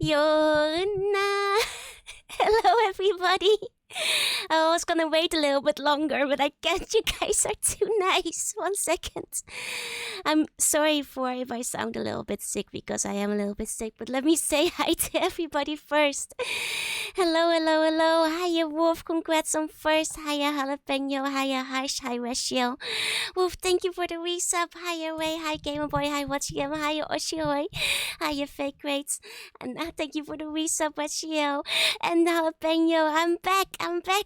Yona. Hello, everybody. I was gonna wait a little bit longer, but I can't. You guys are too nice. 1 second. I'm sorry for if I sound a little bit sick because I am a little bit sick, but let me say hi to everybody first. Hello, hello, hello. Hiya, Wolf. Congrats on first. Hiya, Jalapeno. Hiya, Harsh. Hi, Ratio. Wolf, thank you for the resub. Hiya, Ray. Hi, Gamer Boy. Hi, Watching Him. Hiya, Oshioi. Hiya, Fake Rates. And thank you for the resub, Ratio. And Jalapeno. I'm back. I'm back.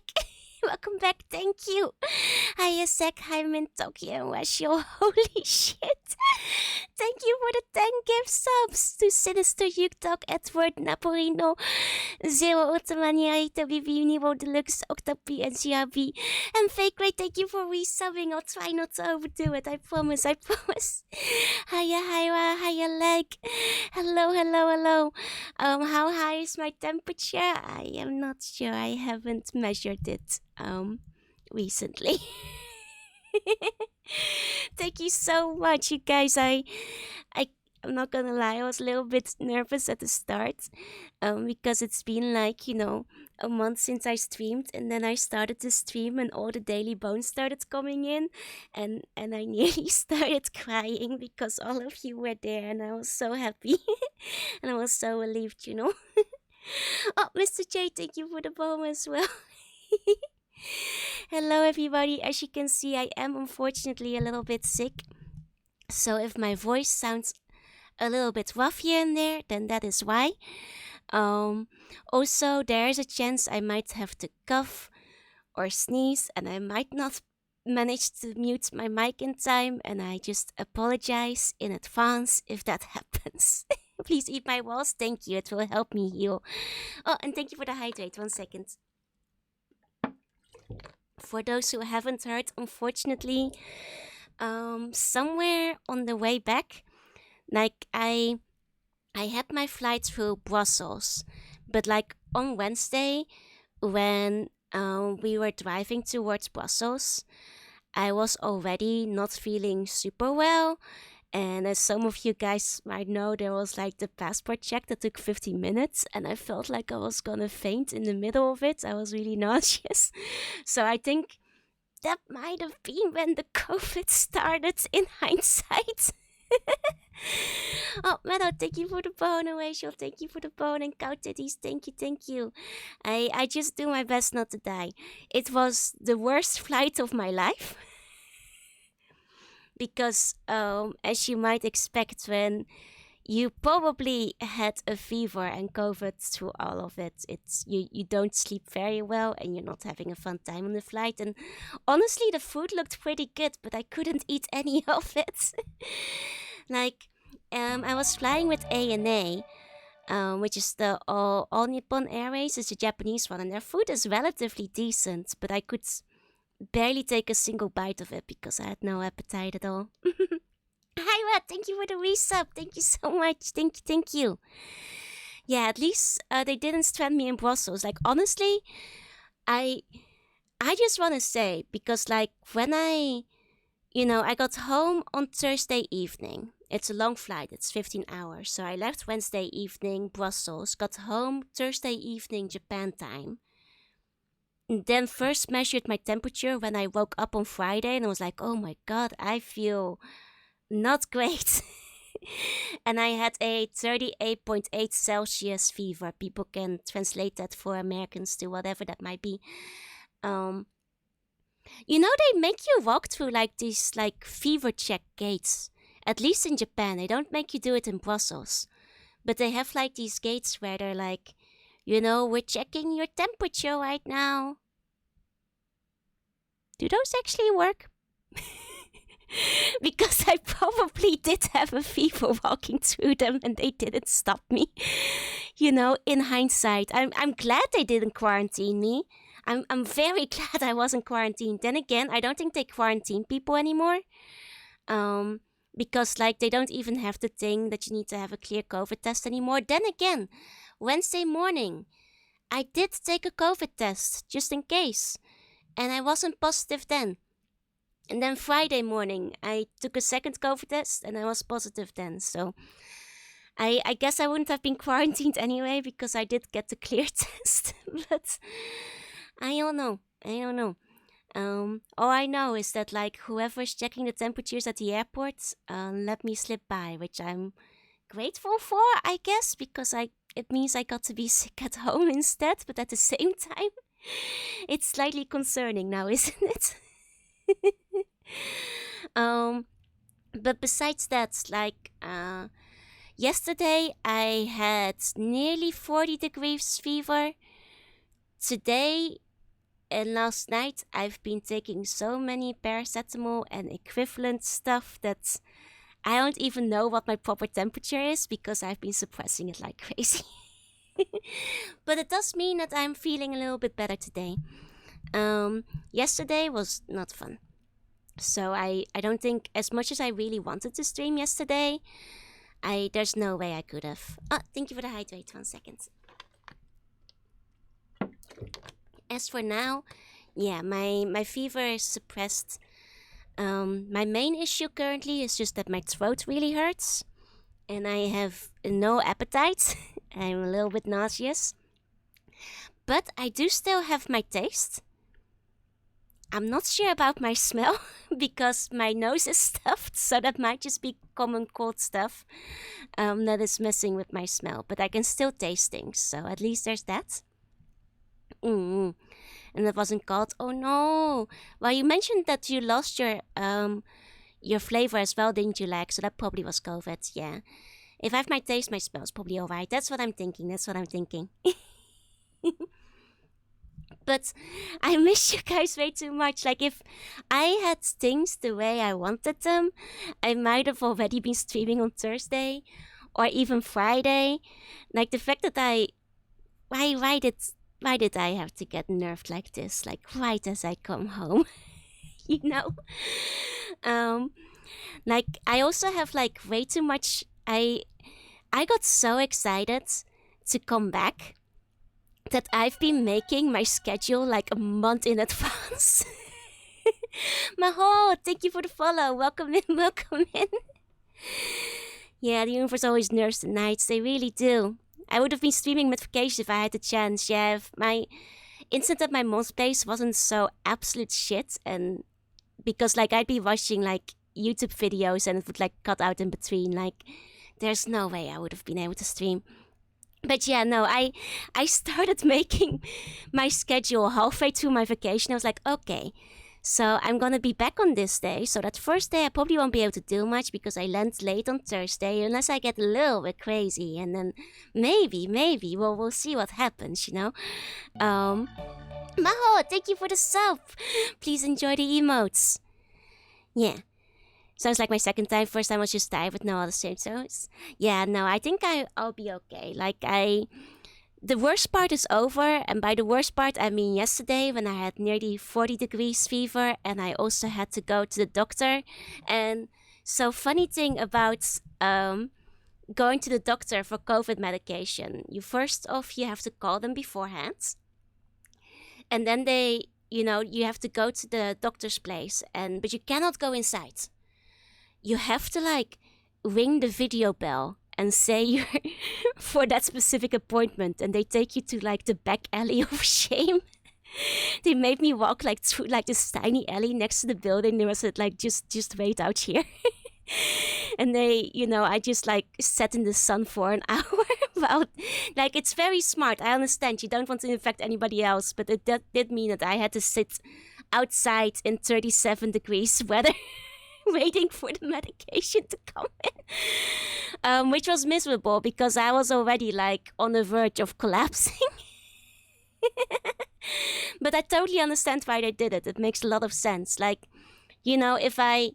Welcome back. Thank you. Hiya, Sek. Hi, Min Tokyo and Ratio. Holy shit. Thank you for the 10 gift subs to Sinister Yukdog, Edward, Napolino, Zero Ottomaniarito, BB Univo Deluxe, Octopi, and CRB. And Fake Ray, thank you for resubbing. I'll try not to overdo it. I promise. I promise. Hiya, Hyra. Hiya, Leg. Hello, hello, hello. How high is my temperature? I am not sure. I haven't measured it recently. Thank you so much, you guys. I'm not gonna lie, I was a little bit nervous at the start, because it's been like, a month since I streamed, and then I started to stream and all the daily bones started coming in, and I nearly started crying because all of you were there, and I was so happy, and I was so relieved, Oh, Mr. J, thank you for the bomb as well. Hello, everybody. As you can see, I am unfortunately a little bit sick. So if my voice sounds a little bit rough here and there, then that is why. Also, there is a chance I might have to cough or sneeze, and I might not manage to mute my mic in time, and I just apologize in advance if that happens. Please eat my walls. Thank you. It will help me heal. Oh, and thank you for the hydrate. 1 second. For those who haven't heard, unfortunately, somewhere on the way back, like I had my flight through Brussels, but like on Wednesday, when we were driving towards Brussels, I was already not feeling super well. And as some of you guys might know, there was like the passport check that took 15 minutes, and I felt like I was gonna faint in the middle of it. I was really nauseous. So I think that might have been when the COVID started in hindsight. Oh, Meadow, thank you for the bone. Rachel, thank you for the bone. And Cow Titties, thank you, thank you. I just do my best not to die. It was the worst flight of my life. Because as you might expect, when you probably had a fever and COVID through all of it, you don't sleep very well and you're not having a fun time on the flight. And honestly, the food looked pretty good, but I couldn't eat any of it. Like, I was flying with ANA, which is the All Nippon Airways. It's a Japanese one, and their food is relatively decent, but I could barely take a single bite of it because I had no appetite at all. Hi, Rat. Thank you for the resub. Thank you so much. Thank you. Yeah, at least they didn't strand me in Brussels. Like, honestly, I just want to say, because like when I got home on Thursday evening. It's a long flight. It's 15 hours. So I left Wednesday evening, Brussels, got home Thursday evening, Japan time. Then first measured my temperature when I woke up on Friday, and I was like, oh my god, I feel not great. And I had a 38.8 Celsius fever. People can translate that for Americans to whatever that might be. They make you walk through like these like fever check gates. At least in Japan, they don't make you do it in Brussels. But they have like these gates where they're like, we're checking your temperature right now. Do those actually work? Because I probably did have a fever walking through them and they didn't stop me. In hindsight, I'm glad they didn't quarantine me. I'm very glad I wasn't quarantined. Then again, I don't think they quarantine people anymore. Because like they don't even have the thing that you need to have a clear COVID test anymore. Then again, Wednesday morning, I did take a COVID test just in case, and I wasn't positive then. And then Friday morning, I took a second COVID test and I was positive then. So I guess I wouldn't have been quarantined anyway because I did get the clear test. But I don't know. I don't know. All I know is that like whoever's checking the temperatures at the airport, let me slip by, which I'm grateful for, I guess, because I it means I got to be sick at home instead. But at the same time, it's slightly concerning now, isn't it? um, but besides that, like yesterday I had nearly 40 degrees fever. Today and last night I've been taking so many paracetamol and equivalent stuff that I don't even know what my proper temperature is because I've been suppressing it like crazy. But it does mean that I'm feeling a little bit better today. Yesterday was not fun. So I don't think, as much as I really wanted to stream yesterday, there's no way I could have. Oh, thank you for the hydrate. 1 second. As for now, yeah, my fever is suppressed. My main issue currently is just that my throat really hurts, and I have no appetite. I'm a little bit nauseous, but I do still have my taste. I'm not sure about my smell because my nose is stuffed, so that might just be common cold stuff that is messing with my smell. But I can still taste things, so at least there's that. And that wasn't cold. Oh no! Well, you mentioned that you lost your flavor as well, didn't you, Lag? So that probably was COVID. Yeah. If I have my taste, my smell is probably alright. That's what I'm thinking. But I miss you guys way too much. Like, if I had things the way I wanted them, I might have already been streaming on Thursday or even Friday. Like, the fact that why did I have to get nerfed like this? Like, right as I come home, you know? Like, I also have, like, way too much. I got so excited to come back that I've been making my schedule like a month in advance. Maho, thank you for the follow. Welcome in, welcome in. Yeah, the universe always nerfs the nights. They really do. I would have been streaming Mythification if I had the chance. Yeah, if my instant at my mom's place wasn't so absolute shit, and because like I'd be watching like YouTube videos and it would like cut out in between. Like, there's no way I would have been able to stream. But yeah, no, I started making my schedule halfway through my vacation. I was like, okay, so I'm gonna be back on this day. So that first day I probably won't be able to do much because I land late on Thursday, unless I get a little bit crazy, and then maybe, we'll see what happens, you know. Maho, thank you for the sub. Please enjoy the emotes. Yeah. Sounds like my second time. First time was just tired with no other symptoms. Yeah, no, I think I'll be okay. Like, the worst part is over, and by the worst part I mean yesterday when I had nearly 40 degrees fever and I also had to go to the doctor. And so funny thing about going to the doctor for COVID medication, you have to call them beforehand, and then you have to go to the doctor's place, but you cannot go inside. You have to like ring the video bell and say you're for that specific appointment, and they take you to like the back alley of shame. They made me walk like through like this tiny alley next to the building. There was like just wait out here. And I just like sat in the sun for an hour. Well, like, it's very smart. I understand you don't want to infect anybody else, but it did mean that I had to sit outside in 37 degrees weather. Waiting for the medication to come in, which was miserable because I was already like on the verge of collapsing. But I totally understand why they did it. It makes a lot of sense. Like, if I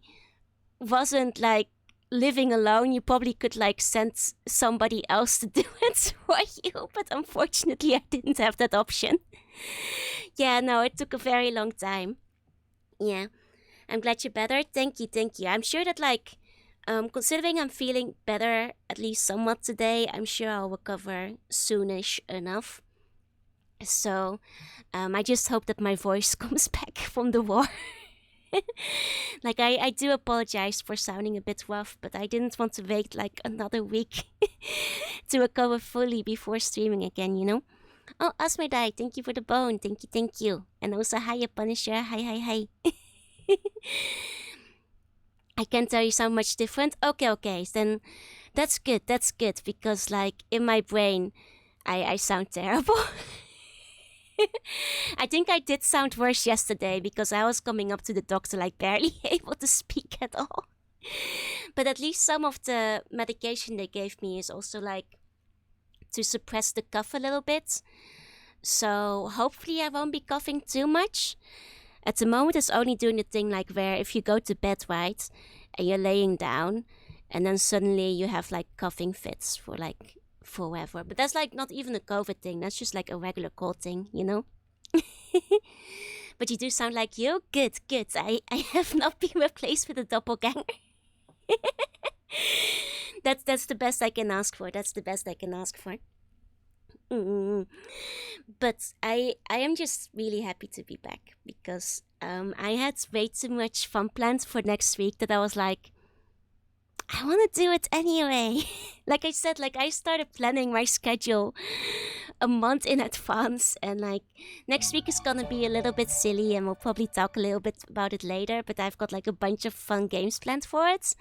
wasn't like living alone, you probably could like send somebody else to do it for you. But unfortunately, I didn't have that option. Yeah, no, it took a very long time. Yeah. I'm glad you're better. Thank you. I'm sure that, like, considering I'm feeling better, at least somewhat today, I'm sure I'll recover soonish enough. So, I just hope that my voice comes back from the war. Like, I do apologize for sounding a bit rough, but I didn't want to wait like another week to recover fully before streaming again, you know? Oh, Asmodai, thank you for the bone. Thank you, thank you. And also, hiya, Punisher. Hi, hi, hi. I can tell you sound much different. Okay, okay. Then that's good. Because, like, in my brain, I sound terrible. I think I did sound worse yesterday because I was coming up to the doctor, like, barely able to speak at all. But at least some of the medication they gave me is also, like, to suppress the cough a little bit. So hopefully I won't be coughing too much. At the moment, it's only doing the thing like where if you go to bed, right, and you're laying down, and then suddenly you have like coughing fits for like forever. But that's like not even a COVID thing. That's just like a regular cold thing, you know. But you do sound like you. Good, good. I have not been replaced with a doppelganger. That's the best I can ask for. That's the best I can ask for. Mm. But I am just really happy to be back because I had way too much fun planned for next week that I was like, I want to do it anyway. Like I said, like I started planning my schedule a month in advance, and like next week is gonna be a little bit silly, and we'll probably talk a little bit about it later. But I've got like a bunch of fun games planned for it,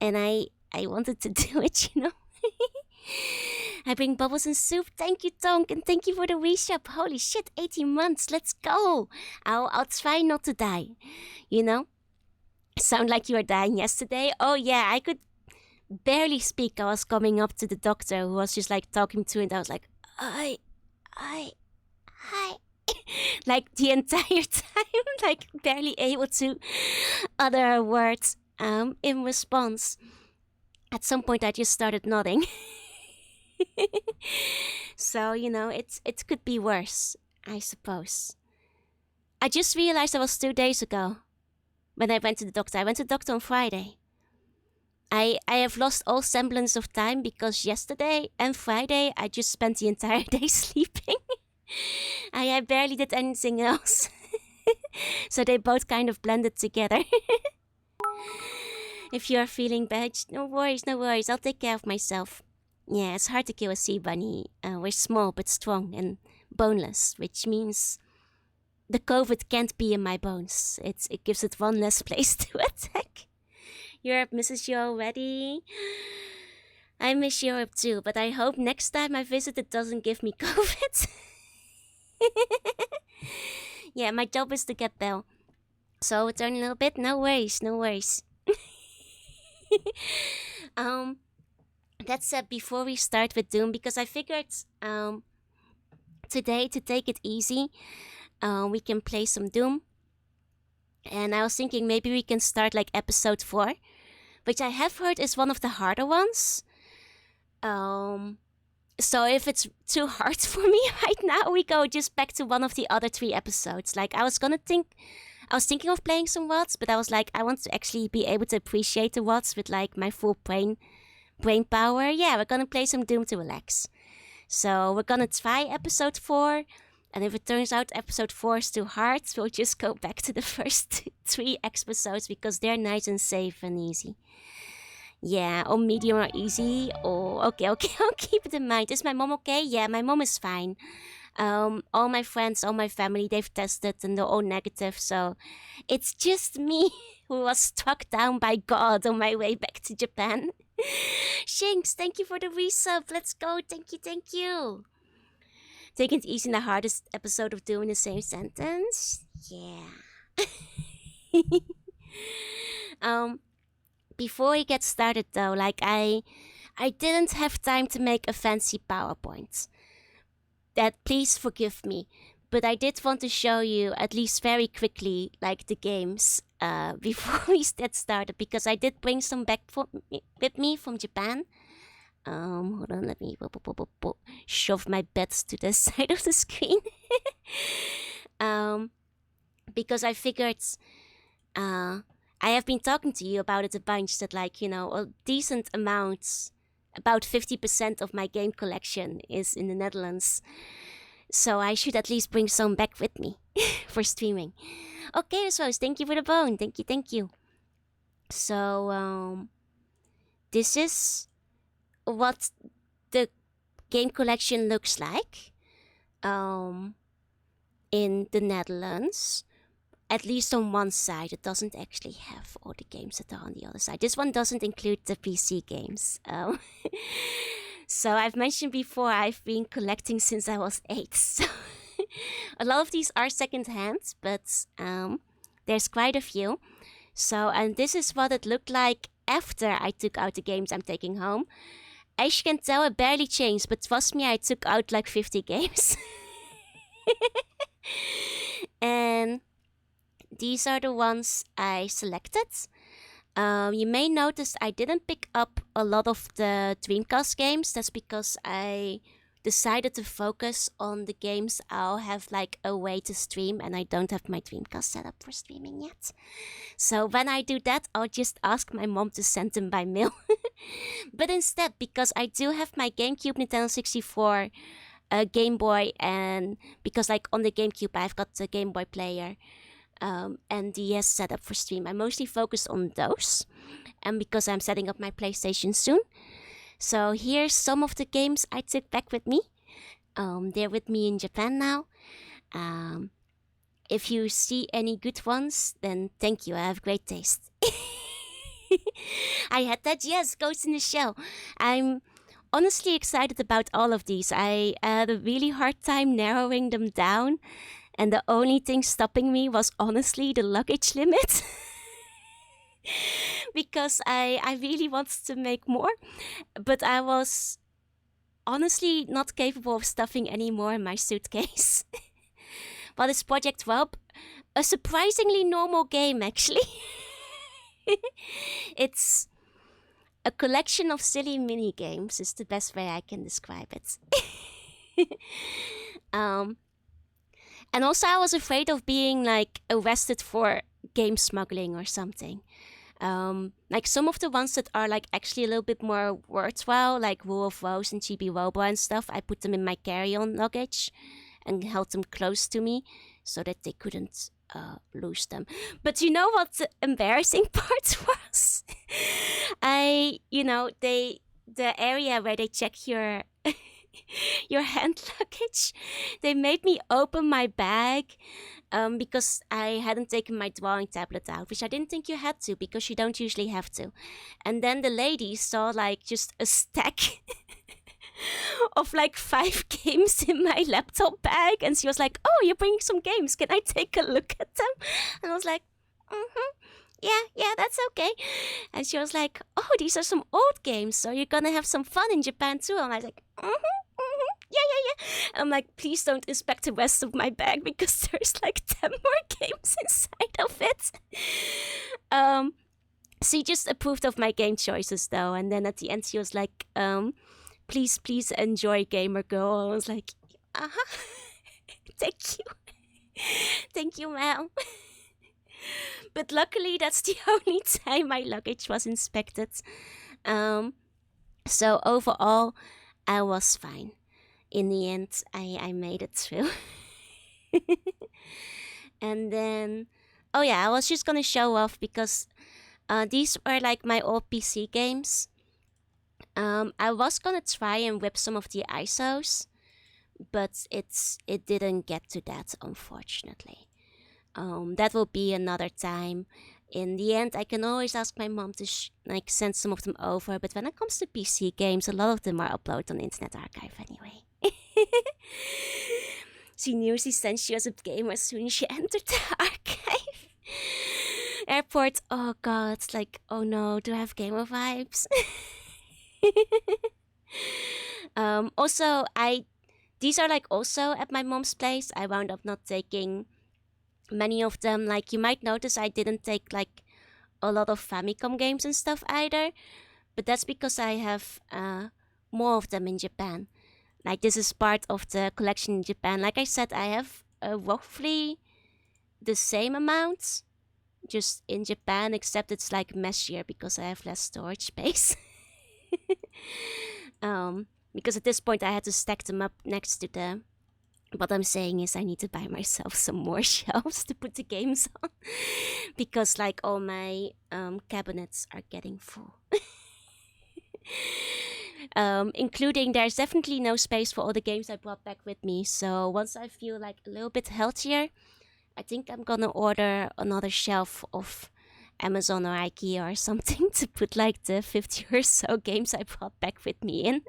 and I wanted to do it, you know. I bring bubbles and soup. Thank you, Tonk, and thank you for the reshop. Holy shit, 18 months. Let's go. I'll try not to die. You know? Sound like you were dying yesterday. Oh yeah, I could barely speak. I was coming up to the doctor who was just like talking to, and I was like, I, like the entire time, like barely able to utter words in response. At some point, I just started nodding. So, you know, it could be worse, I suppose. I just realized that was 2 days ago when I went to the doctor. I went to the doctor on Friday. I have lost all semblance of time because yesterday and Friday I just spent the entire day sleeping. I barely did anything else. So they both kind of blended together. If you are feeling bad, no worries, no worries. I'll take care of myself. Yeah, it's hard to kill a sea bunny. We're small but strong and boneless, which means the COVID can't be in my bones. It gives it one less place to attack. Europe misses you already. I miss Europe too, but I hope next time I visit it doesn't give me COVID. Yeah, my job is to get Belle. So return a little bit. No worries, no worries. That said, before we start with Doom, because I figured today to take it easy, we can play some Doom. And I was thinking maybe we can start like episode 4, which I have heard is one of the harder ones. So if it's too hard for me right now, we go just back to one of the other 3 episodes. Like I was thinking of playing some WOTS, but I was like, I want to actually be able to appreciate the WOTS with like my full brain power. Yeah, we're gonna play some Doom to relax. So we're gonna try episode 4, and if it turns out episode 4 is too hard, we'll just go back to the first 3 episodes because they're nice and safe and easy. Yeah, or medium or easy. Oh, okay, I'll keep it in mind. Is my mom okay? Yeah, my mom is fine. All my friends, all my family, they've tested and they're all negative. So it's just me who was struck down by God on my way back to Japan. Shinx, thank you for the resub. Let's go. Thank you, thank you. Taking it easy in the hardest episode of Doom in the same sentence. Yeah. Before we get started though, like I didn't have time to make a fancy PowerPoint. That please forgive me. But I did want to show you, at least very quickly, like the games before we get started, because I did bring some back with me from Japan. Hold on, let me shove my bets to the side of the screen. Because I figured, I have been talking to you about it a bunch, that like, you know, a decent amount, about 50% of my game collection is in the Netherlands. So I should at least bring some back with me for streaming. Okay, so thank you for the bone. Thank you, thank you. So this is what the game collection looks like um, in the Netherlands. At least on one side, it doesn't actually have all the games that are on the other side. This one doesn't include the PC games. So I've mentioned before, I've been collecting since I was 8. So a lot of these are secondhand, but there's quite a few. So, and this is what it looked like after I took out the games I'm taking home. As you can tell, it barely changed, but trust me, I took out like 50 games. And these are the ones I selected. You may notice I didn't pick up a lot of the Dreamcast games. That's because I decided to focus on the games I'll have like a way to stream, and I don't have my Dreamcast set up for streaming yet. So when I do that, I'll just ask my mom to send them by mail. But instead, because I do have my GameCube, Nintendo 64, Game Boy, and because like on the GameCube I've got the Game Boy player and DS set up for stream, I mostly focus on those. And because I'm setting up my PlayStation soon. So here's some of the games I took back with me. They're with me in Japan now. If you see any good ones, then thank you. I have great taste. I had that, yes, Ghost in the Shell. I'm honestly excited about all of these. I had a really hard time narrowing them down, and the only thing stopping me was honestly the luggage limit. Because I really wanted to make more, but I was honestly not capable of stuffing any more in my suitcase. But it's Project Rob, a surprisingly normal game actually. It's a collection of silly mini games is the best way I can describe it. And also I was afraid of being like arrested for game smuggling or something. Like some of the ones that are like actually a little bit more worthwhile, like Rule of Rose and Chibi Robo and stuff, I put them in my carry-on luggage and held them close to me so that they couldn't lose them. But you know what the embarrassing part was? The area where they check your your hand luggage, they made me open my bag because I hadn't taken my drawing tablet out, which I didn't think you had to because you don't usually have to. And then the lady saw like just a stack of like 5 games in my laptop bag, and she was like, "Oh, you're bringing some games. Can I take a look at them?" And I was like, yeah, that's okay. And she was like, "Oh, these are some old games, so you're gonna have some fun in Japan too." And I was like, yeah. And I'm like, please don't inspect the rest of my bag because there's like 10 more games inside of it. She just approved of my game choices though, and then at the end she was like, please enjoy, gamer girl. I was like, thank you, ma'am. But luckily that's the only time my luggage was inspected. So overall I was fine. In the end, I made it through. And then, oh yeah, I was just gonna show off because these were like my old PC games. I was gonna try and whip some of the ISOs, but it didn't get to that, unfortunately. That will be another time. In the end, I can always ask my mom to send some of them over. But when it comes to PC games, a lot of them are uploaded on Internet Archive anyway. She knew she sent you as a gamer as soon as she entered the archive. Airport, oh god, like, oh no, do I have gamer vibes? Also, these are like also at my mom's place. I wound up not taking many of them. Like you might notice I didn't take like a lot of Famicom games and stuff either, but that's because I have more of them in Japan. Like this is part of the collection in Japan. Like I said, I have roughly the same amount just in Japan, except it's like messier because I have less storage space. Because at this point I had to stack them up next to the What I'm saying is I need to buy myself some more shelves to put the games on. Because like all my cabinets are getting full. Including there's definitely no space for all the games I brought back with me. So once I feel like a little bit healthier, I think I'm gonna order another shelf of Amazon or IKEA or something to put like the 50 or so games I brought back with me in.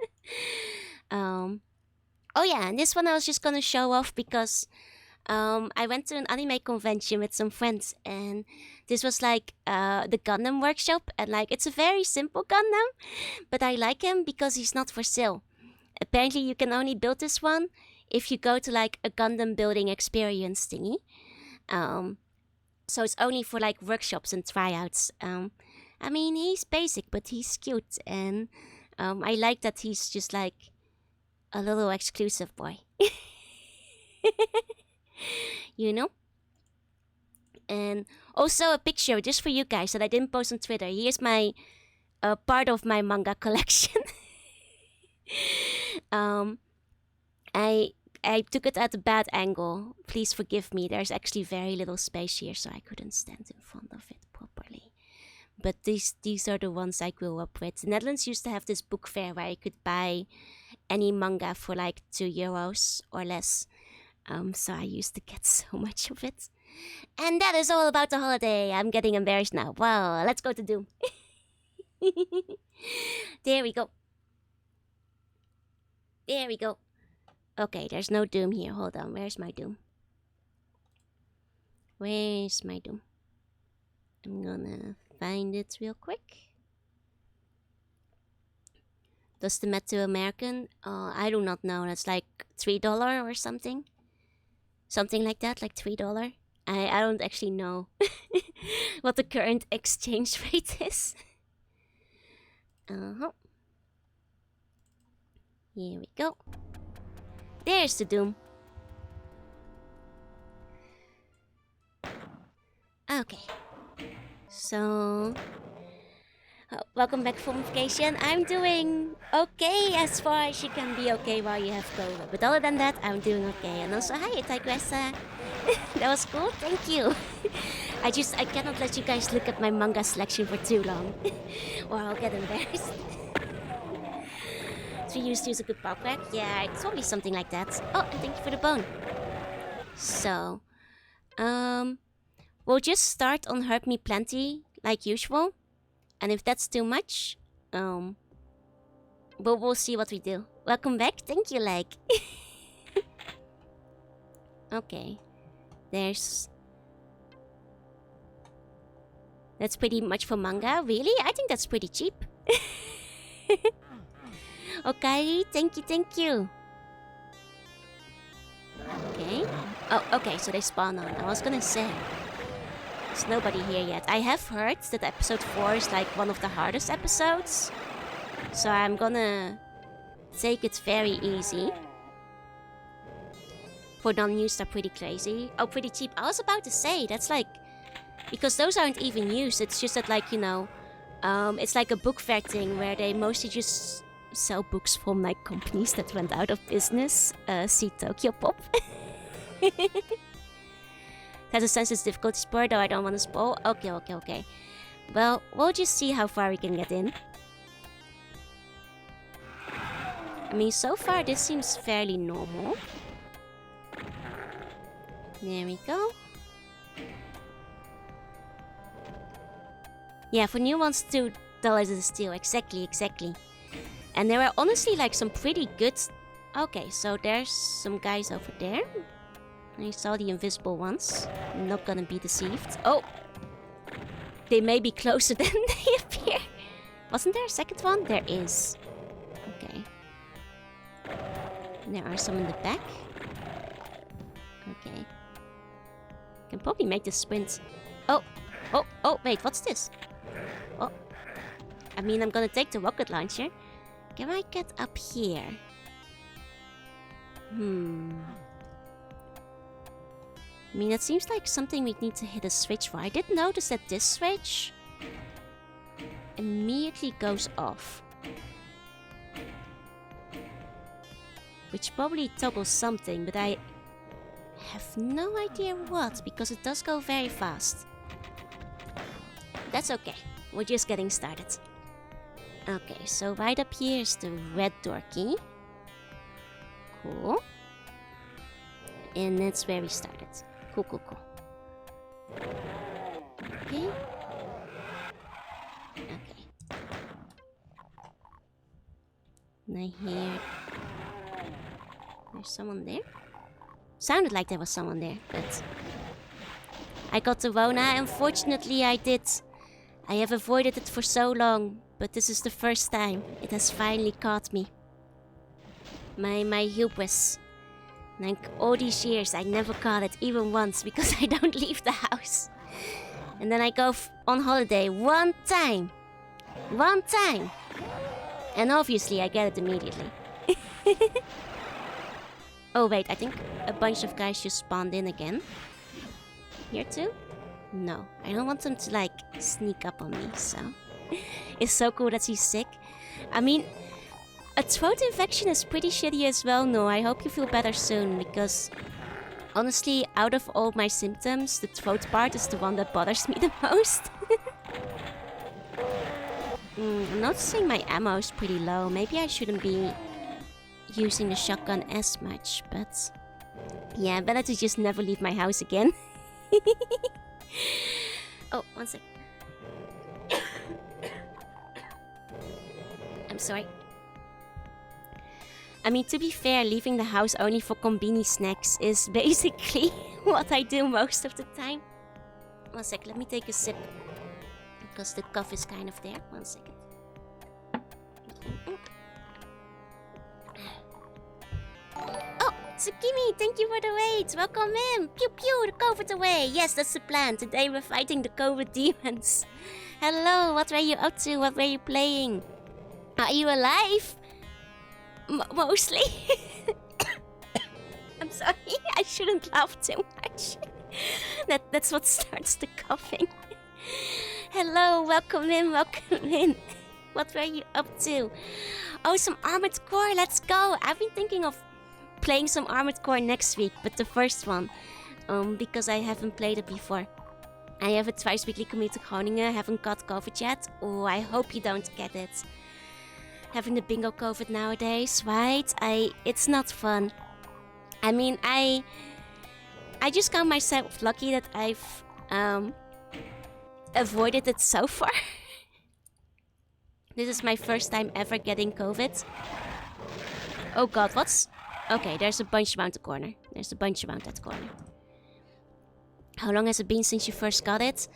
Oh yeah, and this one I was just gonna show off because I went to an anime convention with some friends, and this was like the Gundam workshop, and like it's a very simple Gundam, but I like him because he's not for sale. Apparently, you can only build this one if you go to like a Gundam building experience thingy. So it's only for like workshops and tryouts. I mean, he's basic, but he's cute, and I like that he's just like a little exclusive boy. You know? And also a picture just for you guys that I didn't post on Twitter. Here's my part of my manga collection. I took it at a bad angle. Please forgive me. There's actually very little space here, so I couldn't stand in front of it properly. But these are the ones I grew up with. The Netherlands used to have this book fair where you could buy any manga for like €2 or less. So I used to get so much of it. And that is all about the holiday. I'm getting embarrassed now. Well, let's go to Doom. There we go. There we go. Okay, there's no Doom here. Hold on. Where's my Doom? Where's my Doom? I'm gonna find it real quick. Does the Metal American? I do not know. That's like $3 or something. Something like that, like $3. I don't actually know what the current exchange rate is. Here we go. There's the Doom. Okay. So, welcome back from vacation. I'm doing okay as far as you can be okay while you have COVID. But other than that, I'm doing okay. And also, hi, Tigressa. That was cool. Thank you. I cannot let you guys look at my manga selection for too long, or I'll get embarrassed. 3 used to use a good pop crack. Yeah, it's probably something like that. Oh, and thank you for the bone. So, we'll just start on Herb Me Plenty like usual. And if that's too much, we'll see what we do. Welcome back. Thank you, like. Okay. That's pretty much for manga. Really? I think that's pretty cheap. Okay, thank you. Okay. Oh, okay, so they spawn on. I was gonna say. There's nobody here yet. I have heard that episode 4 is like one of the hardest episodes. So I'm gonna take it very easy. For non-used are pretty crazy. Oh, pretty cheap. I was about to say, that's like... Because those aren't even used. It's just that like, you know... it's like a book fair thing where they mostly just sell books from like companies that went out of business. See Tokyo Pop. Has a sense it's difficult to spoil, though I don't want to spoil. Okay. Well, we'll just see how far we can get in. I mean, so far this seems fairly normal. There we go. Yeah, for new ones, $2 is a steal. Exactly. And there are honestly like some pretty good... Okay, so there's some guys over there. I saw the invisible ones. I'm not gonna be deceived. Oh! They may be closer than they appear. Wasn't there a second one? There is. Okay. And there are some in the back. Okay. Can probably make the sprint. Oh, wait, what's this? Oh. I mean, I'm gonna take the rocket launcher. Can I get up here? I mean, it seems like something we need to hit a switch for. I did notice that this switch immediately goes off. which probably toggles something, but I have no idea what, because it does go very fast. That's okay. We're just getting started. Okay, so right up here is the red door key. Cool. And that's where we started. Cool, cool, cool. Okay. Okay. And I hear... There's someone there? Sounded like there was someone there, but... I got the Rona. Unfortunately, I did. I have avoided it for so long, but this is the first time it has finally caught me. My hubris. Like all these years, I never caught it even once because I don't leave the house. And then I go on holiday one time. One time. And obviously I get it immediately. Oh wait, I think a bunch of guys just spawned in again. Here too? No, I don't want them to like sneak up on me, so... It's so cool that he's sick. I mean, a throat infection is pretty shitty as well, no. I hope you feel better soon, because... Honestly, out of all my symptoms, the throat part is the one that bothers me the most. I'm noticing my ammo is pretty low. Maybe I shouldn't be using the shotgun as much, but... Yeah, better to just never leave my house again. Oh, one sec. I'm sorry. I mean, to be fair, leaving the house only for combini snacks is basically what I do most of the time. One sec, let me take a sip. Because the cough is kind of there. One second. Oh, Tsukimi, thank you for the raid. Welcome in. Pew pew, the COVID away. Yes, that's the plan. Today we're fighting the COVID demons. Hello, what were you up to? What were you playing? Are you alive? Mostly. I'm sorry, I shouldn't laugh too much. That's what starts the coughing. Hello, welcome in, welcome in. What were you up to? Oh, some Armored Core, let's go. I've been thinking of playing some Armored Core next week, but the first one. Because I haven't played it before. I have a twice weekly commute to Groningen, haven't got COVID yet. Oh, I hope you don't get it. Having the bingo COVID nowadays, right? It's not fun. I mean, I just count myself lucky that I've avoided it so far. This is my first time ever getting COVID. Oh god, what's... Okay, there's a bunch around the corner. There's a bunch around that corner. How long has it been since you first got it?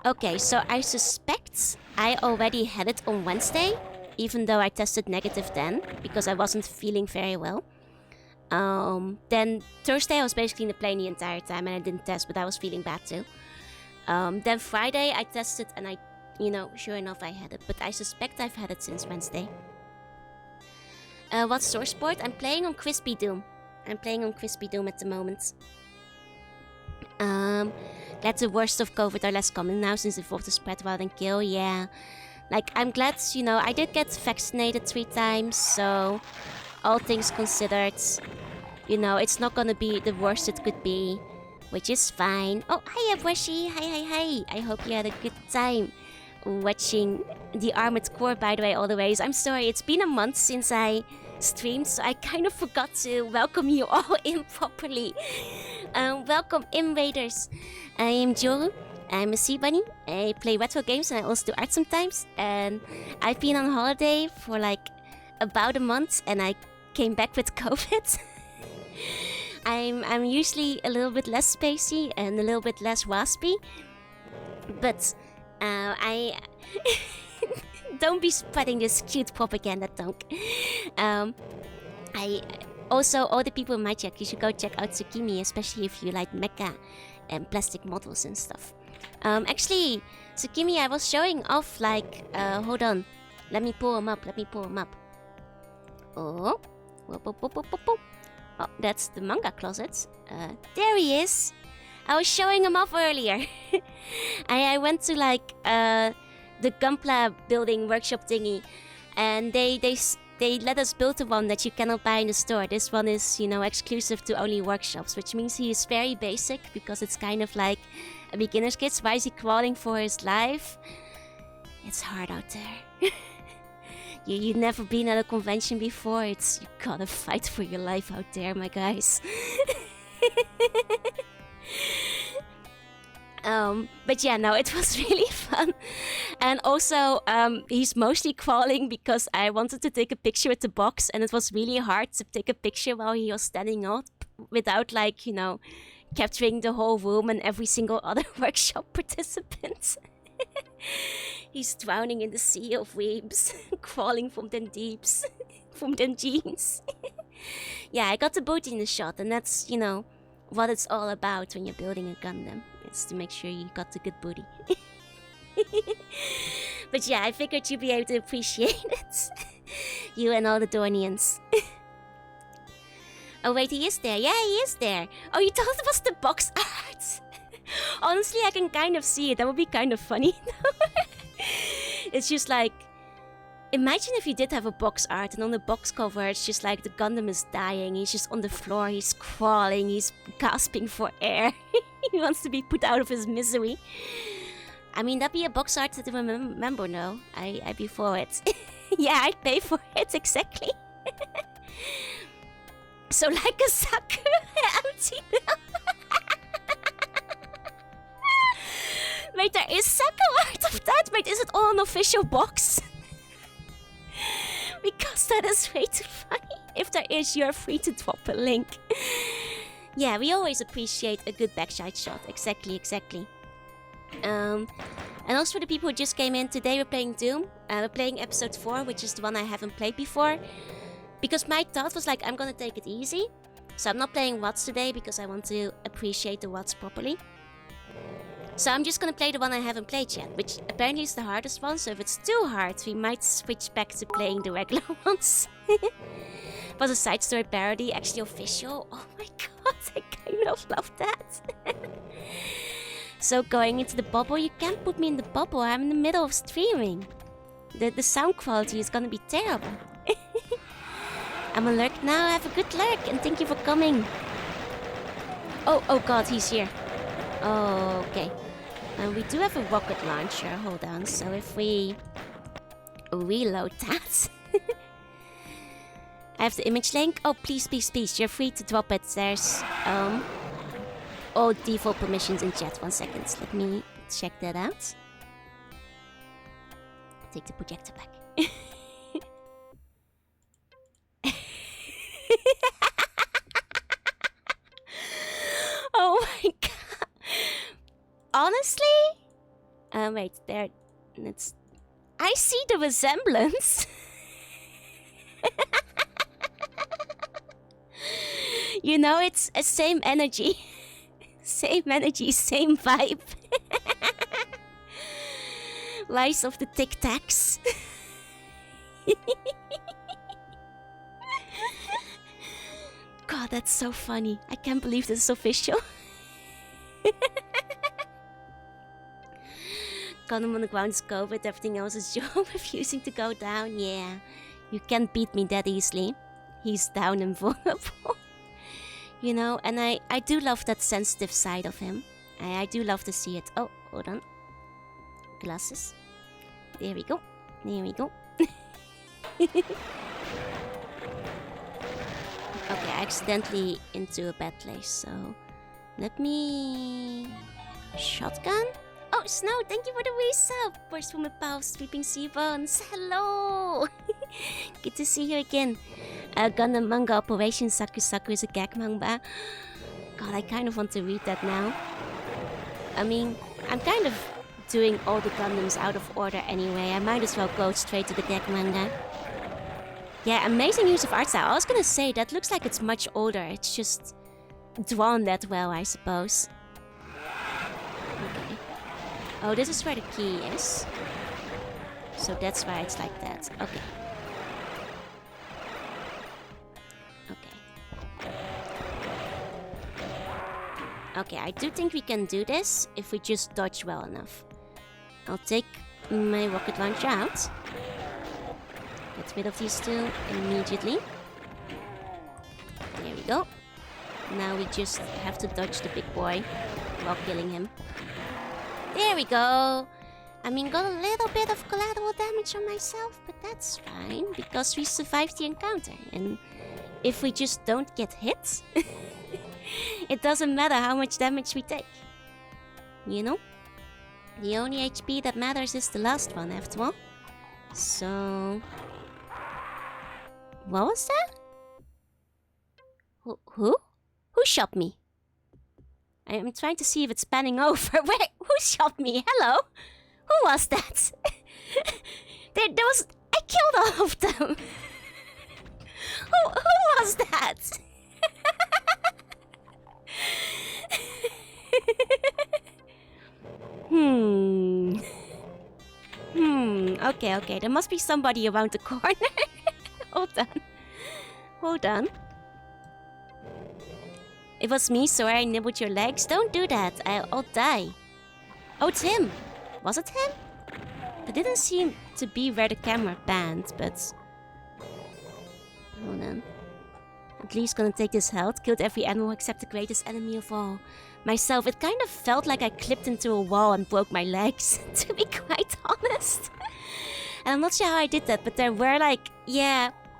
Okay, so I suspect I already had it on Wednesday. Even though I tested negative then, because I wasn't feeling very well. Then Thursday I was basically in the plane the entire time and I didn't test, but I was feeling bad too. Then Friday I tested and I, sure enough I had it. But I suspect I've had it since Wednesday. What source sport? I'm playing on Crispy Doom. I'm playing on Crispy Doom at the moment. Glad the worst of COVID are less common now since it evolved to spread rather than kill, yeah. Like, I'm glad, I did get vaccinated 3 times, so all things considered, it's not gonna be the worst it could be, which is fine. Oh, hi, Abwashi. Hi. I hope you had a good time watching the Armored Core, by the way, all the ways. I'm sorry, it's been a month since I streamed, so I kind of forgot to welcome you all in properly. Welcome in, Raiders. I am Joru. I'm a sea bunny. I play retro games and I also do art sometimes. And I've been on holiday for like about a month and I came back with COVID. I'm usually a little bit less spacey and a little bit less waspy. But I... Don't be spreading this cute propaganda, Tonk. I... Also, all the people in my chat, you should go check out Tsukimi, especially if you like mecha and plastic models and stuff. Actually, Tsukimi, I was showing off, like, hold on. Let me pull him up. Oh. Oh, that's the manga closet. There he is. I was showing him off earlier. I went to, like, the Gunpla building workshop thingy. And they they let us build the one that you cannot buy in the store. This one is, you know, exclusive to only workshops, which means he is very basic because it's kind of like a beginner's kit. Why is he crawling for his life? It's hard out there. You've never been at a convention before. You gotta fight for your life out there, my guys. But yeah, no, it was really fun. And also, he's mostly crawling because I wanted to take a picture with the box, and it was really hard to take a picture while he was standing up without, like, you know, capturing the whole room and every single other workshop participant. He's drowning in the sea of weebs, crawling from them deeps, from them jeans. Yeah, I got the booty in the shot, and that's, you know, what it's all about when you're building a Gundam. It's to make sure you got the good booty. But yeah, I figured you'd be able to appreciate it. You and all the Dornians. Oh wait, he is there. Yeah, he is there. Oh, you thought it was the box art? Honestly, I can kind of see it. That would be kind of funny. It's just like, imagine if you did have a box art and on the box cover it's just like the Gundam is dying. He's just on the floor, he's crawling, he's gasping for air. He wants to be put out of his misery. I mean, that'd be a box art to remember, no? I'd be for it. Yeah, I'd pay for it, exactly. So like a Sakura empty now. Wait, there is Sakura art of that? Wait, is it all an official box? Because that is way too funny. If there is, you're free to drop a link. Yeah, we always appreciate a good backside shot. Exactly. And also for the people who just came in, today we're playing Doom. We're playing episode 4, which is the one I haven't played before. Because my thought was like, I'm gonna take it easy. So I'm not playing WOTS today because I want to appreciate the WOTS properly. So I'm just gonna play the one I haven't played yet, which apparently is the hardest one, so if it's too hard, we might switch back to playing the regular ones. Was a side story parody, actually official? Oh my god, I kind of love that. So going into the bubble, you can't put me in the bubble, I'm in the middle of streaming. The sound quality is gonna be terrible. I'm a lurk now, have a good lurk, and thank you for coming. Oh god, he's here. Oh, okay. And we do have a rocket launcher. Hold on. So if we reload that. I have the image link. Oh, please. You're free to drop it. There's all default permissions in chat. 1 second. Let me check that out. Take the projector back. Oh my god. Honestly? Wait, there... It's... I see the resemblance. You know, it's a same energy. Same energy, same vibe. Rise of the Tic Tacs. God, that's so funny. I can't believe this is official. Gundam on the ground is COVID, everything else is Joe refusing to go down. Yeah, you can't beat me that easily. He's down and vulnerable. You know, and I do love that sensitive side of him. I do love to see it. Oh, hold on. Glasses. There we go. Okay, I accidentally into a bad place, so let me... Shotgun? Oh, Snow, thank you for the resub! Burst from a pile of Sweeping Sea Bones. Hello! Good to see you again. Gundam manga Operation Saku is a gag manga. God, I kind of want to read that now. I mean, I'm kind of doing all the Gundams out of order anyway. I might as well go straight to the gag manga. Yeah, amazing use of art style. I was gonna say, that looks like it's much older. It's just drawn that well, I suppose. Okay. Oh, this is where the key is. So that's why it's like that. Okay. Okay, I do think we can do this if we just dodge well enough. I'll take my rocket launcher out. Get rid of these two immediately. There we go. Now we just have to dodge the big boy while killing him. There we go. I mean, got a little bit of collateral damage on myself, but that's fine because we survived the encounter. And if we just don't get hit, it doesn't matter how much damage we take. You know? The only HP that matters is the last one, after all. So... what was that? Who? Who shot me? I am trying to see if it's panning over. Wait, who shot me? Hello? Who was that? there was... I killed all of them. who was that? Okay. There must be somebody around the corner. Hold on. It was me, so I nibbled your legs. Don't do that. I'll die. Oh, it's him. Was it him? It didn't seem to be where the camera panned, but... hold on. At least gonna take this health. Killed every animal except the greatest enemy of all. Myself. It kind of felt like I clipped into a wall and broke my legs, to be quite honest. And I'm not sure how I did that, but there were like,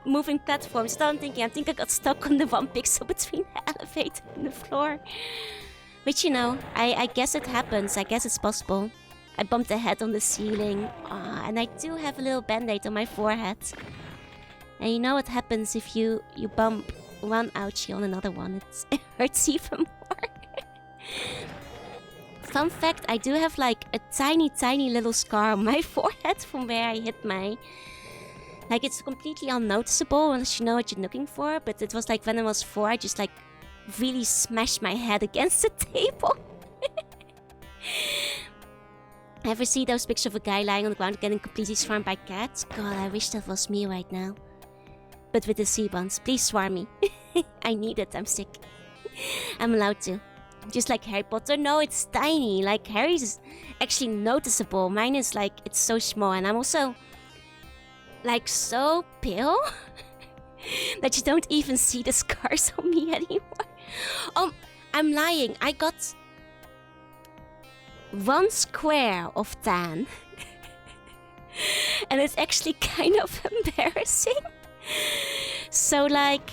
moving platforms. So I'm thinking, I think I got stuck on the 1 pixel between the elevator and the floor. Which, you know, I guess it happens. I guess it's possible. I bumped the head on the ceiling. And I do have a little band-aid on my forehead. And you know what happens if you bump one ouchie on another one. It hurts even more. Fun fact, I do have like a tiny little scar on my forehead from where I hit my... like, it's completely unnoticeable unless you know what you're looking for. But it was like when I was 4, I just like really smashed my head against the table. Ever see those pictures of a guy lying on the ground getting completely swarmed by cats? God, I wish that was me right now. But with the C-buns, please swarm me. I need it, I'm sick. I'm allowed to. Just like Harry Potter. No, it's tiny. Like, Harry's is actually noticeable. Mine is like, it's so small. And I'm also... like, so pale that you don't even see the scars on me anymore. I'm lying. I got 1 square of tan. And it's actually kind of embarrassing. So, like,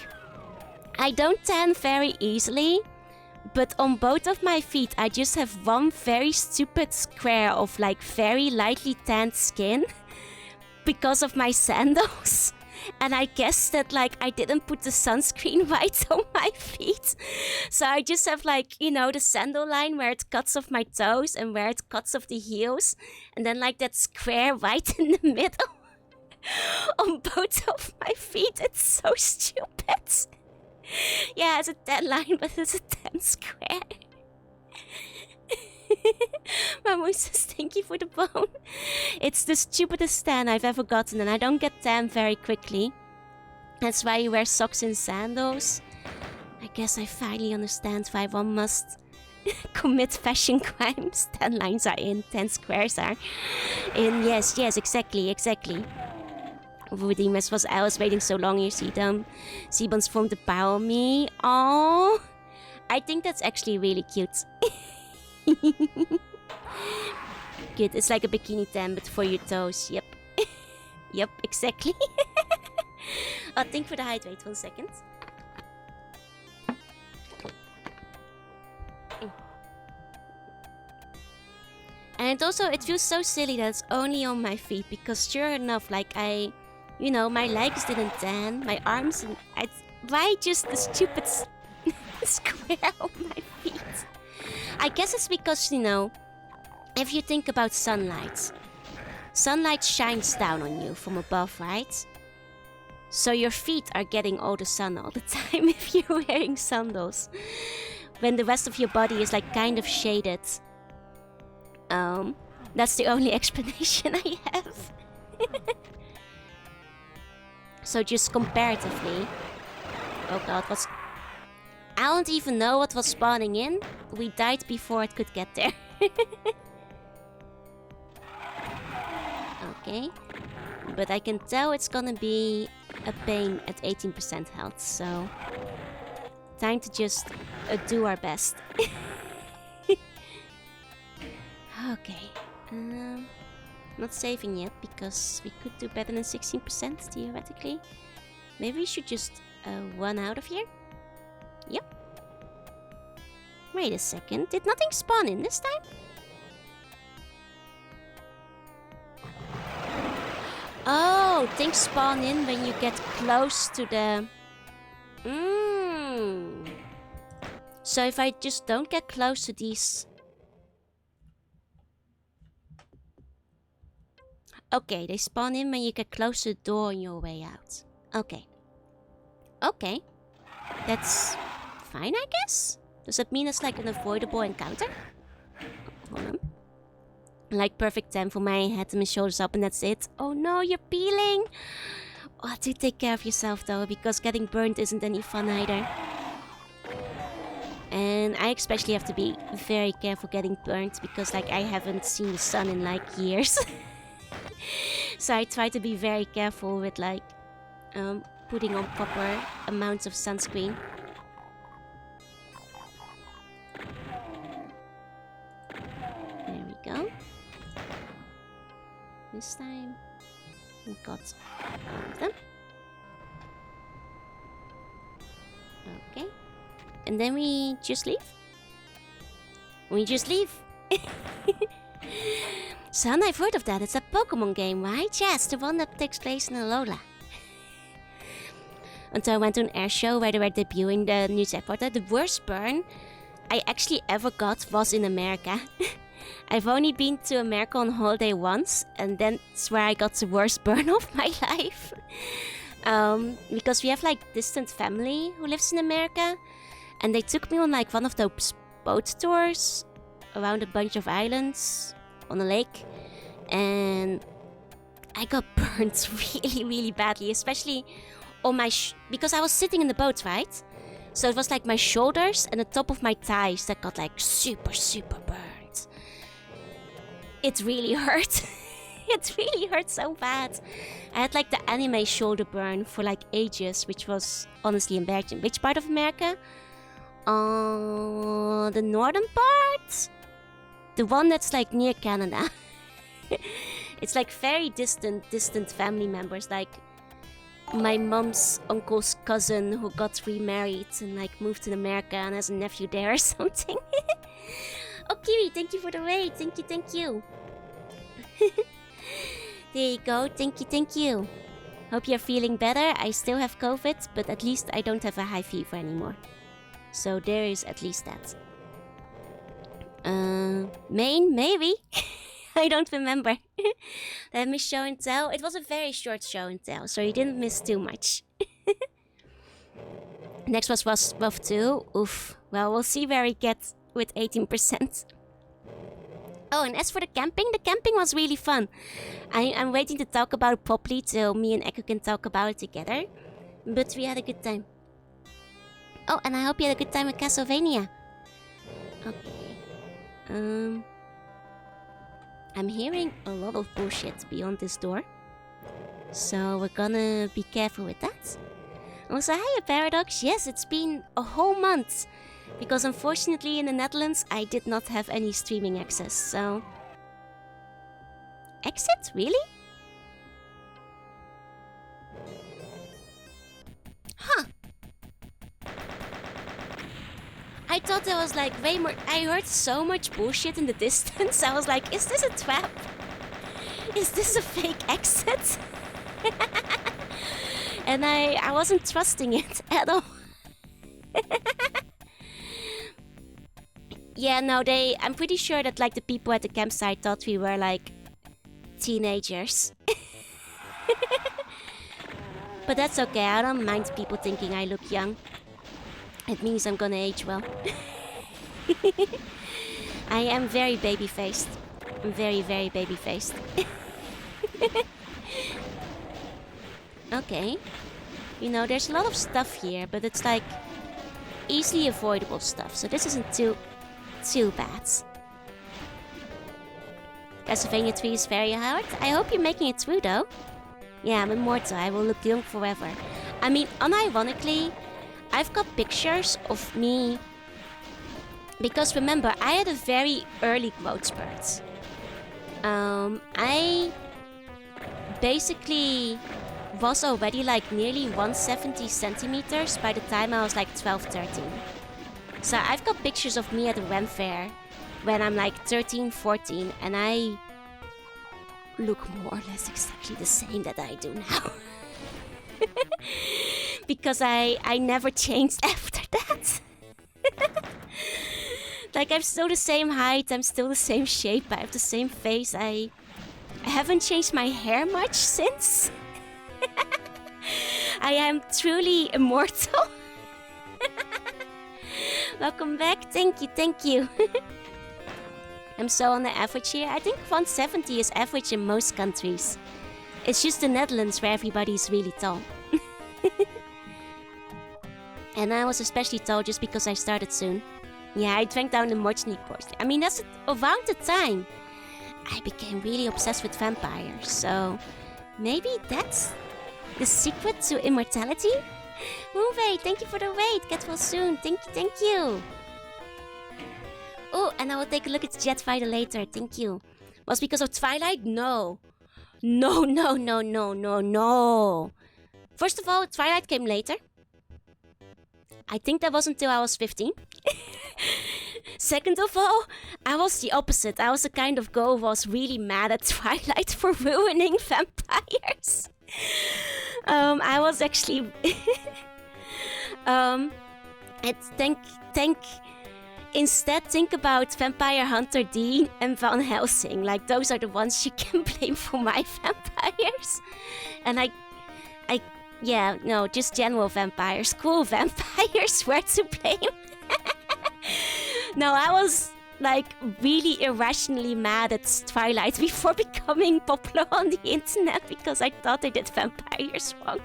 I don't tan very easily. But on both of my feet, I just have 1 very stupid square of, like, very lightly tanned skin. Because of my sandals. And I guess that, like, I didn't put the sunscreen right on my feet. So I just have, like, you know, the sandal line where it cuts off my toes and where it cuts off the heels. And then, like, that square right in the middle. On both of my feet. It's so stupid. Yeah, it's a tan line, but it's a tan square. Mamo says thank you for the bone. It's the stupidest tan I've ever gotten, and I don't get tan very quickly. That's why you wear socks and sandals. I guess I finally understand why one must commit fashion crimes. 10 lines are in, 10 squares are in. Yes, exactly. Redeemers was I was waiting so long, you see them. C-buns formed the power on me. Oh, I think that's actually really cute. Good, it's like a bikini tan, but for your toes. Yep. Yep, exactly. Oh, think for the height. Wait 1 second. And also, it feels so silly that it's only on my feet, because sure enough, like you know, my legs didn't tan, my arms, and why just the stupid square on my feet? I guess it's because, you know, if you think about sunlight shines down on you from above, right? So your feet are getting all the sun all the time if you're wearing sandals. When the rest of your body is like kind of shaded. That's the only explanation I have. So just comparatively... oh god, I don't even know what was spawning in. We died before it could get there. Okay. But I can tell it's gonna be a pain at 18% health, so time to just do our best. Okay. Not saving yet because we could do better than 16% theoretically. Maybe we should just run out of here. Yep. Wait a second. Did nothing spawn in this time? Oh, things spawn in when you get close to the... So if I just don't get close to these... Okay, they spawn in when you get close to the door on your way out. Okay. Okay. That's fine, I guess? Does that mean it's like an avoidable encounter? Hold on. Like perfect 10 for my head and my shoulders up and that's it. Oh no, you're peeling! Oh, do take care of yourself though, because getting burned isn't any fun either. And I especially have to be very careful getting burnt because like I haven't seen the sun in like years. So I try to be very careful with like putting on proper amounts of sunscreen. There we go. This time we got all of them. Okay. And then we just leave? We just leave. Son, I've heard of that. It's a Pokemon game, right? Yes, the one that takes place in Alola. Until I went to an air show where they were debuting the new Zekwater. The worst burn I actually ever got was in America. I've only been to America on holiday once, and that's where I got the worst burn of my life. Because we have like distant family who lives in America, and they took me on like one of those boat tours around a bunch of islands on a lake, and I got burnt really, really badly, especially on my because I was sitting in the boat, right? So it was like my shoulders and the top of my thighs that got like super, super burned. It really hurt. It really hurt so bad. I had like the anime shoulder burn for like ages, which was honestly embarrassing. Which part of America? The northern part? The one that's like near Canada. It's like very distant family members, like my mom's uncle's cousin who got remarried and like moved to America and has a nephew there or something. Oh, Kiri, thank you for the raid. Thank you. There you go. Thank you. Hope you're feeling better. I still have COVID, but at least I don't have a high fever anymore. So there is at least that. Main, maybe. I don't remember. Let me show and tell. It was a very short show and tell, so you didn't miss too much. Next was Rough 2. Oof. Well, we'll see where we get with 18%. Oh, and as for the camping was really fun. I'm waiting to talk about it properly till me and Echo can talk about it together. But we had a good time. Oh, and I hope you had a good time at Castlevania. Okay. I'm hearing a lot of bullshit beyond this door. So we're gonna be careful with that. Also, hiya Paradox. Yes, it's been a whole month. Because unfortunately in the Netherlands I did not have any streaming access, so... Exit? Really? Huh. I thought there was like way more... I heard so much bullshit in the distance. I was like, is this a trap? Is this a fake exit? And I wasn't trusting it at all. Yeah, no, I'm pretty sure that like the people at the campsite thought we were like teenagers. But that's okay, I don't mind people thinking I look young. It means I'm gonna age well. I am very baby-faced. I'm very, very baby-faced. Okay. You know, there's a lot of stuff here, but it's like easily avoidable stuff, so this isn't too bad. Castlevania 3 is very hard. I hope you're making it through though. Yeah, I'm immortal. I will look young forever. I mean, unironically, I've got pictures of me. Because remember, I had a very early growth spurt. I basically was already like nearly 170 centimeters by the time I was like 12, 13. So I've got pictures of me at the Ren Fair when I'm like 13, 14, and I look more or less exactly the same that I do now. Because I never changed after that. Like, I'm still the same height, I'm still the same shape, I have the same face. I haven't changed my hair much since. I am truly immortal. Welcome back. Thank you. I'm so on the average here. I think 170 is average in most countries. It's just the Netherlands where everybody's really tall. And I was especially tall just because I started soon. Yeah, I drank down the Mochnik potion. I mean, that's around the time I became really obsessed with vampires. So maybe that's the secret to immortality? Moonway, thank you for the raid. Get well soon. Thank you. Oh, and I will take a look at Jetfighter later. Thank you. Was because of Twilight? No. No. First of all, Twilight came later. I think that was until I was 15. Second of all, I was the opposite. I was the kind of girl who was really mad at Twilight for ruining vampires. I was actually... Instead, think about Vampire Hunter D and Van Helsing. Like, those are the ones you can blame for my vampires. And yeah, no, just general vampires. Cool vampires were to blame. No, I was like really irrationally mad at Twilight before becoming popular on the internet because I thought they did vampires wrong.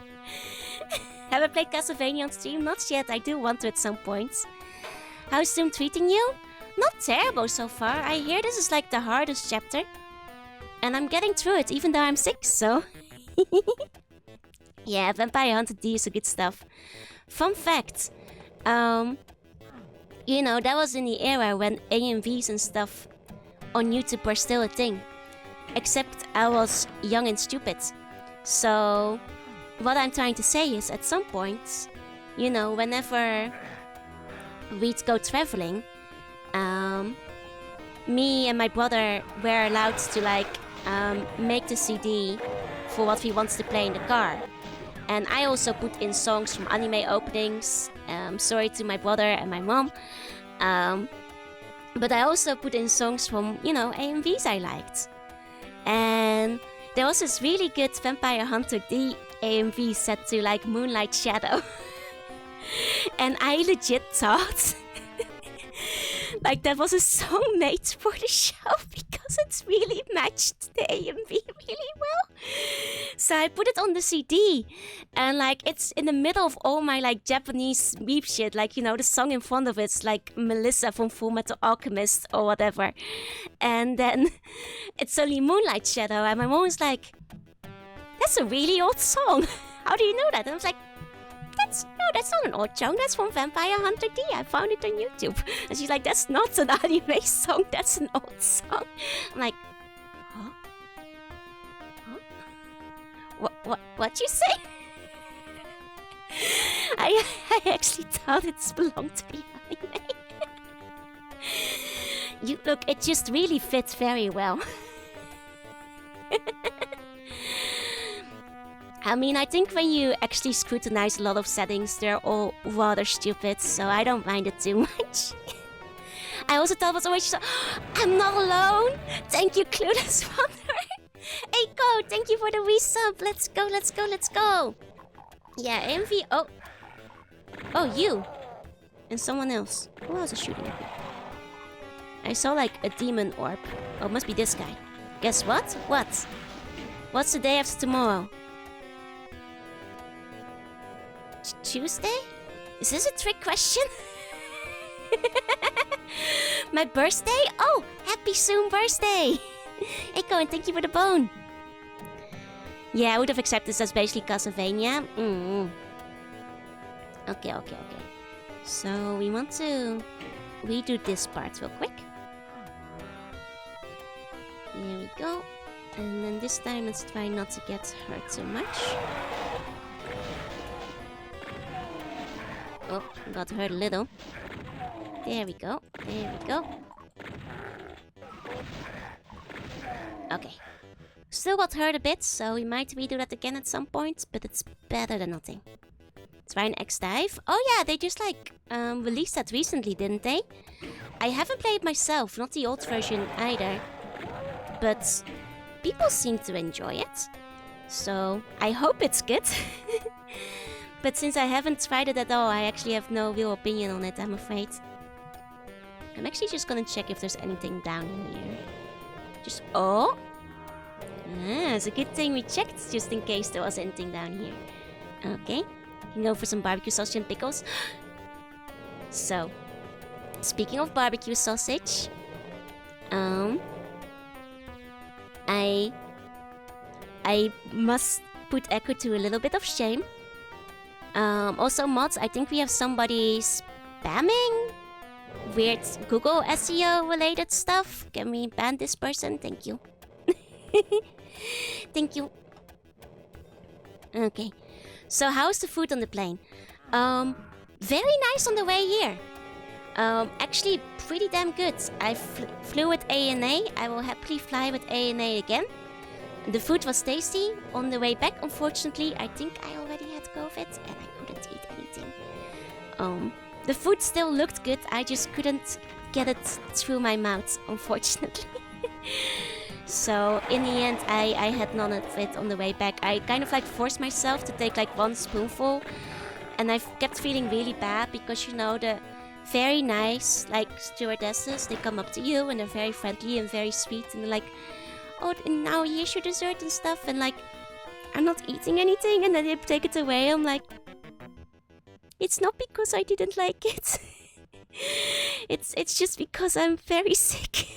Have I played Castlevania on stream? Not yet, I do want to at some point. How's Doom treating you? Not terrible so far. I hear this is like the hardest chapter. And I'm getting through it even though I'm sick, so... Yeah, Vampire Hunter D is the good stuff. Fun fact. You know, that was in the era when AMVs and stuff on YouTube were still a thing. Except I was young and stupid. So, what I'm trying to say is, at some point, you know, whenever we'd go traveling, me and my brother were allowed to, like, make the CD for what we wanted to play in the car. And I also put in songs from anime openings. Sorry to my brother and my mom. But I also put in songs from, you know, AMVs I liked. And there was this really good Vampire Hunter D AMV set to like Moonlight Shadow. And I legit thought like that was a song made for the show because it really matched the AMV really well. So I put it on the CD and like it's in the middle of all my like Japanese weep shit. Like, you know, the song in front of it's like Melissa from Full Metal Alchemist or whatever. And then it's only Moonlight Shadow and my mom was like, that's a really old song. How do you know that? And I was like, that's not an old song. That's from Vampire Hunter D. I found it on YouTube. And she's like, that's not an anime song. That's an old song. I'm like, huh? What you say? I actually thought it belonged to the anime. Look, it just really fits very well. I mean, I think when you actually scrutinize a lot of settings, they're all rather stupid, so I don't mind it too much. I also thought it was always I'm not alone! Thank you, Clueless Wanderer! Eiko, thank you for the resub! Let's go! Yeah, MV... Oh, you! And someone else. Who else is shooting at me? I saw like a demon orb. Oh, it must be this guy. Guess what? What? What's the day after tomorrow? Tuesday? Is this a trick question? My birthday? Oh, happy soon birthday! Echo, and thank you for the bone. Yeah, I would have accepted this as basically Castlevania. Okay. So we want to redo this part real quick. There we go. And then this time let's try not to get hurt too much. Oh, got hurt a little. There we go. Okay. Still got hurt a bit, so we might redo that again at some point, but it's better than nothing. Try an X-Dive. Oh yeah, they just released that recently, didn't they? I haven't played myself, not the old version either. But people seem to enjoy it. So I hope it's good. But since I haven't tried it at all, I actually have no real opinion on it, I'm afraid. I'm actually just gonna check if there's anything down here. Oh! It's a good thing we checked, just in case there was anything down here. Okay. Can go for some barbecue sausage and pickles. So, speaking of barbecue sausage, I must put Echo to a little bit of shame. Also, mods, I think we have somebody spamming weird Google SEO related stuff. Can we ban this person? Thank you. Thank you. Okay. So how's the food on the plane? Very nice on the way here. Actually pretty damn good. I flew with ANA. I will happily fly with ANA again. The food was tasty. On the way back, unfortunately, I think I already had COVID and I couldn't eat anything. The food still looked good. I just couldn't get it through my mouth, unfortunately. So in the end, I had none of it on the way back. I kind of forced myself to take one spoonful, and I kept feeling really bad because the very nice stewardesses, they come up to you and they're very friendly and very sweet and they're like, oh, and now here's your dessert and stuff, and I'm not eating anything, and then they take it away. I'm like, it's not because I didn't like it. It's just because I'm very sick.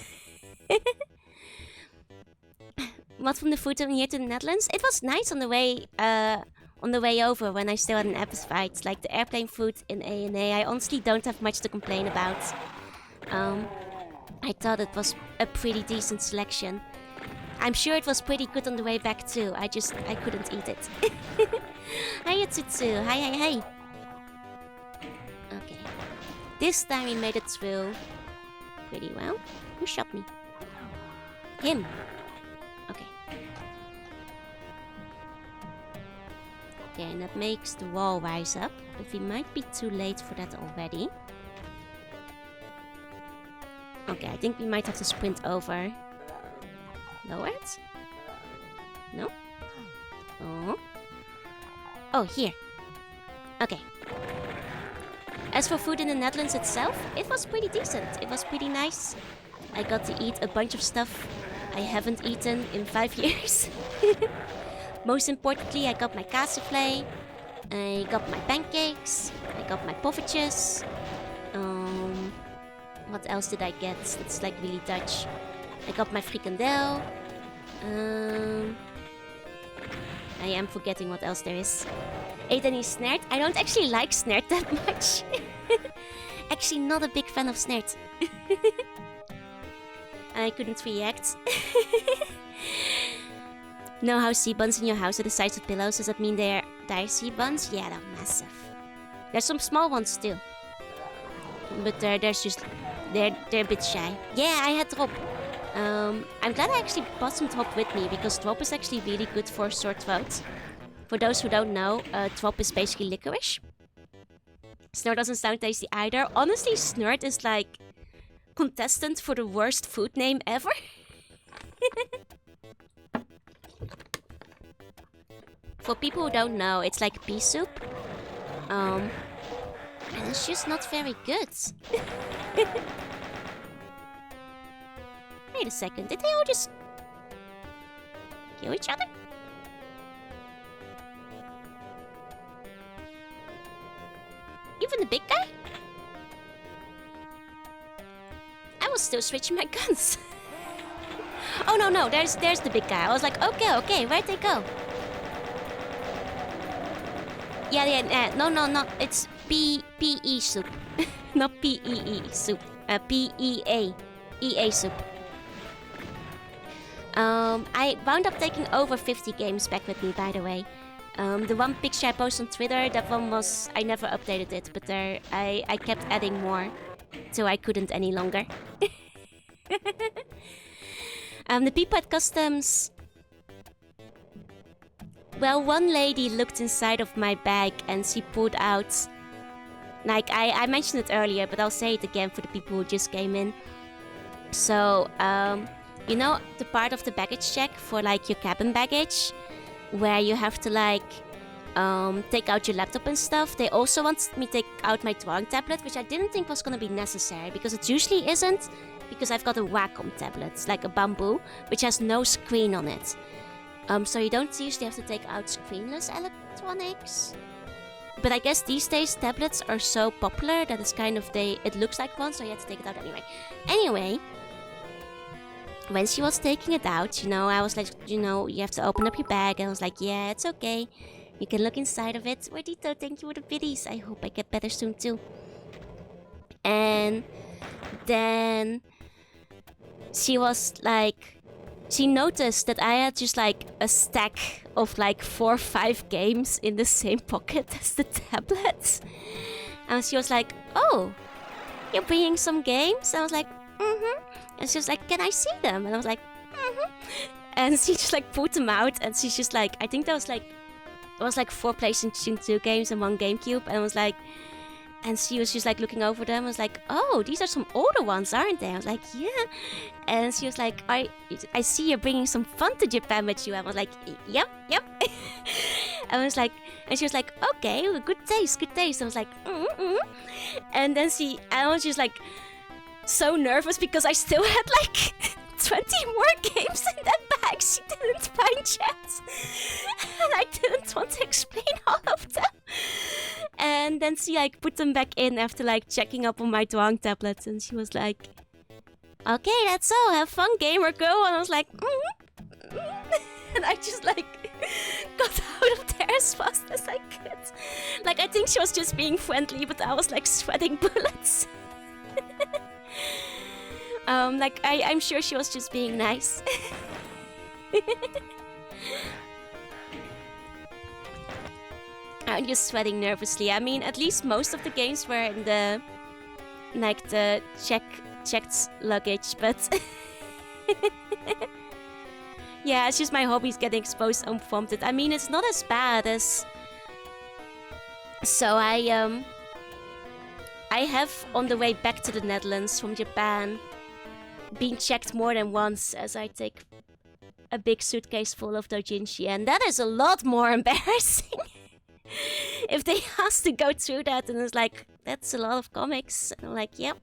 What from the food from here to the Netherlands? It was nice on the way over when I still had an appetite. The airplane food in ANA, I honestly don't have much to complain about. I thought it was a pretty decent selection. I'm sure it was pretty good on the way back too. I couldn't eat it. Hi Tutu. Hi. Okay. This time we made it through pretty well. Who shot me? Him. Okay. Okay, and that makes the wall rise up, but we might be too late for that already. Okay, I think we might have to sprint over. Lower it? No? Oh, here. Okay. As for food in the Netherlands itself, it was pretty decent. It was pretty nice. I got to eat a bunch of stuff I haven't eaten in 5 years. Most importantly, I got my cassoufflé, I got my pancakes, I got my poffertjes. What else did I get? It's really Dutch. I got my frikandel. I am forgetting what else there is. Ate any snert? I don't actually like snert that much. Actually, not a big fan of snert. I couldn't react. Know how sea buns in your house are the size of pillows? Does that mean they're dire sea buns? Yeah, they're massive. There's some small ones too. But there's just... They're a bit shy. Yeah, I had Drop. I'm glad I actually brought some Drop with me, because Drop is actually really good for sore throat. For those who don't know, Drop is basically licorice. Snort doesn't sound tasty either. Honestly, Snort is contestant for the worst food name ever. For people who don't know, it's like pea soup. And it's just not very good. Wait a second, did they all just kill each other? Even the big guy? I was still switching my guns. Oh no, there's the big guy. I was like, okay, where'd they go? Yeah. No. It's PE soup. Not PEE soup. PEA. EA soup. I wound up taking over 50 games back with me, by the way. The one picture I posted on Twitter, that one was... I never updated it, but there I kept adding more. So I couldn't any longer. The people at Customs... Well, one lady looked inside of my bag and she pulled out... Like, I mentioned it earlier, but I'll say it again for the people who just came in. So, you know the part of the baggage check for, like, your cabin baggage? Where you have to, like, take out your laptop and stuff. They also want me to take out my drawing tablet, which I didn't think was gonna be necessary, because it usually isn't, because I've got a Wacom tablet, like a Bamboo, which has no screen on it. So you don't usually have to take out screenless electronics. But I guess these days tablets are so popular that it's kind of it looks like one, so you have to take it out anyway. Anyway, when she was taking it out, you know, I was like, you know, you have to open up your bag. And I was like, yeah, it's okay. You can look inside of it. Wardito, thank you for the biddies. I hope I get better soon too. And then she was like... She noticed that I had just like a stack of like 4 or 5 games in the same pocket as the tablet. And she was like, oh, you're bringing some games? And I was like, mm-hmm. And she was like, can I see them? And I was like, mm-hmm. And she just like pulled them out, and she's just like, I think there was like 4 PlayStation 2 games and 1 GameCube. And I was like, and she was just like looking over them. I was like, oh, these are some older ones, aren't they? I was like, yeah. And she was like, I see you're bringing some fun to Japan with you. I was like, yep. I was like, and she was like, okay, well, good taste. I was like, And then I was just like so nervous because I still had like 20 more games in that bag she didn't find yet. And I didn't want to explain all of them. And then she like put them back in after like checking up on my drawing tablets, and she was like, okay, that's all, have fun, gamer girl. And I was like, And I just like got out of there as fast as I could. Like, I think she was just being friendly, but I was like sweating bullets. Like I'm sure she was just being nice. I'm just sweating nervously. I mean, at least most of the games were in the checked luggage, but yeah, it's just my hobbies getting exposed unprompted. I mean, it's not as bad as... So I have, on the way back to the Netherlands from Japan, been checked more than once as I take a big suitcase full of doujinshi, and that is a lot more embarrassing. If they ask to go through that, and it's like, that's a lot of comics. And I'm like, yep.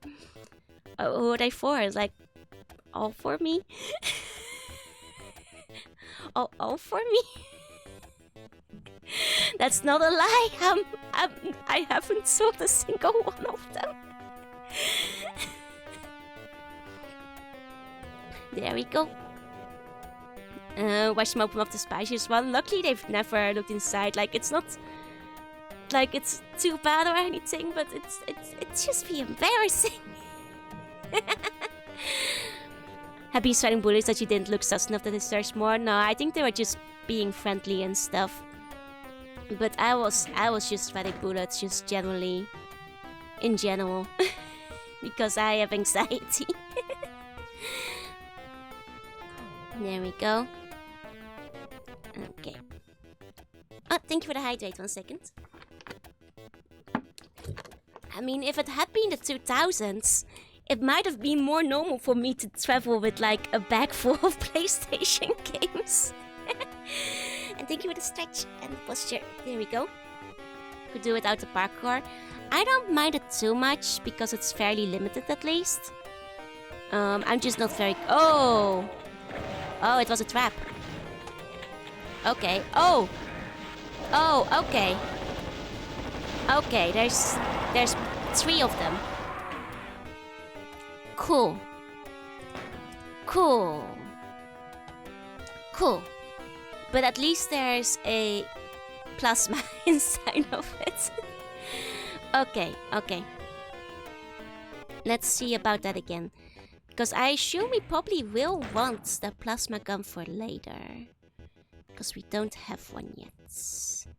Who are they for? It's like, all for me? all for me? That's not a lie. I haven't sold a single one of them. There we go. Watch them open up the spiciest one. Luckily, they've never looked inside. Like, it's not like it's too bad or anything, but it's just be embarrassing. Happy sweating bullets that you didn't look sus enough that they searched more. No, I think they were just being friendly and stuff. But I was just sweating bullets, just generally, in general, because I have anxiety. There we go. Okay. Oh, thank you for the hydrate. 1 second. I mean, if it had been the 2000s, it might have been more normal for me to travel with like a bag full of PlayStation games. And thank you for the stretch and the posture. There we go. Could do without the parkour. I don't mind it too much because it's fairly limited at least. I'm just not very... Oh! Oh, it was a trap. Okay. Oh! Oh, okay. Okay, there's 3 of them. Cool. Cool. But at least there's a plasma inside of it. Okay. Let's see about that again. Because I assume we probably will want the plasma gun for later. Because we don't have one yet. So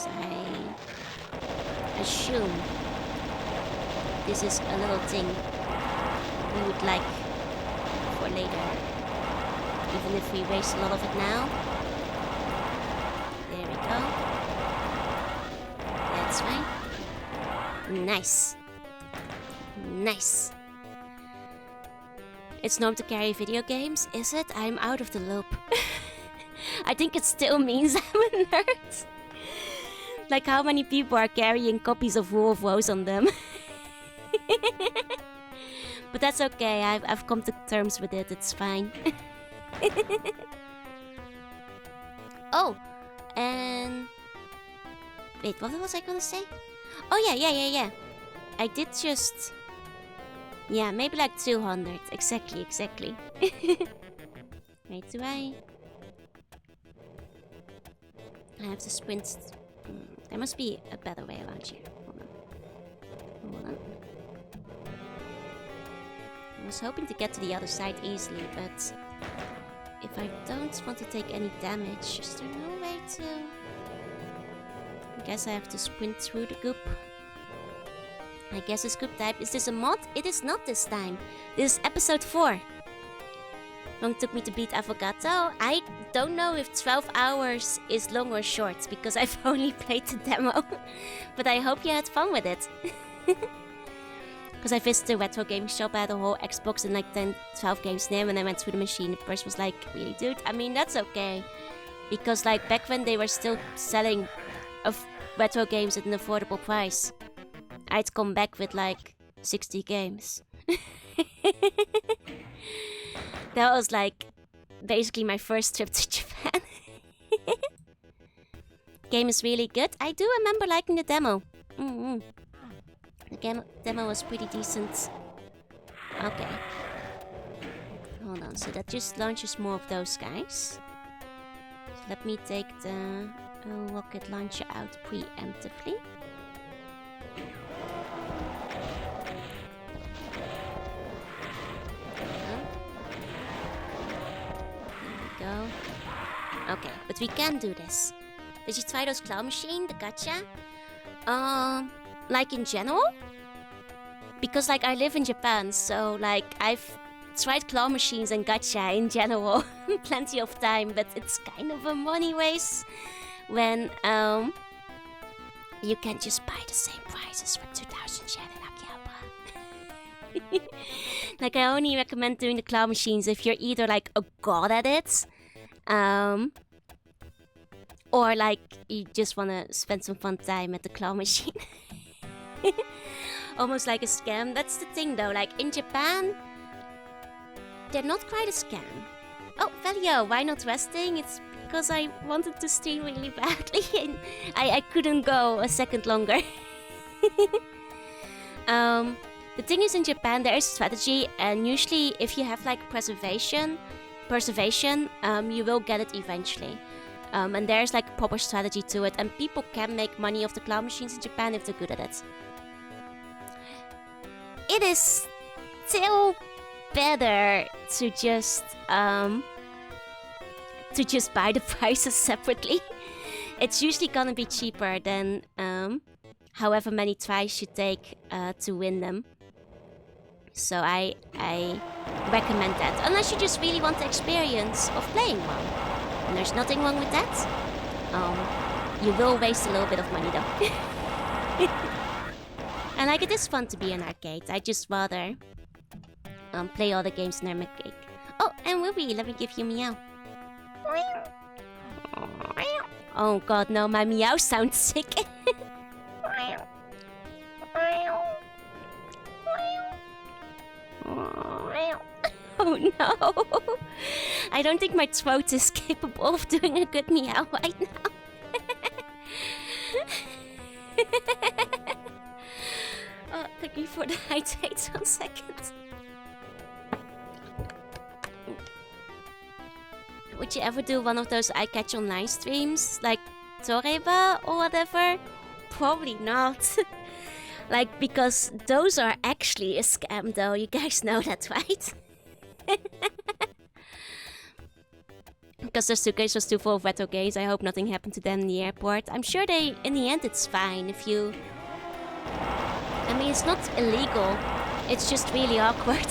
I assume this is a little thing we would like for later. Even if we waste a lot of it now. There we go. That's fine. Nice. It's normal to carry video games, is it? I'm out of the loop. I think it still means I'm a nerd. Like how many people are carrying copies of War of Woes on them. But that's okay, I've come to terms with it, it's fine. Oh, and... Wait, what was I gonna say? Oh yeah. I did just... Yeah, maybe like 200. Exactly. Wait, do I have to sprint... There must be a better way around here. Hold on. I was hoping to get to the other side easily, but... If I don't want to take any damage, is there no way to... I guess I have to sprint through the goop. I guess this goop type. Is this a mod? It is not this time. This is episode 4. Long took me to beat Avogato. I don't know if 12 hours is long or short, because I've only played the demo. But I hope you had fun with it. Because I visited a retro gaming shop, I had a whole Xbox and like 10, 12 games near. When I went through the machine, the person was like, really dude? I mean, that's okay. Because like back when they were still selling retro games at an affordable price, I'd come back with like 60 games. That was like basically my first trip to Japan. Game is really good. I do remember liking the demo. The demo was pretty decent. Okay. Hold on, so that just launches more of those guys. So let me take the rocket launcher out preemptively. Go. Okay, but we can do this. Did you try those claw machine, the gacha? Like in general? Because like I live in Japan, so like I've tried claw machines and gacha in general plenty of time, but it's kind of a money waste when you can just buy the same prices for 2,000 yen in Akihabara. Like I only recommend doing the claw machines if you're either like a god at it, or like you just wanna spend some fun time at the claw machine. Almost like a scam. That's the thing though, like in Japan, they're not quite a scam. Oh, Valio, why not resting? It's because I wanted to stream really badly and I couldn't go a second longer. The thing is, in Japan there is strategy, and usually if you have like preservation, you will get it eventually. And there's like a proper strategy to it, and people can make money off the claw machines in Japan if they're good at it. It is still better to just buy the prices separately. It's usually gonna be cheaper than however many tries you take to win them. So I recommend that, unless you just really want the experience of playing one. And there's nothing wrong with that. You will waste a little bit of money though. And like it is fun to be an arcade. I just rather play all the games in their arcade. Oh, and Ruby, let me give you meow. Oh god, no, my meow sounds sick. Oh no! I don't think my throat is capable of doing a good meow right now. Oh, thank you for the hydrate. 1 second. Would you ever do one of those I Catch Online streams? Like Toreba or whatever? Probably not. Like, because those are actually a scam though, you guys know that, right? Because their suitcase was too full of retro games, I hope nothing happened to them in the airport. I'm sure in the end it's fine if you... I mean, it's not illegal, it's just really awkward.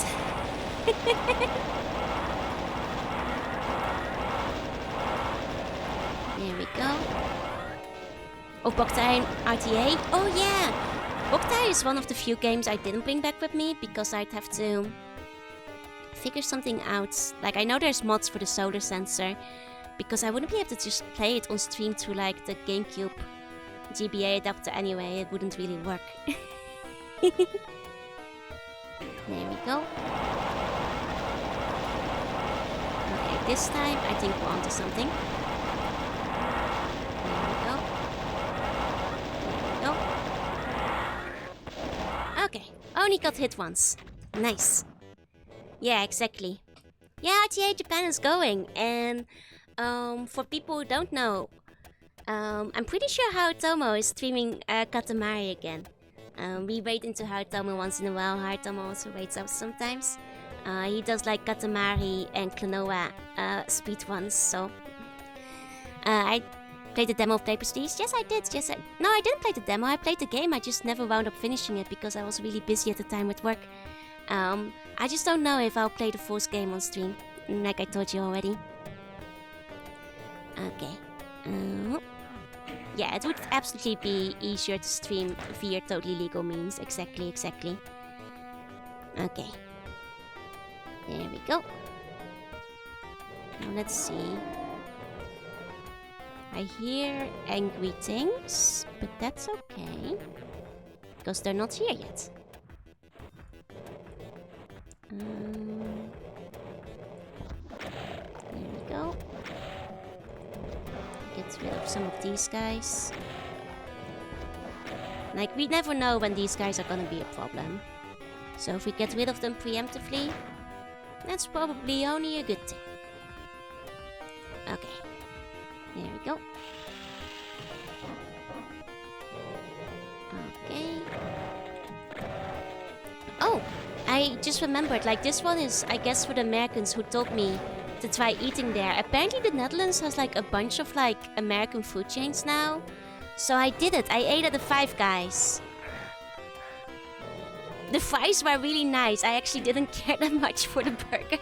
There we go. Oh, Boktai RTA. Oh yeah! Boktai is one of the few games I didn't bring back with me because I'd have to figure something out. Like, I know there's mods for the solar sensor, because I wouldn't be able to just play it on stream through like the GameCube GBA adapter anyway. It wouldn't really work. There we go. Okay, this time I think we're onto something. There we go. There we go. Okay, only got hit once. Nice. Yeah, exactly. Yeah, RTA Japan is going, and for people who don't know, I'm pretty sure Harutomo is streaming Katamari again. We raid into Harutomo once in a while. Harutomo also raids us sometimes. He does like Katamari and Klonoa speedruns, so... I played the demo of Papers, Please. Yes, I did. Yes, no, I didn't play the demo. I played the game. I just never wound up finishing it because I was really busy at the time with work. I just don't know if I'll play the full game on stream, like I told you already. Okay. Yeah, it would absolutely be easier to stream via totally legal means. Exactly. Okay. There we go. Now let's see. I hear angry things, but that's okay. Because they're not here yet. There we go. Get rid of some of these guys. Like, we never know when these guys are gonna be a problem. So if we get rid of them preemptively, that's probably only a good thing. Okay. There we go. Okay. Oh! I just remembered, like, this one is, I guess, for the Americans who told me to try eating there. Apparently the Netherlands has, like, a bunch of, like, American food chains now. So I did it. I ate at the Five Guys. The fries were really nice. I actually didn't care that much for the burger.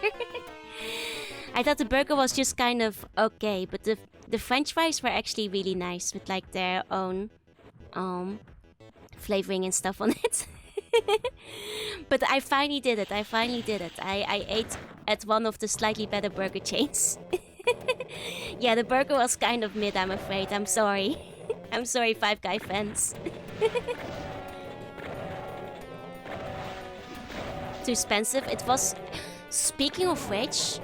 I thought the burger was just kind of okay, but the French fries were actually really nice with, like, their own flavoring and stuff on it. But I finally did it. I ate at one of the slightly better burger chains. Yeah, the burger was kind of mid, I'm afraid. I'm sorry. I'm sorry, Five Guy fans. Too expensive. It was... Speaking of which...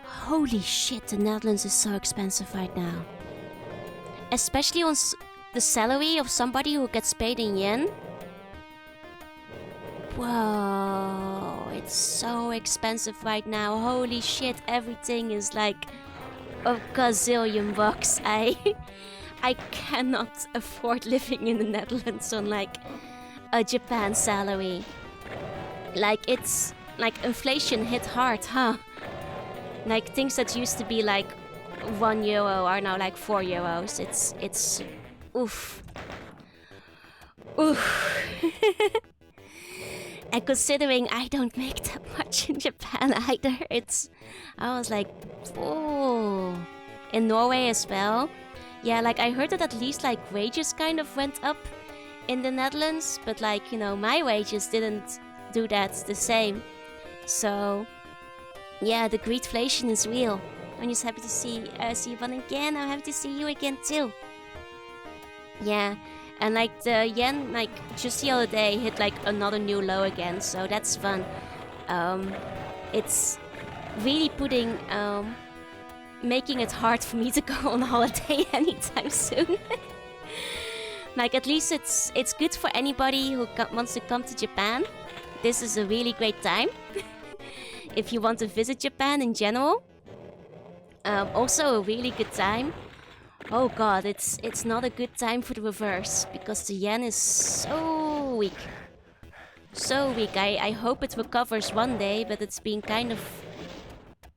Holy shit, the Netherlands is so expensive right now. Especially on the salary of somebody who gets paid in yen. Whoa, it's so expensive right now. Holy shit, everything is like a gazillion bucks. I cannot afford living in the Netherlands on like a Japan salary. Like, it's like inflation hit hard, huh? Like, things that used to be like €1 are now like €4. It's oof. Oof. And considering I don't make that much in Japan either, I was like, oh. In Norway as well. Yeah, like, I heard that at least like wages kind of went up in the Netherlands, but like, you know, my wages didn't do that the same. So yeah, the greedflation is real. I'm just happy to see Yvonne again. I'm happy to see you again too. Yeah, and like the yen, like just the other day hit like another new low again, so that's fun. It's really making it hard for me to go on holiday anytime soon. Like, at least it's good for anybody who wants to come to Japan. This is a really great time. If you want to visit Japan in general. Also a really good time Oh god, it's not a good time for the reverse because the yen is so weak. So weak. I hope it recovers one day, but it's been kind of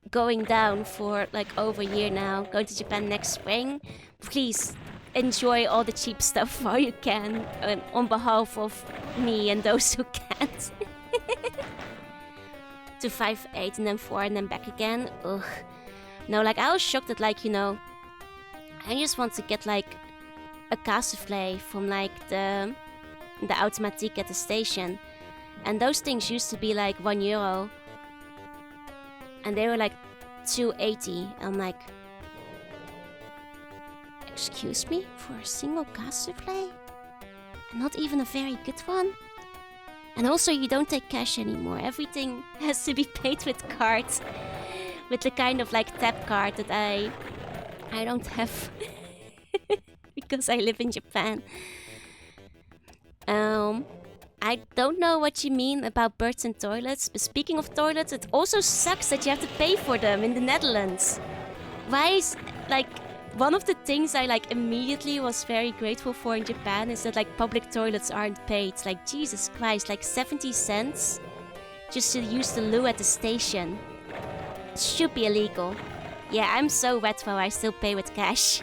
going down for like over a year now. Going to Japan next spring. Please enjoy all the cheap stuff while you can, on behalf of me and those who can't. To 5-8 and then 4 and then back again. Ugh. No, like I was shocked that like, you know, I just want to get like a cassouffle from like the automatique at the station. And those things used to be like €1. And they were like 2.80. I'm like, excuse me, for a single cassouffle? And not even a very good one? And also you don't take cash anymore. Everything has to be paid with cards. With the kind of like tap card that I don't have. Because I live in Japan. I don't know what you mean about birds and toilets, but speaking of toilets, it also sucks that you have to pay for them in the Netherlands. Why is, like, one of the things I, like, immediately was very grateful for in Japan is that, like, public toilets aren't paid. Like, Jesus Christ, like 70 cents just to use the loo at the station. It should be illegal. Yeah, I'm so wet while I still pay with cash.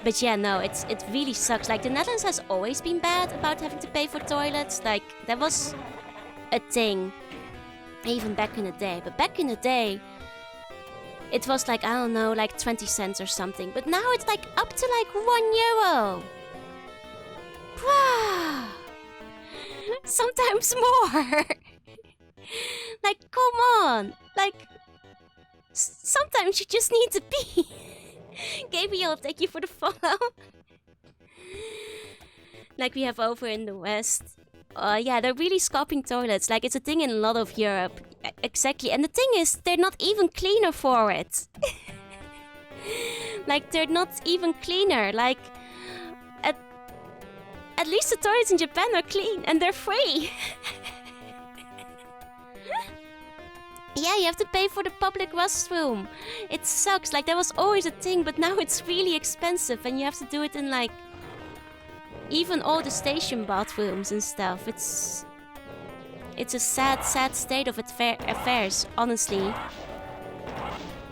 But yeah, no, it really sucks. Like, the Netherlands has always been bad about having to pay for toilets. Like, that was a thing. Even back in the day. But back in the day, it was like, I don't know, like 20 cents or something. But now it's like up to like €1. Wow. Sometimes more. Like, come on. Like, sometimes you just need to pee. Gabriel, thank you for the follow. Like we have over in the West. Yeah, they're really scoping toilets. Like, it's a thing in a lot of Europe. Exactly. And the thing is, they're not even cleaner for it. Like, they're not even cleaner. Like, at least the toilets in Japan are clean and they're free. Yeah, you have to pay for the public restroom. It sucks. Like, that was always a thing, but now it's really expensive and you have to do it in, like, even all the station bathrooms and stuff. It's a sad, sad state of affairs, honestly.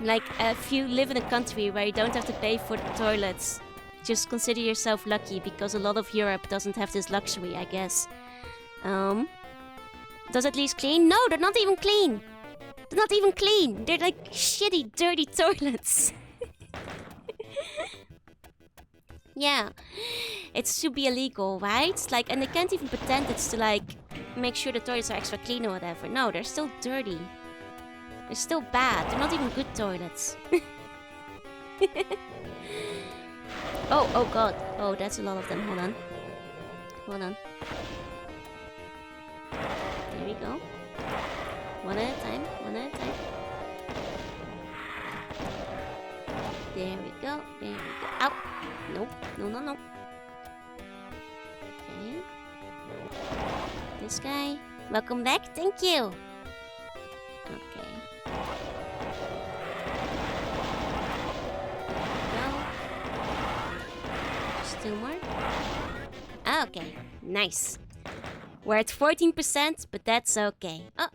Like, if you live in a country where you don't have to pay for the toilets, just consider yourself lucky, because a lot of Europe doesn't have this luxury, I guess. Does at least clean? No, they're not even clean. They're not even clean. They're like shitty, dirty toilets. Yeah. It should be illegal, right? Like, and they can't even pretend it's to, like, make sure the toilets are extra clean or whatever. No, they're still dirty. They're still bad. They're not even good toilets. Oh god. Oh, that's a lot of them. Hold on. Hold on. There we go. One at a time. One at a time. There we go. There we go. Ow! Nope. No, no, no. Okay. This guy. Welcome back. Thank you. Okay. Go. Just 2 more. Okay. Nice. We're at 14%, but that's okay. Oh.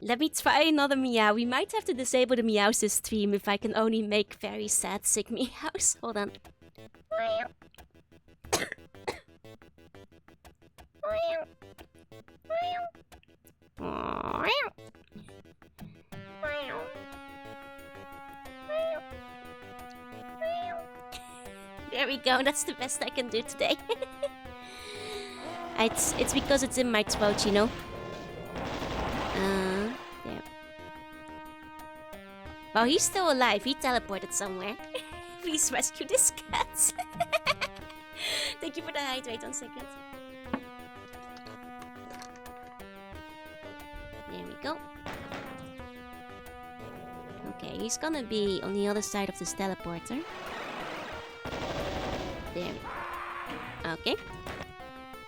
Let me try another meow. We might have to disable the meows this stream if I can only make very sad, sick meows. Hold on. There we go. That's the best I can do today. It's because it's in my throat, you know. There. Well, he's still alive. He teleported somewhere. Please rescue this cat. Thank you for the hydrate. 1 second. There we go. Okay, he's gonna be on the other side of this teleporter. There. Okay.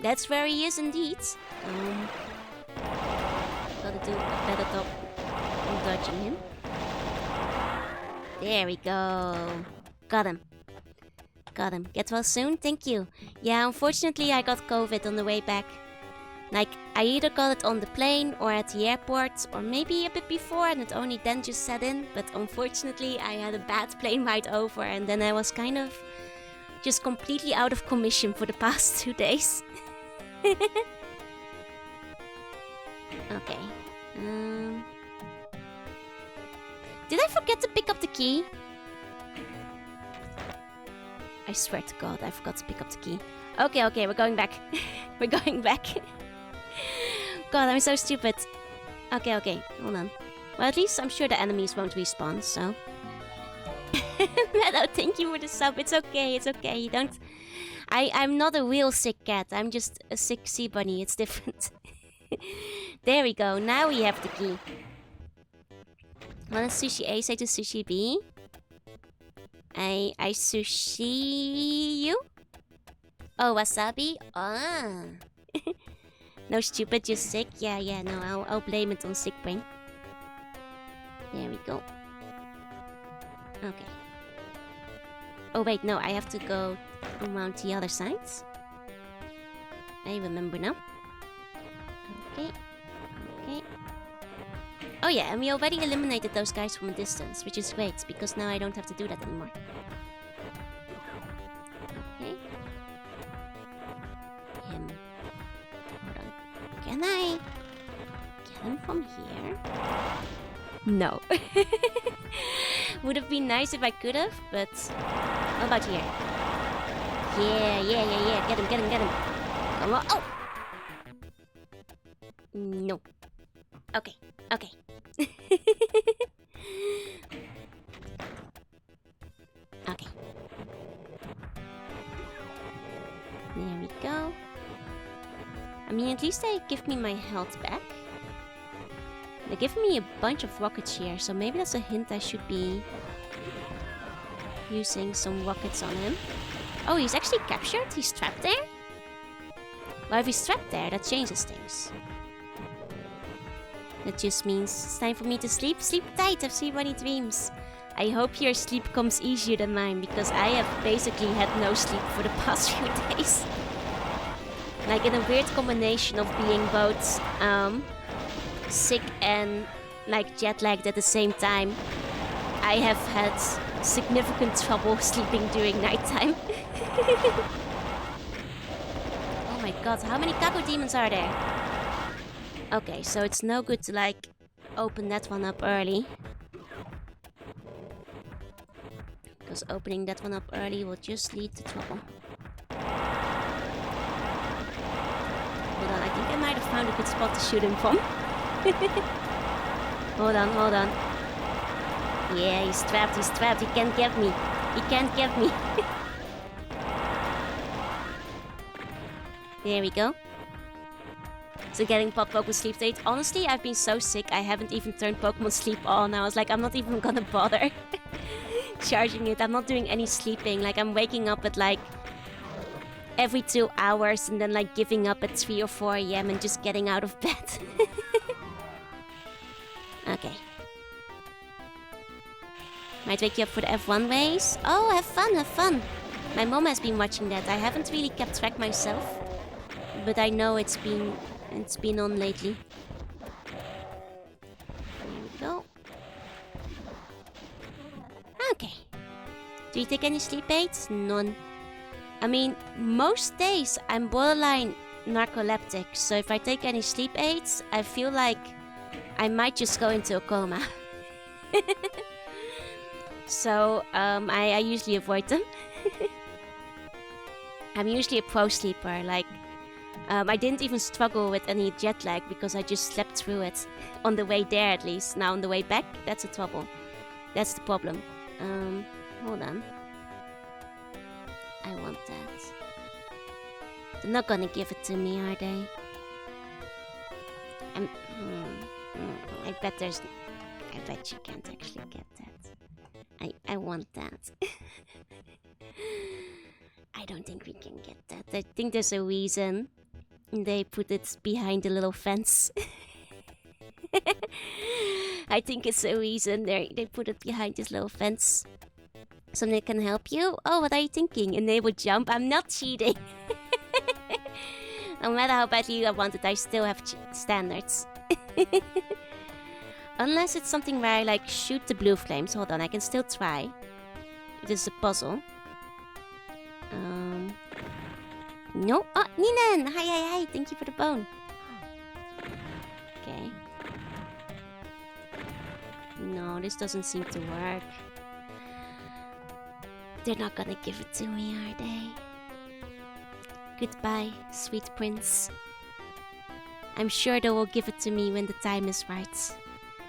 That's where he is indeed. Gotta do a better job on dodging him. There we go. Got him. Got him. Get well soon. Thank you. Yeah, unfortunately I got COVID on the way back. Like, I either got it on the plane or at the airport, or maybe a bit before and it only then just set in. But unfortunately I had a bad plane ride over and then I was kind of just completely out of commission for the past 2 days. Okay. Did I forget to pick up the key? I swear to God, I forgot to pick up the key. Okay, we're going back. We're going back. God, I'm so stupid. Okay, hold on. Well, at least I'm sure the enemies won't respawn, so... Meadow, thank you for the sub. It's okay. You don't... I'm not a real sick cat. I'm just a sick sea bunny. It's different. There we go. Now we have the key. What does sushi A say to sushi B? I sushi you? Oh, wasabi? Ah. No, stupid, you're sick. Yeah, no, I'll blame it on sick brain. There we go. Okay. Oh wait, no, I have to go around the other side. I remember now. Okay. Oh yeah, and we already eliminated those guys from a distance, which is great, because now I don't have to do that anymore. Okay. Him. Hold on. Can I get him from here? No. Would have been nice if I could have, but... How about here? Yeah. Get him. Come on. Oh! No. Okay. Okay. There we go. I mean, at least they give me my health back. They're giving me a bunch of rockets here, so maybe that's a hint I should be using some rockets on him. Oh, he's actually captured? He's trapped there? Well, if he's trapped there, that changes things. That just means it's time for me to sleep. Sleep tight, have sweet bunny dreams. I hope your sleep comes easier than mine, because I have basically had no sleep for the past few days. Like in a weird combination of being both sick and like jet lagged at the same time. I have had significant trouble sleeping during nighttime. Oh my god, how many Kaku demons are there? Okay, so it's no good to like open that one up early. Because opening that one up early will just lead to trouble. Hold on, I think I might have found a good spot to shoot him from. Hold on. Yeah, he's trapped. He can't get me. There we go. So getting Pop Pokemon Sleep State. Honestly, I've been so sick, I haven't even turned Pokemon Sleep on. I was like, I'm not even gonna bother charging it. I'm not doing any sleeping. Like, I'm waking up at like every 2 hours and then like giving up at 3 or 4 a.m. and just getting out of bed. Okay. Might wake you up for the F1 race. Oh, have fun. My mom has been watching that. I haven't really kept track myself, but I know it's been on lately. There we go. Okay. Do you take any sleep aids? None. I mean, most days I'm borderline narcoleptic, so if I take any sleep aids, I feel like I might just go into a coma. So, I usually avoid them. I'm usually a pro sleeper, like, I didn't even struggle with any jet lag because I just slept through it. On the way there, at least. Now, on the way back, that's a trouble. That's the problem. Hold on. I want that. They're not gonna give it to me, are they? I bet you can't actually get that. I want that. I don't think we can get that. I think there's a reason they put it behind the little fence. I think it's a reason they put it behind this little fence. Something that can help you? Oh, what are you thinking? Enable jump? I'm not cheating. No matter how badly I want it, I still have standards. Unless it's something where I like shoot the blue flames. Hold on, I can still try. It is a puzzle. No. Oh, Ninan! Hi. Thank you for the bone. Okay. No, this doesn't seem to work. They're not gonna give it to me, are they? Goodbye, sweet prince. I'm sure they will give it to me when the time is right.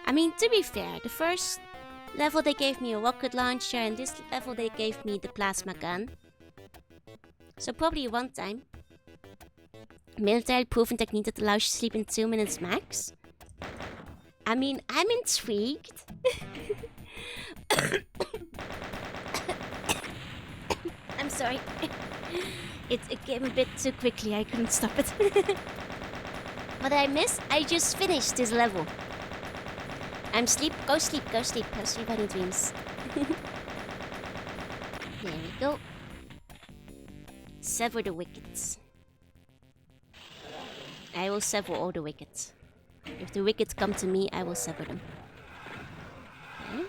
I mean, to be fair, the first level they gave me a rocket launcher, and this level they gave me the plasma gun. So probably one time. Military proven technique that allows you to sleep in 2 minutes max. I mean, I'm intrigued. I'm sorry. It came a bit too quickly. I couldn't stop it. What did I miss? I just finished this level. I'm sleep. Go sleep. Go sleep. Go sleep any dreams. There we go. Sever the wickets. I will sever all the wickets. If the wickets come to me, I will sever them. Okay.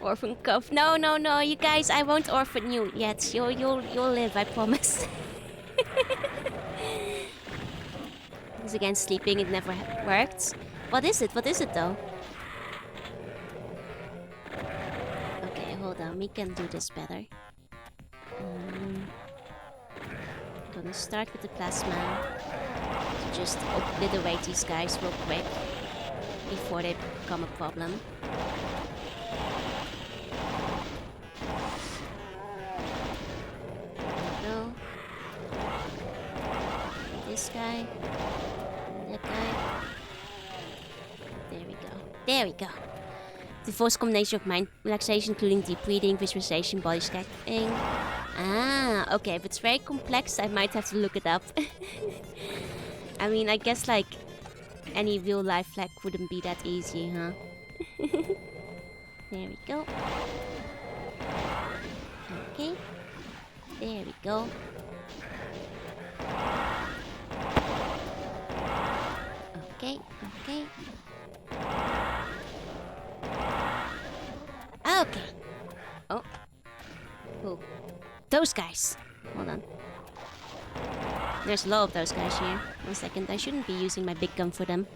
Orphan cuff. No. You guys, I won't orphan you yet. You'll live, I promise. Because again, sleeping, it never worked. What is it though? Okay, hold on. We can do this better. Gonna start with the plasma. To just obliterate these guys real quick. Before they become a problem. This guy. That guy. There we go. The forced combination of mind relaxation, including deep breathing, visualization, body stretching. Ah, okay. If it's very complex, I might have to look it up. I mean, I guess like any real life flag wouldn't be that easy, huh? There we go. Okay. There we go. Okay. Okay. Oh. Cool. Those guys. Hold on. There's a lot of those guys here. 1 second. I shouldn't be using my big gun for them.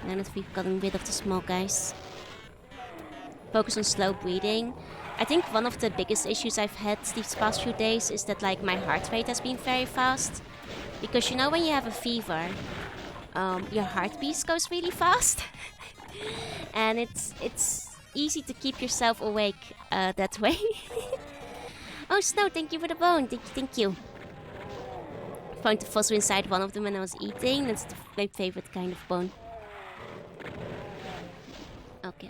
Now that we've gotten rid of the small guys. Focus on slow breathing. I think one of the biggest issues I've had these past few days is that like my heart rate has been very fast. Because you know when you have a fever, your heartbeat goes really fast. And it's easy to keep yourself awake that way. Oh, Snow, thank you for the bone. Thank you. Found the fossil inside one of them when I was eating. That's my favorite kind of bone. Okay.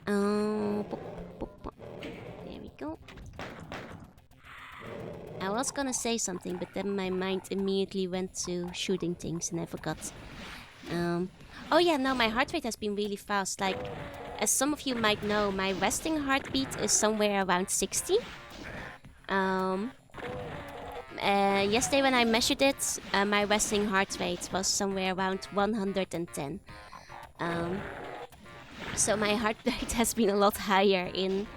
There we go. I was gonna say something, but then my mind immediately went to shooting things and I forgot. Oh yeah, no, my heart rate has been really fast. Like, as some of you might know, my resting heartbeat is somewhere around 60. Yesterday when I measured it, my resting heart rate was somewhere around 110. So my heart rate has been a lot higher in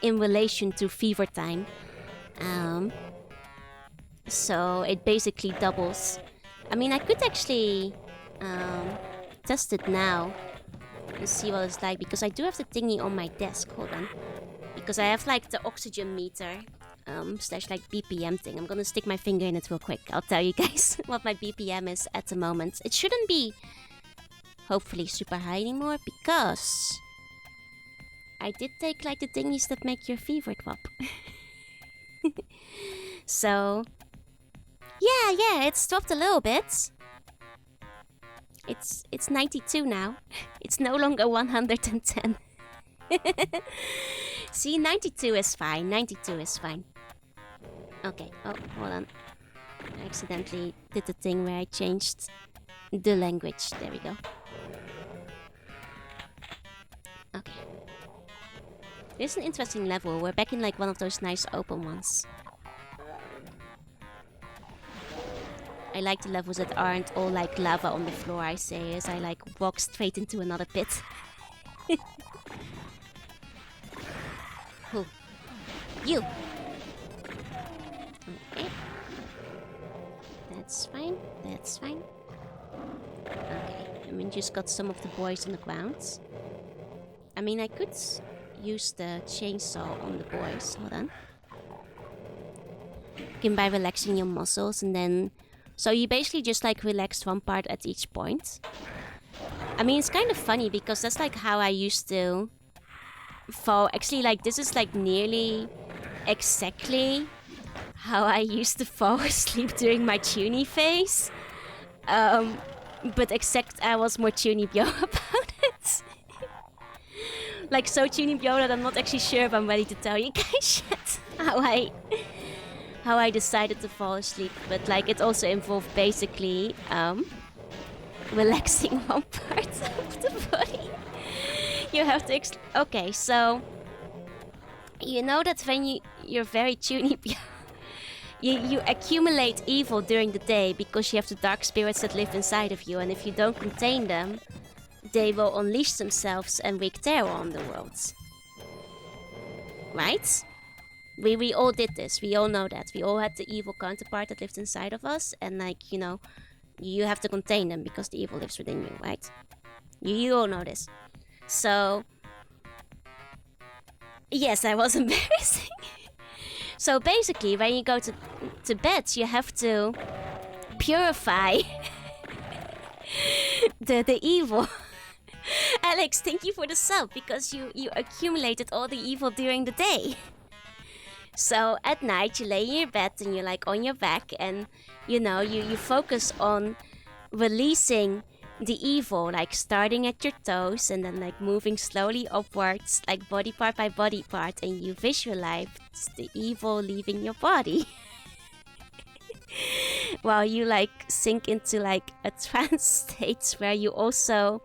relation to fever time. So it basically doubles. I mean, I could actually test it now and see what it's like, because I do have the thingy on my desk. Hold on. Because I have like the oxygen meter slash like BPM thing. I'm gonna stick my finger in it real quick. I'll tell you guys what my BPM is at the moment. It shouldn't be hopefully super high anymore, because I did take like the thingies that make your fever drop. So yeah, it's dropped a little bit. It's 92 now. It's no longer 110. See, 92 is fine. 92 is fine. Okay. Oh, hold on. I accidentally did the thing where I changed the language. There we go. Okay. This is an interesting level. We're back in like one of those nice open ones. I like the levels that aren't all like lava on the floor, I say, as I like walk straight into another pit. Who? You! Okay. That's fine, that's fine. Okay, I mean, just got some of the boys on the ground. I mean, I could use the chainsaw on the boys. Hold on. You can by relaxing your muscles and then... So you basically just like relax one part at each point. I mean, it's kind of funny because that's like how I used to fall. Actually, like this is like nearly exactly how I used to fall asleep during my Tunie phase. But except I was more Tunibyo about it. Like so Tunibyo that I'm not actually sure if I'm ready to tell you guys yet how I decided to fall asleep, but like it also involved basically relaxing one part of the body. You have to okay, so you know that when you're very Tunibyo, you accumulate evil during the day because you have the dark spirits that live inside of you, and if you don't contain them, they will unleash themselves and wreak terror on the world. Right? We all did this. We all know that. We all had the evil counterpart that lived inside of us. And like, you know, you have to contain them because the evil lives within you, right? You all know this. So, yes, that was embarrassing. So basically, when you go to bed, you have to purify the evil. Alex, thank you for the sub because you accumulated all the evil during the day. So at night you lay in your bed and you're like on your back and you know you focus on releasing the evil, like starting at your toes and then like moving slowly upwards, like body part by body part, and you visualize the evil leaving your body. While you like sink into like a trance state where you also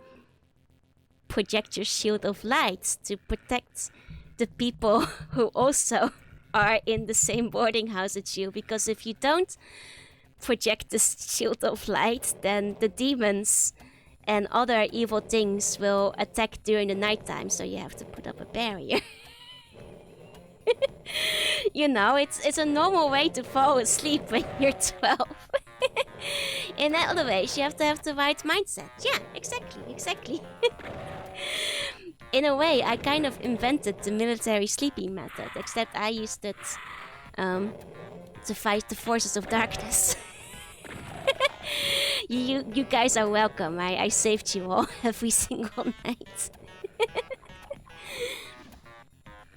project your shield of light to protect the people who also are in the same boarding house as you, because if you don't project this shield of light, then the demons and other evil things will attack during the nighttime, so you have to put up a barrier. You know, it's a normal way to fall asleep when you're 12. In other ways, you have to have the right mindset. Yeah, exactly. In a way, I kind of invented the military sleeping method, except I used it to fight the forces of darkness. You guys are welcome. I saved you all every single night.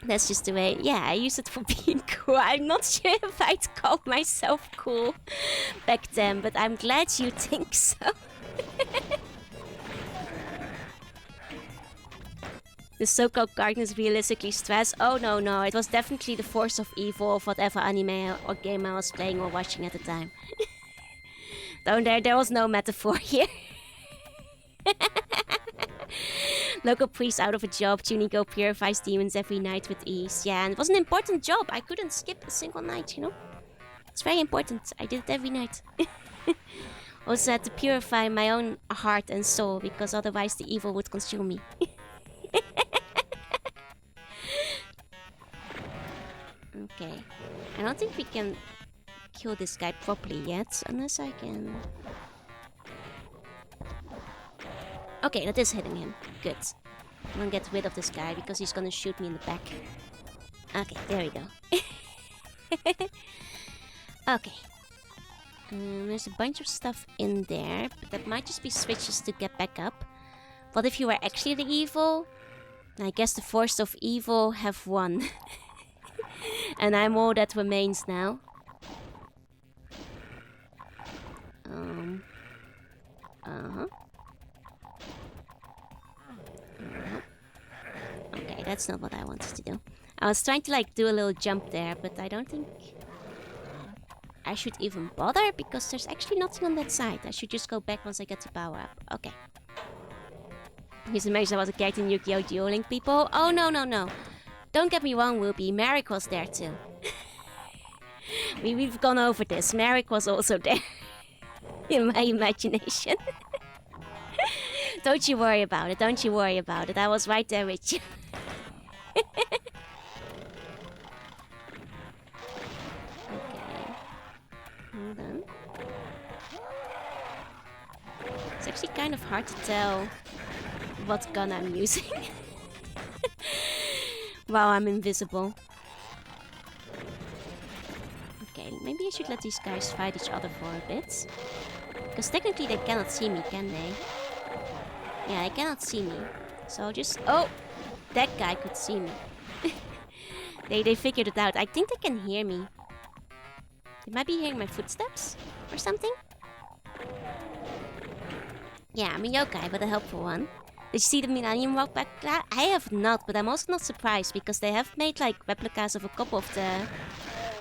That's just the way. Yeah, I use it for being cool. I'm not sure if I'd call myself cool back then, but I'm glad you think so. The so-called darkness realistically stress. Oh no, it was definitely the force of evil of whatever anime or game I was playing or watching at the time. There was no metaphor here. Local priest out of a job, Tunico purifies demons every night with ease. Yeah, and it was an important job. I couldn't skip a single night, you know? It's very important. I did it every night. Also had to purify my own heart and soul, because otherwise the evil would consume me. Okay. I don't think we can kill this guy properly yet, unless I can... Okay, that is hitting him. Good. I'm gonna get rid of this guy because he's gonna shoot me in the back. Okay, there we go. Okay. There's a bunch of stuff in there, but that might just be switches to get back up. What if you were actually the evil? I guess the force of evil have won. And I'm all that remains now. Okay, that's not what I wanted to do. I was trying to like do a little jump there, but I don't think I should even bother because there's actually nothing on that side. I should just go back once I get to power up. Okay. Just imagine I was a character in Yu-Gi-Oh! Dueling people. Oh no. Don't get me wrong, Whoopi. Merrick was there too. We've gone over this. Merrick was also there. In my imagination. Don't you worry about it. Don't you worry about it. I was right there with you. Okay. Hold on. It's actually kind of hard to tell what gun I'm using. Wow, I'm invisible. Okay, maybe I should let these guys fight each other for a bit. Because technically they cannot see me, can they? Yeah, they cannot see me. So I'll just... Oh! That guy could see me. They figured it out. I think they can hear me. They might be hearing my footsteps or something. Yeah, I'm a yokai, but a helpful one. Did you see the Millennium Walk back? I have not, but I'm also not surprised because they have made like replicas of a couple of the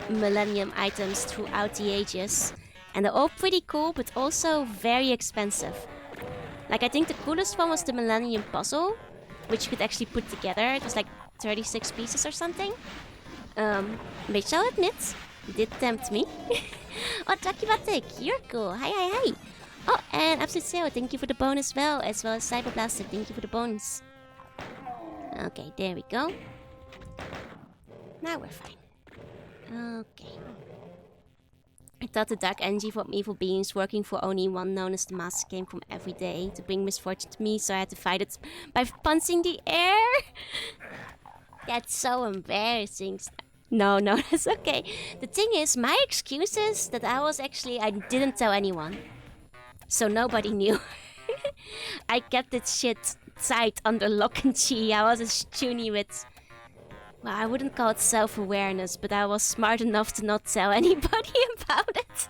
Millennium items throughout the ages. And they're all pretty cool, but also very expensive. Like, I think the coolest one was the Millennium Puzzle, which you could actually put together. It was like 36 pieces or something. Which I'll admit, did tempt me. Oh, Takibatik, you're cool. Hi. Oh, and Absolute Zero, thank you for the bonus as well as Cyberblaster, thank you for the bonus. Okay, there we go. Now we're fine. Okay. I thought the dark energy from evil beings working for only one known as the Master came from every day to bring misfortune to me, so I had to fight it by punching the air. That's so embarrassing. No, that's okay. The thing is, my excuse is that I didn't tell anyone. So nobody knew. I kept that shit tight under lock and key. I was a Shuni with... Well, I wouldn't call it self-awareness, but I was smart enough to not tell anybody about it.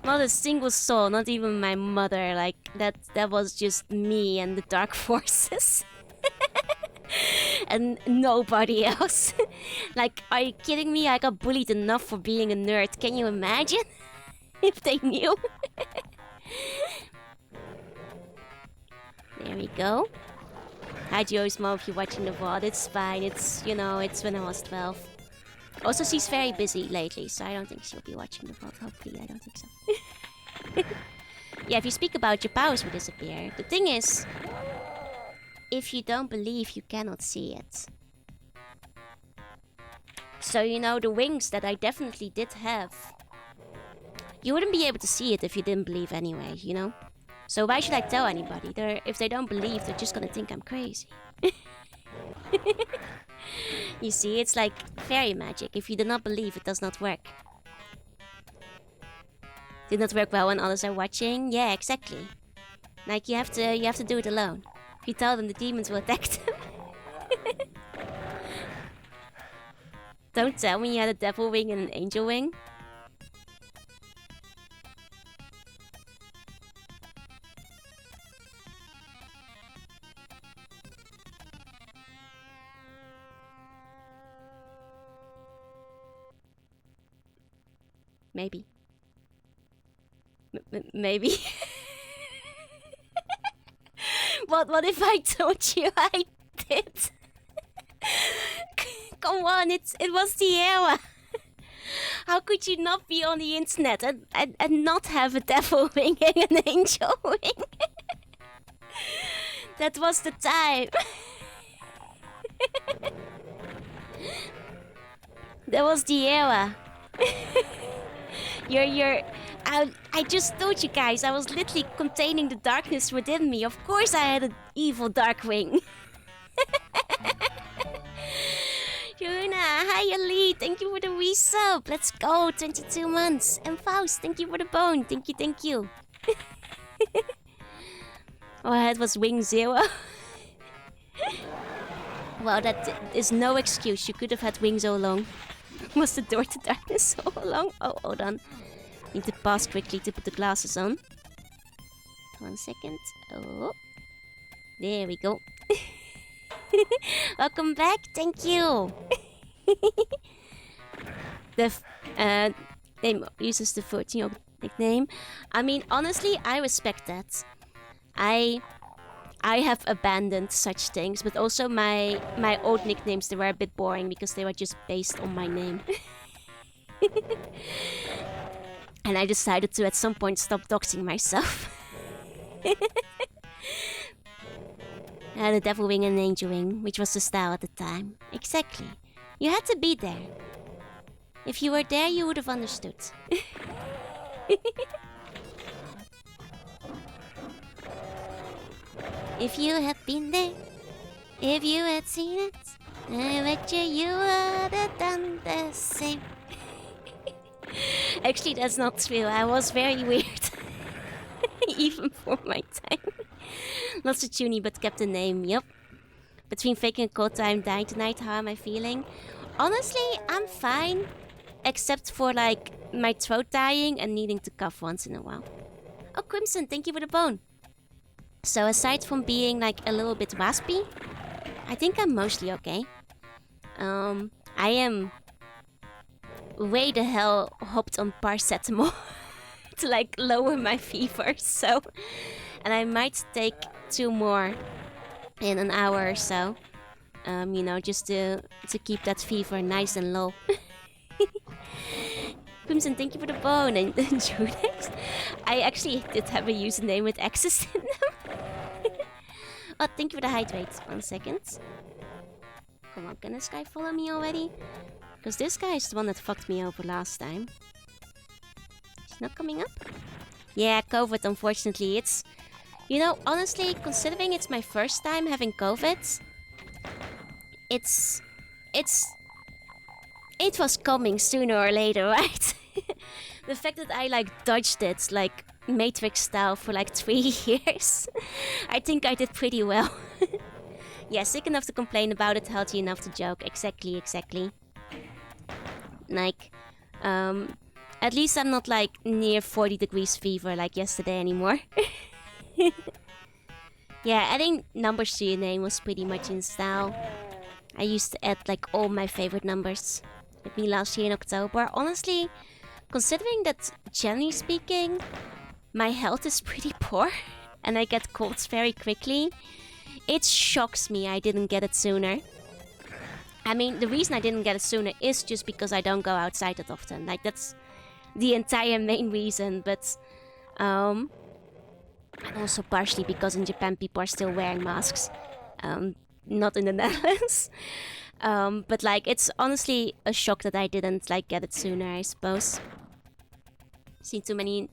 Not a single soul, not even my mother. Like, that was just me and the dark forces. And nobody else. Like, are you kidding me? I got bullied enough for being a nerd. Can you imagine? If they knew. There we go. Hi Joesmo, if you're watching the VOD, it's fine. It's, you know, it's when I was 12. Also, she's very busy lately, so I don't think she'll be watching the VOD. Hopefully, I don't think so. Yeah, if you speak about, your powers will disappear. The thing is, if you don't believe, you cannot see it. So, you know, the wings that I definitely did have, you wouldn't be able to see it if you didn't believe anyway, you know? So why should I tell anybody? If they don't believe, they're just gonna think I'm crazy. You see, it's like fairy magic. If you do not believe, it does not work. Did not work well when others are watching? Yeah, exactly. Like, you have to do it alone. If you tell them, the demons will attack them. Don't tell me you had a devil wing and an angel wing. Maybe. Maybe. What if I told you I did? Come on, it was the era. How could you not be on the internet and not have a devil wing and an angel wing? That was the time. That was the era. I just told you guys, I was literally containing the darkness within me. Of course I had an evil dark wing. Yuna, hi Ali, thank you for the resub. Let's go, 22 months. And Faust, thank you for the bone. Thank you. All I had was wing 0. Well, that is no excuse. You could have had wings all along. Was the door to darkness all along? Oh, hold on. Need to pause quickly to put the glasses on. 1 second. Oh. There we go. Welcome back. Thank you. The name uses the 14 nickname. I mean, honestly, I respect that. I I have abandoned such things, but also my old nicknames, they were a bit boring because they were just based on my name. And I decided to at some point stop doxing myself. The Devil Wing and Angel Wing, which was the style at the time. Exactly. You had to be there. If you were there, you would have understood. If you had been there, if you had seen it, I bet you would have done the same. Actually, that's not true. I was very weird. Even for my time. Not so tuney, but kept the name, yup. Between faking a cold time, dying tonight, how am I feeling? Honestly, I'm fine. Except for, like, my throat dying and needing to cough once in a while. Oh, Crimson, thank you for the bone. So aside from being, like, a little bit raspy, I think I'm mostly okay. I am way the hell hopped on paracetamol to, like, lower my fever, so... And I might take 2 more in an hour or so. You know, just to keep that fever nice and low. Crimson, thank you for the bone. And Judex, I actually did have a username with X's in them. Oh, thank you for the hydrate. 1 second. Come on, can this guy follow me already? Because this guy is the one that fucked me over last time. He's not coming up? Yeah, COVID, unfortunately. It's... You know, honestly, considering it's my first time having COVID, it was coming sooner or later, right? The fact that I, like, dodged it, like, Matrix style for, like, 3 years, I think I did pretty well. Yeah, sick enough to complain about it, healthy enough to joke. Exactly. Like, at least I'm not, like, near 40 degrees fever like yesterday anymore. Yeah, adding numbers to your name was pretty much in style. I used to add, like, all my favorite numbers with me last year in October. Honestly, considering that, generally speaking, my health is pretty poor and I get colds very quickly, it shocks me I didn't get it sooner. I mean, the reason I didn't get it sooner is just because I don't go outside that often. Like, that's the entire main reason, but... And also partially because in Japan people are still wearing masks. Not in the Netherlands. But like, it's honestly a shock that I didn't like get it sooner, I suppose. Seen too many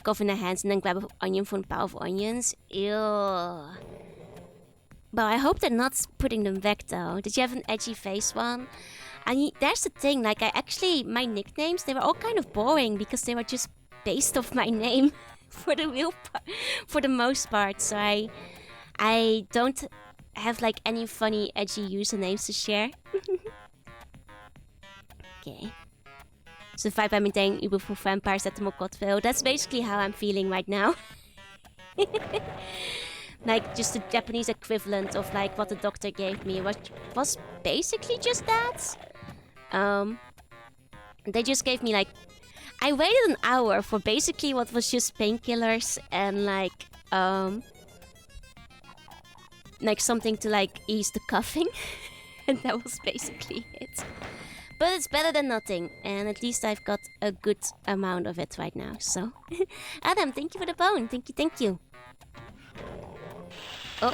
cough in the hands and then grab an onion for a pile of onions. Ew. But I hope they're not putting them back though. Did you have an edgy face one? I mean, there's the thing, like my nicknames, they were all kind of boring because they were just based off my name for the most part. So I don't have like any funny edgy usernames to share. Okay. Survive by maintaining Uber for vampires at the Mokotville. That's basically how I'm feeling right now. Like just the Japanese equivalent of like what the doctor gave me, which was basically just that. They just gave me like, I waited an hour for basically what was just painkillers and like something to like ease the coughing. And that was basically it. But it's better than nothing, and at least I've got a good amount of it right now, so... Adam, thank you for the bone. Thank you. Oh.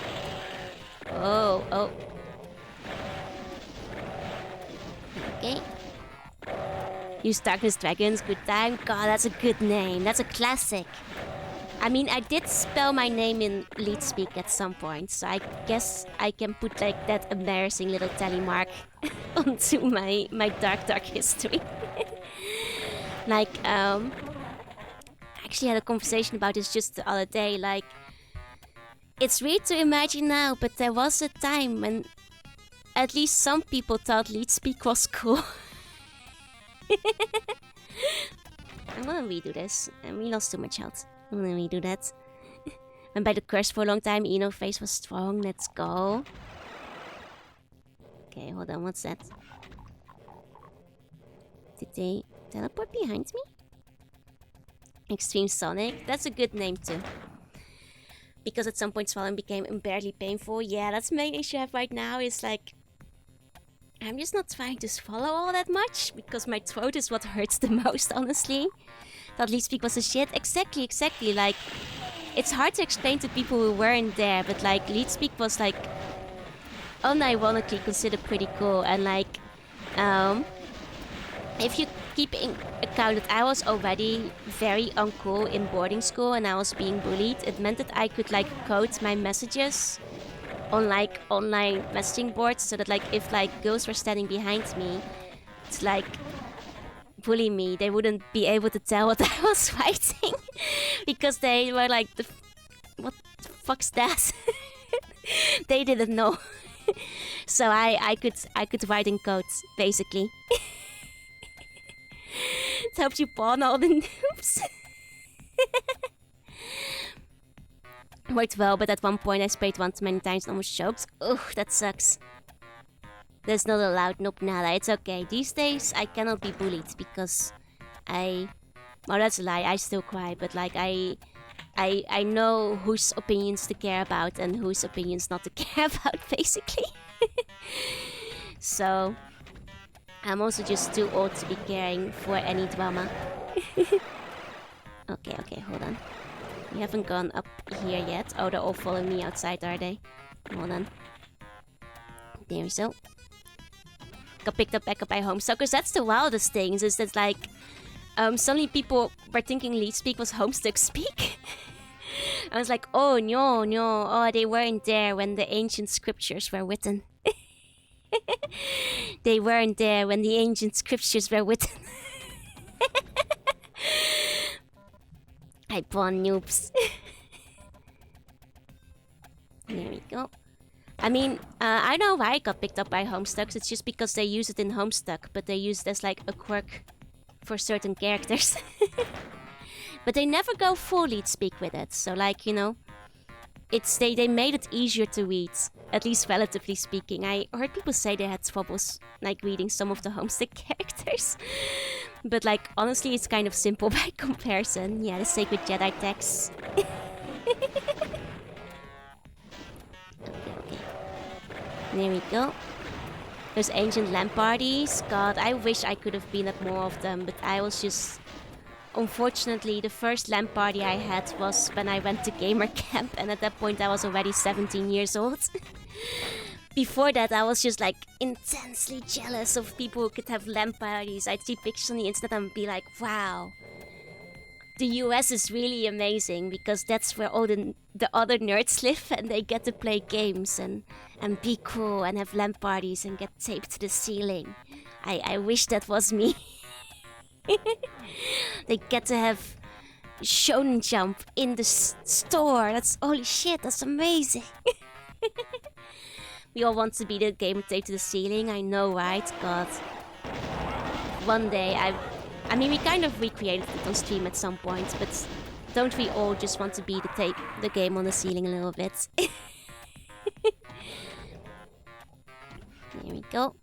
Okay. Use Darkness Dragons, good time. God, that's a good name. That's a classic. I mean, I did spell my name in lead speak at some point, so I guess I can put like that embarrassing little tally mark onto my dark history. Like, I actually had a conversation about this just the other day, like, it's weird to imagine now, but there was a time when at least some people thought lead speak was cool. I'm gonna redo this, and we lost too much health. I'm gonna redo that. And by the curse for a long time, Eno face was strong. Let's go. Okay, hold on. What's that? Did they teleport behind me? Extreme Sonic. That's a good name too. because at some point swallowing became unbearably painful. Yeah, that's the main issue I have right now. Is like I'm just not trying to swallow all that much because my throat is what hurts the most, honestly. That lead speak was a shit. Exactly. Like, it's hard to explain to people who weren't there, but like lead speak was like unironically considered pretty cool. And like, if you keep in account that I was already very uncool in boarding school and I was being bullied, it meant that I could like code my messages on like online messaging boards so that like if like girls were standing behind me to like bully me, they wouldn't be able to tell what I was writing because they were like, what the fuck's that? They didn't know. So I could write in code basically. It helps you pawn all the noobs. Worked well, but at one point I sprayed one too many times and almost choked. Ugh, that sucks. That's not allowed, nope, nada. It's okay. These days I cannot be bullied because well, that's a lie. I still cry, but like I know whose opinions to care about and whose opinions not to care about, basically. So I'm also just too old to be caring for any drama. Okay, hold on. We haven't gone up here yet. Oh, they're all following me outside, are they? Hold on. There we go. Got picked up back up by Homestuckers. That's the wildest thing, is that like suddenly people were thinking lead speak was Homestuck speak. I was like, oh no, oh, they weren't there when the ancient scriptures were written. They weren't there when the ancient scriptures were written. I pawn noobs. There we go. I mean, I know why I got picked up by Homestucks. It's just because they use it in Homestuck, but they use it as like a quirk for certain characters. But they never go full lead speak with it. So like, you know, it's they made it easier to read, at least relatively speaking. I heard people say they had troubles like reading some of the Homestuck characters. But like, honestly, it's kind of simple by comparison. Yeah, the Sacred Jedi text. Okay. There we go. Those ancient LAN parties. God, I wish I could have been at more of them, but I was just... Unfortunately, the first LAN party I had was when I went to gamer camp, and at that point I was already 17 years old. Before that, I was just like intensely jealous of people who could have LAN parties. I'd see pictures on the internet and be like, wow, the US is really amazing because that's where all the other nerds live and they get to play games and be cool and have LAN parties and get taped to the ceiling. I wish that was me. They get to have Shonen Jump in the store. That's holy shit, that's amazing. We all want to be the gamer taped to the ceiling, I know, right? God. One day, I mean, we kind of recreated it on stream at some point, but don't we all just want to be the game on the ceiling a little bit? There we go.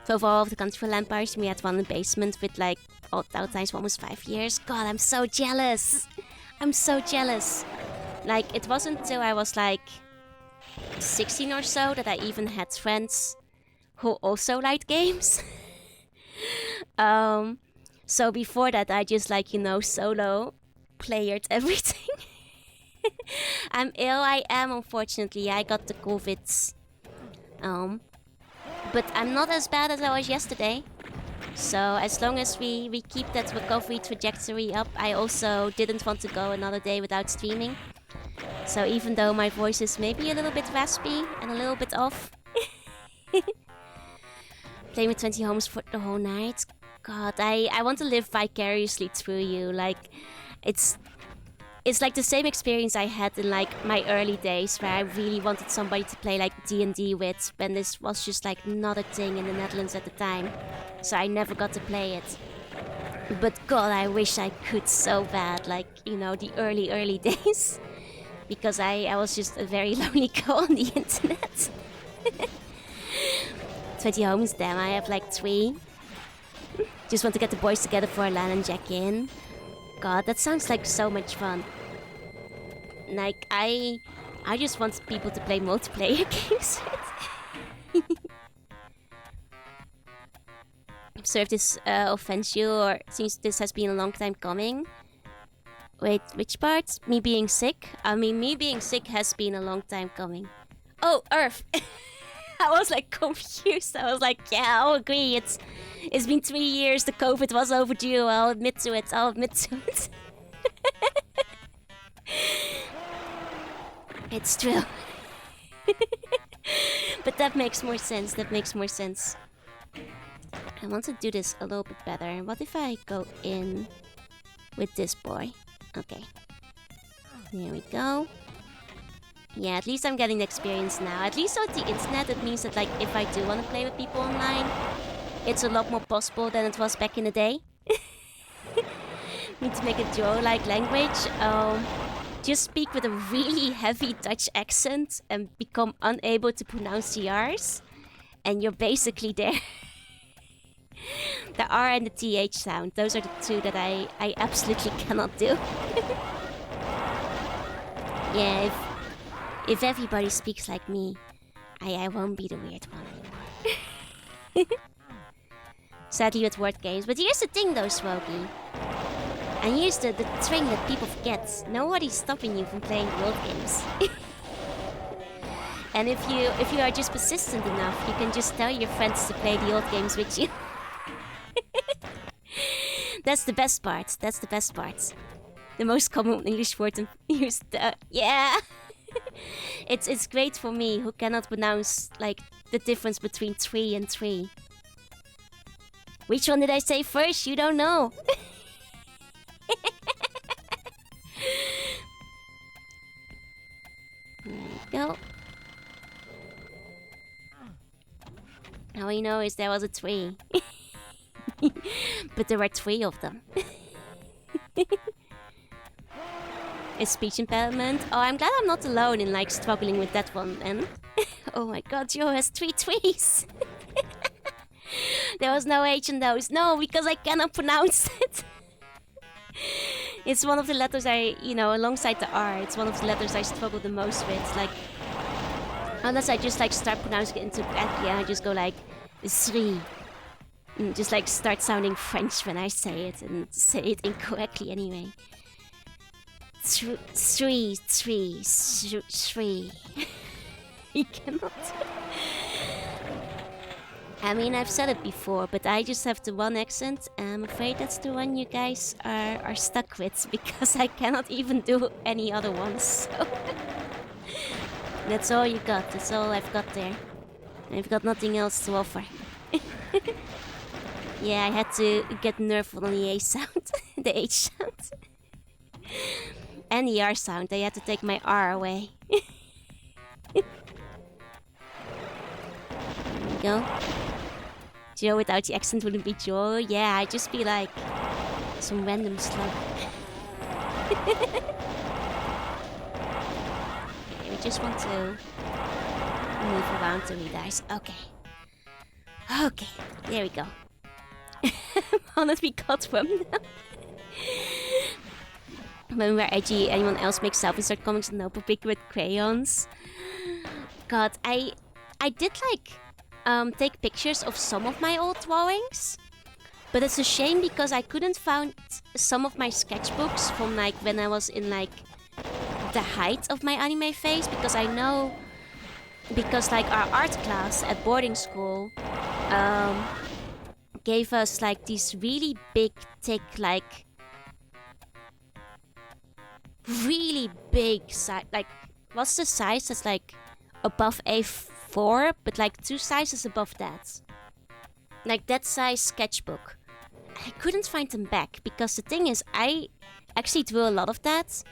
So for all of the country for LAN parties, we had one in the basement with like all times for almost 5 years. God, I'm so jealous. I'm so jealous. Like, it wasn't until I was like 16 or so that I even had friends who also liked games. So before that, I just like, you know, solo playered everything. I'm ill, I am, unfortunately. I got the COVID. But I'm not as bad as I was yesterday. So as long as we keep that recovery trajectory up, I also didn't want to go another day without streaming. So even though my voice is maybe a little bit raspy and a little bit off. Playing with 20 homes for the whole night. God, I want to live vicariously through you. Like, it's like the same experience I had in like my early days where I really wanted somebody to play like D&D with when this was just like not a thing in the Netherlands at the time. So I never got to play it. But God, I wish I could so bad, like, you know, the early days. Because I was just a very lonely girl on the internet. 20 homes, damn, I have like 3. Just want to get the boys together for a LAN and jack in. God, that sounds like so much fun. Like, I just want people to play multiplayer games with. So if this offends you, or since this has been a long time coming. Wait, which part? Me being sick? I mean, me being sick has been a long time coming. Oh, Earth! I was like confused. I was like, yeah, I'll agree. It's been 3 years. The COVID was overdue. I'll admit to it. It's true. But that makes more sense. I want to do this a little bit better. What if I go in with this boy? Okay. There we go. Yeah, at least I'm getting the experience now. At least with the internet, it means that, like, if I do want to play with people online, it's a lot more possible than it was back in the day. Need to make a Joe-like language. Just speak with a really heavy Dutch accent and become unable to pronounce the R's, and you're basically there. The R and the TH sound, those are the two that I absolutely cannot do. Yeah, if everybody speaks like me, I won't be the weird one anymore. Sadly with word games. But here's the thing though, Swogi. And here's the thing that people forget. Nobody's stopping you from playing world games. And if you are just persistent enough, you can just tell your friends to play the old games with you. That's the best part. The most common English word used. Yeah. It's great for me who cannot pronounce like the difference between 3 and 3. Which one did I say first? You don't know. There we go. All I know is there was a 3. But there were 3 of them. A speech impairment. Oh, I'm glad I'm not alone in like struggling with that one then. Oh my god, Joe has 3 3s. There was no H in those. No, because I cannot pronounce it. It's one of the letters alongside the R, it's one of the letters I struggle the most with. Like, unless I just like start pronouncing it into I just go like, 3. And just like start sounding French when I say it and say it incorrectly anyway. 3. You cannot. I mean, I've said it before, but I just have the one accent. I'm afraid that's the one you guys are stuck with, because I cannot even do any other ones. So that's all you got. That's all I've got there. I've got nothing else to offer. Yeah, I had to get nerfed on the A sound, the H sound, and the R sound. I had to take my R away. There we go. Joe without the accent wouldn't be Joe. Yeah, I'd just be like some random slug. Okay, we just want to move around till he dies. Okay. Okay, there we go. How did we got from now? When we're edgy, anyone else makes self-insert comments on Notebook Big with crayons. God, I did like take pictures of some of my old drawings, but it's a shame because I couldn't find some of my sketchbooks from like when I was in like the height of my anime phase, because I know, because like our art class at boarding school gave us like these really big, thick, like really big size. Like, what's the size that's like above A4, but like 2 sizes above that? Like that size sketchbook. I couldn't find them back because the thing is, I actually drew a lot of that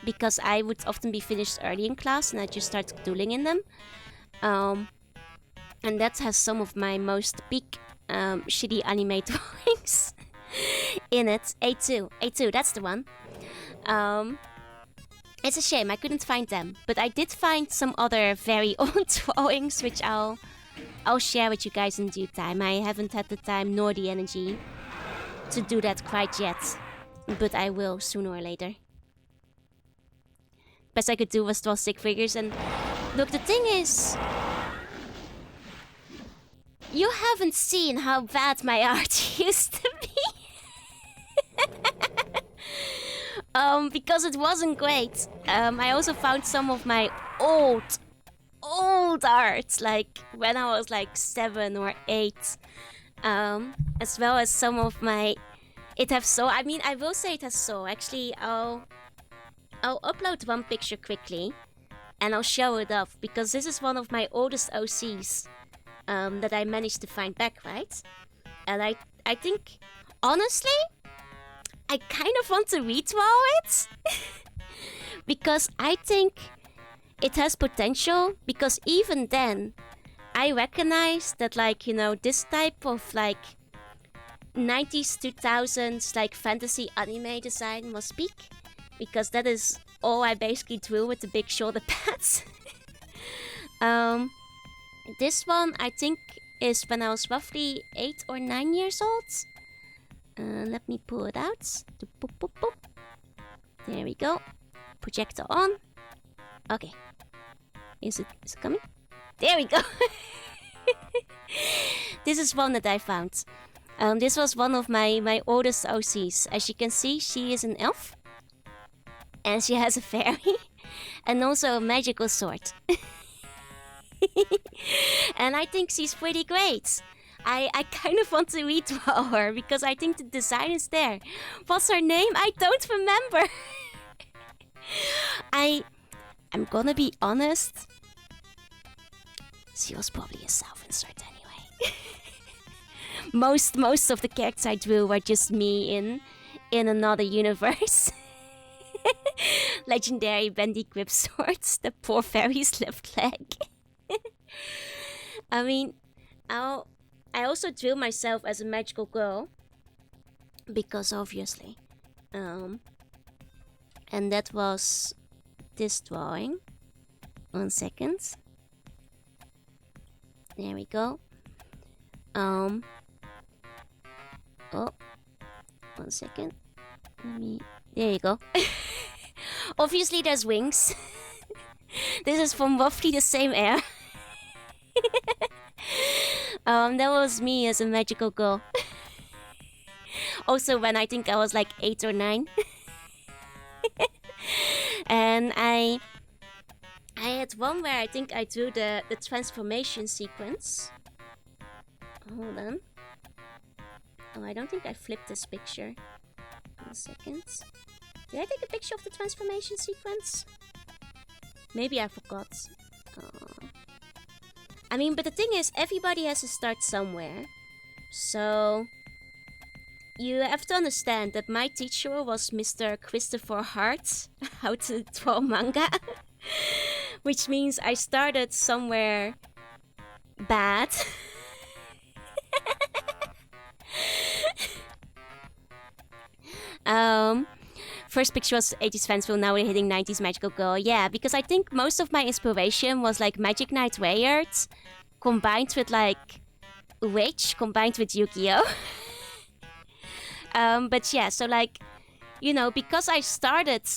because I would often be finished early in class and I just start doodling in them. And that has some of my most big shitty anime drawings in it. A2, that's the one. It's a shame I couldn't find them, but I did find some other very old drawings, which I'll share with you guys in due time. I haven't had the time nor the energy to do that quite yet, but I will sooner or later. best I could do was draw stick figures. And look, the thing is, you haven't seen how bad my art used to be. Because it wasn't great. I also found some of my old art, like when I was like 7 or 8, as well as some of my. It has so. I mean, I will say it has so. Actually, I'll upload one picture quickly, and I'll show it off because this is one of my oldest OCs that I managed to find back, right? And I think honestly, I kind of want to redraw it because I think it has potential. Because even then, I recognize that, like, you know, this type of like 90s 2000s like fantasy anime design was peak, because that is all I basically drew with the big shoulder pads. This one I think is when I was roughly 8 or 9 years old. Let me pull it out. Boop, boop, boop. There we go. Projector on. Okay. Is it coming? There we go. This is one that I found. This was one of my oldest OCs. As you can see, she is an elf. And she has a fairy. And also a magical sword. And I think she's pretty great. I kind of want to redraw her because I think the design is there. What's her name? I don't remember. I'm gonna be honest. She was probably a self-insert anyway. most of the characters I drew were just me in another universe. Legendary bendy grip swords. The poor fairy's left leg. I mean, I also drew myself as a magical girl, because obviously, and that was this drawing. 1 second. There we go. Oh, 1 second. There you go. Obviously, there's wings. This is from roughly the same era. That was me as a magical girl. Also, when I think I was like 8 or 9. And I had one where I think I drew the transformation sequence. Hold on. Oh, I don't think I flipped this picture. 1 second. Did I take a picture of the transformation sequence? Maybe I forgot. I mean, but the thing is, everybody has to start somewhere. So, you have to understand that my teacher was Mr. Christopher Hart, how to draw manga. Which means I started somewhere bad. First picture was 80s Fanciful, now we're hitting 90s Magical Girl. Yeah, because I think most of my inspiration was like Magic Knight Wayard combined with like Witch combined with Yu-Gi-Oh! But yeah, so like, you know, because I started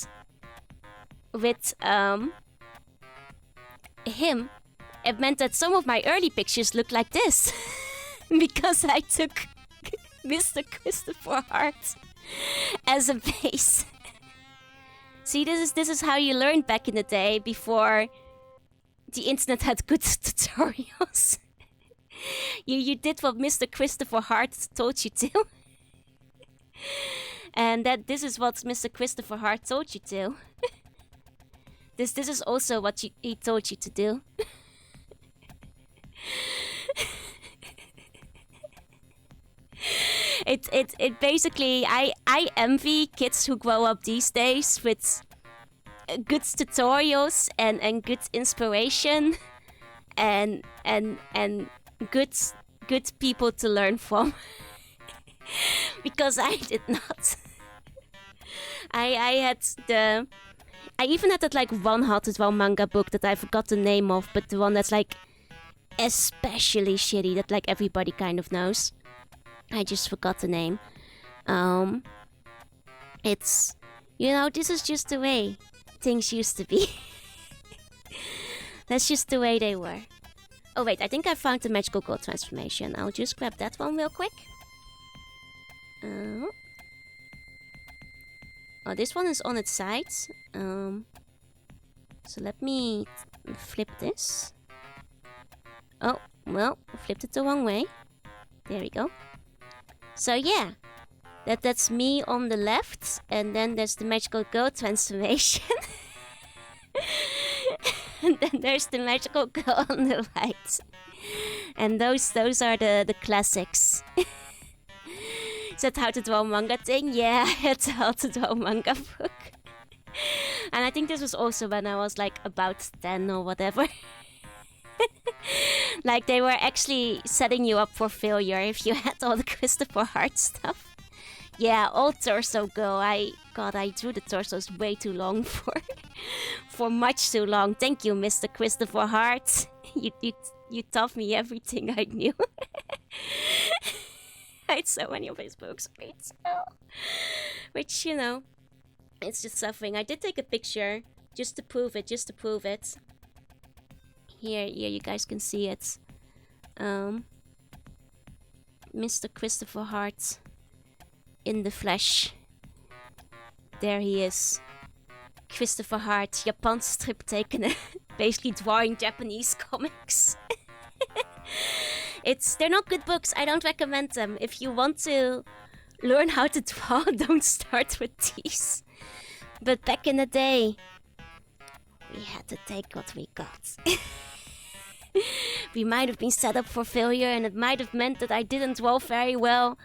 with him, it meant that some of my early pictures looked like this. Because I took Mr. Christopher Hart as a base. See, this is how you learned back in the day, before the internet had good tutorials. you did what Mr. Christopher Hart told you to. And that this is what Mr. Christopher Hart told you to. This is also what he told you to do. It basically, I envy kids who grow up these days with good tutorials and good inspiration and good people to learn from. Because I did not. I even had that like one How to Draw manga book that I forgot the name of, but the one that's like especially shitty that like everybody kind of knows. I just forgot the name. It's, you know, this is just the way. things used to be. That's just the way they were. Oh wait, I think I found the magical gold transformation. I'll just grab that one real quick. Oh, this one is on its side. So let me flip this. Oh, well, I flipped it the wrong way. There we go. So yeah, that's me on the left, and then there's the magical gold transformation. And then there's the magical girl on the right. And those are the classics. Is that how to draw manga thing? Yeah, it's how to draw manga book. And I think this was also when I was like about 10 or whatever. Like they were actually setting you up for failure if you had all the Christopher Hart stuff. Yeah, old torso girl. God, I drew the torsos way too long for much too long. Thank you, Mr. Christopher Hart. You taught me everything I knew. I had so many of his books, which, you know, it's just suffering. I did take a picture just to prove it, Here, you guys can see it. Mr. Christopher Hart in the flesh. There he is. Christopher Hart, Japan strip tekener. Basically drawing Japanese comics. They're not good books. I don't recommend them. If you want to learn how to draw, don't start with these. But back in the day, we had to take what we got. We might have been set up for failure, and it might have meant that I didn't draw very well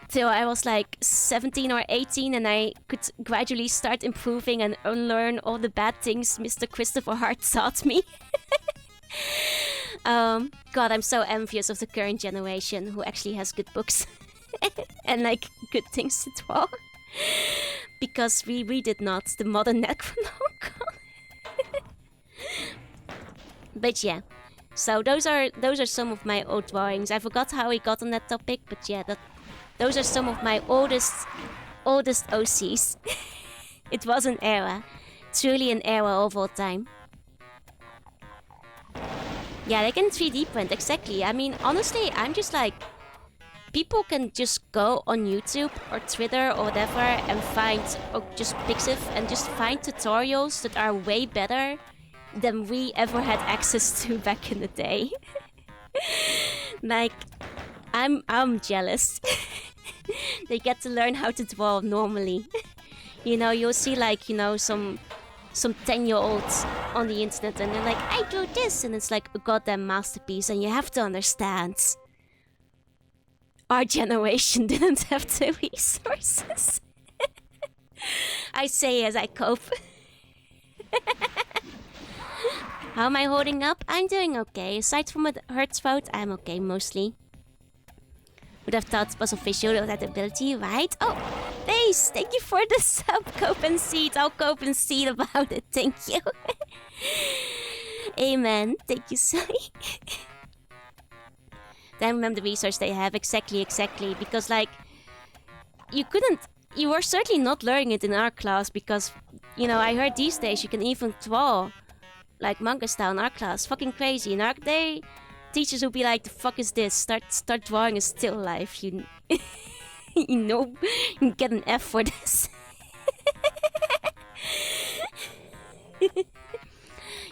till I was like 17 or 18, and I could gradually start improving and unlearn all the bad things Mr. Christopher Hart taught me. God, I'm so envious of the current generation who actually has good books and like good things to draw. Because we did not, the modern Necronomicon. But yeah, so those are some of my old drawings. I forgot how we got on that topic, but yeah, those are some of my oldest OCs. It was an era, truly an era of all time. Yeah, they can 3D print, exactly. I mean, honestly, I'm just like, people can just go on YouTube or Twitter or whatever and find, or just Pixiv, and just find tutorials that are way better than we ever had access to back in the day. Like, I'm jealous. They get to learn how to draw normally. You know, you'll see like, you know, some 10-year-olds on the internet, and they're like, I drew this, and it's like a goddamn masterpiece, and you have to understand, our generation didn't have the resources. I say as I cope. How am I holding up? I'm doing okay. Aside from a hurt throat, I'm okay mostly. Would have thought it was official that ability, right? Oh, thanks! Thank you for the sub, Cope and Seed. I'll cope and seed about it, thank you. Amen. Thank you, Sally. Then remember the research they have, exactly. Because like, you were certainly not learning it in our class, because, you know, I heard these days you can even draw like manga style in our class. Fucking crazy. In our day, teachers would be like, the fuck is this? Start drawing a still life. You know, you get an F for this.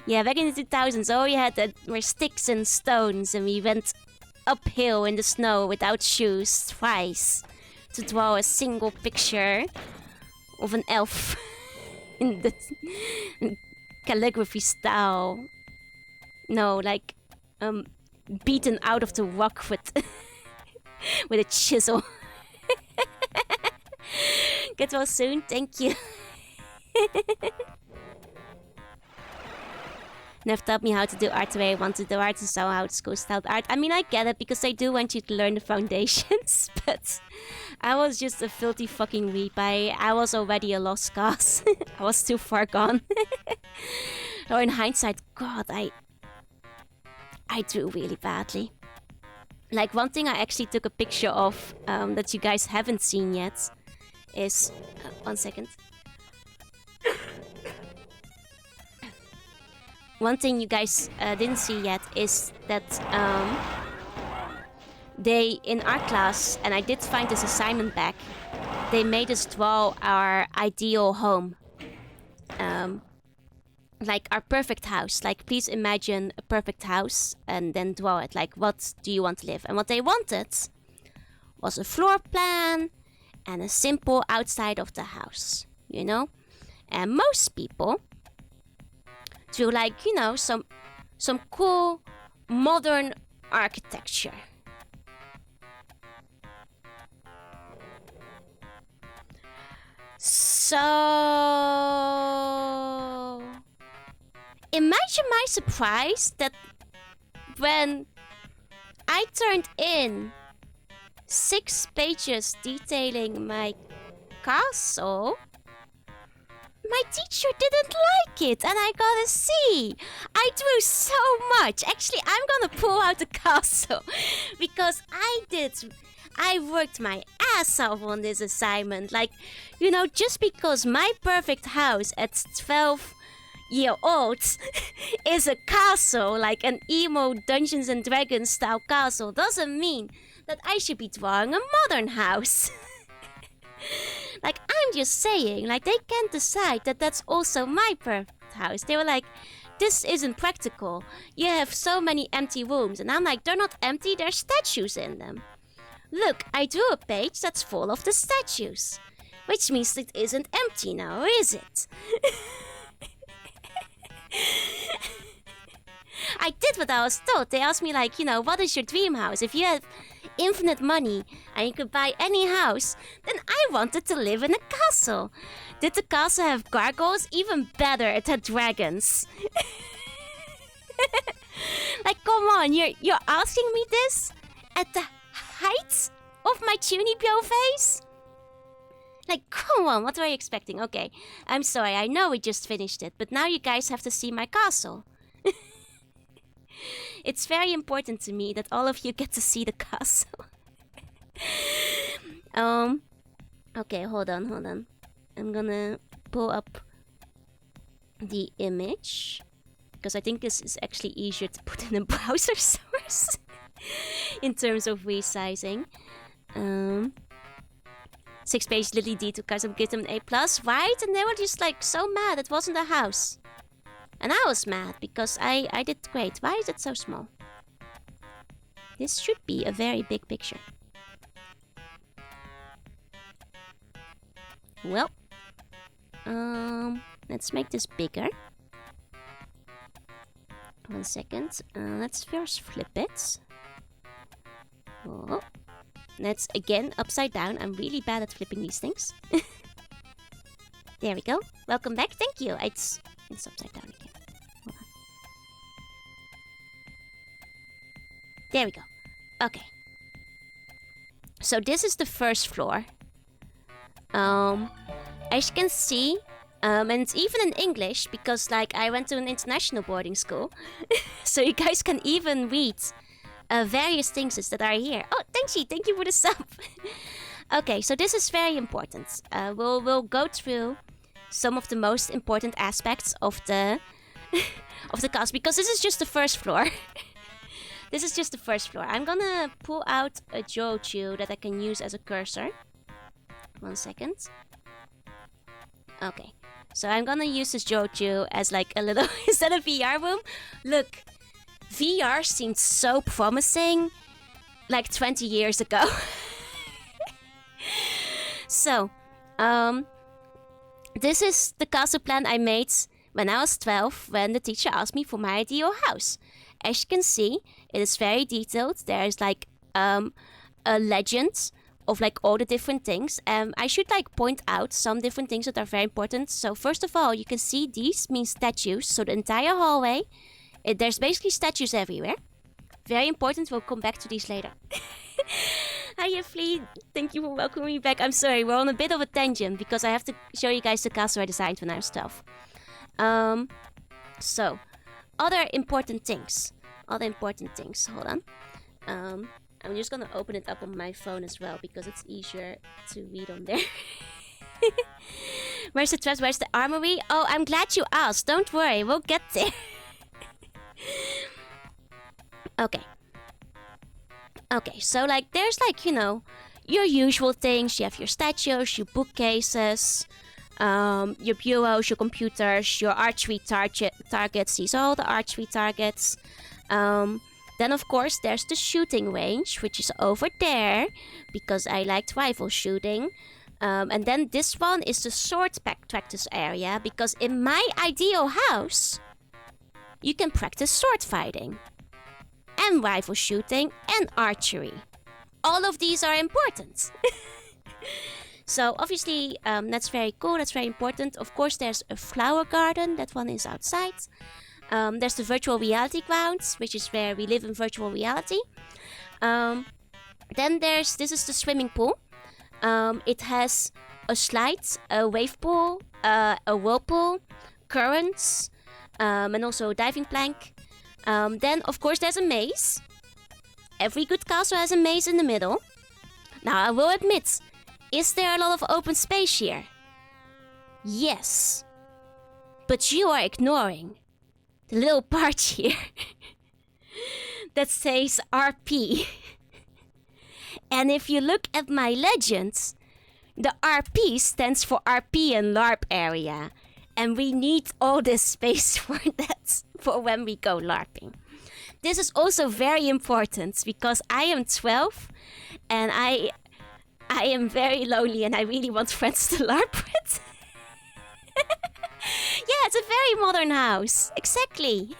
Yeah, back in the 2000s, all we had were sticks and stones, and we went uphill in the snow without shoes twice to draw a single picture of an elf in the calligraphy style. No, like beaten out of the rock with with a chisel. Get well soon, thank you. Never taught me how to do art the way I want to do art, and so how to school styled art. I mean, I get it, because they do want you to learn the foundations, but I was just a filthy fucking weep. I was already a lost cause. I was too far gone. Or in hindsight, God, I drew really badly. Like, one thing I actually took a picture of that you guys haven't seen yet is... one second. one thing you guys didn't see yet is that they, in our class, and I did find this assignment back, they made us draw our ideal home. Like our perfect house. Like, please imagine a perfect house and then draw it. Like, what do you want to live? And what they wanted was a floor plan and a simple outside of the house, you know? And most people drew, like, you know, some cool modern architecture. So imagine my surprise that when I turned in 6 pages detailing my castle, my teacher didn't like it and I got a C. I drew so much. Actually, I'm gonna pull out the castle because I worked my ass off on this assignment. Like, you know, just because my perfect house at 12-year-old is a castle, like an emo Dungeons and Dragons style castle, doesn't mean that I should be drawing a modern house. Like, I'm just saying, like, they can't decide that that's also my perfect house. They were like, this isn't practical. You have so many empty rooms. And I'm like, they're not empty, there's statues in them. Look, I drew a page that's full of the statues. Which means it isn't empty now, is it? I did what I was told. They asked me, like, you know, what is your dream house? If you had infinite money and you could buy any house, then I wanted to live in a castle. Did the castle have gargoyles? Even better, it had dragons. Like, come on, you're asking me this at the height of my Chunibyo face? Like, come on, what were you expecting? Okay, I'm sorry, I know we just finished it, but now you guys have to see my castle. It's very important to me that all of you get to see the castle. Okay, hold on. I'm gonna pull up the image, because I think this is actually easier to put in a browser source in terms of resizing. 6-page Lily D to custom give them an A+, right? And they were just like so mad it wasn't a house. And I was mad because I did great. Why is it so small? This should be a very big picture. Well, let's make this bigger. 1 second. Let's first flip it. Oh. That's again upside down. I'm really bad at flipping these things. There we go. Welcome back. Thank you. It's upside down again. Hold on. There we go. Okay. So this is the first floor. As you can see, and it's even in English because, like, I went to an international boarding school, so you guys can even read various things that are here. Oh, thank you for the sub. Okay, so this is very important. We'll go through some of the most important aspects of the of the cast because this is just the first floor. This is just the first floor. I'm gonna pull out a Joju that I can use as a cursor. 1 second. Okay, so I'm gonna use this Joju as like a little instead of VR room. Look. VR seemed so promising like 20 years ago. So, this is the castle plan I made when I was 12 when the teacher asked me for my ideal house. As you can see, it is very detailed. There's like a legend of like all the different things. I should like point out some different things that are very important. So first of all, you can see these mean statues. So the entire hallway. There's basically statues everywhere. Very important, we'll come back to these later. Hiya Flea, thank you for welcoming me back. I'm sorry, we're on a bit of a tangent because I have to show you guys the castle I designed when I was 12. So, other important things, hold on. I'm just gonna open it up on my phone as well because it's easier to read on there. Where's the armory? Oh, I'm glad you asked, don't worry, we'll get there. Okay. Okay, so like there's like, your usual things. You have your statues, your bookcases, your bureaus, your computers, your archery targets. These are all the archery targets. Then of course there's the shooting range, which is over there, because I liked rifle shooting. And then this one is the sword practice area, because in my ideal house, you can practice sword fighting, and rifle shooting, and archery. All of these are important. So obviously, that's very cool, that's very important. Of course, there's a flower garden, that one is outside. There's the virtual reality grounds, which is where we live in virtual reality. Then this is the swimming pool. It has a slide, a wave pool, a whirlpool, currents, and also a diving plank. Then, of course, there's a maze. Every good castle has a maze in the middle. Now, I will admit, is there a lot of open space here? Yes. But you are ignoring the little part here that says RP. And if you look at my legends, the RP stands for RP and LARP area. And we need all this space for that, for when we go LARPing. This is also very important because I am 12 and I am very lonely and I really want friends to LARP with. Yeah, it's a very modern house. Exactly.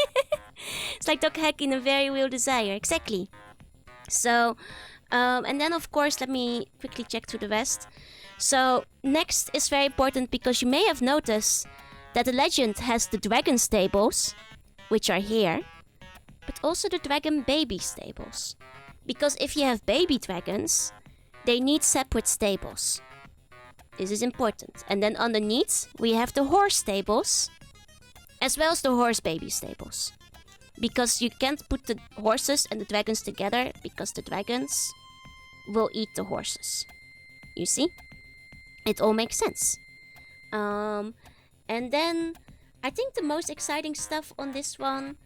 It's like Doc Heck in A Very Real Desire. Exactly. So, and then of course, let me quickly check to the rest. So, next is very important because you may have noticed that the legend has the dragon stables, which are here, but also the dragon baby stables. Because if you have baby dragons, they need separate stables. This is important. And then underneath, we have the horse stables, as well as the horse baby stables. Because you can't put the horses and the dragons together, because the dragons will eat the horses. You see? It all makes sense. And then, I think the most exciting stuff on this one,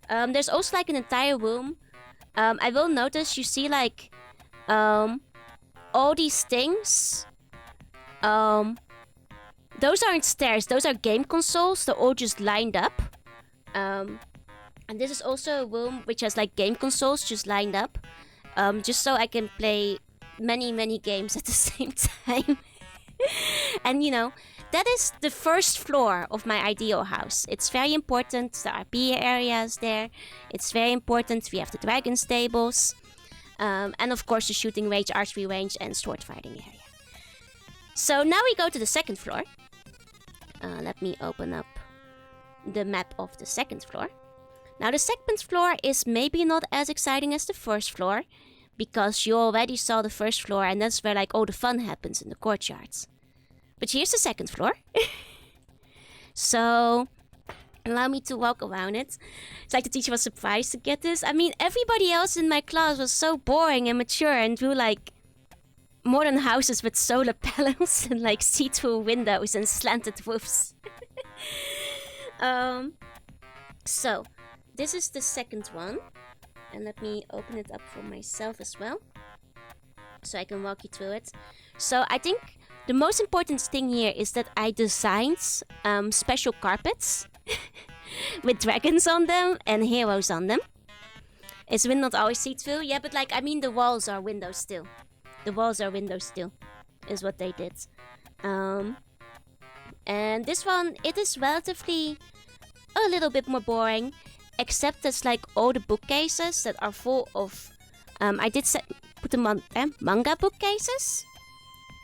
there's also like an entire room. I will notice you see like all these things. Those aren't stairs, those are game consoles. They're all just lined up. And this is also a room which has like game consoles just lined up. Just so I can play many games at the same time. And that is the first floor of my ideal house. It's very important. The RP area is there. It's very important. We have the dragon stables. And of course the shooting range, archery range, and sword fighting area. So now we go to the second floor. Let me open up the map of the second floor. Now the second floor is maybe not as exciting as the first floor, because you already saw the first floor and that's where like all the fun happens in the courtyards. But here's the second floor. So, allow me to walk around it. It's like the teacher was surprised to get this. I mean, everybody else in my class was so boring and mature and drew like modern houses with solar panels and like see-through windows and slanted roofs. So, this is the second one. And let me open it up for myself as well, so I can walk you through it. So I think the most important thing here is that I designed special carpets with dragons on them and heroes on them. Is wind not always see-through? Yeah, but like, I mean the walls are windows still. The walls are windows still, is what they did. And this one, it is relatively a little bit more boring. Except that's like all the bookcases that are full of... I did put them on manga bookcases,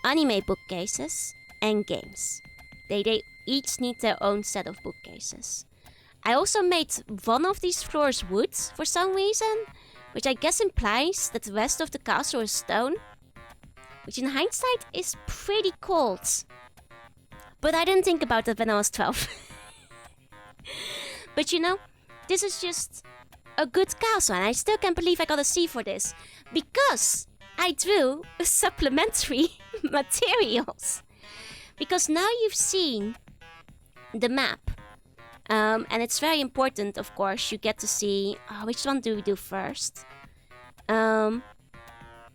anime bookcases, and games. They each need their own set of bookcases. I also made one of these floors wood for some reason, which I guess implies that the rest of the castle is stone. Which in hindsight is pretty cold. But I didn't think about that when I was 12. But this is just a good castle, and I still can't believe I got a C for this. Because I drew supplementary materials. Because now you've seen the map. And it's very important, of course. You get to see which one do we do first.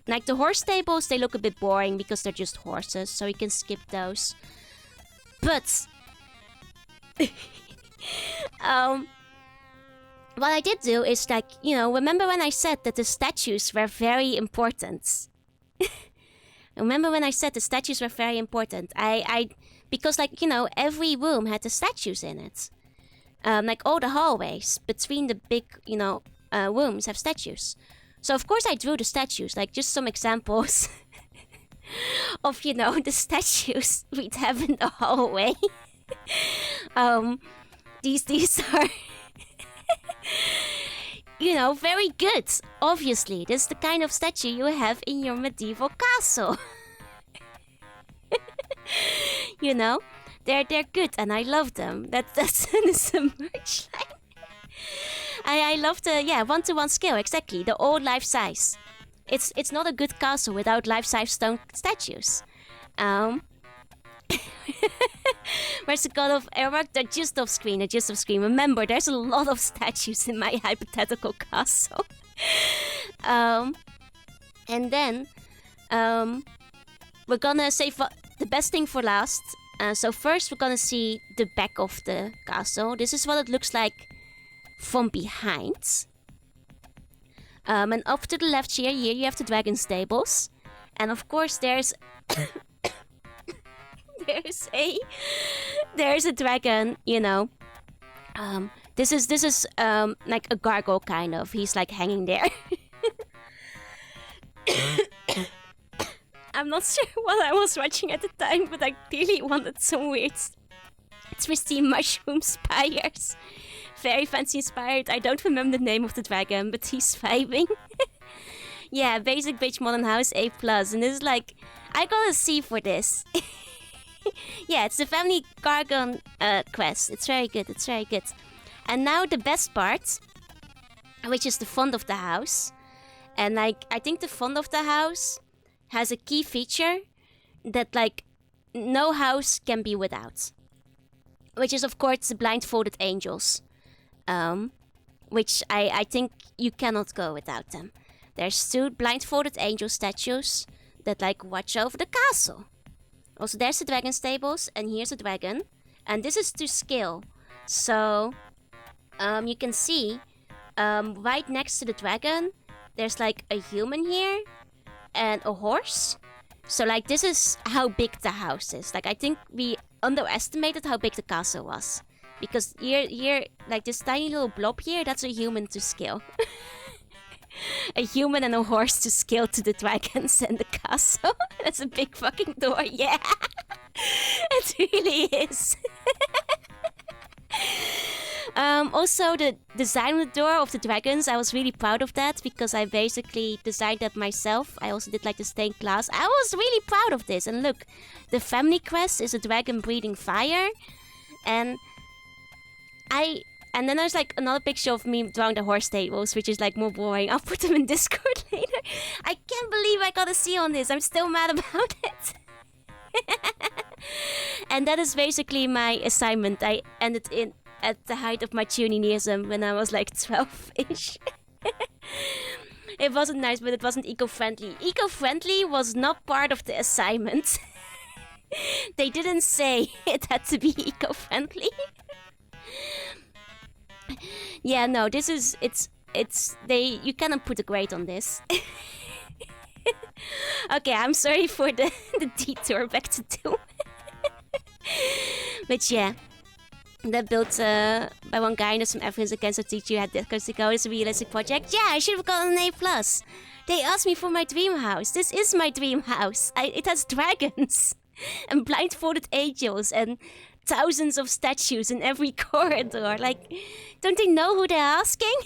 Like the horse stables, they look a bit boring because they're just horses, so you can skip those. But what I did do is like, remember when I said that the statues were very important? Remember when I said the statues were very important? Because like, every room had the statues in it. Like all the hallways between the big, rooms have statues. So of course I drew the statues, like just some examples of, the statues we'd have in the hallway. These are, very good. Obviously, this is the kind of statue you have in your medieval castle. They're good and I love them. That's a merch line. I love the 1-to-1 scale, exactly, the old life size. It's not a good castle without life-size stone statues. Where's the God of Airmark? They're just off screen. Remember, there's a lot of statues in my hypothetical castle. And then we're gonna save the best thing for last. So first we're gonna see the back of the castle. This is what it looks like from behind. And off to the left here you have the dragon stables. And of course there's there's a dragon, this is like a gargoyle kind of. He's like hanging there. I'm not sure what I was watching at the time, but I clearly wanted some weird twisty mushroom spires. Very fancy inspired. I don't remember the name of the dragon, but he's vibing. Yeah, basic bitch modern house A+. And this is like, I got a C for this. Yeah, it's the family Gargon quest. It's very good. And now the best part, which is the front of the house. And like, I think the front of the house has a key feature that like no house can be without. Which is of course the blindfolded angels. Which I think you cannot go without them. There's 2 blindfolded angel statues that like watch over the castle. Also there's the dragon stables and here's a dragon. And this is to scale. So you can see right next to the dragon there's like a human here and a horse. So like this is how big the house is. Like I think we underestimated how big the castle was. Because here, like this tiny little blob here, that's a human to scale. A human and a horse to scale to the dragons and the castle. That's a big fucking door, yeah. It really is. Also, the design of the door of the dragons, I was really proud of that because I basically designed that myself. I also did like the stained glass. I was really proud of this. And look, the family crest is a dragon breathing fire. And then there's like another picture of me drawing the horse stables, which is like more boring. I'll put them in Discord later. I can't believe I got a C on this. I'm still mad about it. And that is basically my assignment. I ended in at the height of my Tuninianism when I was like 12-ish. It wasn't nice, but it wasn't eco-friendly. Eco-friendly was not part of the assignment. They didn't say it had to be eco-friendly. Yeah, no, this is, you cannot put a grade on this. Okay, I'm sorry for the detour back to Doom. But yeah, that built by one guy and there's some evidence against a teacher who had this to go. It's a realistic project. Yeah, I should have gotten an A+. They asked me for my dream house. This is my dream house. It has dragons and blindfolded angels and thousands of statues in every corridor. Like, don't they know who they're asking?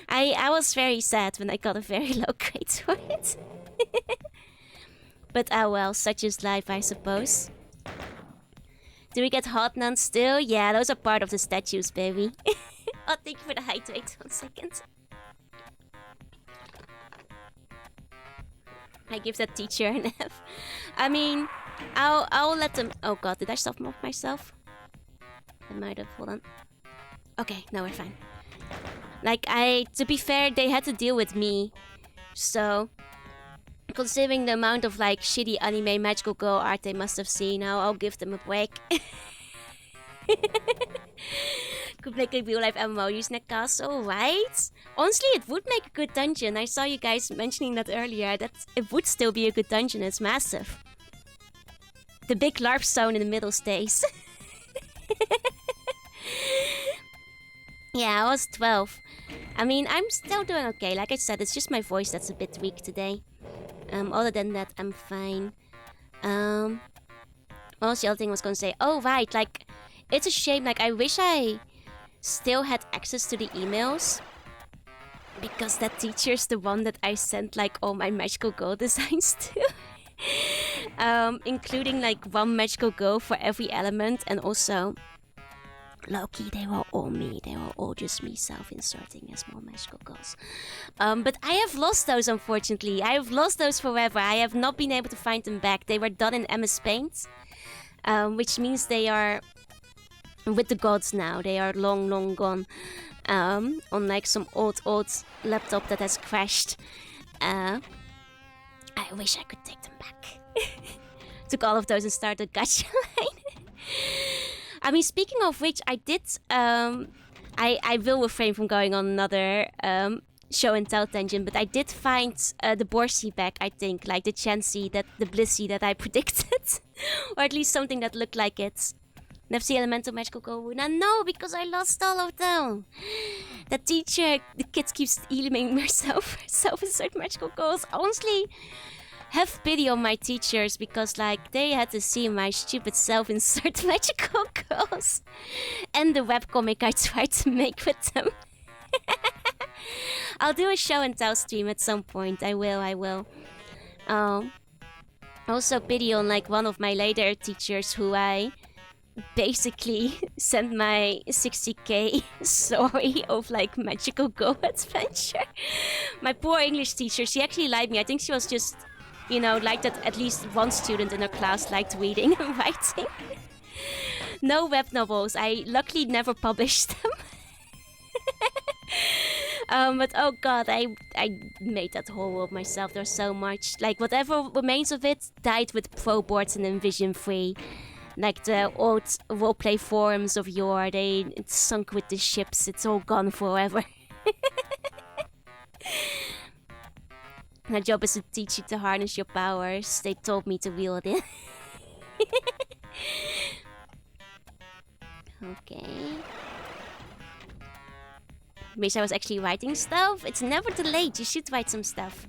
I was very sad when I got a very low grade for it. But oh well, such is life, I suppose. Do we get hot nuns still? Yeah, those are part of the statues, baby. Oh, thank you for the hydrate. 1 second. I give that teacher an F. I mean, I'll let them. Oh god, did I stop myself? I might have, hold on. Okay, no, we're fine. Like, to be fair, they had to deal with me. So, considering the amount of, like, shitty anime magical girl art they must have seen, I'll give them a break. Could make a real-life MMO using a castle, right? Honestly, it would make a good dungeon. I saw you guys mentioning that earlier, that it would still be a good dungeon. It's massive. The big LARP stone in the middle stays. Yeah, I was 12. I mean, I'm still doing okay. Like I said, it's just my voice that's a bit weak today. Other than that, I'm fine. What was the other thing I was gonna say? Oh, right, like, it's a shame. Like, I wish I still had access to the emails. Because that teacher's the one that I sent, like, all my magical girl designs to. Including, like, one magical girl for every element, and also... Loki, they were all me. They were all just me self-inserting as more magical girls. But I have lost those, unfortunately. I have lost those forever. I have not been able to find them back. They were done in MS Paint. Which means they are with the gods now. They are long, long gone. On like some old laptop that has crashed. I wish I could take them back. Took all of those and started a gacha line. I mean, speaking of which, I did. I will refrain from going on another show and tell tangent, but I did find the Borsi back. I think, like the Chansey, the Blissey that I predicted, or at least something that looked like it. Nefsi Elemental Magical Girl. No, because I lost all of them. The teacher, the kids keeps emailing myself self-insert magical girls. Honestly, have pity on my teachers, because like they had to see my stupid self-insert magical girls and the webcomic I tried to make with them. I'll do a show and tell stream at some point. I will. Also pity on like one of my later teachers who I basically sent my 60k story of like magical girl adventure. My poor English teacher, she actually liked me. I think she was just, you know, like that at least one student in her class liked reading and writing. No web novels. I luckily never published them. But oh god, I made that whole world myself. There's so much. Like whatever remains of it died with Pro Boards and Envision 3. Like the old roleplay forums of yore, it's sunk with the ships. It's all gone forever. My job is to teach you to harness your powers. They told me to wield it. Okay. Wish I was actually writing stuff. It's never too late. You should write some stuff.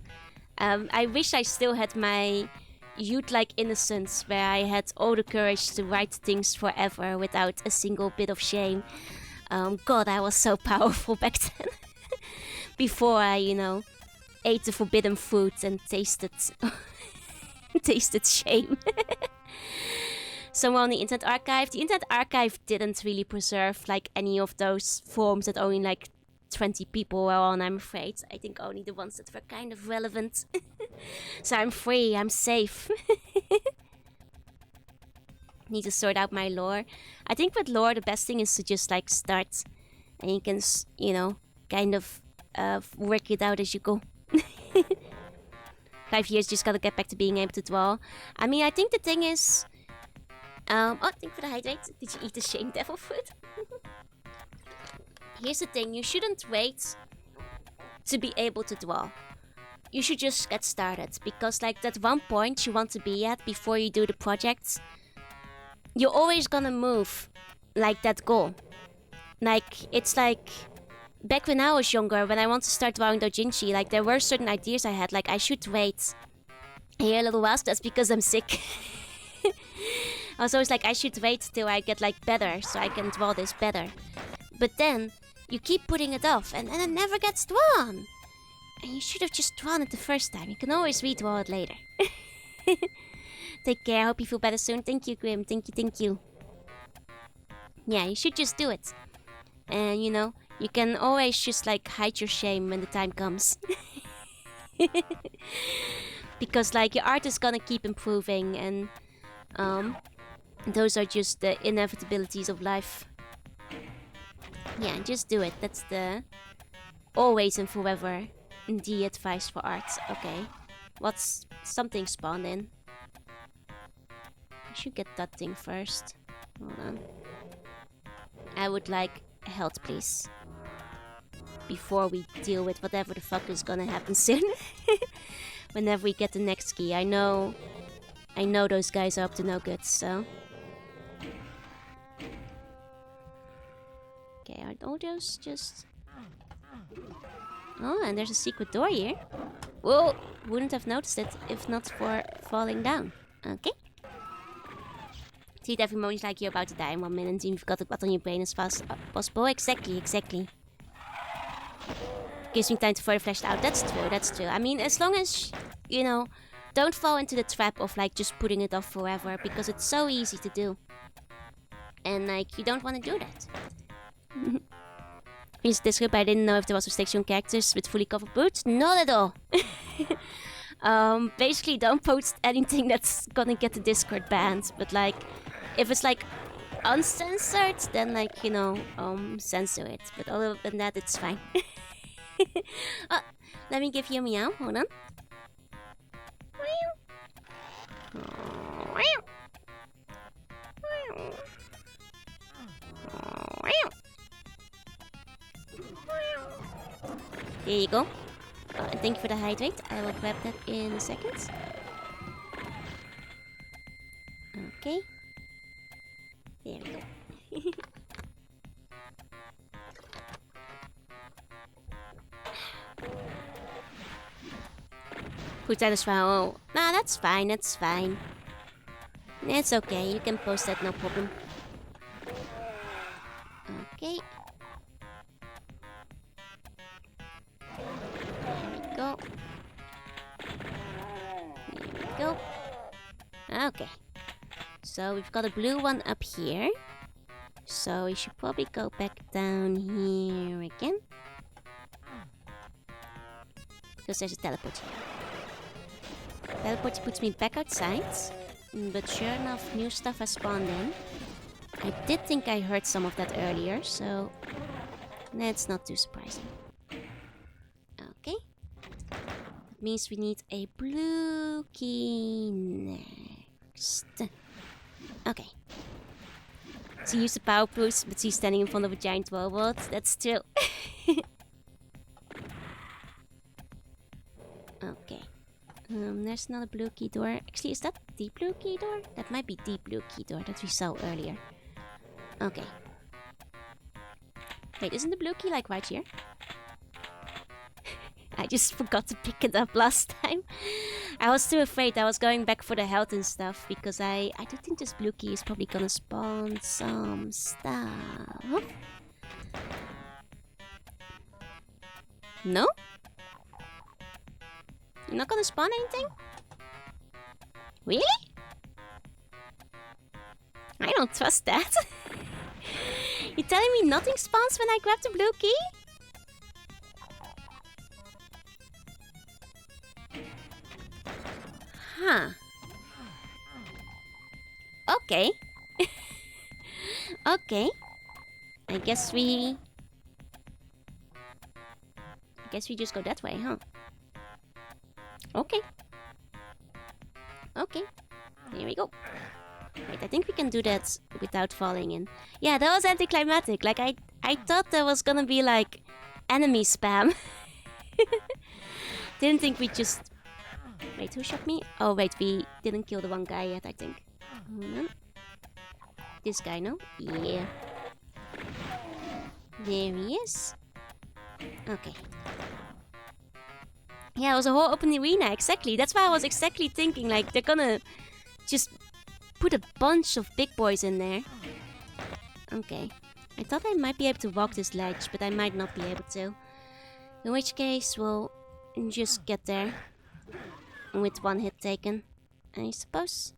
I wish I still had my youth-like innocence, where I had all the courage to write things forever without a single bit of shame. God, I was so powerful back then. Before I, you know, ate the forbidden fruit and tasted shame. Somewhere on the Internet Archive. The Internet Archive didn't really preserve like any of those forums that only like 20 people were on, I'm afraid. I think only the ones that were kind of relevant. So I'm free, I'm safe. Need to sort out my lore. I think with lore the best thing is to just like start, and you can, you know, kind of work it out as you go. 5 years, just gotta get back to being able to draw. I mean, I think the thing is... oh, thank you for the hydrate. Did you eat the shame devil fruit? Here's the thing, you shouldn't wait to be able to draw. You should just get started, because like that one point you want to be at before you do the projects, you're always gonna move like that goal. Like, it's like... Back when I was younger, when I wanted to start drawing doujinshi, like there were certain ideas I had, like I should wait here a little while, so that's because I'm sick. I was always like, I should wait till I get like better, so I can draw this better. But then, you keep putting it off, and then it never gets drawn. And you should have just drawn it the first time. You can always redraw it later. Take care, hope you feel better soon. Thank you, Grim, thank you. Yeah, you should just do it. And you know, you can always just like hide your shame when the time comes. Because like your art is gonna keep improving, and those are just the inevitabilities of life. Yeah, just do it. That's the always and forever the advice for art. Okay. What's something spawned in? I should get that thing first. Hold on. I would like health, please. Before we deal with whatever the fuck is gonna happen soon. Whenever we get the next key. I know those guys are up to no good, so. Okay, are all those just... Oh, and there's a secret door here. Whoa! Wouldn't have noticed it if not for falling down. Okay. Treat every moment like you're about to die in 1 minute and you've got to put on your brain as fast as possible. Exactly. Gives me time to further flesh it out. That's true. I mean, as long as, you know, don't fall into the trap of, like, just putting it off forever. Because it's so easy to do. And, like, you don't want to do that. Means this script, I didn't know if there was restriction on characters with fully covered boots. Not at all. Basically, don't post anything that's gonna get the Discord banned. But, like, if it's, like, uncensored, then, like, you know, censor it. But other than that, it's fine. Oh, let me give you a meow. Hold on. There you go. And thank you for the hydrate. I will grab that in a second. Okay. There we go. Put that as well. Oh, nah, that's fine. It's okay. You can post that, no problem. Okay. There we go. Okay. So we've got a blue one up here. So we should probably go back down here again. Because there's a teleport here. Teleport puts me back outside. But sure enough, new stuff has spawned in. I did think I heard some of that earlier, so that's not too surprising. Okay. That means we need a blue key next. Okay. So use the power boost, but she's standing in front of a giant robot. That's true. Okay. There's another blue key door. Actually, is that the blue key door? That might be the blue key door that we saw earlier. Okay. Wait, isn't the blue key like right here? I just forgot to pick it up last time. I was too afraid. I was going back for the health and stuff because I do think this blue key is probably gonna spawn some stuff. No? You're not gonna spawn anything? Really? I don't trust that. You're telling me nothing spawns when I grab the blue key? Huh. Okay. Okay. I guess we just go that way, huh? Okay. Okay. Here we go. Wait, I think we can do that without falling in. Yeah, that was anticlimactic. Like, I thought there was gonna be, like, enemy spam. Didn't think we just... Wait, who shot me? Oh, wait, we didn't kill the one guy yet, I think. Hold on. This guy, no? Yeah. There he is. Okay. Yeah, it was a whole open arena, exactly. That's why I was exactly thinking, like, they're gonna just put a bunch of big boys in there. Okay. I thought I might be able to walk this ledge, but I might not be able to. In which case, we'll just get there. With one hit taken, I suppose.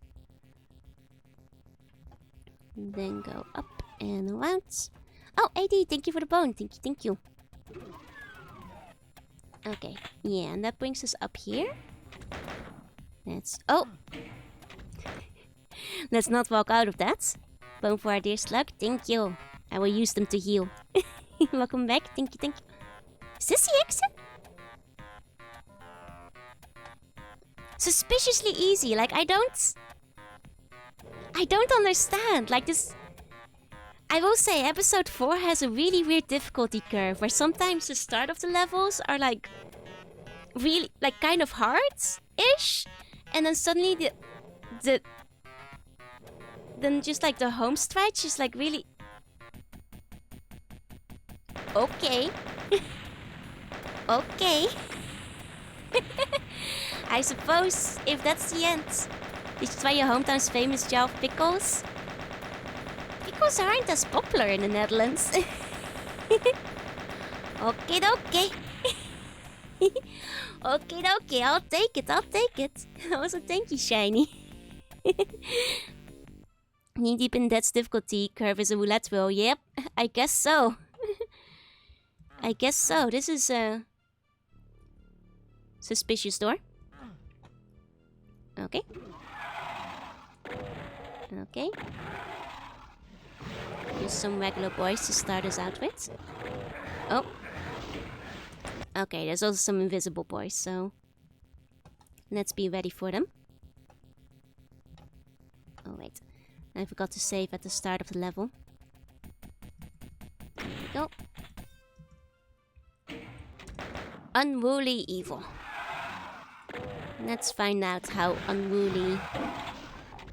Then go up and around. Oh, AD, thank you for the bone. Thank you. Okay, yeah, and that brings us up here. Let's... Oh! Let's not walk out of that. Bone for our dear slug. Thank you. I will use them to heal. Welcome back. Thank you, thank you. Is this the exit? Suspiciously easy. Like, I don't understand. Like, this... I will say, episode 4 has a really weird difficulty curve, where sometimes the start of the levels are, like, really, like, kind of hard-ish, and then suddenly then just, like, the home stretch is, like, really... Okay. Okay. I suppose, if that's the end, is try your hometown's famous jar of pickles? Pickles aren't as popular in the Netherlands. Okay, okay. Okay, I'll take it. Also, thank you, Shiny. Knee deep in Death's difficulty curve is a roulette wheel. Yep, I guess so. I guess so. This is a suspicious door. Okay. Okay. Use some regular boys to start us out with. Oh. Okay, there's also some invisible boys, so let's be ready for them. Oh wait, I forgot to save at the start of the level. There we go. Unruly evil. Let's find out how unruly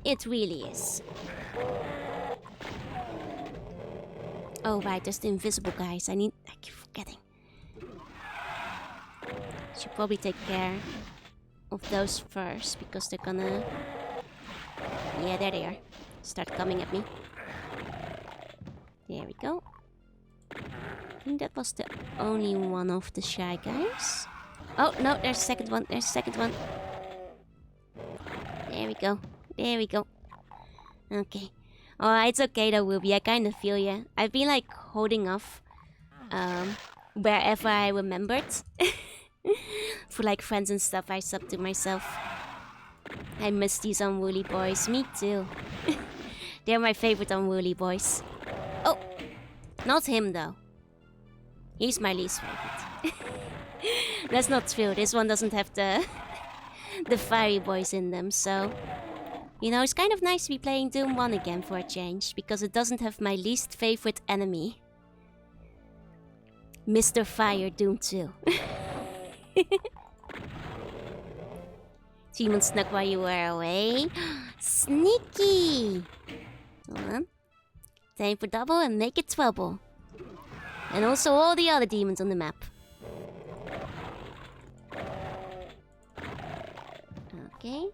it really is. Oh right, there's the invisible guys. I keep forgetting. Should probably take care of those first, because they're gonna... Yeah, there they are. Start coming at me. There we go. I think that was the only one of the shy guys. Oh, no, there's a second one. There we go. Okay. Oh, it's okay though, Ruby. I kind of feel ya. I've been like holding off wherever I remembered. For like friends and stuff, I subbed to myself. I miss these unruly boys. Me too. They're my favorite unruly boys. Oh, not him though. He's my least favorite. That's not true. This one doesn't have the fiery boys in them, so... You know, it's kind of nice to be playing Doom 1 again for a change, because it doesn't have my least favorite enemy. Mr. Fire Doom 2. Demon snuck while you were away. Sneaky! Hold on. Time for double and make it trouble. And also all the other demons on the map. Okay.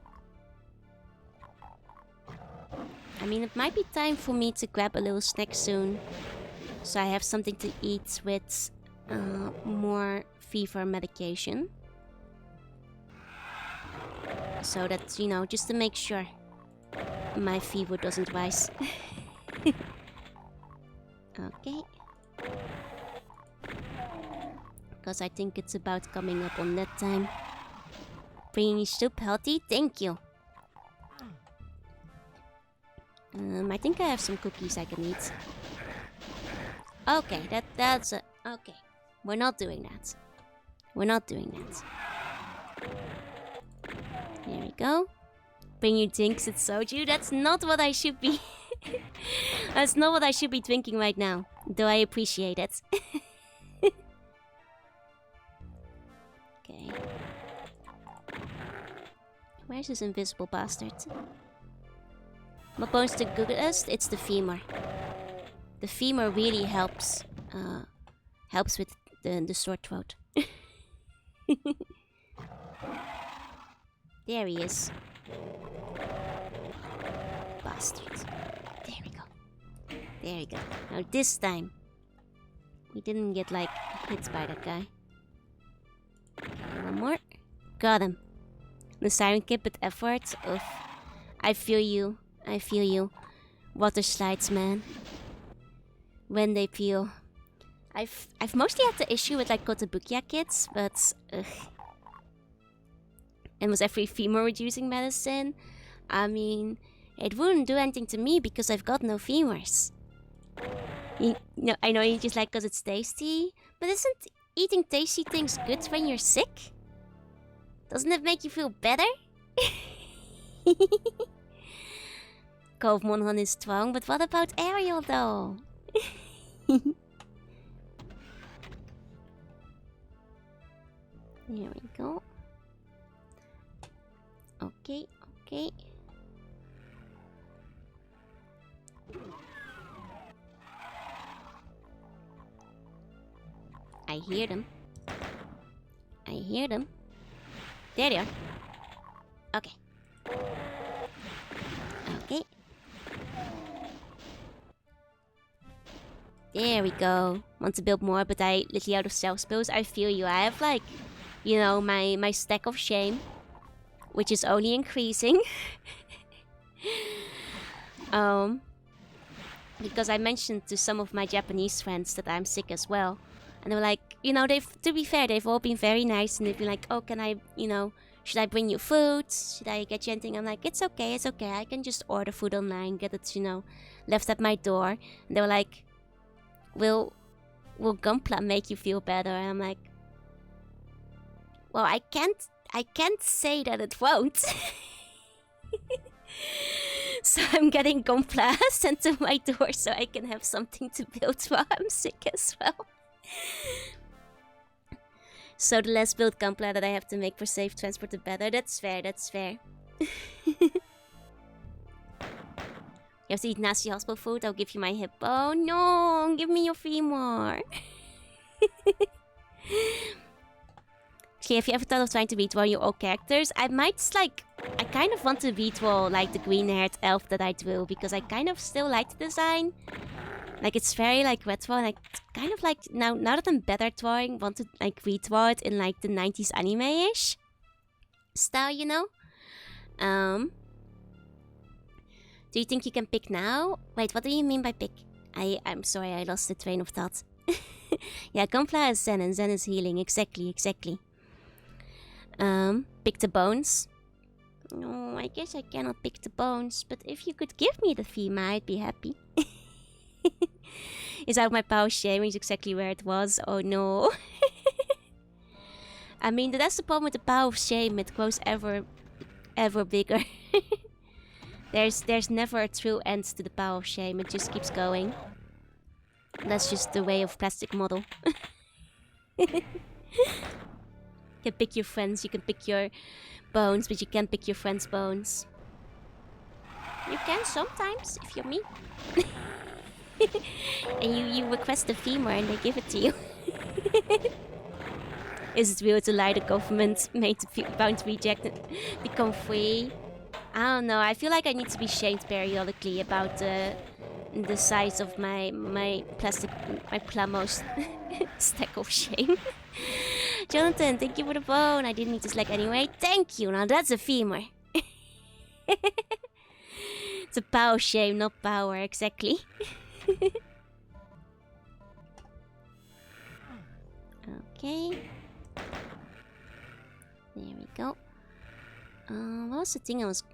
I mean, it might be time for me to grab a little snack soon. So I have something to eat with more fever medication. So that, you know, just to make sure my fever doesn't rise. Okay. Because I think it's about coming up on that time. Bringing soup healthy, thank you. I think I have some cookies I can eat. Okay, that's a... Okay. We're not doing that. There we go. Bring you drinks at soju. That's not what I should be... That's not what I should be drinking right now. Though I appreciate it. Okay. Where's this invisible bastard? What bones to Google us? It's the femur. The femur really helps with the sore throat. There he is. Bastard. There we go. Now this time, we didn't get like hit by that guy. Okay, one more. Got him. The Siren Kid with effort. Oof. I feel you. Water slides, man. When they peel. I've mostly had the issue with like Kotobukiya kids, but and was every femur reducing medicine? I mean, it wouldn't do anything to me because I've got no femurs. No, I know you just like because it's tasty, but isn't eating tasty things good when you're sick? Doesn't it make you feel better? Koopmonhan is strong, but what about Ariel though? Here we go. Okay, okay. I hear them. I hear them. There they are. Okay. Okay. There we go. Want to build more, but I literally out of self spills. I feel you. I have like, you know, my stack of shame, which is only increasing. Because I mentioned to some of my Japanese friends that I'm sick as well. And they were like, you know, to be fair, they've all been very nice. And they've been like, oh, can I, you know, should I bring you food? Should I get you anything? I'm like, it's okay. I can just order food online, get it, you know, left at my door. And they were like, will Gunpla make you feel better? And I'm like, well, I can't say that it won't. So I'm getting Gunpla sent to my door so I can have something to build while I'm sick as well. So the less built Gunpla that I have to make for safe transport, the better. That's fair, that's fair. You have to eat nasty hospital food, I'll give you my hip. Oh no, give me your femur. Okay, have you ever thought of trying to redraw your old characters? I kind of want to redraw like the green-haired elf that I drew, because I kind of still like the design. Like, it's very, like, retro, and I kind of, like, now that I'm better at drawing, want to, like, redraw it in, like, the 90s anime-ish style, you know? Do you think you can pick now? Wait, what do you mean by pick? I'm sorry, I lost the train of thought. Yeah, Gunpla is Zen, and Zen is healing. Exactly. Pick the bones. No, I guess I cannot pick the bones, but if you could give me the Fima, I'd be happy. It's out of my power shame, is exactly where it was. Oh no. I mean, that's the problem with the power of shame. It grows ever bigger. There's never a true end to the power of shame. It just keeps going. That's just the way of plastic model. You can pick your friends, you can pick your bones, but you can't pick your friends' bones. You can sometimes, if you're me. And you request a femur and they give it to you. Is it real to lie the government made the bound rejected become free? I don't know, I feel like I need to be shamed periodically about the size of my Plamos stack of shame. Jonathan, thank you for the bone. I didn't need to select anyway. Thank you. Now that's a femur. It's a power shame, not power, exactly. Okay. There we go. What was the thing I was...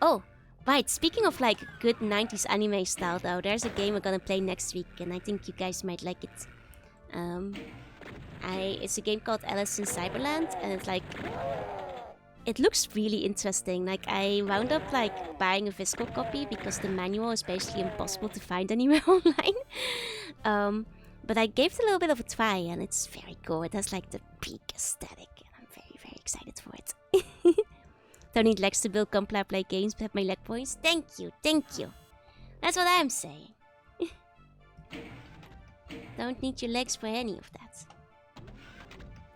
Oh, right. Speaking of like good 90s anime style though, there's a game we're gonna play next week and I think you guys might like it. It's a game called Alice in Cyberland and it's like... It looks really interesting. Like, I wound up like buying a physical copy because the manual is basically impossible to find anywhere online. But I gave it a little bit of a try and it's very cool. It has like the peak aesthetic and I'm very, very excited for it. Don't need legs to build Gunpla, play games, but have my leg points. Thank you. That's what I'm saying. Don't need your legs for any of that.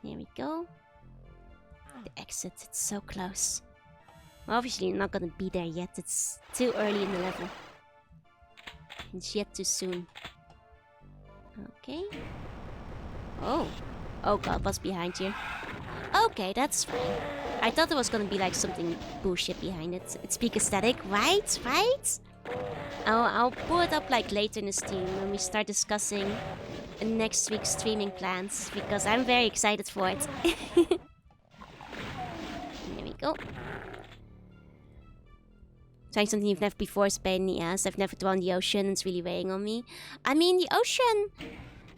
Here we go. The exit, it's so close. Well, obviously you're not gonna be there yet. It's too early in the level. It's yet too soon. Okay. Oh god, what's behind here? Okay, that's fine. I thought there was gonna be like something bullshit behind it. It's peak aesthetic, right? I'll pull it up like later in the stream when we start discussing next week's streaming plans because I'm very excited for it. There we go. Trying something you've never before is a pain in the ass. I've never drawn the ocean, it's really weighing on me. I mean, the ocean,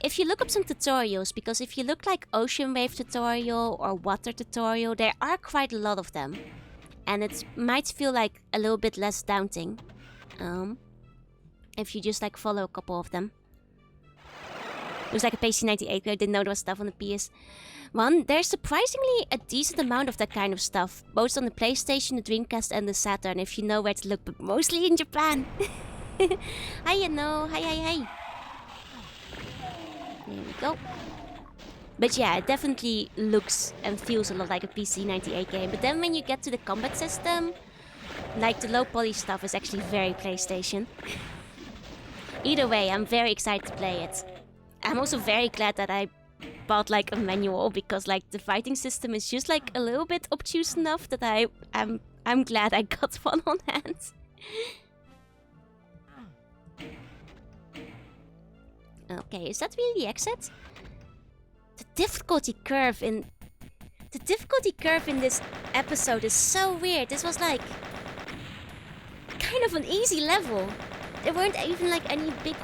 if you look up some tutorials, because if you look like ocean wave tutorial or water tutorial, there are quite a lot of them. And it might feel like a little bit less daunting. If you just like follow a couple of them. Looks like a PC98, but I didn't know there was stuff on the PS1. There's surprisingly a decent amount of that kind of stuff, both on the PlayStation, the Dreamcast, and the Saturn, if you know where to look, but mostly in Japan. Hi, you know. Hi. There we go. But yeah, it definitely looks and feels a lot like a PC98 game. But then when you get to the combat system, like the low poly stuff is actually very PlayStation. Either way, I'm very excited to play it. I'm also very glad that I bought like a manual, because like the fighting system is just like a little bit obtuse enough that I'm glad I got one on hand. Okay, is that really the exit? The difficulty curve in this episode is so weird. This was like kind of an easy level. There weren't even like any big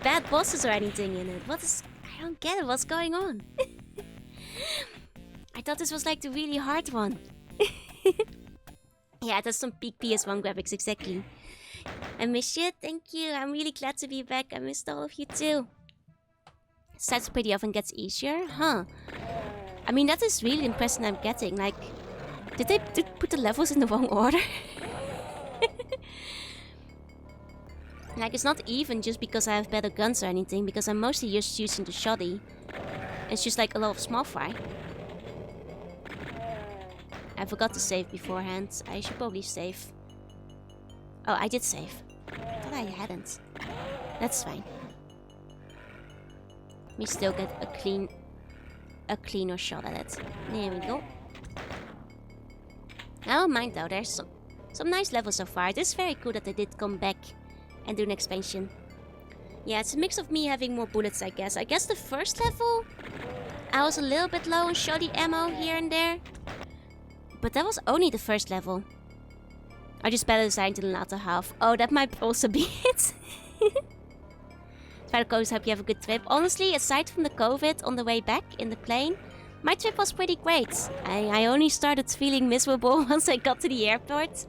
bad bosses or anything in it. I don't get it. What's going on? I thought this was like the really hard one. Yeah, that's some peak PS1 graphics, exactly. I miss you. Thank you. I'm really glad to be back. I missed all of you too. Stats pretty often gets easier, huh? I mean, that is really the impression I'm getting. Like, did they put the levels in the wrong order? Like, it's not even just because I have better guns or anything, because I'm mostly just using the shoddy. It's just like a lot of small fry. I forgot to save beforehand. I should probably save. Oh, I did save. I thought I hadn't. That's fine. We still get a cleaner shot at it. There we go. I don't mind though. There's some nice levels so far. It is very cool that they did come back and do an expansion. Yeah, it's a mix of me having more bullets, I guess. I guess the first level, I was a little bit low on shoddy ammo here and there. But that was only the first level. I just better designed in the latter half. Oh, that might also be it. Try to close, hope you have a good trip. Honestly, aside from the COVID on the way back in the plane, my trip was pretty great. I only started feeling miserable once I got to the airport.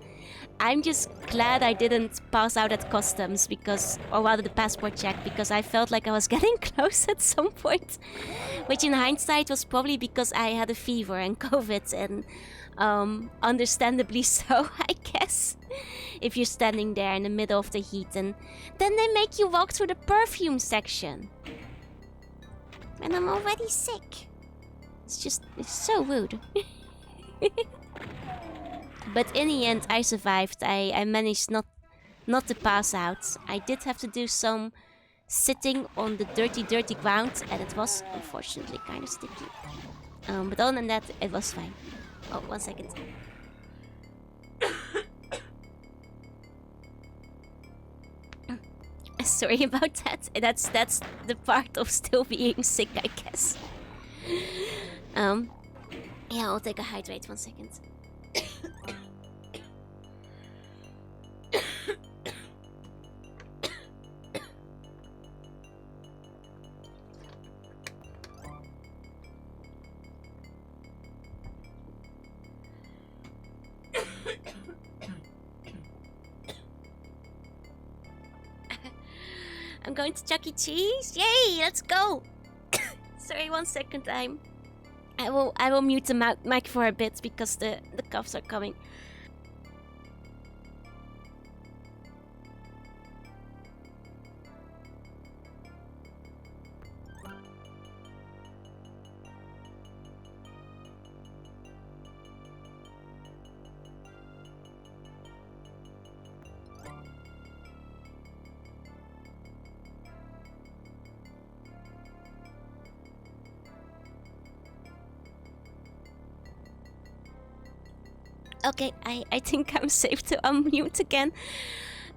I'm just glad I didn't pass out at customs because, or rather the passport check, because I felt like I was getting close at some point. Which in hindsight was probably because I had a fever and COVID, and understandably so, I guess. If you're standing there in the middle of the heat and then they make you walk through the perfume section. And I'm already sick. It's so rude. But in the end, I survived. I managed not to pass out. I did have to do some sitting on the dirty ground, and it was unfortunately kind of sticky. But other than that, it was fine. Oh, 1 second. Sorry about that. That's the part of still being sick, I guess. Yeah, I'll take a hydrate. 1 second. I'm going to Chuck E. Cheese. Yay, let's go. Sorry, 1 second. I will mute the mic for a bit because the coughs are coming. Okay, I think I'm safe to unmute again.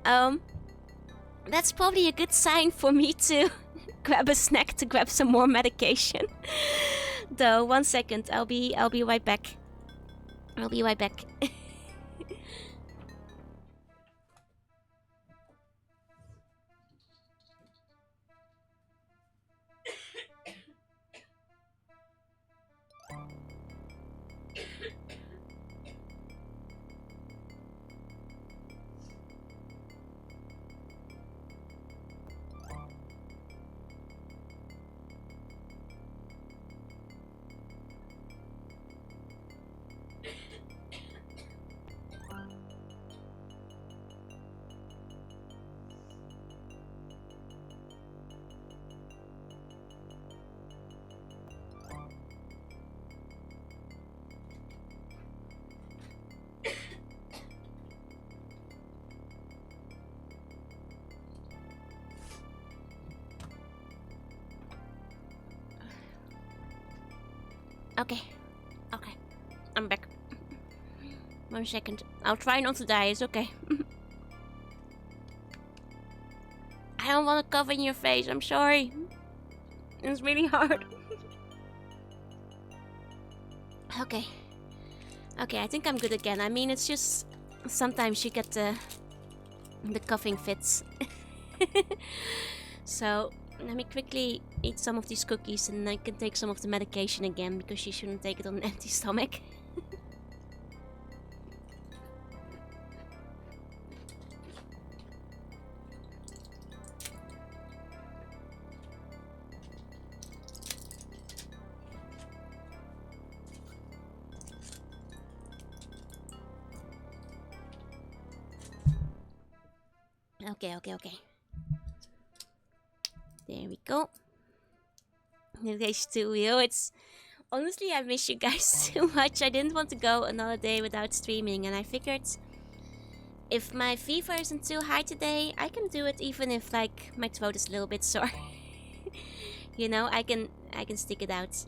That's probably a good sign for me to grab a snack to grab some more medication. Though, 1 second, I'll be right back. I'll be right back. Okay. Okay. I'm back. 1 second. I'll try not to die. It's okay. I don't want to cover in your face. I'm sorry. It's really hard. Okay. Okay, I think I'm good again. I mean, it's just sometimes you get the coughing fits. So let me quickly eat some of these cookies and I can take some of the medication again because you shouldn't take it on an empty stomach. Okay. There we go. H2O. It's honestly, I miss you guys too much. I didn't want to go another day without streaming, and I figured if my fever isn't too high today, I can do it even if like my throat is a little bit sore. You know, I can stick it out.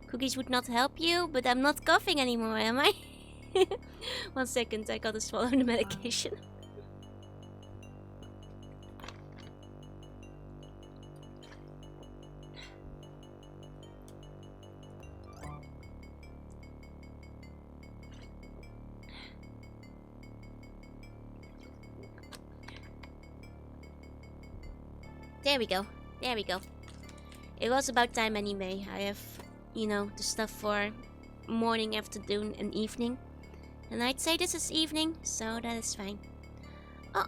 Cookies would not help you, but I'm not coughing anymore, am I? 1 second, I gotta swallow the medication. There we go. There we go. It was about time anyway. I have, you know, the stuff for morning, afternoon, and evening. And I'd say this is evening, so that is fine. Oh!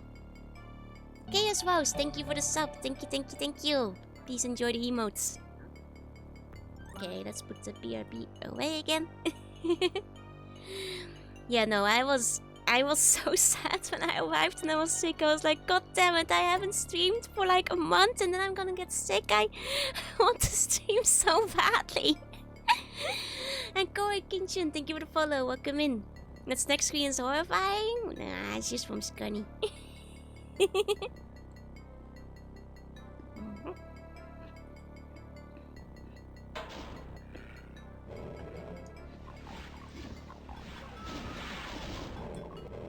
Chaos Rose, thank you for the sub. Thank you. Please enjoy the emotes. Okay, let's put the BRB away again. Yeah, no, I was so sad when I arrived and I was sick. I was like, God damn it, I haven't streamed for like a month and then I'm gonna get sick. I want to stream so badly. And Corey Kinchin, thank you for the follow. Welcome in. That snack screen is horrifying. Nah, it's just from Scunny.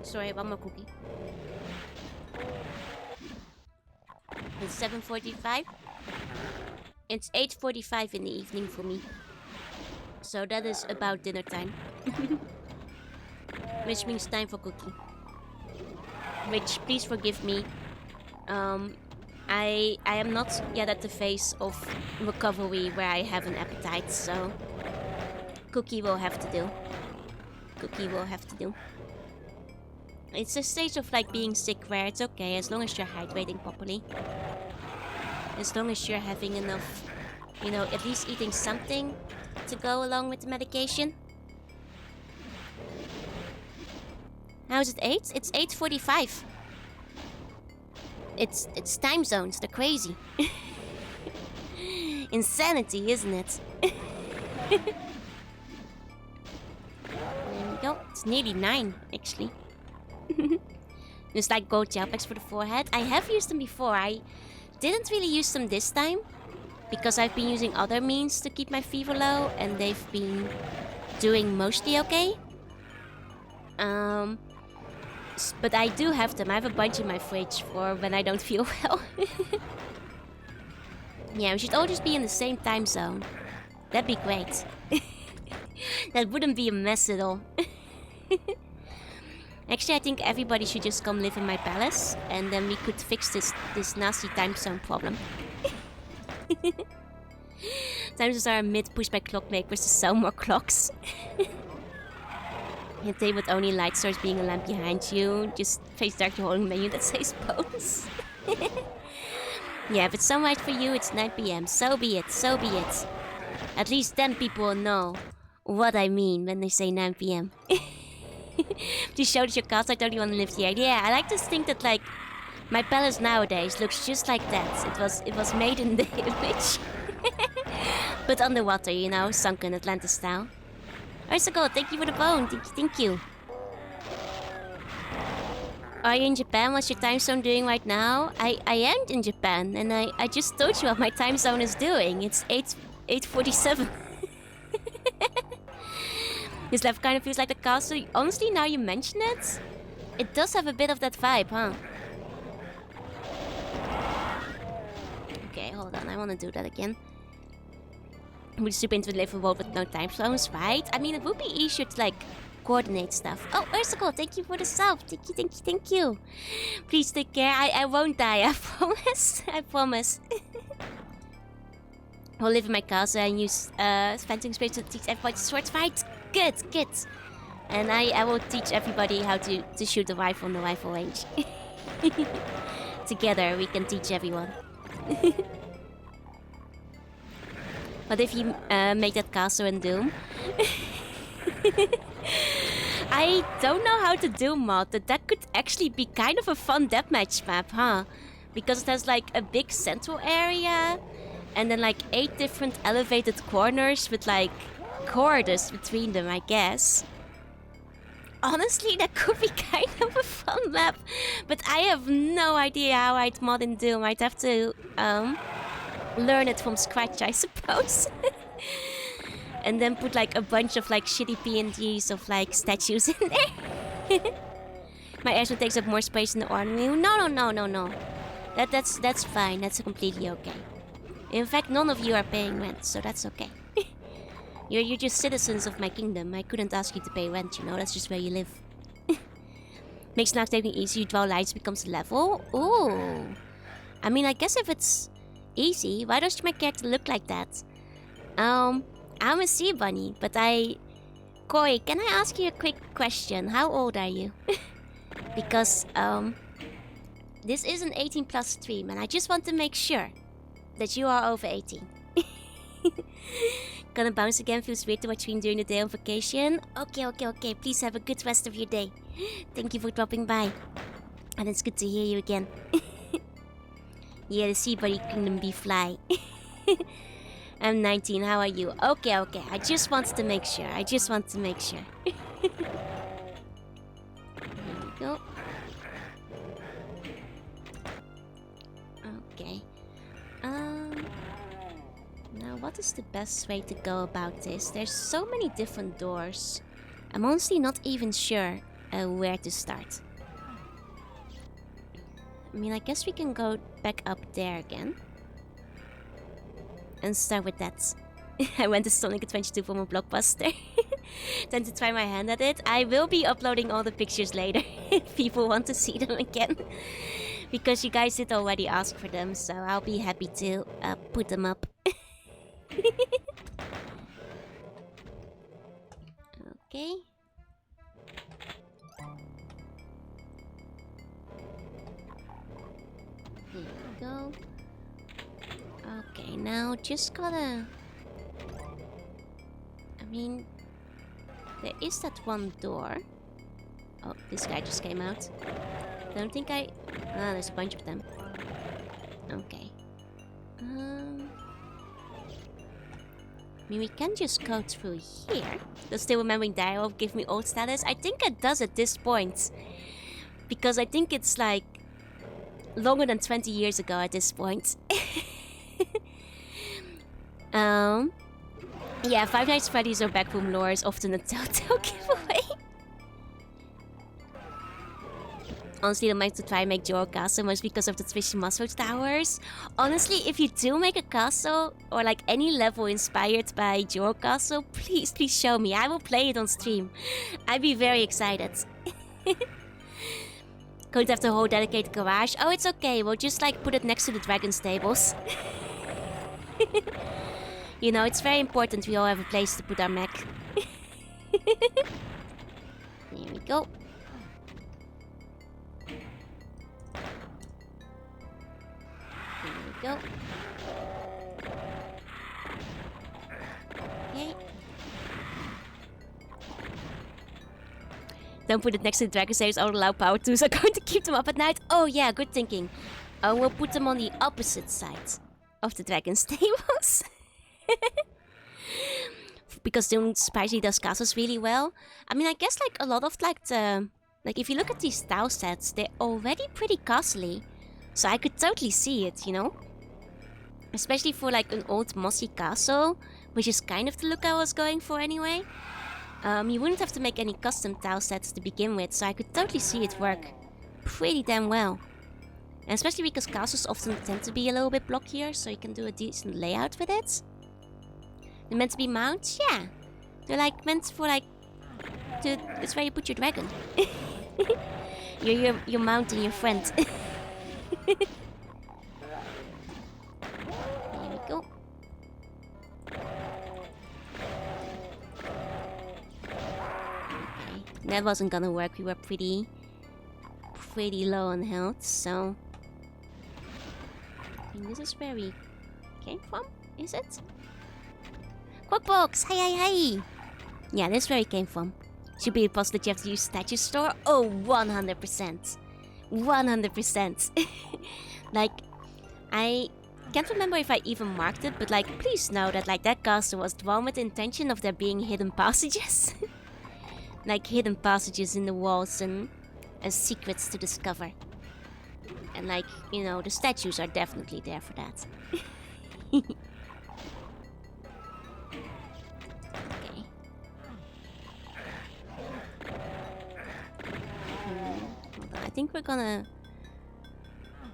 Sorry, one more cookie. It's 7:45. It's 8:45 in the evening for me. So that is about dinner time. Which means time for cookie. Which, please forgive me. I am not yet at the phase of recovery where I have an appetite, so cookie will have to do. Cookie will have to do. It's a stage of like being sick where it's okay as long as you're hydrating properly. As long as you're having enough, you know, at least eating something to go along with the medication. How is it 8? It's 8:45. It's time zones, they're crazy. Insanity, isn't it? There we go. It's nearly 9, actually. Just like gold gel packs for the forehead. I have used them before. I didn't really use them this time because I've been using other means to keep my fever low and they've been doing mostly okay. But I do have them. I have a bunch in my fridge for when I don't feel well. Yeah, we should all just be in the same time zone. That'd be great. That wouldn't be a mess at all. Actually, I think everybody should just come live in my palace, and then we could fix this nasty time zone problem. Time zones are a myth pushed by clockmakers to sell more clocks. And they would only light source being a lamp behind you. Just face dark your whole menu that says bones. Yeah, if it's sunlight for you, it's 9 PM. So be it, so be it. At least then people will know what I mean when they say 9 PM. To show that your cast, I totally want to live here. Yeah, I like to think that like my palace nowadays looks just like that. It was made in the image. But underwater, you know, sunken Atlantis style. Icicle, thank you for the bone. Thank you. Are you in Japan? What's your time zone doing right now? I am in Japan, and I just told you what my time zone is doing. It's 8:47. This level kind of feels like the castle. Honestly, now you mention it, it does have a bit of that vibe, huh? Okay, hold on. I want to do that again. I'm super into the level world with no time zones, right? I mean, it would be easier to, like, coordinate stuff. Oh, Ursicle, thank you for the sub. Thank you, thank you, thank you. Please take care. I won't die, I promise. I promise. I'll live in my castle and use fencing space to teach everybody sword fight. Good, good. And I will teach everybody how to shoot the rifle on the rifle range. Together, we can teach everyone. What if you make that castle in Doom? I don't know how to Doom mod, but that could actually be kind of a fun deathmatch map, huh? Because it has like a big central area and then like 8 different elevated corners with like corridors between them, I guess. Honestly, that could be kind of a fun map, but I have no idea how I'd mod in Doom. I'd have to learn it from scratch, I suppose. And then put like a bunch of like shitty PNGs of like statues in there. My airship takes up more space in the army. No. That's fine. That's completely okay. In fact, none of you are paying rent, so that's okay. You're just citizens of my kingdom. I couldn't ask you to pay rent, you know. That's just where you live. Makes knock taking easy. You draw lines, becomes a level. Ooh. I mean, I guess if it's easy, why does my character look like that? I'm a sea bunny, but Koi, can I ask you a quick question? How old are you? Because, this is an 18 plus stream, and I just want to make sure that you are over 18. Gonna bounce again, feels weird to watch stream during the day on vacation. Okay. Please have a good rest of your day. Thank you for dropping by. And it's good to hear you again. Yeah, the sea bunny kingdom be fly. I'm 19, how are you? Okay. I just wanted to make sure. Here we go. Okay. Now what is the best way to go about this? There's so many different doors. I'm honestly not even sure where to start. I mean, I guess we can go back up there again. And start with that. I went to Sonic Adventure 2 from a blockbuster. Time to try my hand at it. I will be uploading all the pictures later if people want to see them again. Because you guys did already ask for them, so I'll be happy to put them up. Okay. Here we go. Okay, now just gotta... I mean, there is that one door. Oh, this guy just came out. Don't think I... Ah, there's a bunch of them. Okay. I mean, we can just go through here. Does still remembering dialogue give me old status? I think it does at this point. Because I think it's like... longer than 20 years ago at this point. Yeah, Five Nights at Freddy's or Backroom lore is often a Telltale giveaway. Honestly, I might to try and make Joro Castle most because of the Twisty Muscle Towers. Honestly, if you do make a castle or like any level inspired by Joro Castle, please show me. I will play it on stream. I'd be very excited. Going to have the whole dedicated garage. Oh, it's okay. We'll just like put it next to the dragon stables. You know, it's very important we all have a place to put our mech. Here we go. Here we go. Okay. Don't put it next to the dragon stables. All allow power tools are going to keep them up at night. Oh yeah, good thinking. We'll put them on the opposite side of the dragon stables. Because Doom Spicy does castles really well. I mean, I guess like a lot of like the... Like if you look at these tile sets, they're already pretty costly. So I could totally see it, you know? Especially for like an old mossy castle, which is kind of the look I was going for anyway. You wouldn't have to make any custom tile sets to begin with, so I could totally see it work pretty damn well. And especially because castles often tend to be a little bit blockier, so you can do a decent layout with it. They're meant to be mounts? Yeah. They're like meant for like... it's where you put your dragon. you're mounting your friend. Here we go. Okay. That wasn't gonna work. We were pretty low on health, so... I think this is where we came from, is it? Quackbox! Hi! Yeah, this is where we came from. Should be possible that you have to use Statue Store? Oh, 100%. 100%. Like, I can't remember if I even marked it, but like, please know that like that castle was drawn with the intention of there being hidden passages. Like hidden passages in the walls and secrets to discover. And like, you know, the statues are definitely there for that. Okay. Hold on. I think we're gonna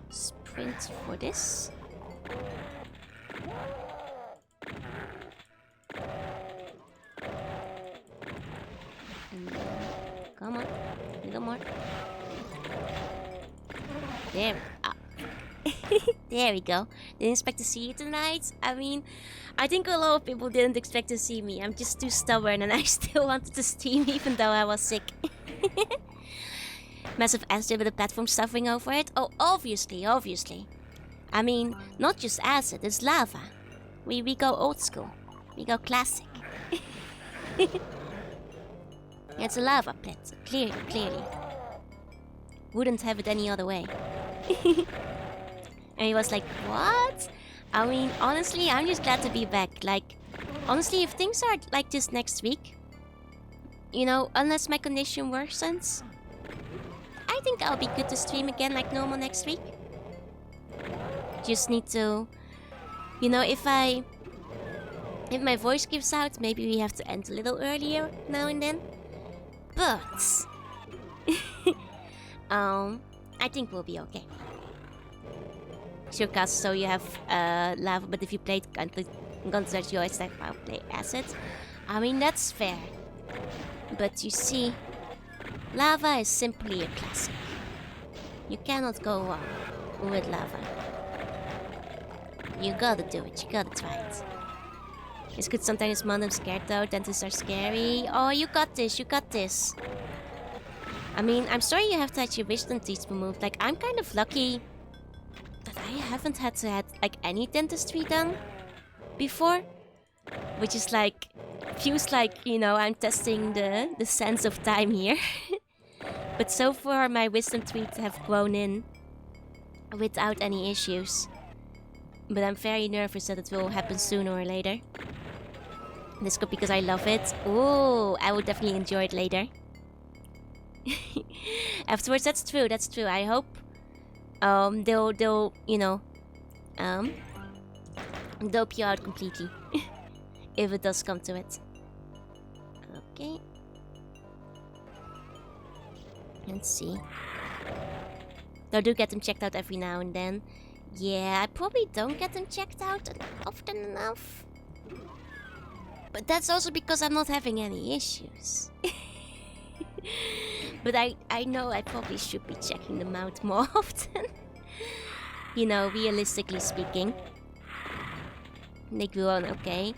sprint for this. Come on, a little more. There, there we go. Didn't expect to see you tonight. I mean, I think a lot of people didn't expect to see me. I'm just too stubborn and I still wanted to stream even though I was sick. Massive acid with the platform suffering over it? Oh, obviously. I mean, not just acid, it's lava. We go old school. We go classic. It's a lava pit, clearly. Wouldn't have it any other way. And he was like, what? I mean, honestly, I'm just glad to be back. Like, honestly, if things are like this next week, you know, unless my condition worsens, I think I'll be good to stream again like normal next week. Just need to, you know, if my voice gives out, maybe we have to end a little earlier now and then. But I think we'll be okay. Sure, cast, so you have lava, but if you played Gunstarch, you always have to play acid. I mean, that's fair. But you see, lava is simply a classic. You cannot go wrong with lava. You gotta do it, you gotta try it. It's good sometimes when I'm scared though, dentists are scary. Oh, you got this. I mean, I'm sorry you have to have your wisdom teeth removed. Like, I'm kind of lucky that I haven't had to have like any dentistry done before. Which is like, feels like, you know, I'm testing the sense of time here. But so far my wisdom teeth have grown in without any issues. But I'm very nervous that it will happen sooner or later. This could because I love it. Oh, I will definitely enjoy it later. Afterwards, that's true. I hope they'll you know dope you out completely if it does come to it. Okay. Let's see. I do get them checked out every now and then. Yeah, I probably don't get them checked out often enough. But that's also because I'm not having any issues. But I know I probably should be checking them out more often. You know, realistically speaking. They grew on okay.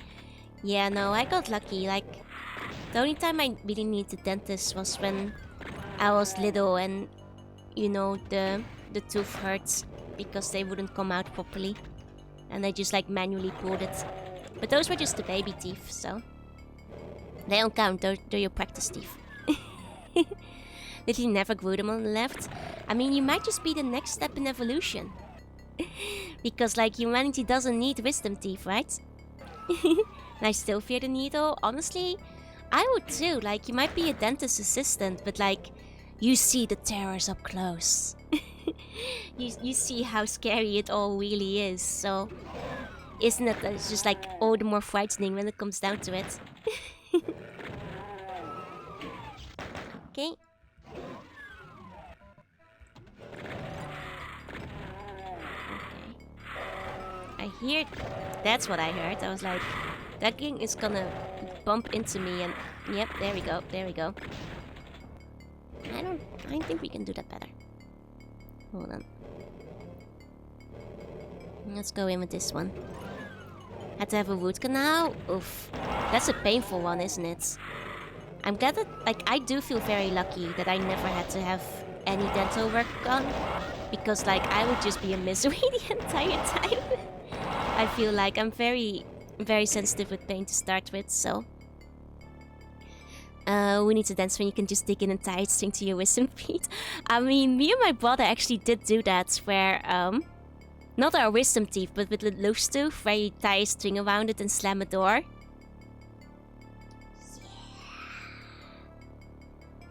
Yeah, no, I got lucky. Like, the only time I really needed a dentist was when I was little and, you know, the tooth hurts because they wouldn't come out properly. And I just like manually pulled it. But those were just the baby teeth, so they don't count, they're your practice teeth. Literally never grew them on the left. I mean, you might just be the next step in evolution. Because, like, humanity doesn't need wisdom teeth, right? And I still fear the needle. Honestly, I would too. Like, you might be a dentist assistant, but, like, you see the terrors up close. you see how scary it all really is, so... Isn't it? It's just like all the more frightening when it comes down to it. Okay. I hear... That's what I heard. I was like, that thing is gonna bump into me and... Yep, there we go, there we go. I think we can do that better. Hold on. Let's go in with this one. Had to have a root canal. Oof. That's a painful one, isn't it? I'm glad that, like, I do feel very lucky that I never had to have any dental work done. Because, like, I would just be a misery the entire time. I feel like I'm very, very sensitive with pain to start with, so... we need to dance when you can just dig in and tie a string to your wisdom teeth. I mean, me and my brother actually did do that, where, not our wisdom teeth, but with the loose tooth, where you tie a string around it and slam a door. Yeah.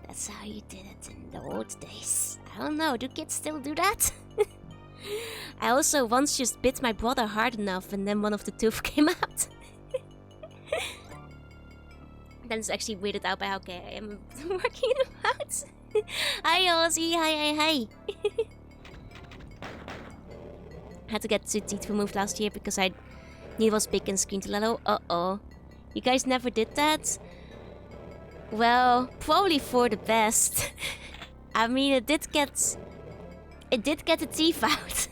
That's how you did it in the old days. I don't know, do kids still do that? I also once just bit my brother hard enough and then one of the tooth came out. Then it's actually weirded out by how gay I am working it out. Hi Ozzy, hi. Had to get 2 teeth removed last year because I knew it was big and screamed a little. Uh-oh. You guys never did that? Well, probably for the best. I mean, it did get the teeth out.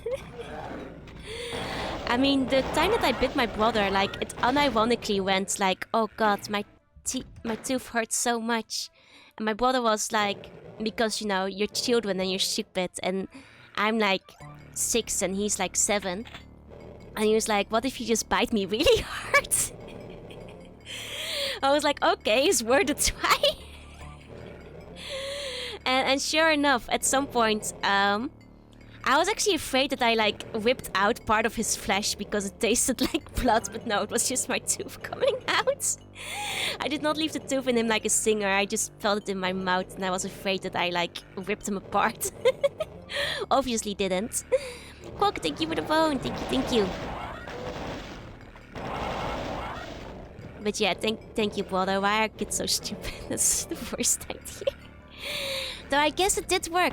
I mean, the time that I bit my brother, like, it unironically went like, oh god, my tooth hurts so much. And my brother was like, because, you know, you're children and you're stupid, and I'm like 6 and he's like 7. And he was like, what if you just bite me really hard? I was like, okay, it's worth a try. and sure enough, at some point, I was actually afraid that I like ripped out part of his flesh because it tasted like blood, but no, it was just my tooth coming out. I did not leave the tooth in him like a singer, I just felt it in my mouth and I was afraid that I like ripped him apart. Obviously didn't. Quok, thank you for the phone, thank you. But yeah, thank you, brother. Why are kids so stupid? That's the first idea. Though I guess it did work.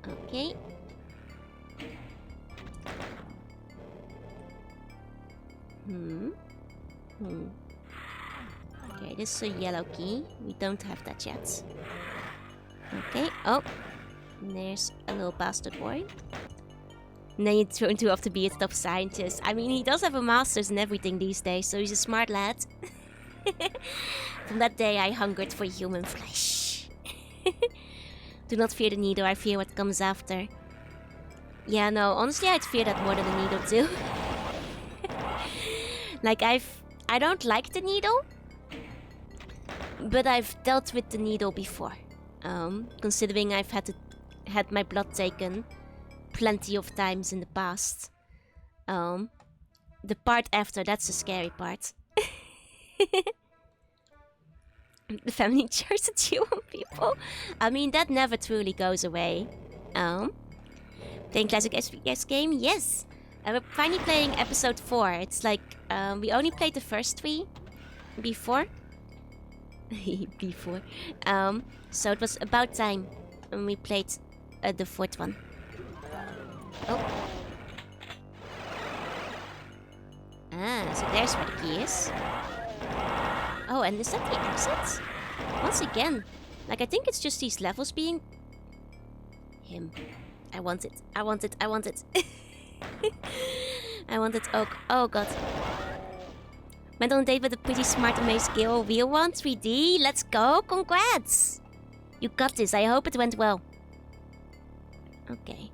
Okay. Okay, this is a yellow key. We don't have that yet. Okay. Oh. There's a little bastard boy. And then you turn to have to be a top scientist. I mean, he does have a master's and everything these days, so he's a smart lad. From that day, I hungered for human flesh. Do not fear the needle, I fear what comes after. Yeah, no, honestly, I'd fear that more than the needle too. Like, I don't like the needle, but I've dealt with the needle before. Considering I've had my blood taken plenty of times in the past. The part after, that's the scary part. The family chores that you want people. I mean, that never truly goes away. Playing classic FPS game? Yes! We're finally playing episode 4. It's like, we only played the first 3 before. So it was about time when we played the 4th one. Oh. Ah, so there's where the key is. Oh, and is that the exit? Once again. Like, I think it's just these levels being... him. I want it. I want it. I want it. Oh god. Went on a date with a pretty smart, amazing girl. Real one, 3D. Let's go. Congrats. You got this. I hope it went well. Okay.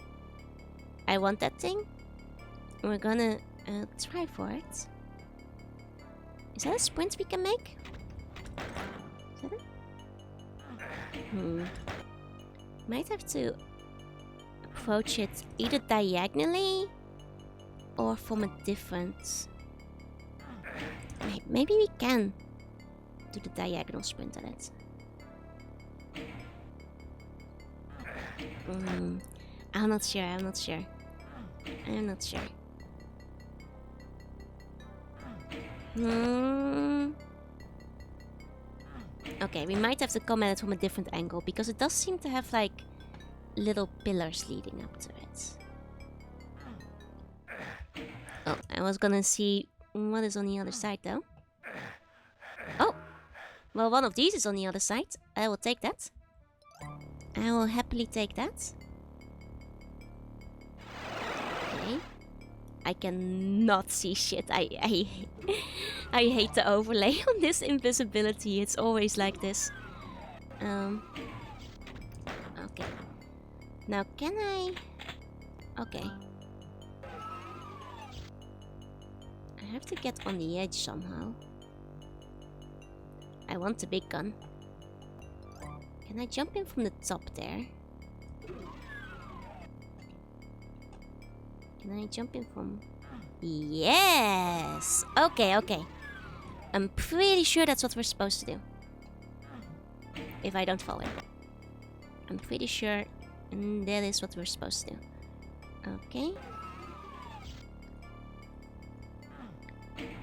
I want that thing. We're gonna try for it. Is that a sprint we can make? Is that it? Might have to approach it either diagonally or from a different... Maybe we can do the diagonal sprint on it. I'm not sure. Okay, we might have to come at it from a different angle, because it does seem to have like little pillars leading up to it. Oh, I was gonna see what is on the other side though. Oh, well, one of these is on the other side. I will take that. I will happily take that. Okay. I cannot see shit. I hate the overlay on this invisibility. It's always like this. Okay. Now can I... Okay. I have to get on the edge somehow. I want a big gun. Can I jump in from the top there? Can I jump in from... Yes! Okay, okay. I'm pretty sure that's what we're supposed to do. If I don't fall in. I'm pretty sure that is what we're supposed to do. Okay.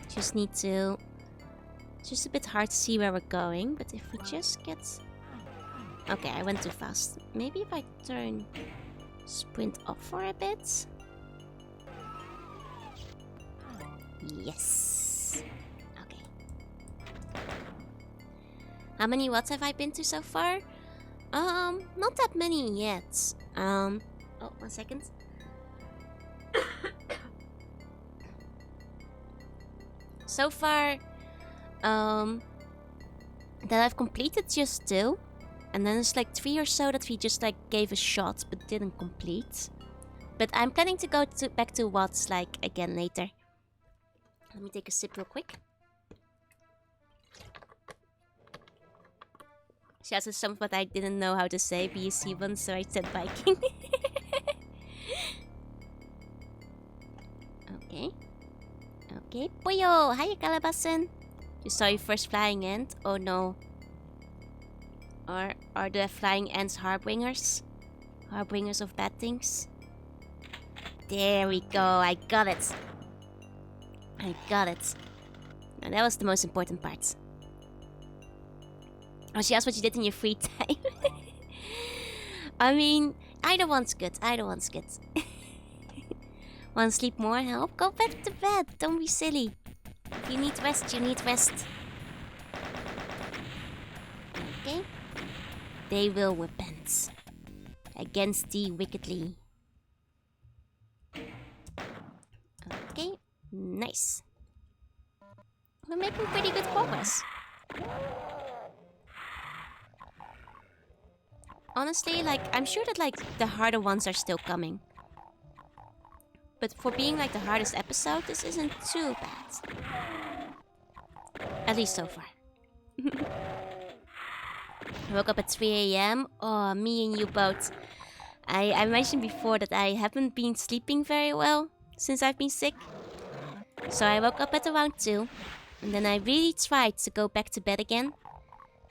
Just need to... It's just a bit hard to see where we're going, but if we just get... Okay, I went too fast. Maybe if I turn sprint off for a bit? Yes. Okay. How many watts have I been to so far? Not that many yet. Oh, 1 second. So far, that I've completed just 2. And then it's like 3 or so that we just like gave a shot but didn't complete. But I'm planning to go back to watts like again later. Let me take a sip real quick. So that's some of what I didn't know how to say BSC once, so I said Viking. Okay. Okay, Puyo! Hiya, Calabasin! You saw your first flying ant? Oh no. Or are the flying ants harbingers? Harbingers of bad things? There we go, I got it. I got it. Now that was the most important part. Oh, she asked what you did in your free time. I mean, either one's good. Either one's good. Want to sleep more? Help? Go back to bed. Don't be silly. If you need rest, you need rest. Okay. They will repent. Against thee wickedly. Okay. Nice. We're making pretty good progress. Honestly, like, I'm sure that, like, the harder ones are still coming. But for being, like, the hardest episode, this isn't too bad. At least so far. I woke up at 3 AM. Oh, me and you both. I mentioned before that I haven't been sleeping very well since I've been sick. So I woke up at around 2. And then I really tried to go back to bed again.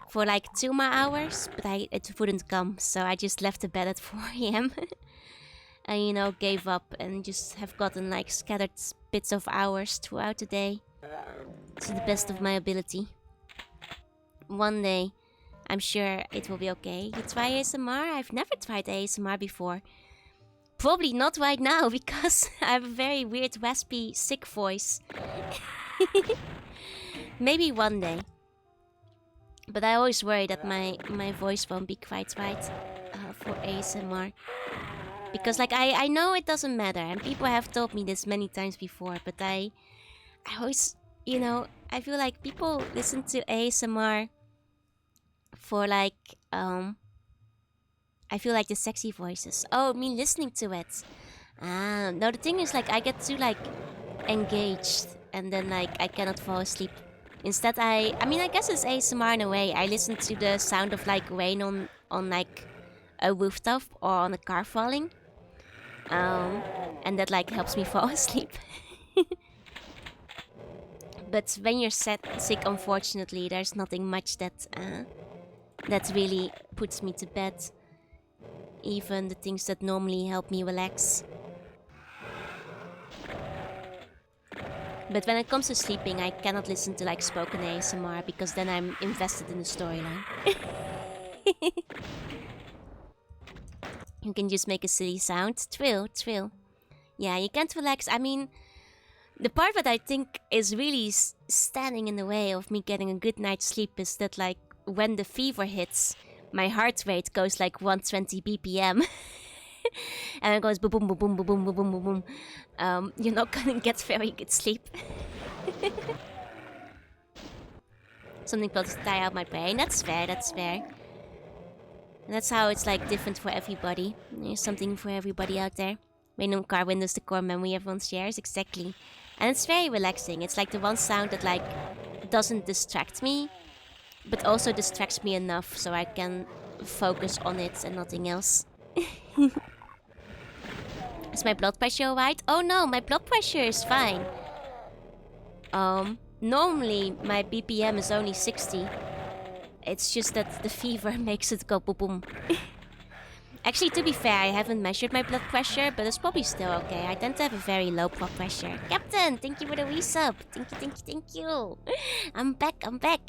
For like 2 more hours, but it wouldn't come, so I just left the bed at 4 AM. And, you know, gave up and just have gotten like scattered bits of hours throughout the day. To the best of my ability. One day, I'm sure it will be okay. You try ASMR? I've never tried ASMR before. Probably not right now, because I have a very weird, raspy, sick voice. Maybe one day. But I always worry that my voice won't be quite right for ASMR. Because, like, I know it doesn't matter. And people have told me this many times before. But I always, you know, I feel like people listen to ASMR for, like, I feel like the sexy voices. Oh, me listening to it. No, the thing is, like, I get too, like, engaged. And then, like, I cannot fall asleep. Instead, I mean, I guess it's ASMR in a way. I listen to the sound of, like, rain on like, a rooftop or on a car falling. And that, like, helps me fall asleep. But when you're sick, unfortunately, there's nothing much that really puts me to bed. Even the things that normally help me relax. But when it comes to sleeping, I cannot listen to like spoken ASMR because then I'm invested in the storyline. You can just make a silly sound. Trill, trill. Yeah, you can't relax. I mean, the part that I think is really standing in the way of me getting a good night's sleep is that like when the fever hits, my heart rate goes like 120 BPM. And it goes boom, boom, boom, boom, boom, boom, boom, boom, boom. You're not gonna get very good sleep. Something close to tie out my brain. That's fair, that's fair. And that's how it's like different for everybody. There's something for everybody out there. Random car windows, the core memory everyone shares, exactly. And it's very relaxing. It's like the one sound that like doesn't distract me, but also distracts me enough so I can focus on it and nothing else. Is my blood pressure alright? Oh no, my blood pressure is fine. Normally my BPM is only 60. It's just that the fever makes it go boom boom. Actually, to be fair, I haven't measured my blood pressure, but it's probably still okay. I tend to have a very low blood pressure. Captain, thank you for the resub. Thank you, thank you, thank you. I'm back, I'm back.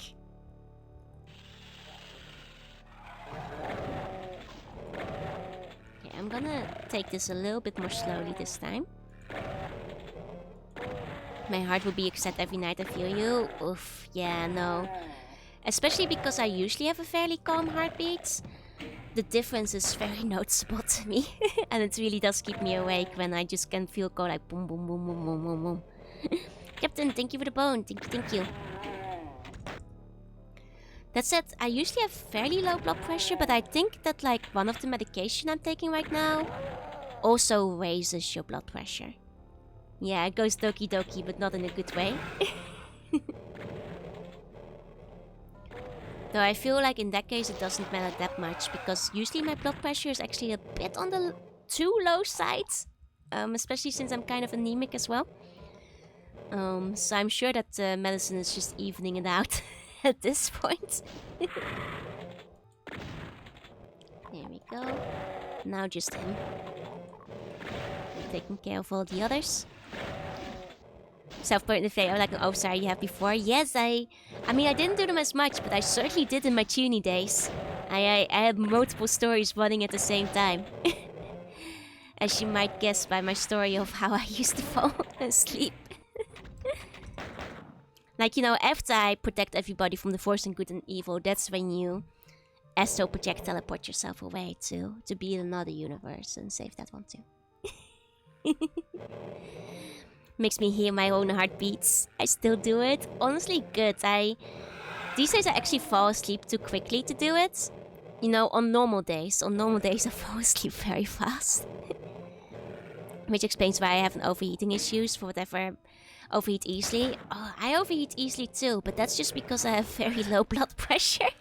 Okay, I'm gonna take this a little bit more slowly this time. My heart will be upset every night, I feel you. Oof, yeah, no. Especially because I usually have a fairly calm heartbeat. The difference is very noticeable to me. And it really does keep me awake when I just can feel go like boom, boom, boom, boom, boom, boom, boom. Captain, thank you for the bone. Thank you, thank you. That said, I usually have fairly low blood pressure, but I think that like one of the medication I'm taking right now also raises your blood pressure. Yeah, it goes doki doki, but not in a good way. Though I feel like in that case it doesn't matter that much, because usually my blood pressure is actually a bit on the too low side. Especially since I'm kind of anemic as well. So I'm sure that medicine is just evening it out at this point. There we go. Now just him. Taking care of all the others. Self-point in the face, like, oh, sorry, you have before? Yes, I mean, I didn't do them as much, but I certainly did in my tuning days. I had multiple stories running at the same time. As you might guess by my story of how I used to fall asleep. Like, you know, after I protect everybody from the force and good and evil, that's when you astral project teleport yourself away to be in another universe and save that one too. Makes me hear my own heartbeats. I still do it. Honestly, good. These days I actually fall asleep too quickly to do it. You know, on normal days I fall asleep very fast. Which explains why I have an overheating issues for whatever overheat easily. Oh, I overheat easily too, but that's just because I have very low blood pressure.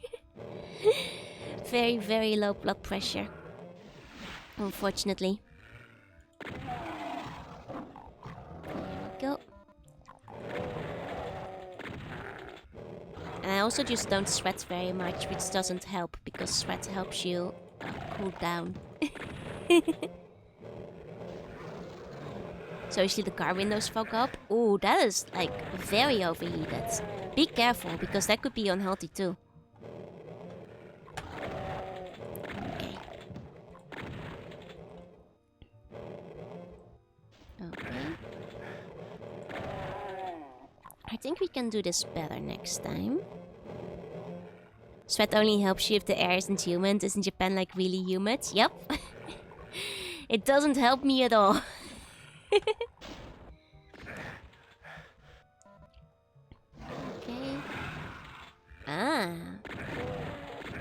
Very, very low blood pressure. Unfortunately. Go. And I also just don't sweat very much, which doesn't help because sweat helps you cool down. So usually the car windows fog up. Ooh, that is like very overheated. Be careful because that could be unhealthy too. Okay. I think we can do this better next time. Sweat only helps you if the air isn't humid. Isn't Japan like really humid? Yep. It doesn't help me at all. Okay. Ah.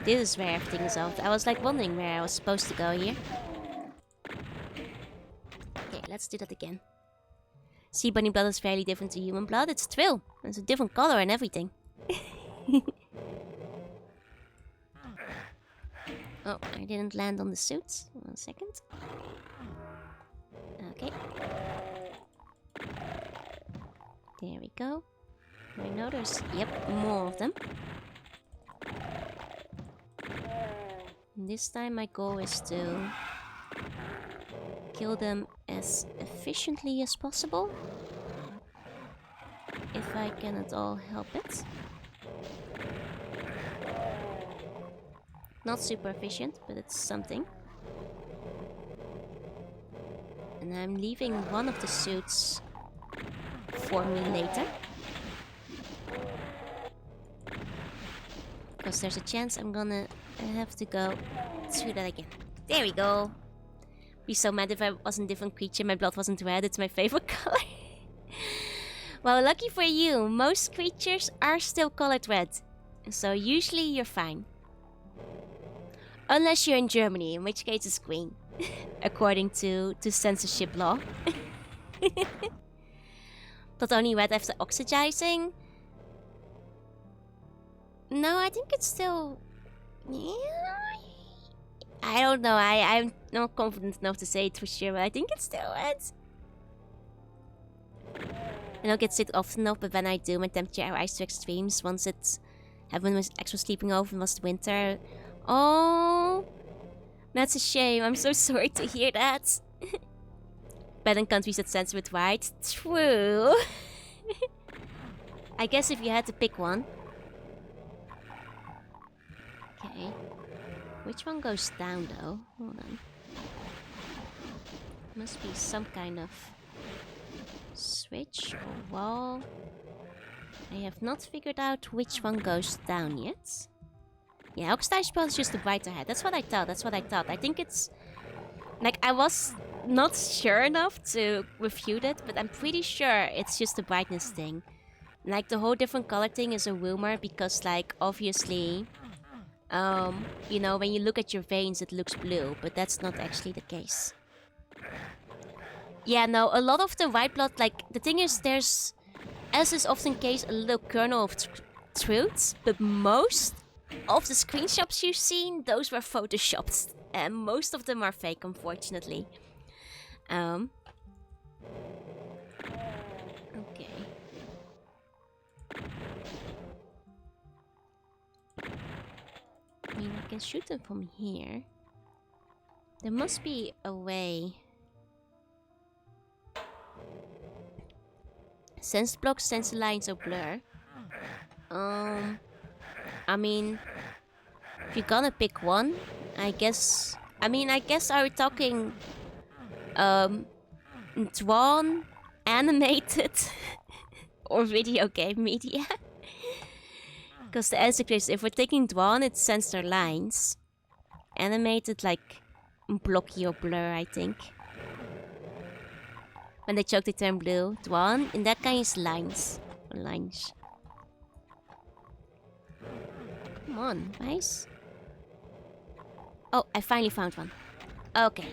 This is where everything is off. I was like wondering where I was supposed to go here. Okay, let's do that again. Sea bunny blood is fairly different to human blood. It's Trill. It's a different color and everything. Oh, I didn't land on the suit. 1 second. Okay. There we go. I know there's, yep, more of them. And this time my goal is to kill them as efficiently as possible. if I can at all help it. Not super efficient, but it's something. And I'm leaving one of the suits for me later. Because there's a chance I'm gonna have to go through that again. There we go. Be so mad if I was a different creature, my blood wasn't red, it's my favorite color. Well, lucky for you, most creatures are still colored red. So usually you're fine. Unless you're in Germany, in which case it's green. According to censorship law. But only red after oxidizing? No, I think it's still... Yeah, I don't know, I'm not confident enough to say it for sure, but I think it's still red. I don't get sick often enough, but when I do, my temperature rise to extremes. Once it's... When I was actually sleeping over and was the winter. Oh... That's a shame, I'm so sorry to hear that. Better in countries that censor it white. True. I guess if you had to pick one. Okay. Which one goes down though? Hold on. Must be some kind of switch or wall. I have not figured out which one goes down yet. Yeah, oxidized spot is just the brighter head. That's what I thought. I think it's... Like, I was not sure enough to refute it, but I'm pretty sure it's just the brightness thing. Like, the whole different color thing is a rumor because, like, obviously... you know, when you look at your veins, it looks blue, but that's not actually the case. Yeah, no, a lot of the white blood, like, the thing is, there's, as is often the case, a little kernel of truth, but most of the screenshots you've seen, those were photoshopped, and most of them are fake, unfortunately. Okay. I mean, I can shoot them from here. There must be a way. Sense blocks, sense lines, or blur. I mean, if you're gonna pick one, I guess. I mean, I guess are we talking drawn, animated, or video game media? Because the answer is, if we're taking drawn, it's sensor lines. Animated, like blocky or blur, I think. When they choke, they turn blue. Drawn, in that kind, is lines. Lines. Come on, guys. Oh, I finally found one. Okay.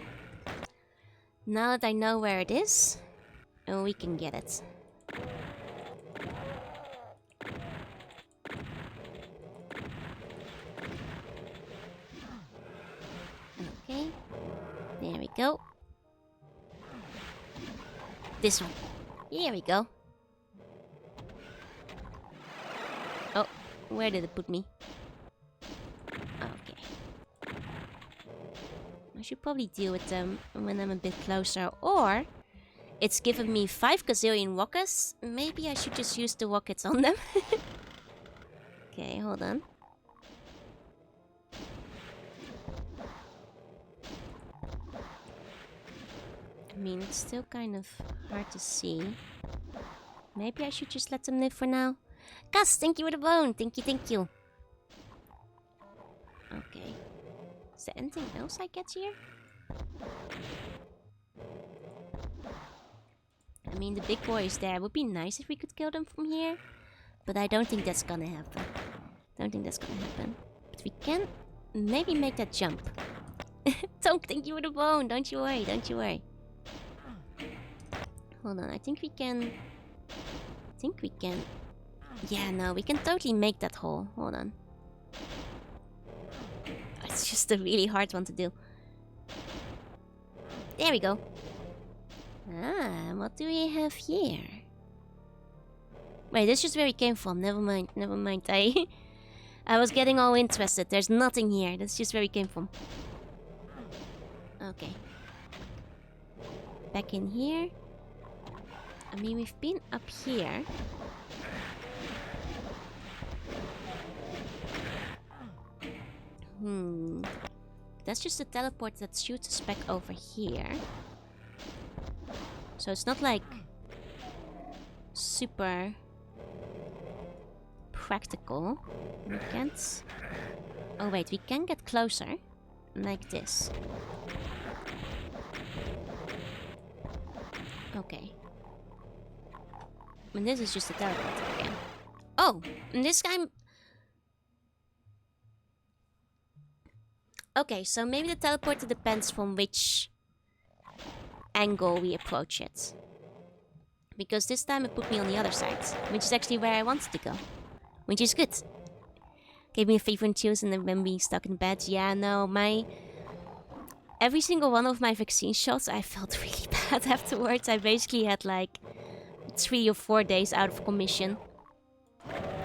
Now that I know where it is, we can get it. Okay. There we go. This one. Here we go. Oh, where did it put me? Okay. I should probably deal with them when I'm a bit closer. Or, it's given me 5 gazillion rockets. Maybe I should just use the rockets on them. Okay, hold on. I mean, it's still kind of hard to see. Maybe I should just let them live for now. Gus, thank you for the bone. Thank you. Okay. Is there anything else I get here? I mean, the big boy is there. It would be nice if we could kill them from here. But I don't think that's gonna happen. But we can maybe make that jump. Tonk, thank you for the bone. Don't you worry. Hold on, I think we can... Yeah, no, we can totally make that hole. Hold on. It's just a really hard one to do. There we go. Ah, what do we have here? Wait, this is just where we came from. Never mind. I was getting all interested. There's nothing here. That's just where we came from. Okay. Back in here. I mean, we've been up here. That's just a teleport that shoots us back over here. So it's not like super practical. We can't... Oh wait, we can get closer. Like this. Okay. And this is just a teleport again. Oh! And this time... Okay, so maybe the teleporter depends from which angle we approach it. Because this time it put me on the other side, which is actually where I wanted to go. Which is good. Gave me a fever and chills and then when we stuck in bed. Yeah, no, every single one of my vaccine shots, I felt really bad afterwards. I basically had like 3 or 4 days out of commission.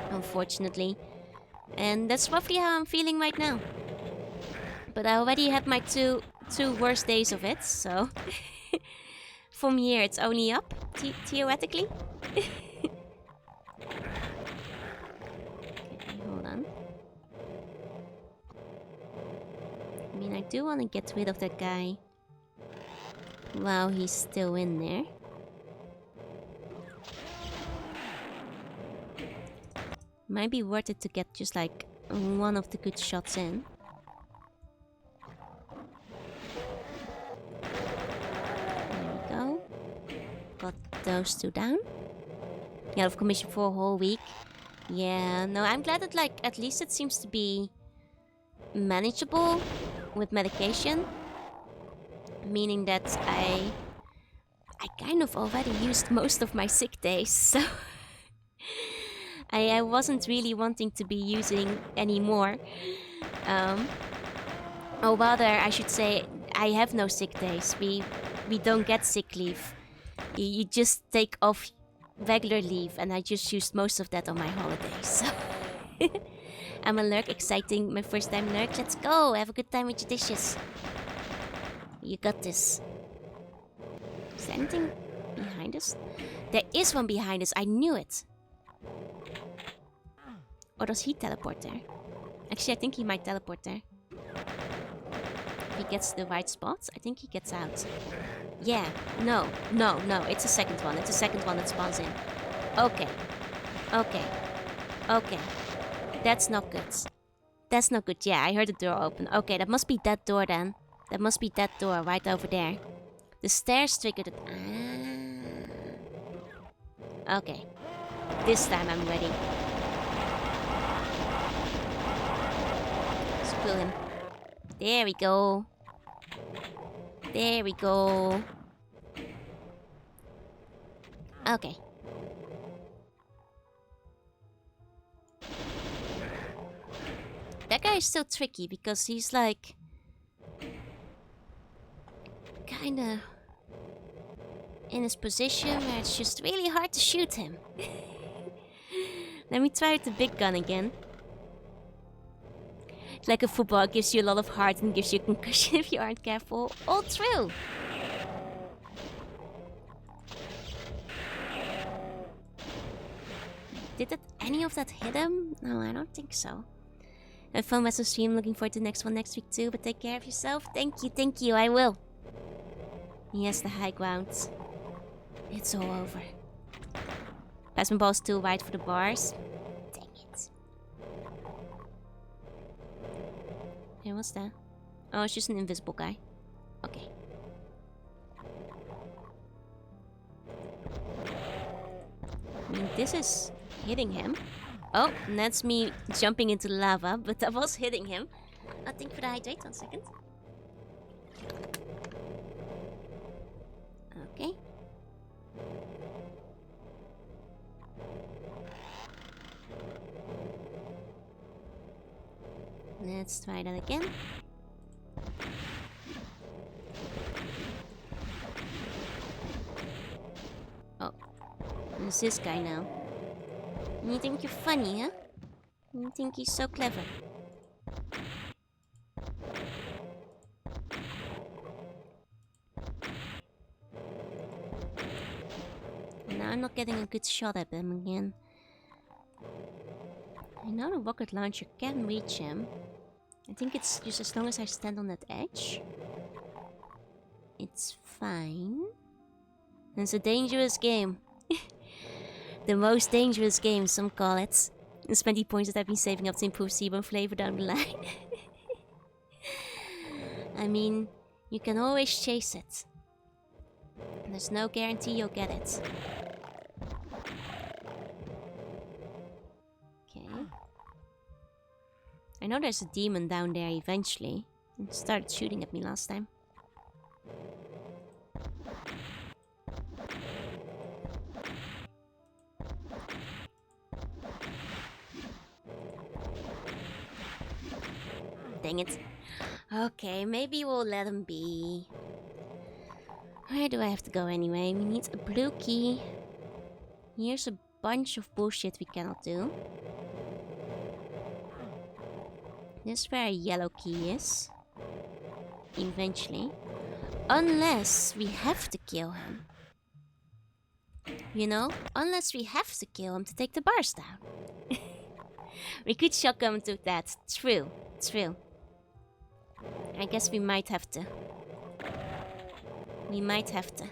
Unfortunately. And that's roughly how I'm feeling right now. But I already had my two worst days of it, so... From here it's only up, theoretically. Okay, hold on. I mean, I do want to get rid of that guy while he's still in there. Might be worth it to get just like one of the good shots in. Got those 2 down. Yeah, out of commission for a whole week. Yeah, no, I'm glad that like at least it seems to be manageable with medication. Meaning that I kind of already used most of my sick days, so I wasn't really wanting to be using any more. Or rather, I should say, I have no sick days. We don't get sick leave. You just take off regular leave, and I just used most of that on my holidays. So I'm a lurk, exciting, my first time lurk. Let's go, have a good time with your dishes. You got this. Is there anything behind us? There is one behind us, I knew it. Or does he teleport there? Actually, I think he might teleport there. If he gets the right spot, I think he gets out. Yeah, no, it's a second one. It's a second one that spawns in. Okay. That's not good. That's not good. Yeah, I heard the door open. Okay, that must be that door then. That must be that door right over there. The stairs triggered it. Ah. Okay. This time I'm ready. Let's kill him. There we go. There we go. Okay. That guy is still tricky because he's like... kinda... in his position where it's just really hard to shoot him. Let me try with the big gun again. Like a football, it gives you a lot of heart and gives you a concussion if you aren't careful. All true! Did any of that hit him? No, I don't think so. Have fun with the stream, looking forward to the next one next week too, but take care of yourself. Thank you, I will. He has the high ground. It's all over. Passman ball still wide for the bars. Dang it. Hey, what's that? Oh, it's just an invisible guy. Okay. I mean, this is hitting him. Oh, and that's me jumping into lava, but that was hitting him. I think for the hydrate 1 second. Okay. Let's try that again. Oh, who's this guy now? You think you're funny, huh? You think he's so clever? Now I'm not getting a good shot at him again. I know the rocket launcher can reach him. I think it's just as long as I stand on that edge, it's fine. It's a dangerous game. The most dangerous game, some call it. And spend the points that I've been saving up to improve seaborn flavor down the line. I mean, you can always chase it. There's no guarantee you'll get it. Okay. I know there's a demon down there eventually. It started shooting at me last time. Dang it. Okay, maybe we'll let him be. Where do I have to go anyway? We need a blue key. Here's a bunch of bullshit we cannot do. This is where a yellow key is. Eventually. Unless we have to kill him. You know? Unless we have to kill him to take the bars down. We could shotgun to that. True. True. I guess we might have to. We might have to.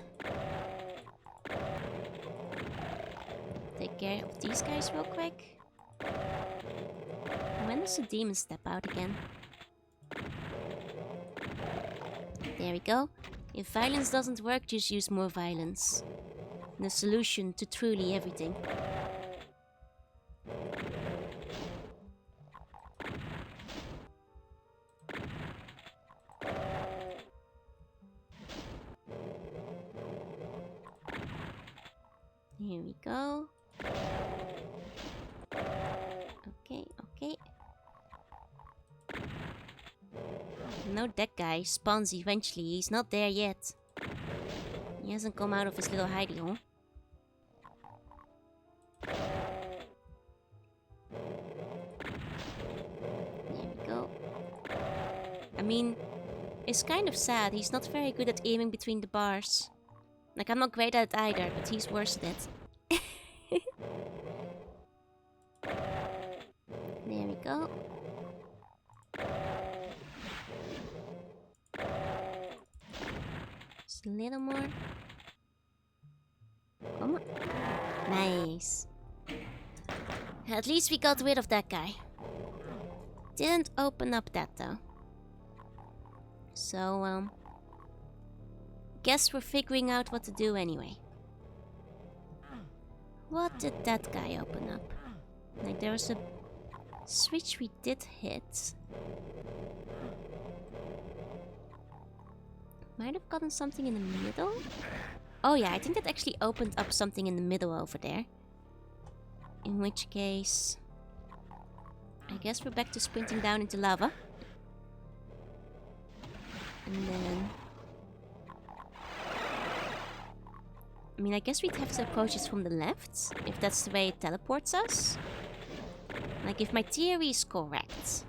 Take care of these guys real quick. When does the demon step out again? There we go. If violence doesn't work, just use more violence. The solution to truly everything. Here we go. Okay, okay. No, that guy spawns eventually. He's not there yet. He hasn't come out of his little hidey hole. There we go. I mean, it's kind of sad. He's not very good at aiming between the bars. Like, I'm not great at it either, but he's worse at it. There we go. Just a little more. Come on. Nice. At least we got rid of that guy. Didn't open up that though. So, guess we're figuring out what to do anyway. What did that guy open up? Like, there was a switch we did hit. Might have gotten something in the middle? Oh yeah, I think that actually opened up something in the middle over there. In which case, I guess we're back to sprinting down into lava. And then... I mean, I guess we'd have to approach this from the left, if that's the way it teleports us. Like, if my theory is correct.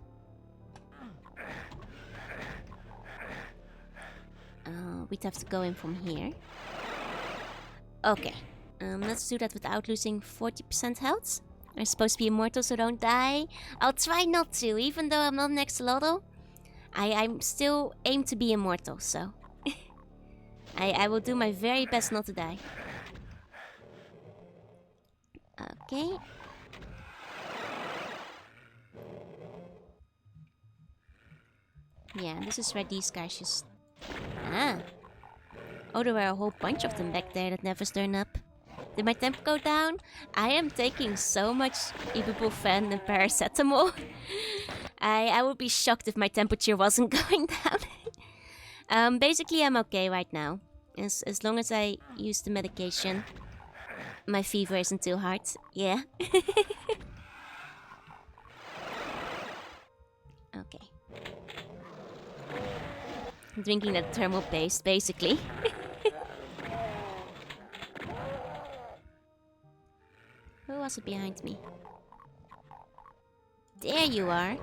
We'd have to go in from here. Okay. Let's do that without losing 40% health. I'm supposed to be immortal, so don't die. I'll try not to, even though I'm not an axolotl. I'm still aim to be immortal, so... I will do my very best not to die. Okay. Yeah, this is where these guys just... Ah. Oh, there were a whole bunch of them back there that never turn up. Did my temp go down? I am taking so much ibuprofen and paracetamol. I would be shocked if my temperature wasn't going down. Basically, I'm okay right now. As long as I use the medication, my fever isn't too hard. Yeah. Okay. I'm drinking that thermal paste, basically. Who was it behind me? There you are.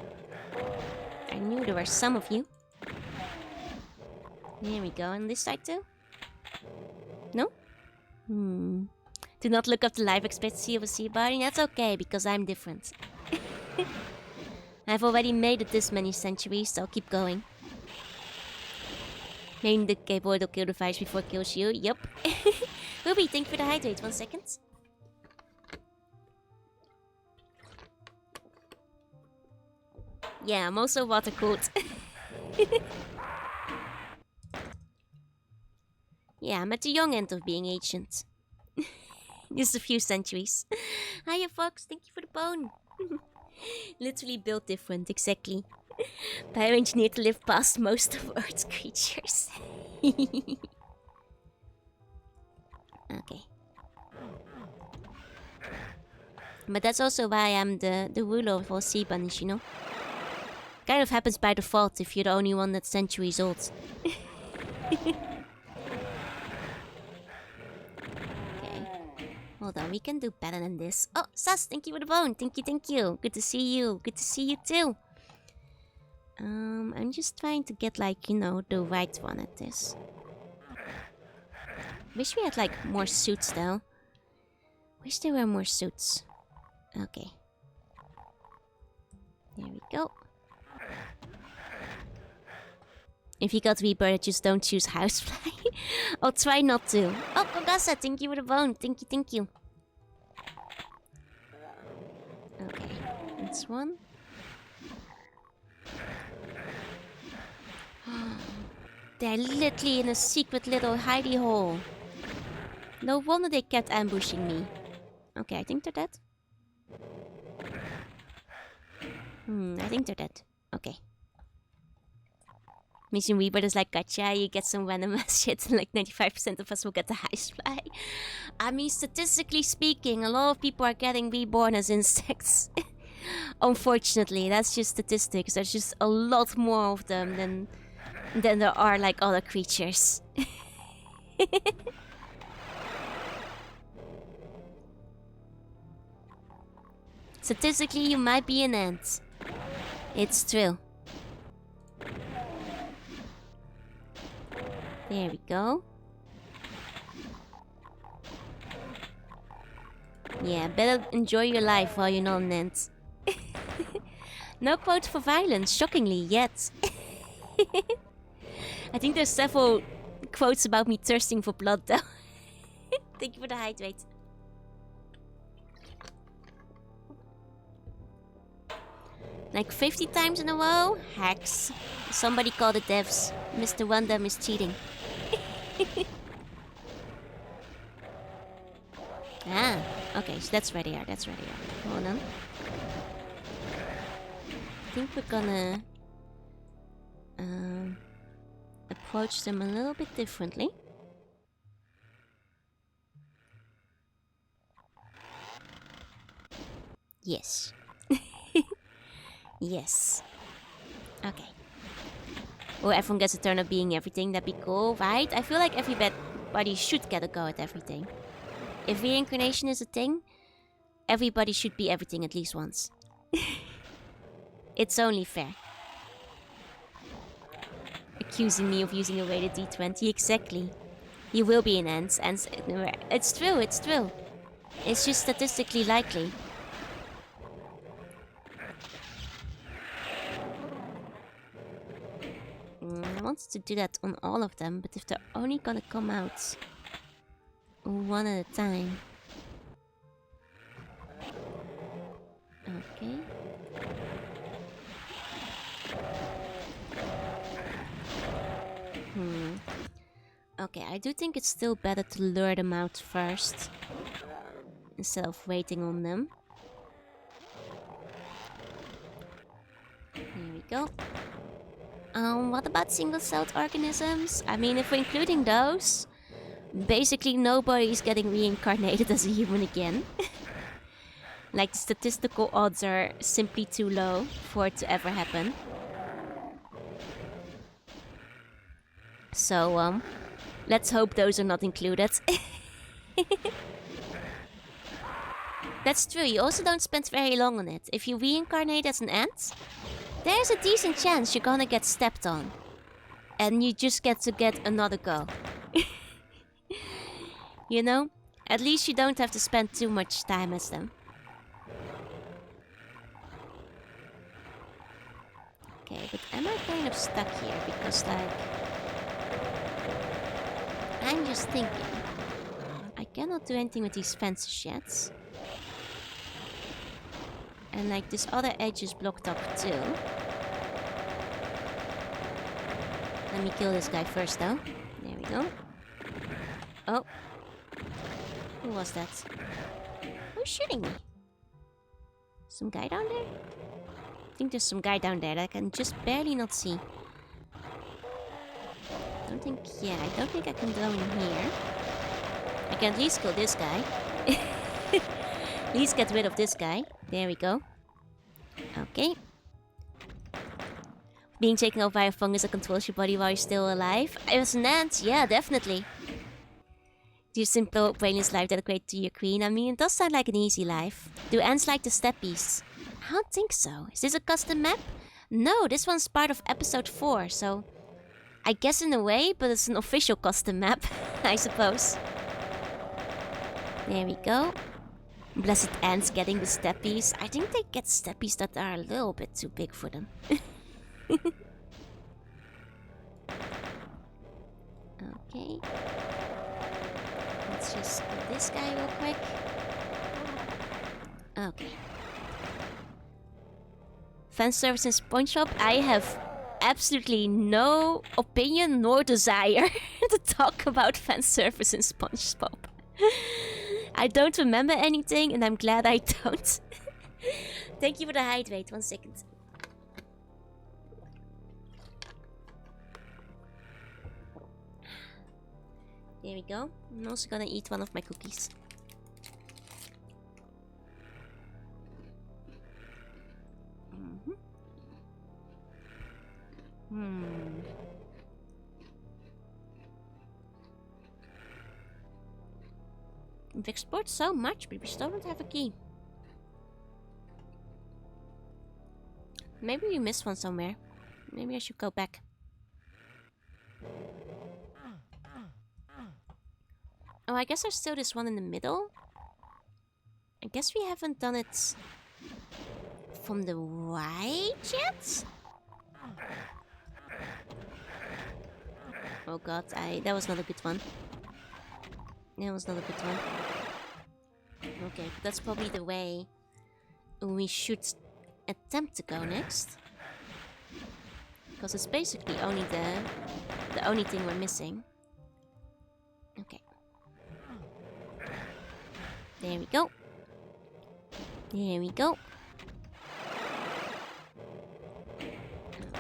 I knew there were some of you. There we go. On this side too? No? Do not look up the life expectancy of a sea body. That's okay, because I'm different. I've already made it this many centuries, so I'll keep going. Main the keyboard will kill the virus before it kills you. Yup. Ruby, thank you for the hydrate. 1 second. Yeah, I'm also water cooled. Yeah, I'm at the young end of being ancient. Just a few centuries. Hiya, Fox. Thank you for the bone. Literally built different, exactly. Bioengineered to live past most of Earth's creatures. Okay. But that's also why I'm the ruler of all sea bunnies, you know? Kind of happens by default if you're the only one that's centuries old. Okay. Hold on, we can do better than this. Oh, Sas, thank you for the bone. Thank you, thank you. Good to see you. Good to see you too. I'm just trying to get, like, you know, the right one at this. Wish we had, like, more suits, though. Wish there were more suits. Okay. There we go. If you got rebirth, just don't choose housefly. I'll try not to. Oh, Kogasa, thank you for the bone. Thank you, thank you. Okay, that's one. They're literally in a secret little hidey hole. No wonder they kept ambushing me. Okay, I think they're dead. I think they're dead. Okay. Mission Rebirth is like, gotcha, you get some random ass shit and like 95% of us will get the highest fly. I mean, statistically speaking, a lot of people are getting reborn as insects. Unfortunately, that's just statistics. There's just a lot more of them than there are like other creatures. Statistically, you might be an ant. It's true. There we go. Yeah, better enjoy your life while you're not an ant. No quote for violence, shockingly, yet. I think there's several quotes about me thirsting for blood, though. Thank you for the hydrate. Like 50 times in a row? Hacks. Somebody call the devs. Mr. Random is cheating. Ah, okay, so that's where they are, that's where they are. Hold on. I think we're gonna approach them a little bit differently. Yes. Yes. Okay. Well, everyone gets a turn of being everything. That'd be cool, right? I feel like everybody should get a go at everything. If reincarnation is a thing, everybody should be everything at least once. It's only fair. Accusing me of using a weighted D20, exactly. You will be an ant, and it's true, it's true. It's just statistically likely. I wanted to do that on all of them, but if they're only gonna come out one at a time. Okay. Okay, I do think it's still better to lure them out first instead of waiting on them. Here we go. What about single-celled organisms? I mean, if we're including those, basically nobody's getting reincarnated as a human again. Like, the statistical odds are simply too low for it to ever happen. So, let's hope those are not included. That's true, you also don't spend very long on it. If you reincarnate as an ant, there's a decent chance you're gonna get stepped on. And you just get to get another go. You know? At least you don't have to spend too much time as them. Okay, but am I kind of stuck here? Because, like, I'm just thinking. I cannot do anything with these fences yet. And, like, this other edge is blocked up too. Let me kill this guy first, though. There we go. Oh. Who was that? Who's shooting me? Some guy down there? I think there's some guy down there that I can just barely not see. I don't think I can go in here. I can at least kill this guy. At least get rid of this guy. There we go. Okay. Being taken over by a fungus that controls your body while you're still alive. I was an ant, yeah, definitely. Do you simple brainless life dedicated to your queen? I mean, it does sound like an easy life. Do ants like the steppies? I don't think so. Is this a custom map? No, this one's part of episode 4, so... I guess in a way, but it's an official custom map, I suppose. There we go. Blessed ants getting the steppies. I think they get steppies that are a little bit too big for them. Okay. Let's just do this guy real quick. Okay. Fan service in SpongeBob? I have absolutely no opinion nor desire to talk about fan service in SpongeBob. I don't remember anything and I'm glad I don't. Thank you for the hydrate. 1 second. There we go. I'm also gonna eat one of my cookies. We've explored so much, but we still don't have a key. Maybe we missed one somewhere. Maybe I should go back. Oh, I guess there's still this one in the middle. I guess we haven't done it from the right yet? Oh god, that was not a good one. That was not a good one. Okay, that's probably the way we should attempt to go next. Because it's basically only the only thing we're missing. Okay. There we go. There we go.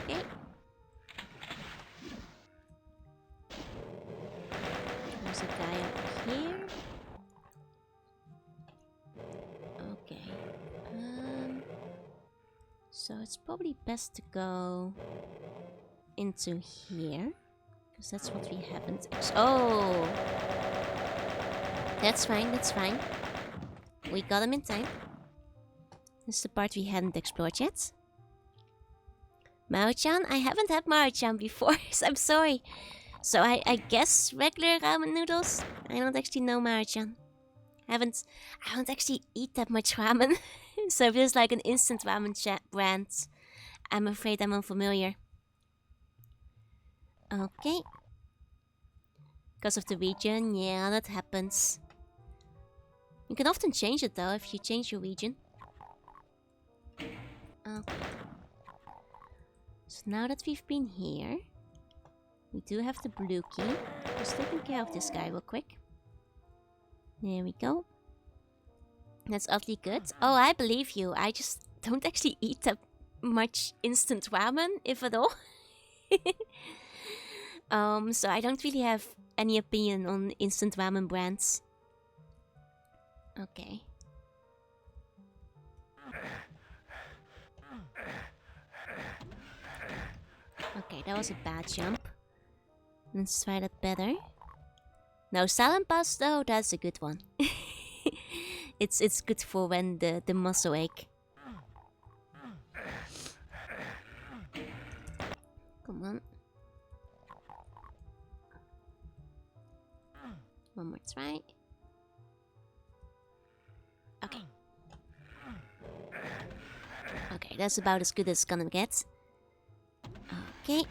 Okay. There's a guy up here. Okay. So it's probably best to go into here. Because that's what we haven't... Oh! That's fine, that's fine. We got him in time. This is the part we hadn't explored yet. Maruchan? I haven't had Maruchan before, so I'm sorry. So I guess regular ramen noodles? I don't actually know Maruchan. I don't actually eat that much ramen. So if it's like an instant ramen brand, I'm afraid I'm unfamiliar. Okay. Because of the region, yeah, that happens. You can often change it though, if you change your region. Okay. So now that we've been here, we do have the blue key. Just taking care of this guy real quick. There we go. That's awfully good. Oh, I believe you. I just don't actually eat that much instant ramen, if at all. So I don't really have any opinion on instant ramen brands. Okay. Okay, that was a bad jump. Let's try that better. No, Salad Pass though, that's a good one. It's good for when the muscle ache. Come on. One more try. Okay. Okay, that's about as good as it's gonna get. Okay.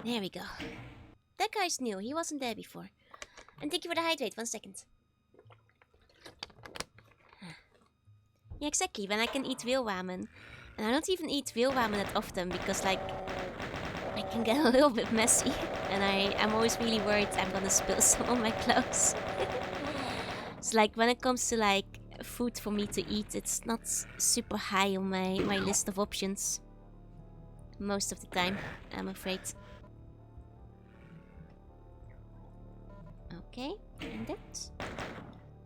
There we go. That guy's new. He wasn't there before. And thank you for the hydrate. 1 second. Yeah, exactly. When I can eat real ramen. And I don't even eat real ramen that often because, like, I can get a little bit messy. And I'm always really worried I'm gonna spill some on my clothes. So, like, when it comes to, like, food for me to eat, it's not super high on my list of options. Most of the time, I'm afraid. Okay, and that.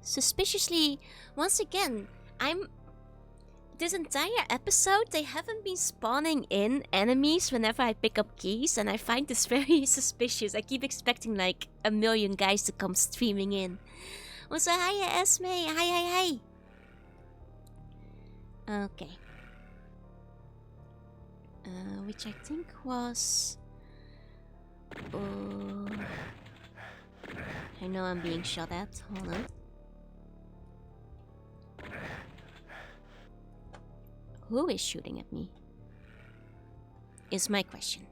Suspiciously, once again, this entire episode, they haven't been spawning in enemies whenever I pick up keys, and I find this very suspicious. I keep expecting like a million guys to come streaming in. Also, hiya Esme, hi. Okay. Which I think was... I know I'm being shot at, hold on. Who is shooting at me? Is my question.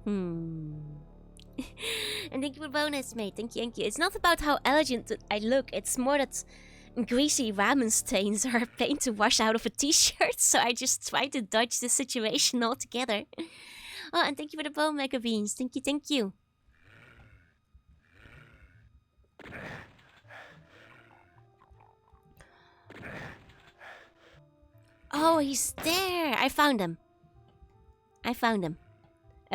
And thank you for bonus, mate. Thank you. It's not about how elegant I look. It's more that greasy ramen stains are a pain to wash out of a t-shirt. So I just try to dodge the situation altogether. Oh, and thank you for the bone mega beans. Thank you. Oh, he's there. I found him. A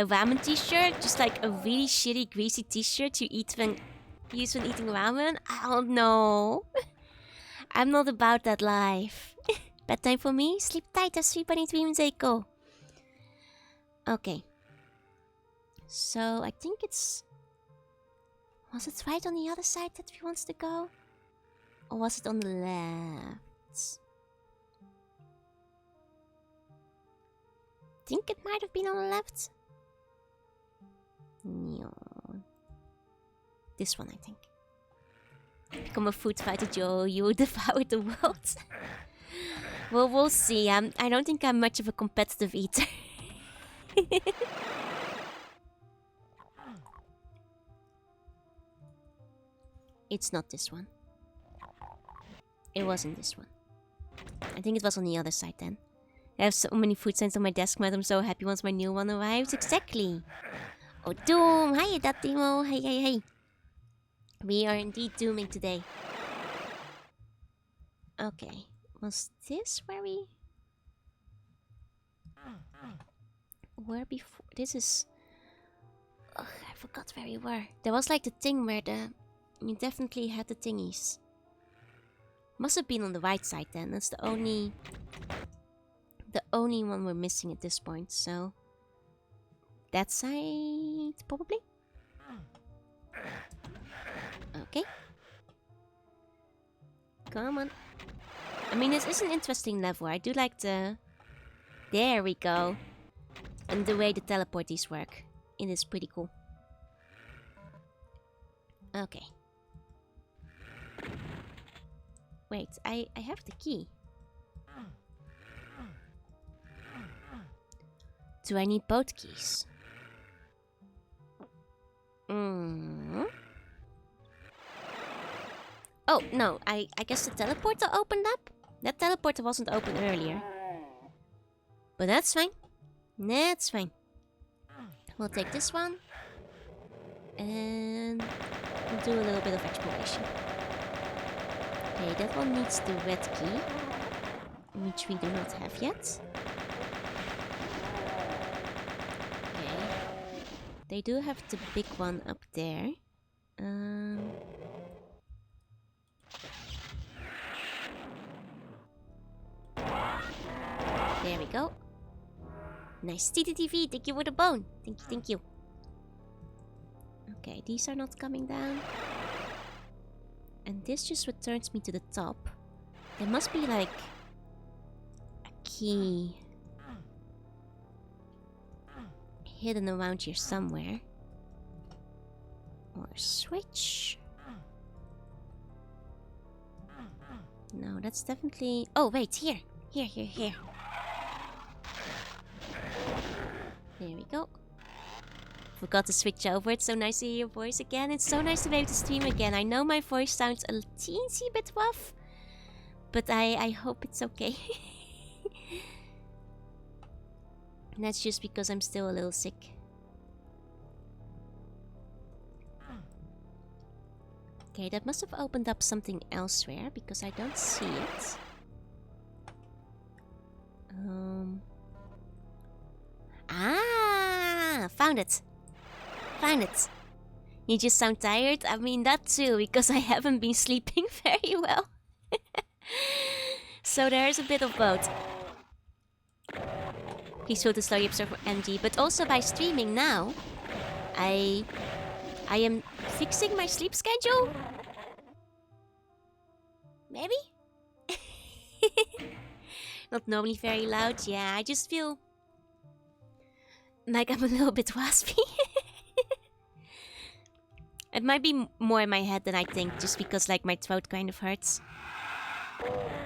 ramen t-shirt, just like a really shitty greasy t-shirt you use when eating ramen. I don't know. I'm not about that life. Bedtime for me? Sleep tight, sleep bunny dreams, Eiko. Okay. So I think it's... Was it right on the other side that we wants to go? Or was it on the left? I think it might have been on the left. No. This one, I think. Become a food fighter, Joe. You will devour the world. Well, we'll see. I don't think I'm much of a competitive eater. It's not this one. It wasn't this one. I think it was on the other side then. I have so many food signs on my desk, but I'm so happy once my new one arrives. Exactly. Oh, Doom! Hi, Datimo! Hey. We are indeed dooming today. Okay. Was this where we... Where before? This is... Ugh, I forgot where we were. There was like the thing where you definitely had the thingies. Must have been on the right side then. That's the only one we're missing at this point, so... That side, probably? Okay. Come on. I mean, this is an interesting level. I do like the... There we go. And the way the teleporties work. It is pretty cool. Okay. Wait, I have the key. Do I need both keys? Oh, no. I guess the teleporter opened up? That teleporter wasn't open earlier. But that's fine. That's fine. We'll take this one. And we'll do a little bit of exploration. Okay, that one needs the red key. Which we do not have yet. Okay. They do have the big one up there. There we go. Nice. TTTV, thank you for the bone. Thank you. Okay, these are not coming down. And this just returns me to the top. There must be like a key hidden around here somewhere. Or a switch. No, that's definitely... Oh, wait, here. Here. we go. Forgot to switch over. It's so nice to hear your voice again. It's so nice to be able to stream again. I know my voice sounds a teensy bit rough, but I hope it's okay. And that's just because I'm still a little sick. Okay, that must have opened up something elsewhere because I don't see it. Found it. Found it. You just sound tired? I mean, that too, because I haven't been sleeping very well. So there's a bit of both. Please hold the slowly observe for MG, but also by streaming now, I am fixing my sleep schedule? Maybe? Not normally very loud, yeah, I just feel like I'm a little bit raspy. It might be more in my head than I think, just because like my throat kind of hurts.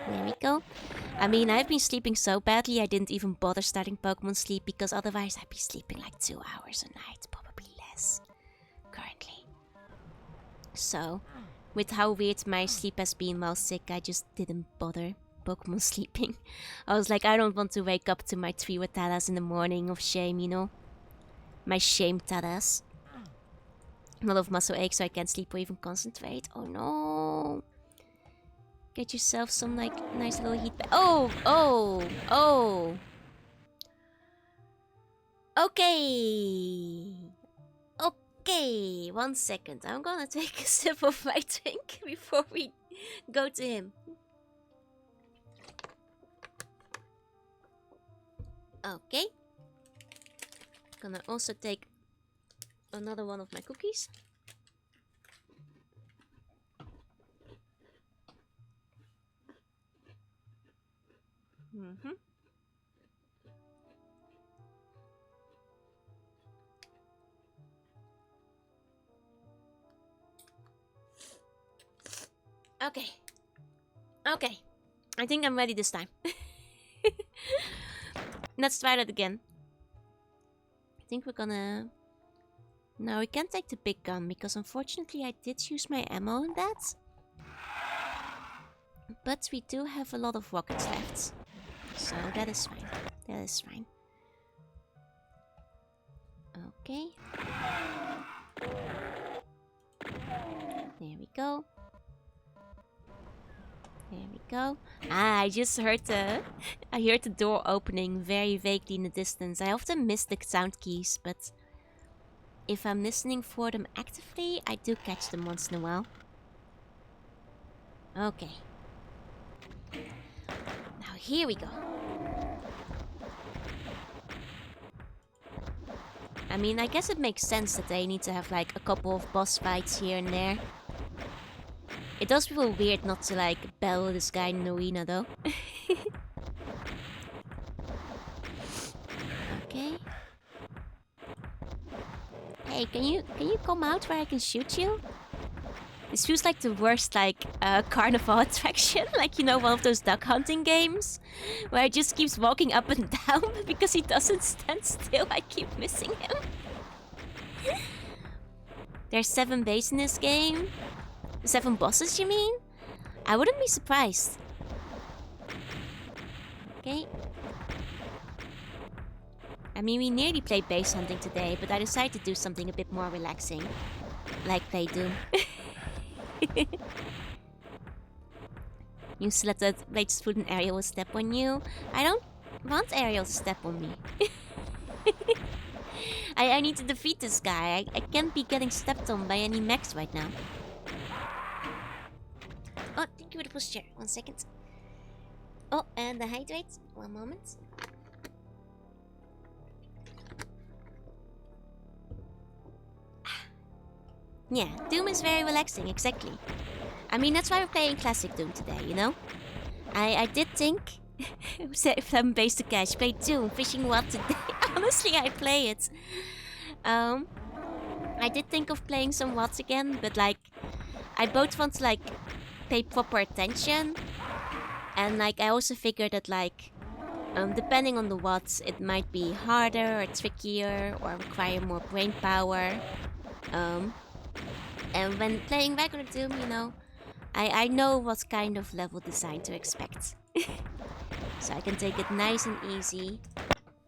There we go. I mean, I've been sleeping so badly I didn't even bother starting Pokemon Sleep, because otherwise I'd be sleeping like 2 hours a night, probably less, currently. So, with how weird my sleep has been while sick, I just didn't bother Pokemon sleeping. I was like, I don't want to wake up to my 3 Watalas in the morning of shame, you know? My shame Tadas. A lot of muscle aches so I can't sleep or even concentrate. Oh no. Get yourself some like nice little heat bath. Oh. Okay, 1 second. I'm gonna take a sip of my drink before we go to him. Okay. Gonna also take another one of my cookies. Okay. I think I'm ready this time. Let's try that again. I think we're gonna... No, we can't take the big gun because unfortunately I did use my ammo in that. But we do have a lot of rockets left. So that is fine. That is fine. Okay. There we go. There we go. I just heard the... I heard the door opening very vaguely in the distance. I often miss the sound keys, but... if I'm listening for them actively, I do catch them once in a while. Okay. Now here we go. I mean, I guess it makes sense that they need to have like a couple of boss fights here and there. It does feel weird not to like battle this guy in the arena though. Okay. Hey, can you come out where I can shoot you? This feels like the worst like carnival attraction, like you know, one of those duck hunting games where it just keeps walking up and down because he doesn't stand still. I keep missing him. There's 7 bays in this game. 7 bosses, you mean? I wouldn't be surprised. Okay. I mean, we nearly played base hunting today, but I decided to do something a bit more relaxing. Like play Doom. You still let the latest food and Ariel will step on you. I don't want Ariel to step on me. I need to defeat this guy. I can't be getting stepped on by any mechs right now. Oh, thank you for the push chair. 1 second. Oh, and the hydrate. 1 moment. Yeah, Doom is very relaxing, exactly. I mean, that's why we're playing Classic Doom today, you know? I did think... if I'm based to cash, play Doom, Fishing Rod today. Honestly, I play it. I did think of playing some WOTS again, but like... I both want to like... pay proper attention. And like, I also figured that like... Depending on the watts, it might be harder or trickier or require more brain power. And when playing regular Doom, you know, I know what kind of level design to expect. So I can take it nice and easy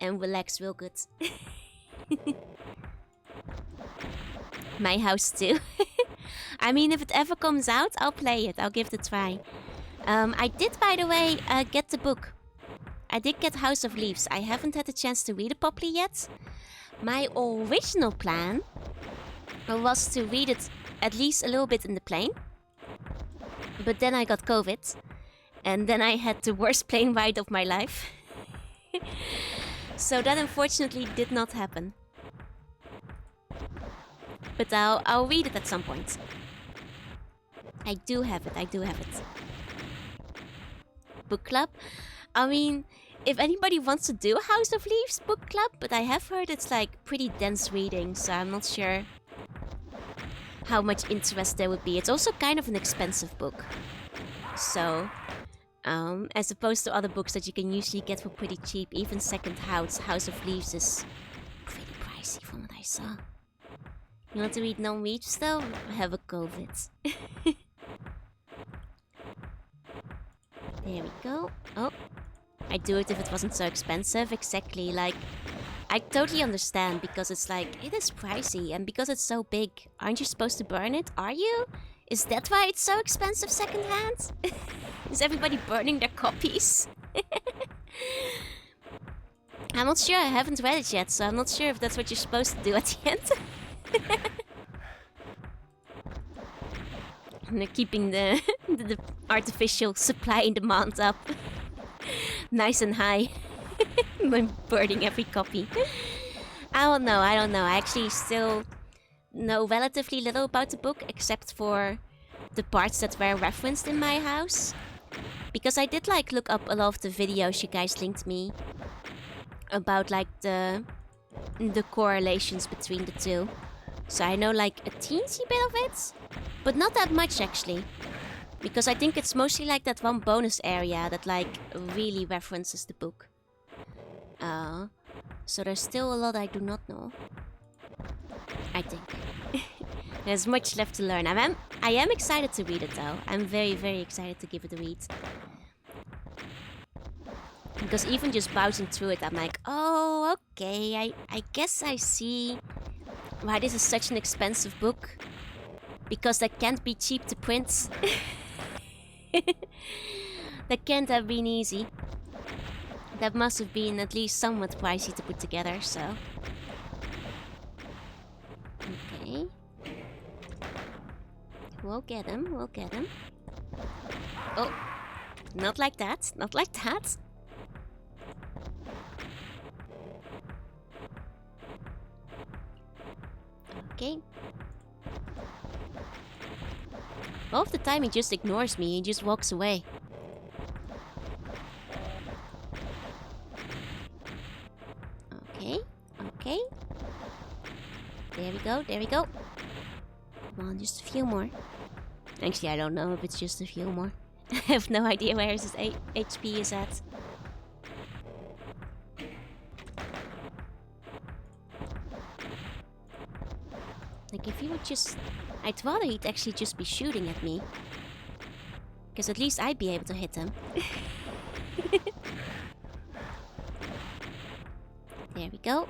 and relax real good. My house too. I mean, if it ever comes out, I'll play it. I'll give it a try. I did, by the way, get the book. I did get House of Leaves. I haven't had a chance to read it properly yet. My original plan was to read it at least a little bit in the plane. But then I got COVID. And then I had the worst plane ride of my life. So that unfortunately did not happen. But I'll read it at some point. I do have it. Book club? I mean, if anybody wants to do House of Leaves book club, but I have heard it's like pretty dense reading, so I'm not sure how much interest there would be. It's also kind of an expensive book. So, as opposed to other books that you can usually get for pretty cheap, even second House of Leaves is pretty pricey from what I saw. You want to read non-reads though? Have a go of it. There we go. Oh, I'd do it if it wasn't so expensive. Exactly, like, I totally understand because it's like, it is pricey, and because it's so big, aren't you supposed to burn it? Are you? Is that why it's so expensive secondhand? Is everybody burning their copies? I'm not sure, I haven't read it yet, so I'm not sure if that's what you're supposed to do at the end. And they're keeping the artificial supply and demand up. Nice and high. I'm burning every copy. I don't know. I actually still know relatively little about the book, except for the parts that were referenced in my house. Because I did like look up a lot of the videos you guys linked me about like the correlations between the two. So I know like a teensy bit of it, but not that much actually. Because I think it's mostly like that one bonus area that like really references the book. So there's still a lot I do not know. I think. There's much left to learn. I am excited to read it though. I'm very, very excited to give it a read. Because even just browsing through it, I'm like, oh, okay, I guess I see why this is such an expensive book. Because that can't be cheap to print. That can't have been easy. That must have been at least somewhat pricey to put together, so... Okay. We'll get him. Oh, not like that. Okay. All of the time he just ignores me, he just walks away. Okay. There we go. Come on, just a few more. Actually, I don't know if it's just a few more. I have no idea where his HP is at. Like, if he would just... I'd rather he'd actually just be shooting at me. Because at least I'd be able to hit him. There we go.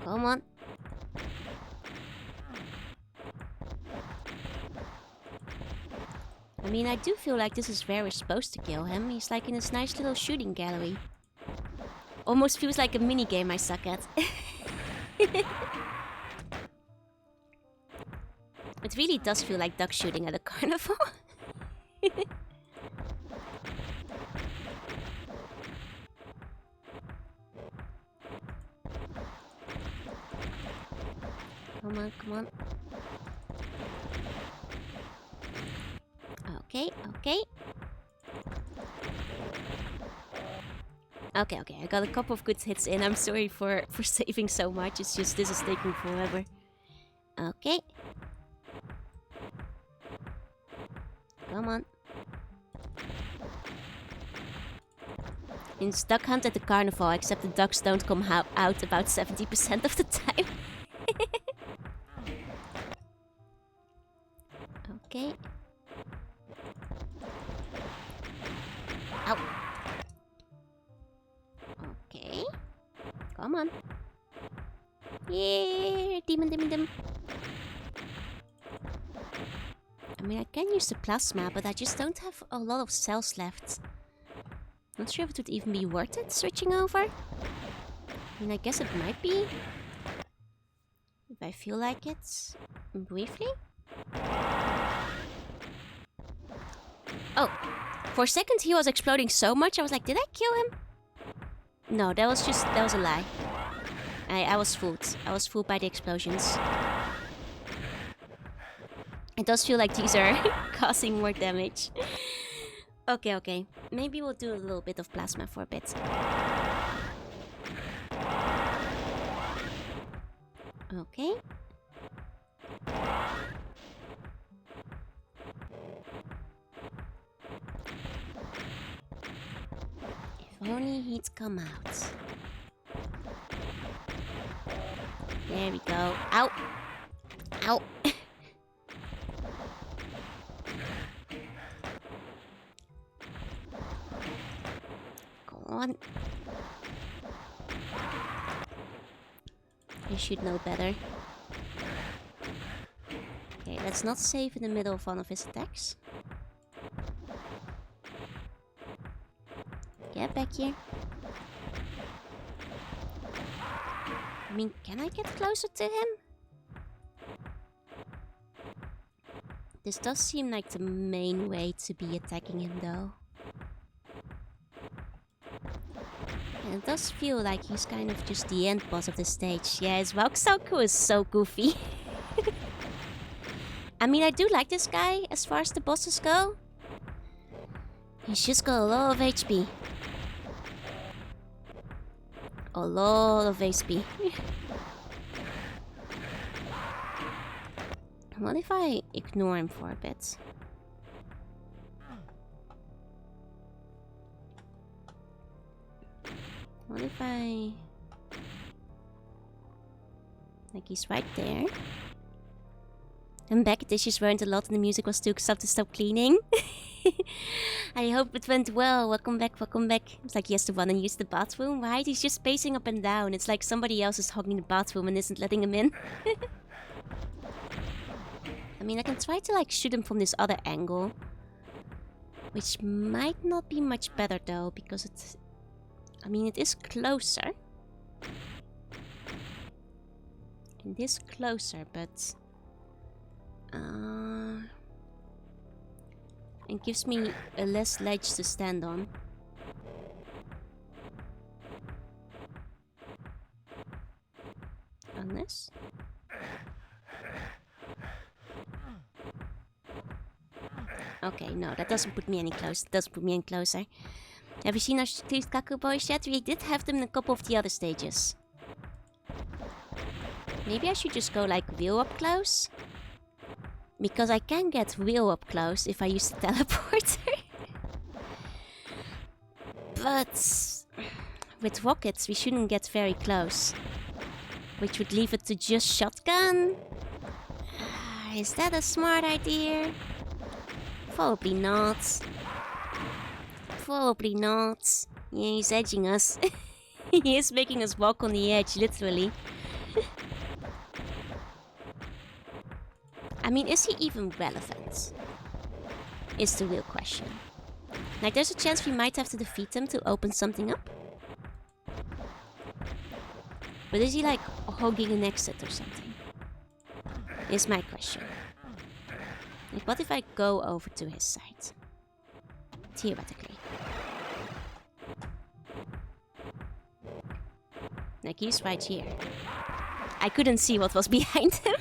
Come on. I mean, I do feel like this is where we're supposed to kill him. He's like in this nice little shooting gallery. Almost feels like a minigame I suck at. It really does feel like duck shooting at a carnival. Come on. Okay. Okay, I got a couple of good hits in. I'm sorry for saving so much. It's just this is taking forever. Okay. Come on. It's Duck Hunt at the carnival, except the ducks don't come out about 70% of the time. Okay. Ow. Okay. Come on. Yeah, demon. I mean, I can use the plasma, but I just don't have a lot of cells left. Not sure if it would even be worth it switching over. I mean, I guess it might be. If I feel like it. Briefly. Oh. For a second he was exploding so much, I was like, did I kill him? No, that was a lie. I was fooled. I was fooled by the explosions. It does feel like these are causing more damage. Okay. Maybe we'll do a little bit of plasma for a bit. Okay. If only he'd come out. There we go. Ow! Ow! Go on. You should know better. Okay, let's not save in the middle of one of his attacks. Get back here. I mean, can I get closer to him? This does seem like the main way to be attacking him, though. And it does feel like he's kind of just the end boss of the stage. Yeah, his Valksoku is so goofy. I mean, I do like this guy as far as the bosses go. He's just got a lot of HP. A lot of HP. What if I ignore him for a bit? What if I... Like, he's right there. I'm back. Dishes weren't a lot and the music was too tough to stop cleaning. I hope it went well. Welcome back. It's like he has to run and use the bathroom, right? He's just pacing up and down. It's like somebody else is hogging the bathroom and isn't letting him in. I mean, I can try to like shoot him from this other angle. Which might not be much better though, because it's... I mean, it is closer. It is closer, but... it gives me a less ledge to stand on. Unless... Okay, no, that doesn't put me any closer. It doesn't put me any closer. Have you seen our Street Kaku boys yet? We did have them in a couple of the other stages. Maybe I should just go like real up close. Because I can get real up close if I use the teleporter. But with rockets we shouldn't get very close. Which would leave it to just shotgun. Is that a smart idea? Probably not. Probably not. Yeah, he's edging us. He is making us walk on the edge, literally. I mean, is he even relevant? Is the real question. Like, there's a chance we might have to defeat him to open something up. But is he like hogging an exit or something? Is my question. Like, what if I go over to his side? Theoretically. Like, he's right here. I couldn't see what was behind him.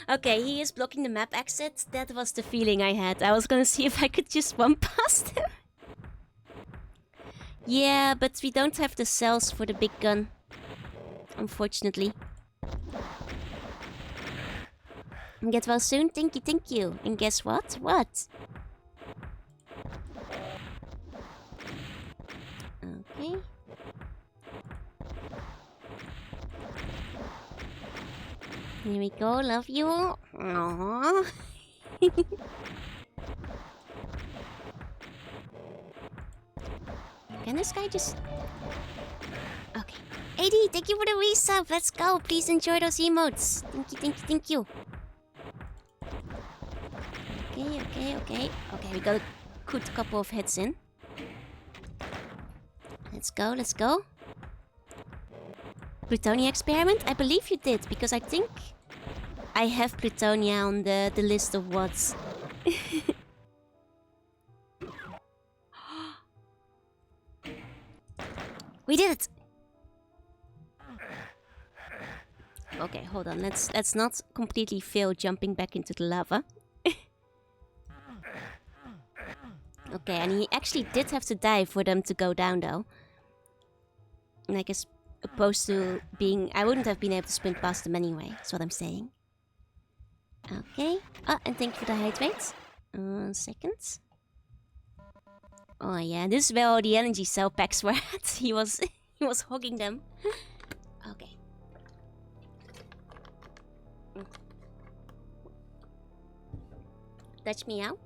Okay, he is blocking the map exit. That was the feeling I had. I was gonna see if I could just run past him. Yeah, but we don't have the cells for the big gun. Unfortunately. Get well soon. Thank you. And guess what? What? Here we go, love you. Aww. Can this guy just... Okay. AD, thank you for the resub. Let's go. Please enjoy those emotes. Thank you, thank you, thank you. Okay. Okay, we got a good couple of hits in. Let's go. Plutonia experiment? I believe you did, because I think I have Plutonia on the list of what's. We did it! Okay, hold on. Let's not completely fail jumping back into the lava. Okay, and he actually did have to die for them to go down, though. And I guess opposed to being... I wouldn't have been able to sprint past them anyway, that's what I'm saying. Okay. Oh, and thank you for the hydrate. Second. Oh yeah, this is where all the energy cell packs were at. he was hogging them. Okay. Touch me out.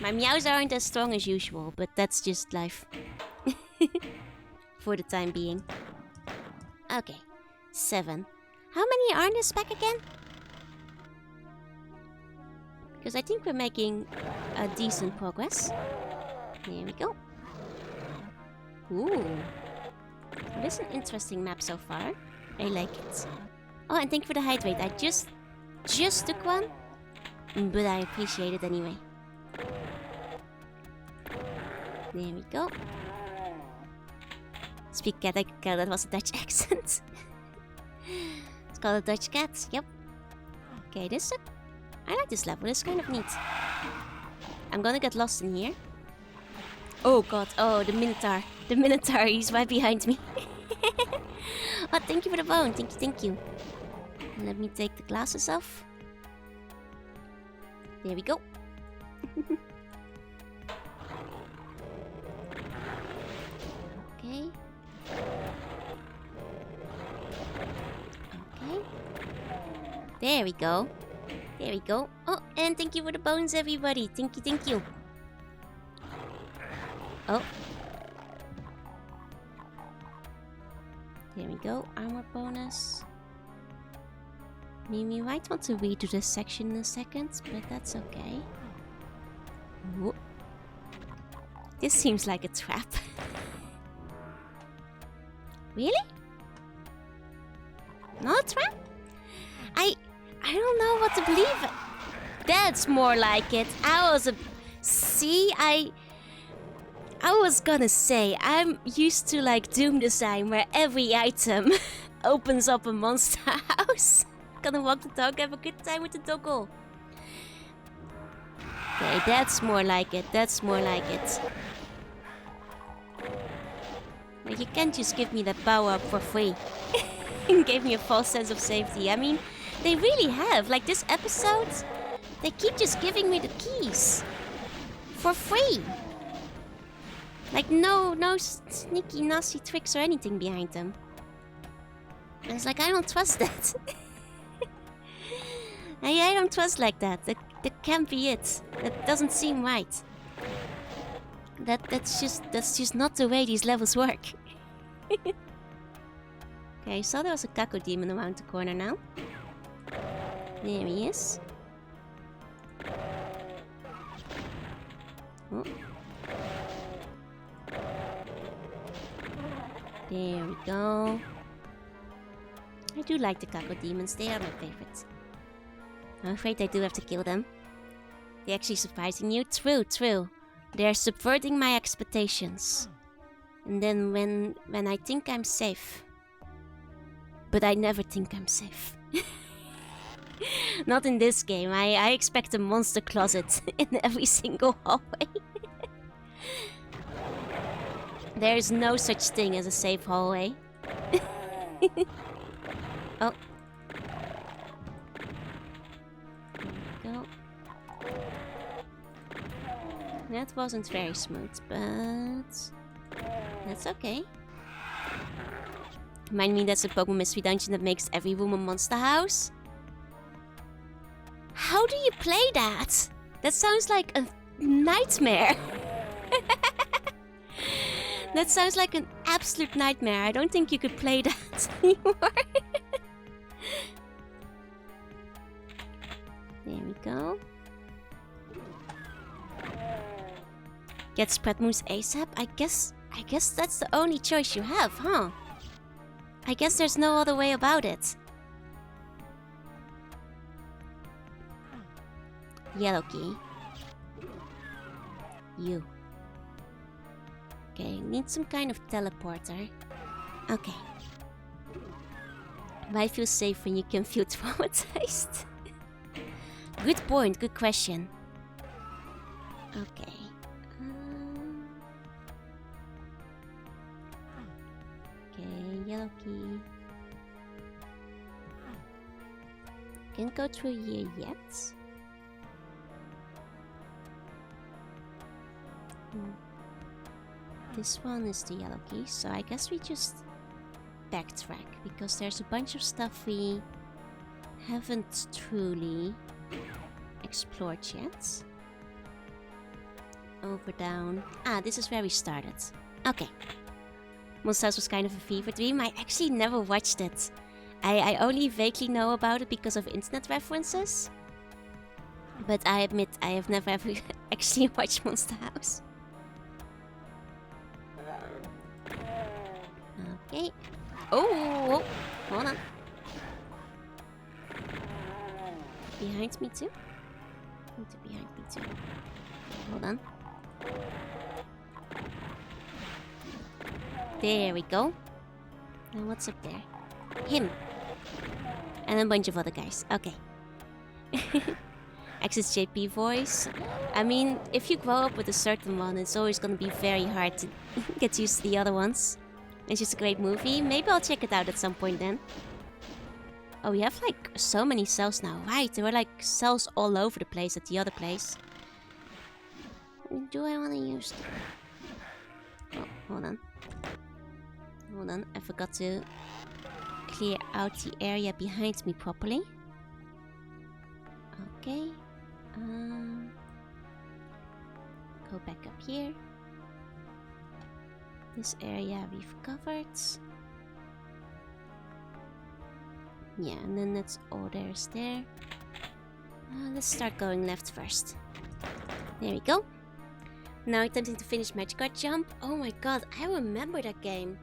My meows aren't as strong as usual, but that's just life. For the time being. Okay. 7. How many are in this pack again? Because I think we're making a decent progress. There we go. Ooh. This is an interesting map so far. I like it. Oh, and thank you for the hydrate. I just took one. But I appreciate it anyway. There we go. Speak cat, that was a Dutch accent. It's called a Dutch cat, yep. Okay, I like this level, it's kind of neat. I'm gonna get lost in here. Oh god, oh, the Minotaur. The Minotaur, he's right behind me. Oh, thank you for the bone, thank you. Let me take the glasses off. There we go. Okay. There we go. Oh, and thank you for the bones, everybody. Thank you. Oh. There we go. Armor bonus. We might want to redo this section in a second, but that's okay. Whoa. This seems like a trap. Really? Not a trap? I don't know what to believe. That's more like it. I was gonna say, I'm used to like Doom design where every item opens up a monster house. Gonna walk the dog, have a good time with the doggo. Okay, that's more like it. Like, you can't just give me that power up for free. And gave me a false sense of safety. I mean, they really have. Like, this episode, they keep just giving me the keys. For free. Like, no sneaky, nasty tricks or anything behind them. And it's like, I don't trust that. I don't trust like that. That can't be it. That doesn't seem right. That's just not the way these levels work. Okay, I saw there was a Cacodemon around the corner now. There he is. Oh. There we go. I do like the Cacodemons, they are my favorites. I'm afraid I do have to kill them. They're actually surprising you? True. They're subverting my expectations. And then when I think I'm safe. But I never think I'm safe. Not in this game. I expect a monster closet in every single hallway. There's no such thing as a safe hallway. Oh. There we go. That wasn't very smooth, but that's okay. Remind me, that's a Pokemon Mystery Dungeon that makes every room a monster house. How do you play that? That sounds like a nightmare. That sounds like an absolute nightmare. I don't think you could play that anymore. There we go. Get spread moves ASAP? I guess that's the only choice you have, huh? I guess there's no other way about it. Yellow key. You. Okay, need some kind of teleporter. Okay. Why feel safe when you can feel traumatized? Good point, good question. Okay. Okay, yellow key. Can't go through here yet. This one is the yellow key, so I guess we just backtrack because there's a bunch of stuff we haven't truly explored yet. Over, down. Ah, this is where we started. Okay. Monster House was kind of a fever dream. I actually never watched it. I only vaguely know about it because of internet references. But I admit I have never ever actually watched Monster House. Okay. Oh, hold on. Behind me too? Need to behind me too. Hold on. There we go. Now what's up there? Him. And a bunch of other guys. Okay. Access JP voice. I mean, if you grow up with a certain one, it's always gonna be very hard to get used to the other ones. It's just a great movie. Maybe I'll check it out at some point then. Oh, we have like so many cells now. Right, there were like cells all over the place at the other place. Do I want to use them? Oh, hold on. Hold on, I forgot to clear out the area behind me properly. Okay. Go back up here. This area we've covered. Yeah, and then that's all there's there. Let's start going left first. There we go. Now attempting to finish Magikarp Jump. Oh my god, I remember that game.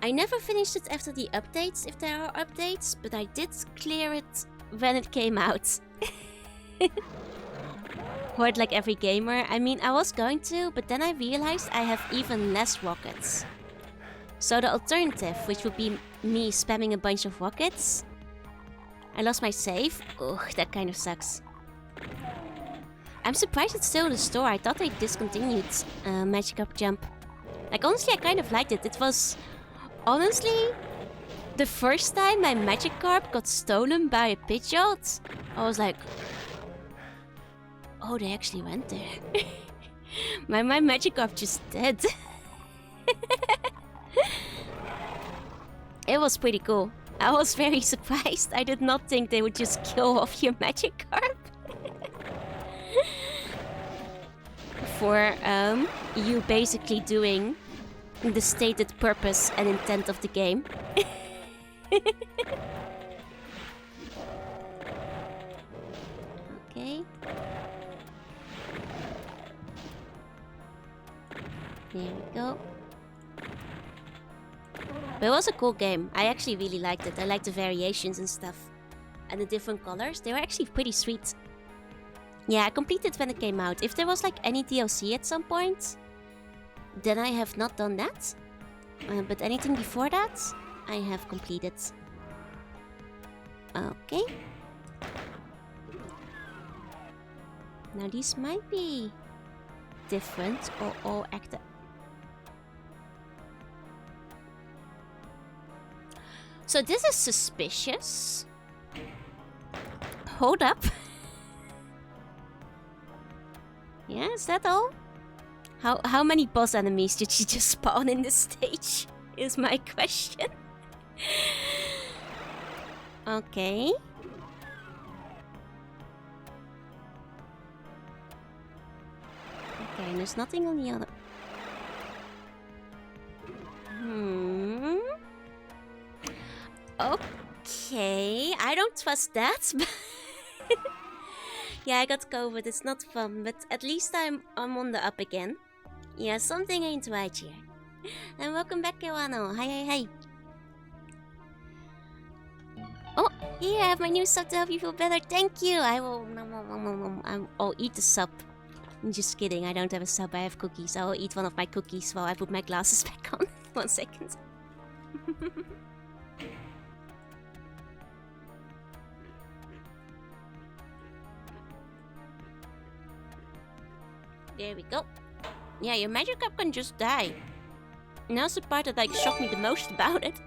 I never finished it after the updates, if there are updates, but I did clear it when it came out. Horde like every gamer. I mean, I was going to, but then I realized I have even less rockets. So the alternative, which would be me spamming a bunch of rockets. I lost my save. Ugh, that kind of sucks. I'm surprised it's still in the store. I thought they discontinued Magikarp Jump. Like, honestly, I kind of liked it. It was, honestly, the first time my Magikarp got stolen by a Pidgeot, I was like, oh, they actually went there. my Magikarp just dead. It was pretty cool. I was very surprised. I did not think they would just kill off your Magikarp. For you basically doing the stated purpose and intent of the game. Okay. There we go. But it was a cool game. I actually really liked it. I liked the variations and stuff. And the different colors. They were actually pretty sweet. Yeah, I completed when it came out. If there was like any DLC at some point, then I have not done that. But anything before that, I have completed. Okay. Now these might be different or all active. So this is suspicious. Hold up. Yeah, is that all? How many boss enemies did you just spawn in this stage? Is my question. Okay. Okay, and there's nothing on the other. Okay, I don't trust that. Yeah, I got COVID. It's not fun, but at least I'm on the up again. Yeah, something ain't right here. And welcome back, Kewano. Hi. Oh, here I have my new sub to help you feel better. Thank you. I will. I'll eat the sub. I'm just kidding. I don't have a sub. I have cookies. I will eat one of my cookies while I put my glasses back on. 1 second. There we go. Yeah, your Magikarp can just die. And that's the part that shocked me the most about it.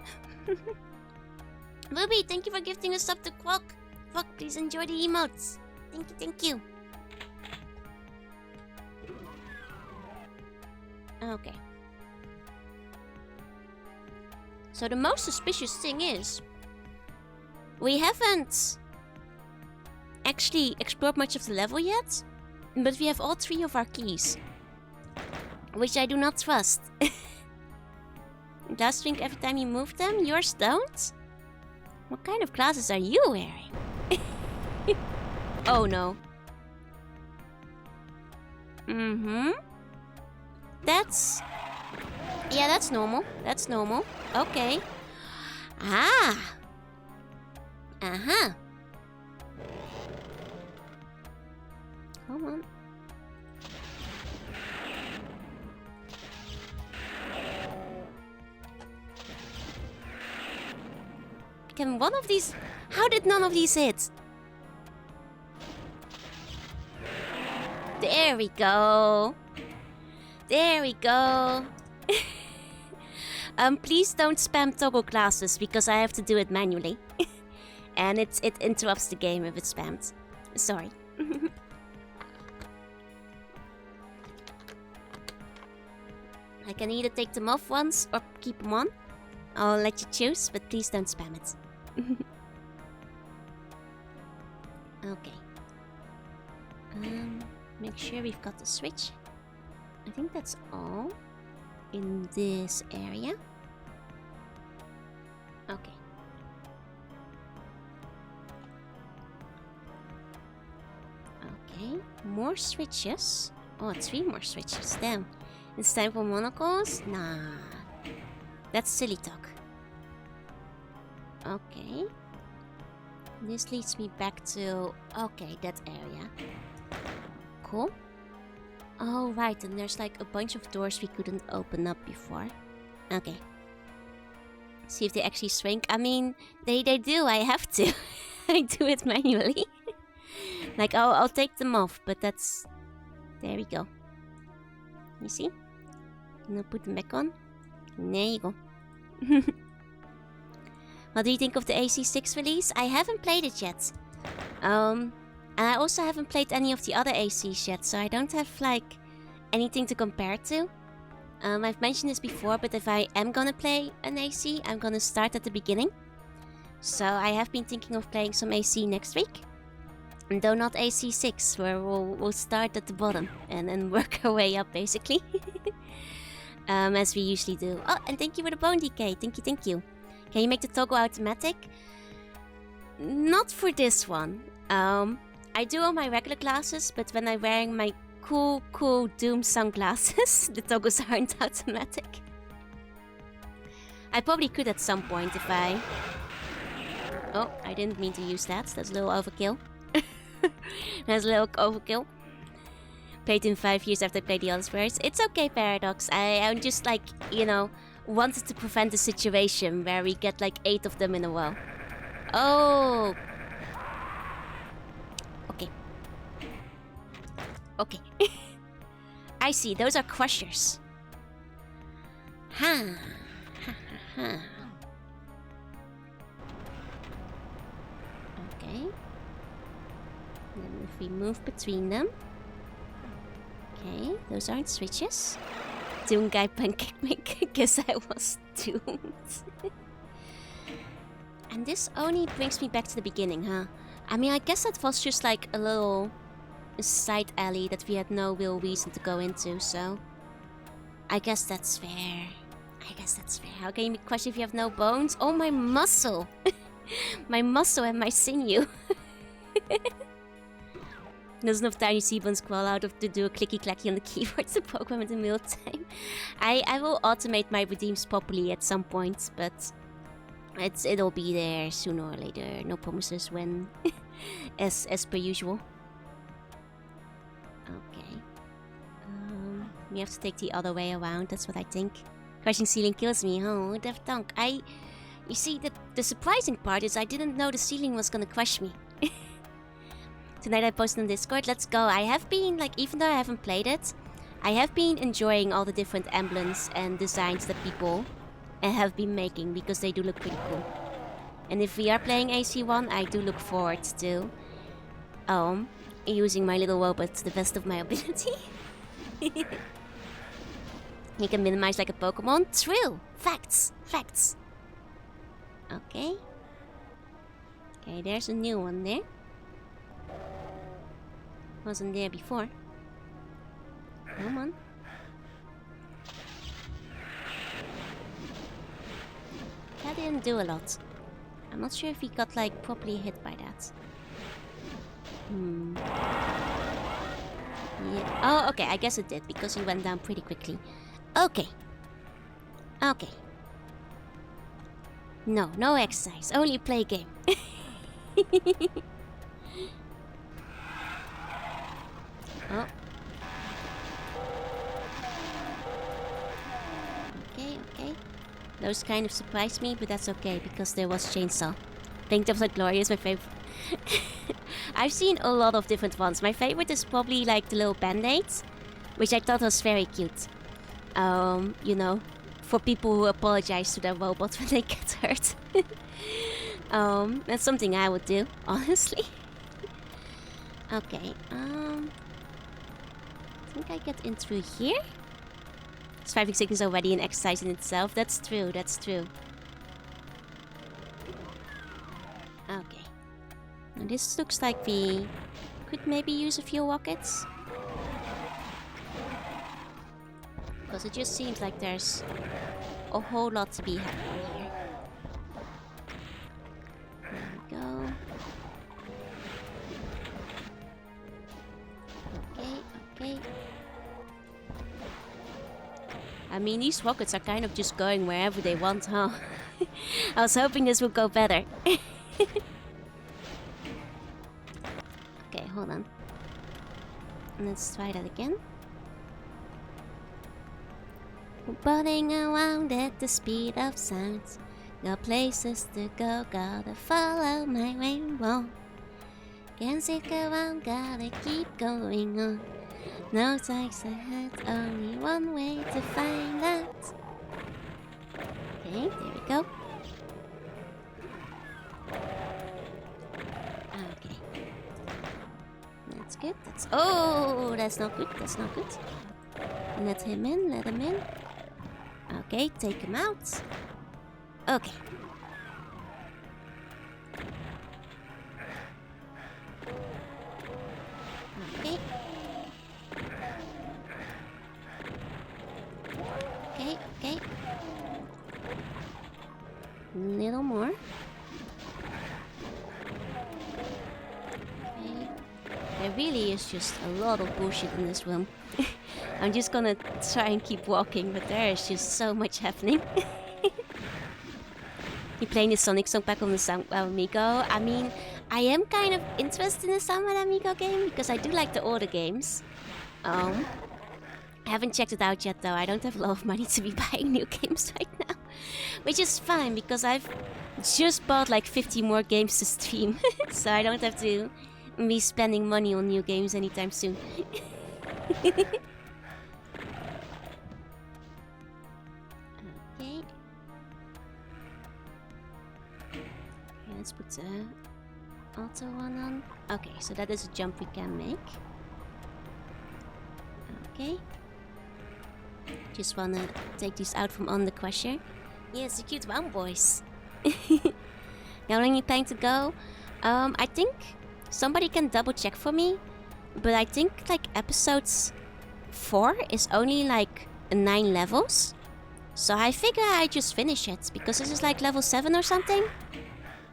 Ruby, thank you for gifting us up to Quack. Fuck, please enjoy the emotes. Thank you. Okay. So the most suspicious thing is, we haven't actually explored much of the level yet, but we have all 3 of our keys, which I do not trust. It does think every time you move them, yours don't? What kind of glasses are you wearing? Oh no. That's... Yeah, that's normal. That's normal. Okay. Ah! Uh-huh. Come on. Can one of these... How did none of these hit? There we go. There we go. Please don't spam toggle classes because I have to do it manually. And it interrupts the game if it's spammed. Sorry. I can either take them off once or keep them on. I'll let you choose, but please don't spam it. Okay. Make sure we've got the switch. I think that's all in this area. Okay. Okay, more switches. Oh, 3 more switches. Damn. It's time for monocles? Nah. That's silly talk. Okay. This leads me back to... Okay, that area. Cool. Oh, right. And there's like a bunch of doors we couldn't open up before. Okay. See if they actually shrink. I mean, they do. I have to. I do it manually. Like, I'll take them off, but that's... There we go. You see? And I'll put them back on. There you go. What do you think of the AC6 release? I haven't played it yet. And I also haven't played any of the other ACs yet, so I don't have, like, anything to compare to. I've mentioned this before, but if I am gonna play an AC, I'm gonna start at the beginning. So I have been thinking of playing some AC next week. Though not AC6, where we'll start at the bottom and then work our way up, basically. As we usually do. Oh, and thank you for the bone decay. Thank you. Can you make the toggle automatic? Not for this one. I do on my regular glasses, but when I'm wearing my cool Doom sunglasses, the toggles aren't automatic. I probably could at some point if I... Oh, I didn't mean to use that. That's a little overkill. That's a little overkill. Played in 5 years after I played the other squares. It's okay, Paradox. I'm just like, you know, wanted to prevent a situation where we get like 8 of them in a row. Oh. Okay. Okay. I see. Those are crushers. Ha. Ha ha ha. Okay. And then if we move between them. Okay, those aren't switches. Doom guy pancake maker, guess I was doomed. And this only brings me back to the beginning, huh? I mean, I guess that was just like a little side alley that we had no real reason to go into, so... I guess that's fair. How can you be crushed if you have no bones? Oh, my muscle! My muscle and my sinew. There's enough tiny seabones crawl out of to do a clicky clacky on the keyboard to program in the meal time. I will automate my redeems properly at some point, but it'll be there sooner or later. No promises when, as per usual. Okay. We have to take the other way around. That's what I think. Crushing ceiling kills me. Oh, Daft Punk. You see, the surprising part is I didn't know the ceiling was gonna crush me. Tonight I posted on Discord, let's go. I have been, like, even though I haven't played it, I have been enjoying all the different emblems and designs that people have been making, because they do look pretty cool. And if we are playing AC1, I do look forward to using my little robot to the best of my ability. He can minimize like a Pokemon. True! Facts! Facts! Okay. Okay, there's a new one there. Wasn't there before. Come on. That didn't do a lot. I'm not sure if he got like properly hit by that. Yeah. Oh, okay, I guess it did because he went down pretty quickly. Okay. Okay. No exercise. Only play game. Oh. Okay. Those kind of surprised me, but that's okay because there was Chainsaw. Linked Up Like Glory is my favorite. I've seen a lot of different ones. My favorite is probably like the little band-aids, which I thought was very cute. You know, for people who apologize to their robot when they get hurt. That's something I would do, honestly. Okay, I think I get in through here? Surviving sickness is already an exercise in itself. That's true, that's true. Okay. Now this looks like we could maybe use a few rockets. Because it just seems like there's a whole lot to be happening here. There we go. Okay. I mean, these rockets are kind of just going wherever they want, huh? I was hoping this would go better. Okay, hold on. Let's try that again. We're boating around at the speed of sound. Got places to go, gotta follow my rainbow. Can't stick around, gotta keep going on. No tags ahead, only one way to find out. Okay, there we go. Okay. That's good, oh, that's not good, Let him in. Okay, take him out. Okay. Okay. Little more. Okay. There really is just a lot of bullshit in this room. I'm just gonna try and keep walking, but there is just so much happening. You playing the Sonic song back on the Soundwell Amigo? I mean, I am kind of interested in the Soundwell Amigo game because I do like the older games. I haven't checked it out yet though. I don't have a lot of money to be buying new games right now. Which is fine because I've just bought like 50 more games to stream. So I don't have to be spending money on new games anytime soon. Okay. Let's put the auto one on. Okay, so that is a jump we can make. Okay. Just wanna take these out from on the crusher. Yeah, it's a cute round, boys. How long you plan to go? I think somebody can double check for me, but I think like episodes 4 is only like 9 levels. So I figure I just finish it because this is like level 7 or something.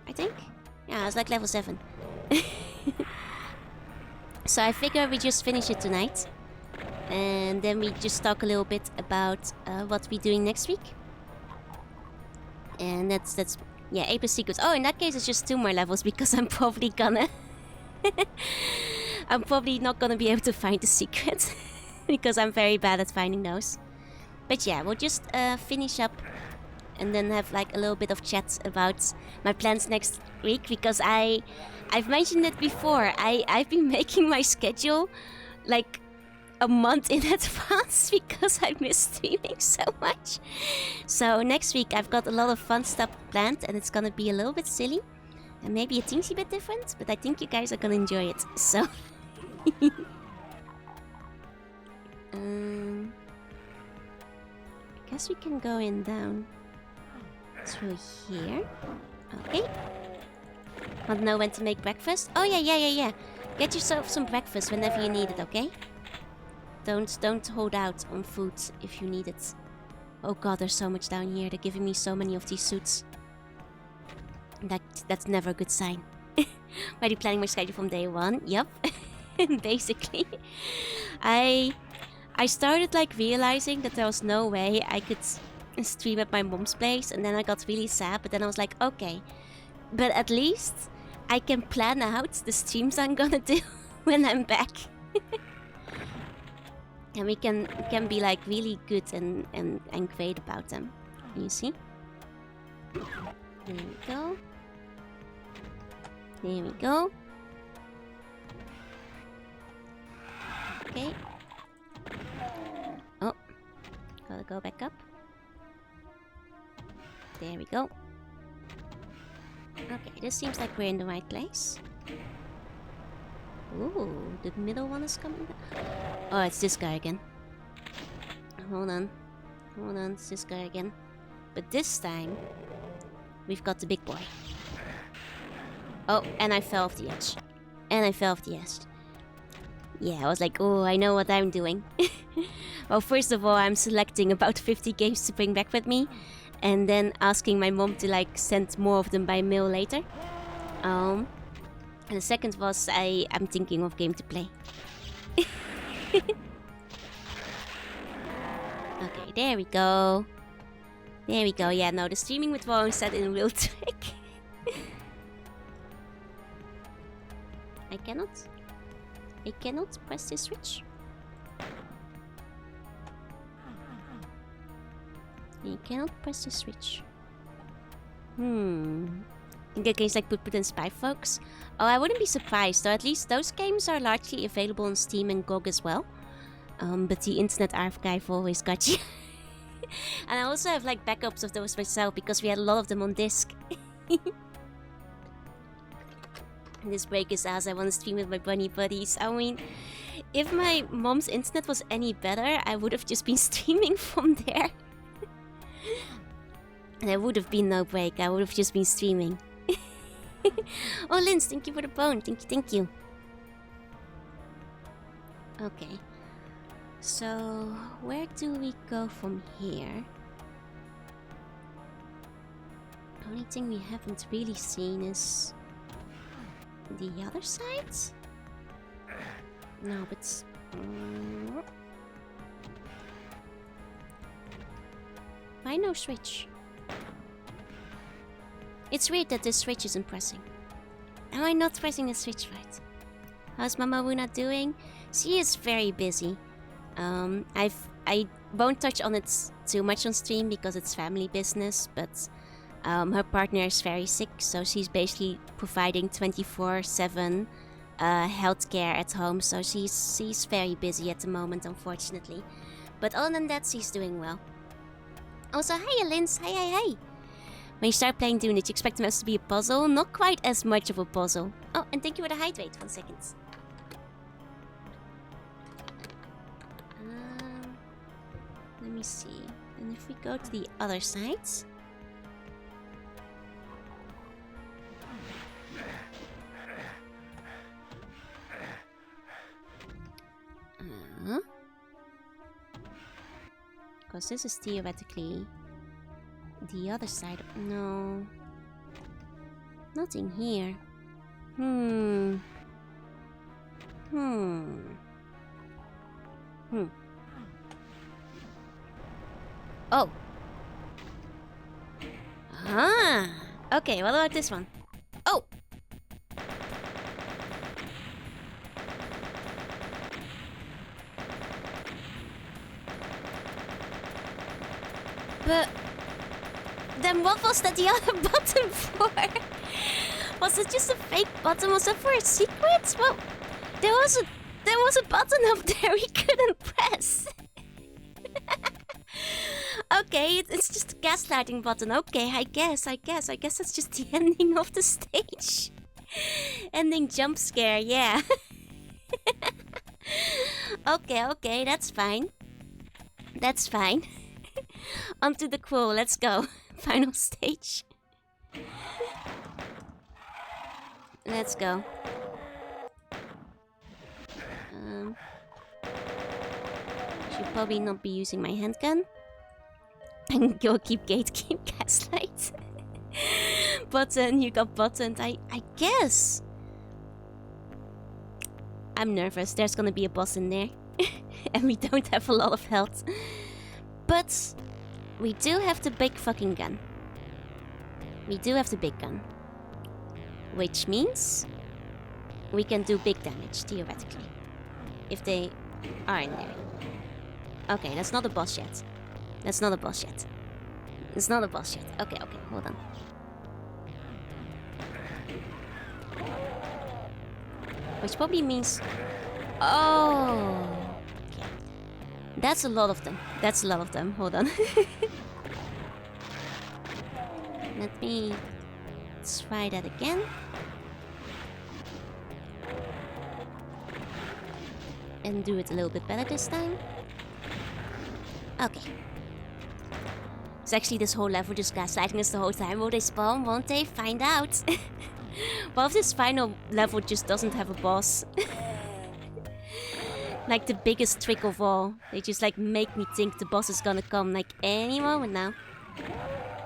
I think. Yeah, it's like level 7. So I figure we just finish it tonight. And then we just talk a little bit about what we're doing next week. And that's yeah, Apis Secrets. Oh, in that case it's just 2 more levels because I'm probably gonna I'm probably not gonna be able to find the secret because I'm very bad at finding those. But yeah, we'll just finish up and then have like a little bit of chat about my plans next week because I've mentioned it before. I've been making my schedule like a month in advance because I miss streaming so much. So next week I've got a lot of fun stuff planned and it's gonna be a little bit silly and maybe a teensy bit different, but I think you guys are gonna enjoy it. So I guess we can go in down through here. Okay. Want to know when to make breakfast? Oh yeah. Get yourself some breakfast whenever you need it, okay? Don't hold out on food if you need it. Oh god, there's so much down here. They're giving me so many of these suits. That's never a good sign. Already planning my schedule from day 1. Yep. Basically. I started like realizing that there was no way I could stream at my mom's place, and then I got really sad, but then I was like, okay, but at least I can plan out the streams I'm gonna do when I'm back. And we can be like really good and great about them. You see? There we go. There we go. Okay. Oh. Gotta go back up. There we go. Okay, this seems like we're in the right place. Ooh, the middle one is coming down. Oh, it's this guy again. Hold on. It's this guy again. But this time, we've got the big boy. Oh, and I fell off the edge. Yeah, I was like, oh, I know what I'm doing. Well, first of all, I'm selecting about 50 games to bring back with me. And then asking my mom to like send more of them by mail later. And the second was I'm thinking of game to play. Okay, there we go. Yeah, no, the streaming with Warren set in real trick. I cannot press this switch. You cannot press the switch. In that case, like Put and Spy Folks. Oh, I wouldn't be surprised, though at least those games are largely available on Steam and GOG as well. But the Internet Archive always got you. And I also have like backups of those myself because we had a lot of them on disc. And this break is as I want to stream with my bunny buddies. I mean, if my mom's internet was any better, I would have just been streaming from there. And there would have been no break. I would have just been streaming. Oh, Linz, thank you for the bone. Thank you. Okay. So, where do we go from here? The only thing we haven't really seen is the other side? No, but... why no switch? It's weird that this switch isn't pressing. Am I not pressing the switch right? How's Mama Wuna doing? She is very busy. I won't touch on it too much on stream because it's family business, but her partner is very sick, so she's basically providing 24/7 healthcare at home, so she's very busy at the moment, unfortunately. But other than that, she's doing well. Also, hiya Linz, hi. When you start playing Dune, did you expect the maps to be a puzzle? Not quite as much of a puzzle. Oh, and thank you for the hydrate, 1 second. Let me see. And if we go to the other side... Because this is theoretically the other side. No. Nothing here. Oh. Ah. Okay, what about this one? Oh. But then what was that the other button for? Was it just a fake button? Was it for a secret? Well, there was a button up there we couldn't press. Okay, it's just a gaslighting button. Okay, I guess that's just the ending of the stage. Ending jump scare, yeah. Okay, that's fine. That's fine. Onto the quote, let's go. Final stage. Let's go. Should probably not be using my handgun. And go keep gaslight. Button, you got buttoned. I guess. I'm nervous. There's gonna be a boss in there. And we don't have a lot of health. But we do have the big fucking gun. We do have the big gun. Which means we can do big damage, theoretically. If they are in there. Okay, that's not a boss yet. That's not a boss yet. It's not a boss yet. Okay, hold on. Which probably means... Oh! Okay. That's a lot of them. That's a lot of them. Hold on. Let me try that again. And do it a little bit better this time. Okay. It's actually this whole level just gaslighting us the whole time. Will they spawn? Won't they? Find out. What if this final level just doesn't have a boss? Like the biggest trick of all. They just like make me think the boss is gonna come like any moment now.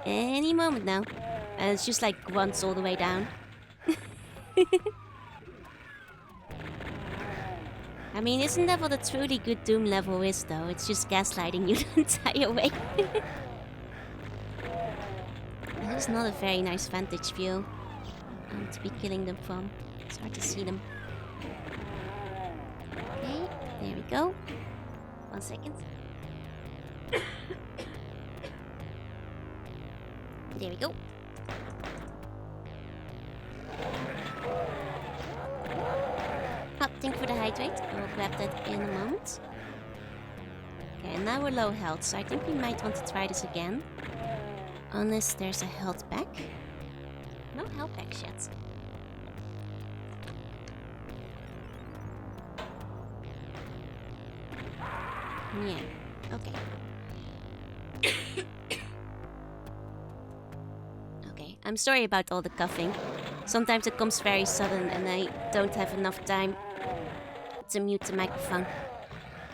Any moment now. And it's just like grunts all the way down. I mean, isn't that what a truly good Doom level is, though? It's just gaslighting you the entire way. That is not a very nice vantage view to be killing them from. It's hard to see them. Okay, there we go. 1 second. There we go. Oh, thank you for the hydrate. I will grab that in a moment. Okay, and now we're low health, so I think we might want to try this again. Unless there's a health pack. No health packs yet. Yeah, okay. Okay, I'm sorry about all the coughing. Sometimes it comes very sudden and I don't have enough time to mute the microphone.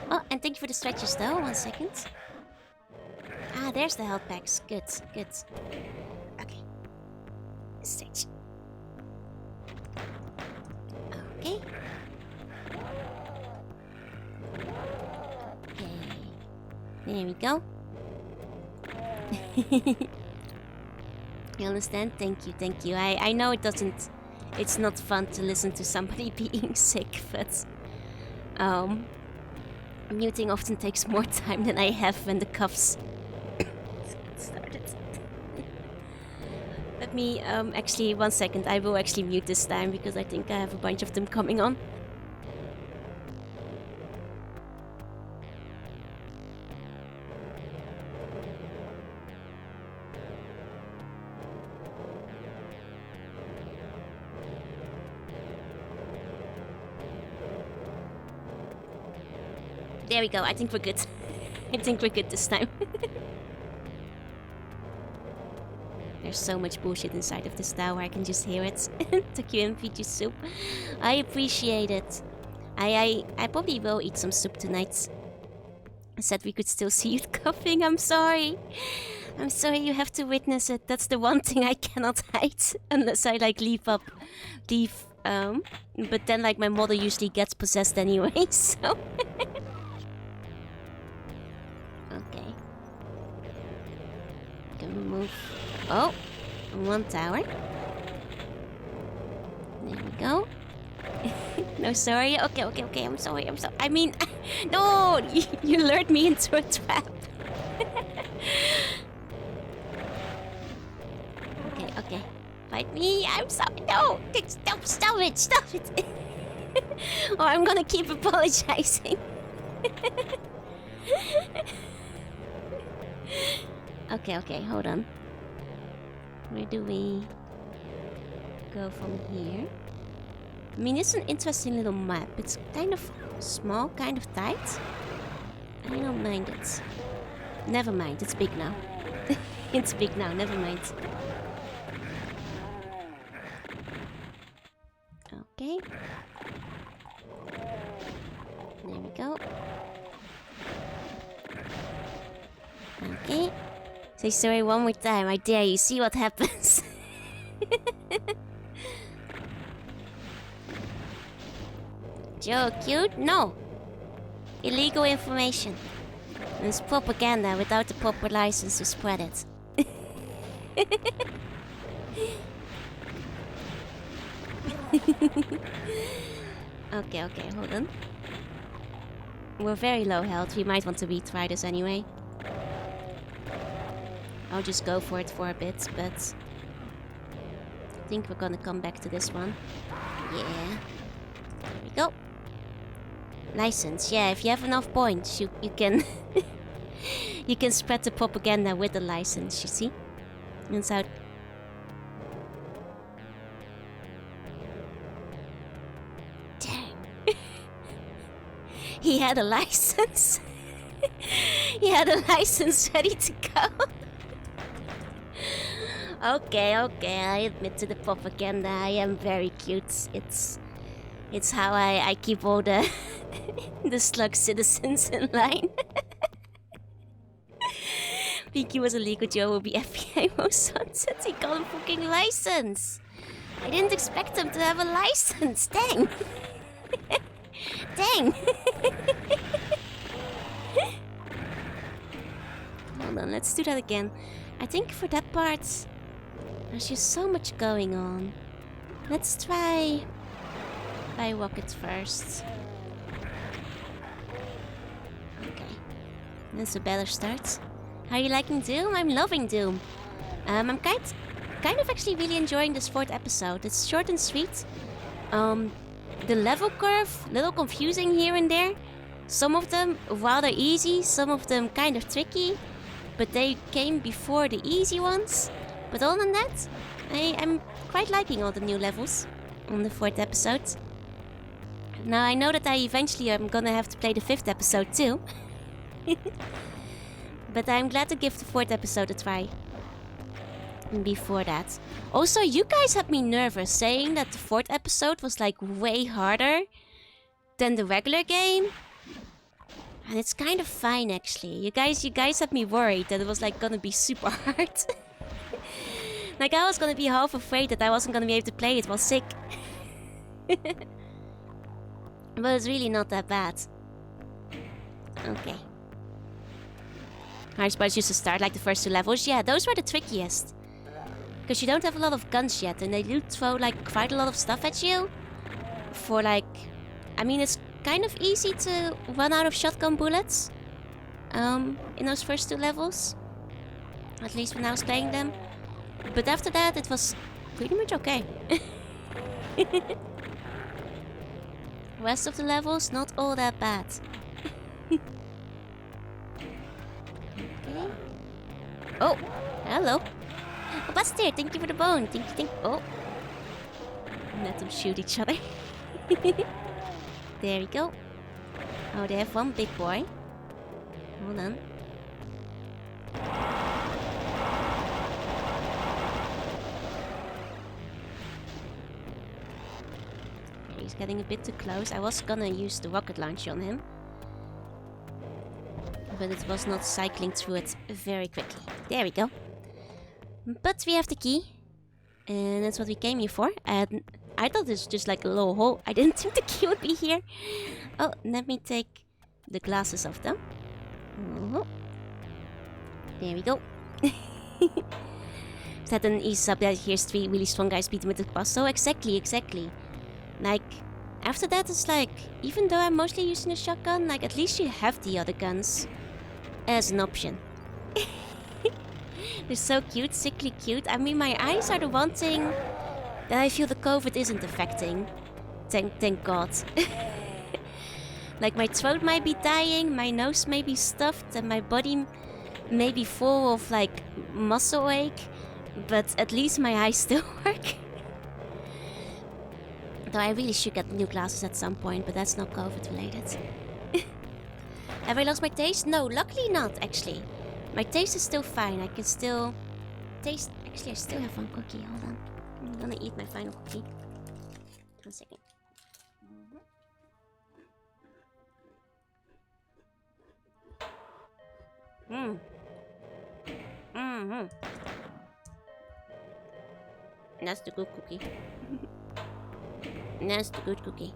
Oh, and thank you for the stretches though. 1 second. Ah, there's the health packs. Good, good. Okay. Stretch. Okay. Okay. There we go. You understand? Thank you, thank you. I know it's not fun to listen to somebody being sick, but muting often takes more time than I have when the coughs started. Let me actually 1 second. I will actually mute this time because I think I have a bunch of them coming on. There we go, I think we're good. I think we're good this time. There's so much bullshit inside of this tower, I can just hear it. Took you and feed you soup. I appreciate it. I probably will eat some soup tonight. I said we could still see you coughing. I'm sorry. I'm sorry you have to witness it. That's the one thing I cannot hide. Unless I like leave. But then like my mother usually gets possessed anyway, so. Okay. Can we move? Oh, one tower. There we go. No, sorry. Okay. I'm sorry. I mean, no, you lured me into a trap. Okay. Fight me. I'm sorry. No, stop it. Or I'm gonna keep apologizing. Okay, hold on. Where do we go from here? I mean, it's an interesting little map. It's kind of small, kind of tight. I don't mind it. Never mind, it's big now. It's big now, never mind. Okay. There we go. Okay. Say sorry one more time, I dare you. See what happens. Joe, cute? No. Illegal information. And it's propaganda without the proper license to spread it. Okay, hold on. We're very low health. We might want to retry this anyway. I'll just go for it for a bit, but I think we're gonna come back to this one. Yeah. There we go. License. Yeah, if you have enough points, you can you can spread the propaganda with the license, you see? And so he had a license. He had a license ready to go. Okay, I admit to the propaganda. I am very cute. It's how I keep all the the slug citizens in line. Pinky was illegal, Joe will be FBI most wanted. He got a fucking license. I didn't expect him to have a license. Dang. Dang. Hold on, let's do that again. I think for that part, there's just so much going on. Let's try rockets first. Okay. That's a better start. How are you liking Doom? I'm loving Doom. I'm kind of actually really enjoying this 4th episode. It's short and sweet. The level curve, little confusing here and there. Some of them rather easy, some of them kind of tricky. But they came before the easy ones. But other than that, I'm quite liking all the new levels on the 4th episode. Now I know that I eventually am gonna have to play the 5th episode too. But I'm glad to give the 4th episode a try. Before that. Also, you guys had me nervous saying that the 4th episode was like way harder than the regular game. And it's kind of fine actually. You guys had me worried that it was like gonna be super hard. Like I was gonna be half afraid that I wasn't gonna be able to play it while sick. But it's really not that bad. Okay. I suppose just to start like the first 2 levels. Yeah, those were the trickiest. Because you don't have a lot of guns yet, and they do throw like quite a lot of stuff at you. For like, I mean, it's kind of easy to run out of shotgun bullets. In those first 2 levels. At least when I was playing them. But after that, it was pretty much okay. Rest of the levels, not all that bad. Okay. Oh, hello. Oh, Buster, thank you for the bone. Thank you. Oh. Let them shoot each other. There we go. Oh, they have one big boy. Hold on. Okay, he's getting a bit too close. I was gonna use the rocket launcher on him, but it was not cycling through it very quickly. There we go. But we have the key, and that's what we came here for. And I thought this was just like a little hole. I didn't think the key would be here. Oh, let me take the glasses off them. Oh. There we go. That then eases up that here's 3 really strong guys beating with the boss. So exactly. Like, after that it's like, even though I'm mostly using a shotgun, like at least you have the other guns as an option. They're so cute, sickly cute. I mean, my eyes are the one thing that I feel the COVID isn't affecting. Thank God. Like, my throat might be dying, my nose may be stuffed, and my body may be full of, like, muscle ache. But at least my eyes still work. Though I really should get new glasses at some point, but that's not COVID related. Have I lost my taste? No, luckily not, actually. My taste is still fine. I can still taste. Actually, I still have one cookie. Hold on. I'm gonna eat my final cookie. 1 second. That's the good cookie. That's the good cookie.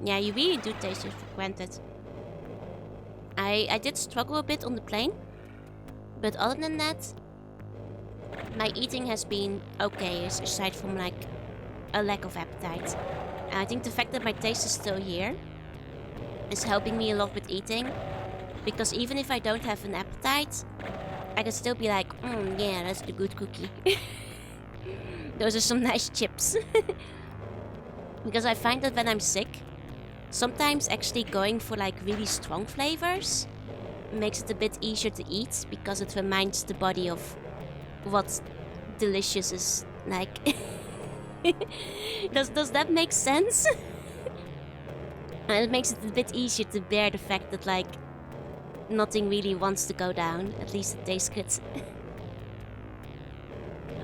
Yeah, you really do taste it for granted. I did struggle a bit on the plane, but other than that, my eating has been okay, aside from like a lack of appetite. And I think the fact that my taste is still here is helping me a lot with eating, because even if I don't have an appetite, I can still be like, yeah, that's the good cookie. Those are some nice chips. Because I find that when I'm sick, sometimes actually going for like really strong flavors makes it a bit easier to eat, because it reminds the body of what delicious is like. Does that make sense? And it makes it a bit easier to bear the fact that like nothing really wants to go down. At least it tastes good.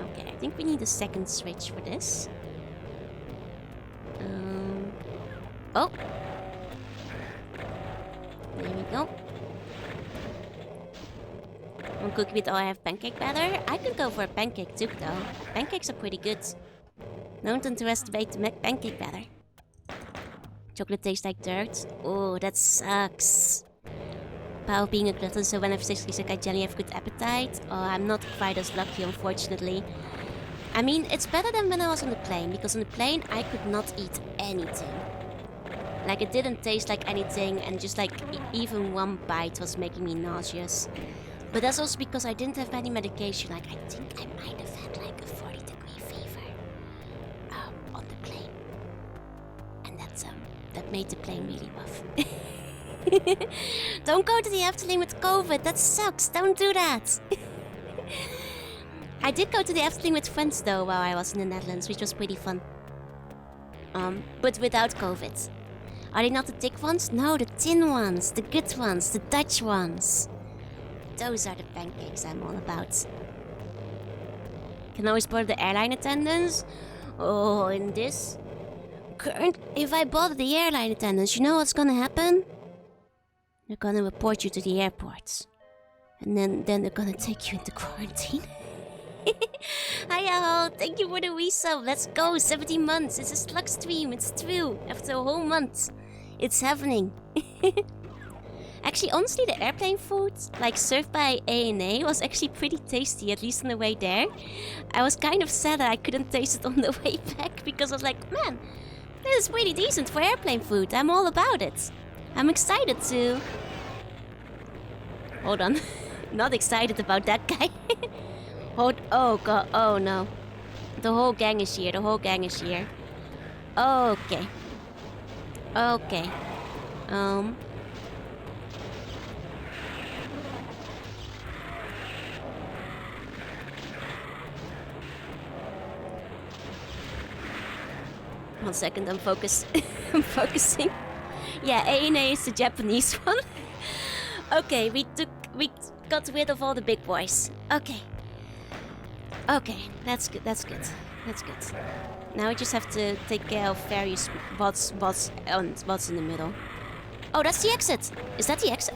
Okay, I think we need a second switch for this. Oh! There we go. One cookie with I have pancake batter. I could go for a pancake too, though. Pancakes are pretty good. Don't underestimate the pancake batter. Chocolate tastes like dirt. Oh, that sucks. Power of being a glutton, so when I'm seriously sick, I generally have good appetite. Oh, I'm not quite as lucky, unfortunately. I mean, it's better than when I was on the plane, because on the plane I could not eat anything. Like, it didn't taste like anything, and just like even one bite was making me nauseous. But that's also because I didn't have any medication. Like, I think I might have had like a 40-degree fever on the plane, and that made the plane really rough. Don't go to the Efteling with COVID. That sucks. Don't do that. I did go to the Efteling with friends though while I was in the Netherlands, which was pretty fun. But without COVID. Are they not the thick ones? No, the thin ones, the good ones, the Dutch ones. Those are the pancakes I'm all about. Can always borrow the airline attendants. Oh, in this current, if I bother the airline attendants, you know what's gonna happen? They're gonna report you to the airport. And then they're gonna take you into quarantine. Hiya, thank you for the resub. Let's go, 17 months. It's a slug stream, it's true. After a whole month. It's happening. Actually, honestly, the airplane food, like served by ANA, was actually pretty tasty, at least on the way there. I was kind of sad that I couldn't taste it on the way back, because I was like, man, this is pretty decent for airplane food. I'm all about it. I'm excited to... Hold on. Not excited about that guy. Oh god, oh no. The whole gang is here, Okay. Okay. 1 second, I'm focusing. Yeah, ANA is the Japanese one. Okay, we got rid of all the big boys. Okay. Okay, that's good. That's good. That's good. Now we just have to take care of various bots in the middle. Oh, that's the exit. Is that the exit?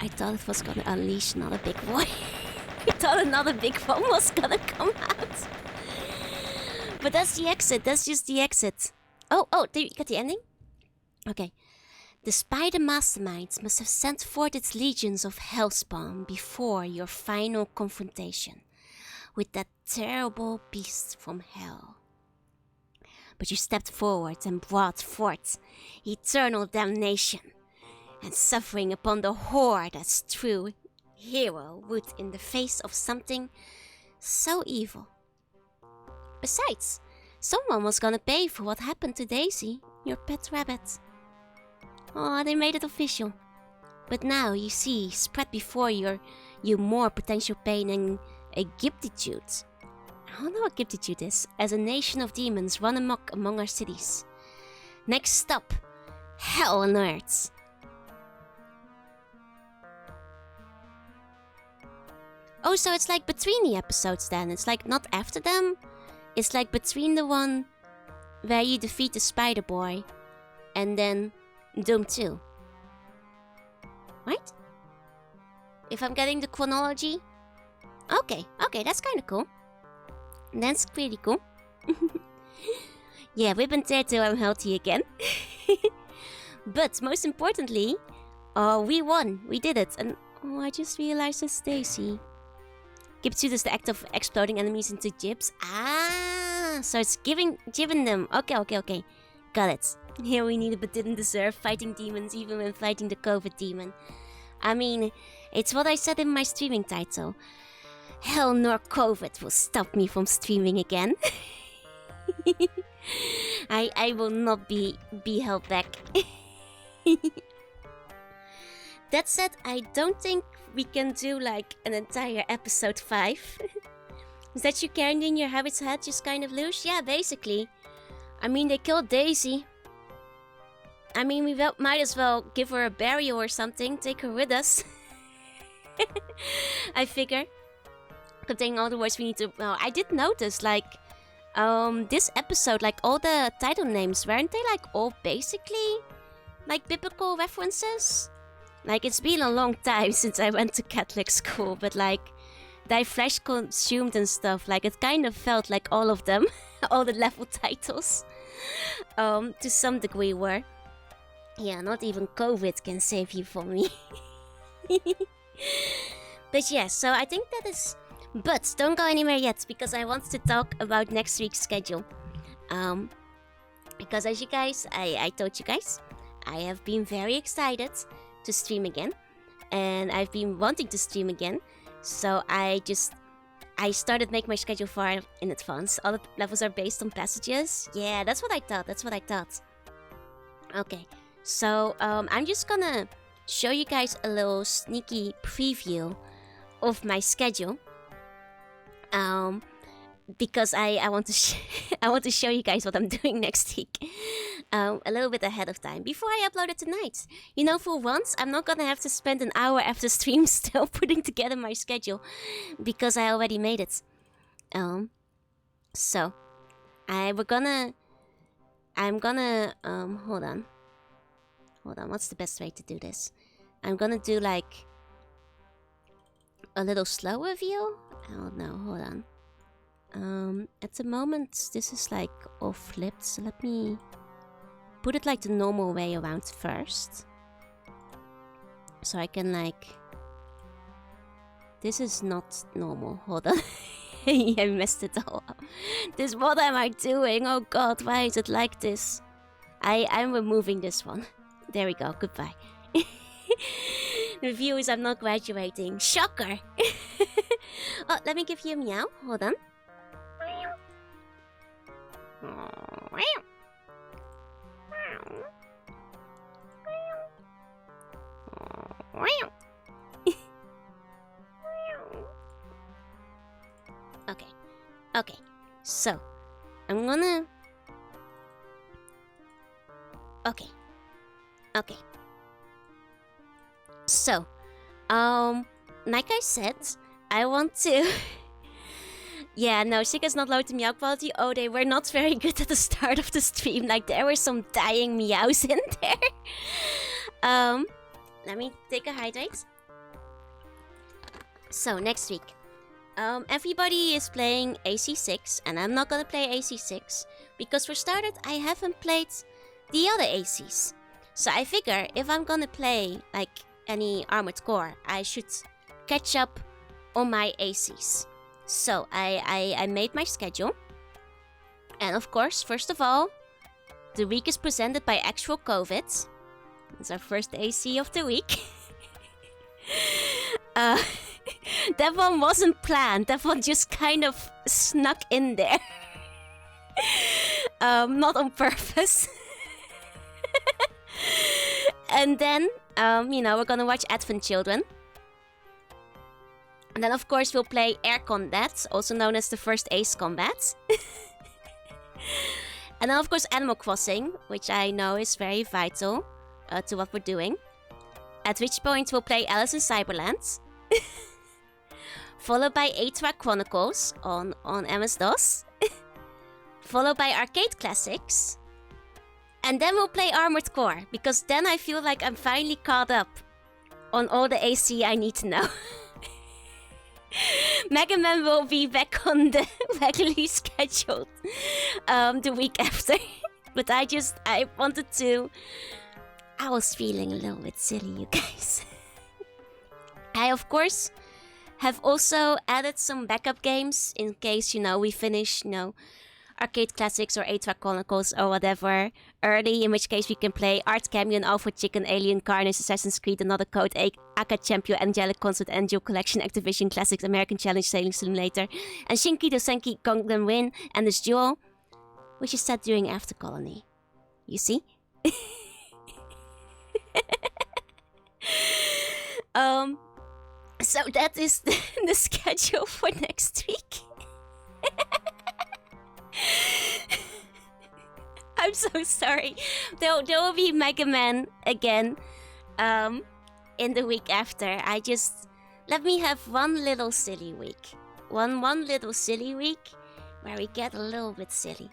I thought it was gonna unleash another big boy. I thought another big one was gonna come out. But that's the exit. That's just the exit. Oh, did you get the ending? Okay. The spider mastermind must have sent forth its legions of hellspawn before your final confrontation with that terrible beast from hell. But you stepped forward and brought forth eternal damnation and suffering upon the horde as true hero would in the face of something so evil. Besides, someone was gonna pay for what happened to Daisy, your pet rabbit. Oh, they made it official. But now, you see, spread before you more potential pain and a giptitude. I don't know what giptitude is. As a nation of demons run amok among our cities. Next stop, hell on earth. Oh, so it's like between the episodes then. It's like not after them. It's like between the one where you defeat the Spider Boy and then Doom 2. Right? If I'm getting the chronology? Okay, that's kinda cool. That's pretty cool. Yeah, we've been there till I'm healthy again. But most importantly, we won. We did it. And I just realized it's Daisy. Giptitude is the act of exploding enemies into gibs. Ah, so it's giving them. Okay. Got it. Here we needed but didn't deserve fighting demons even when fighting the COVID demon. I mean, it's what I said in my streaming title. Hell nor COVID will stop me from streaming again. I will not be held back. That said, I don't think we can do like an entire episode 5. Is that you carrying your habit's head just kind of loose? Yeah, basically. I mean, they killed Daisy. I mean, we might as well give her a burial or something. Take her with us. I figure. Containing all the words we need to... Well, I did notice, like... this episode, like, all the title names, weren't they, like, all basically... like, biblical references? Like, it's been a long time since I went to Catholic school, but, like... thy flesh consumed and stuff, like, it kind of felt like all of them. All the level titles. To some degree were. Yeah, not even COVID can save you from me. But yeah, so I think that is... But don't go anywhere yet, because I want to talk about next week's schedule. Because as you guys, I told you guys, I have been very excited to stream again. And I've been wanting to stream again. So I started making my schedule far in advance. All the levels are based on passages. Yeah, that's what I thought. Okay, so I'm just gonna show you guys a little sneaky preview of my schedule. Because I want to I want to show you guys what I'm doing next week. A little bit ahead of time before I upload it tonight. You know, for once I'm not gonna have to spend an hour after stream still putting together my schedule because I already made it. So I'm gonna hold on. What's the best way to do this? I'm gonna do like a little slower view. Oh no, hold on. At the moment, this is like all flipped, so let me put it like the normal way around first. So I can like... This is not normal, hold on. I messed it all up. What am I doing? Oh god, why is it like this? I'm removing this one. There we go, goodbye. The view is I'm not graduating. Shocker! Oh, let me give you a meow, hold on. Okay, so I'm gonna Okay. Okay. So, like I said, I want to. Yeah, no, Chica's not low to meow quality. Oh, they were not very good at the start of the stream. Like, there were some dying meows in there. Let me take a hydrate. So, next week. Everybody is playing AC6, and I'm not gonna play AC6 because for starters, I haven't played the other ACs. So I figure if I'm gonna play like any Armored Core, I should catch up on my ACs. So I made my schedule, and of course, first of all, the week is presented by actual COVID. It's our first AC of the week. That one wasn't planned. That one just kind of snuck in there. Not on purpose. And then, we're gonna watch Advent Children. And then, of course, we'll play Air Combat, also known as the first Ace Combat. And then, of course, Animal Crossing, which I know is very vital to what we're doing. At which point, we'll play Alice in Cyberland. Followed by Atra Chronicles on MS-DOS. Followed by Arcade Classics. And then we'll play Armored Core, because then I feel like I'm finally caught up on all the AC I need to know. Mega Man will be back on the regularly scheduled the week after. But I wanted to... I was feeling a little bit silly, you guys. I, of course, have also added some backup games in case, we finish, Arcade Classics or Atra Chronicles or whatever early, in which case we can play Art Camion, Alpha Chicken, Alien Carnage, Assassin's Creed, Another Code, Aka Champion, Angelic Concert, Angel Collection, Activision Classics, American Challenge, Sailing Simulator, and Shinki Dosenki Gangnam Win, and this Duel, which is set during After Colony. You see? So that is the schedule for next week. I'm so sorry. There will be Mega Man again in the week after. Let me have one little silly week. One little silly week where we get a little bit silly.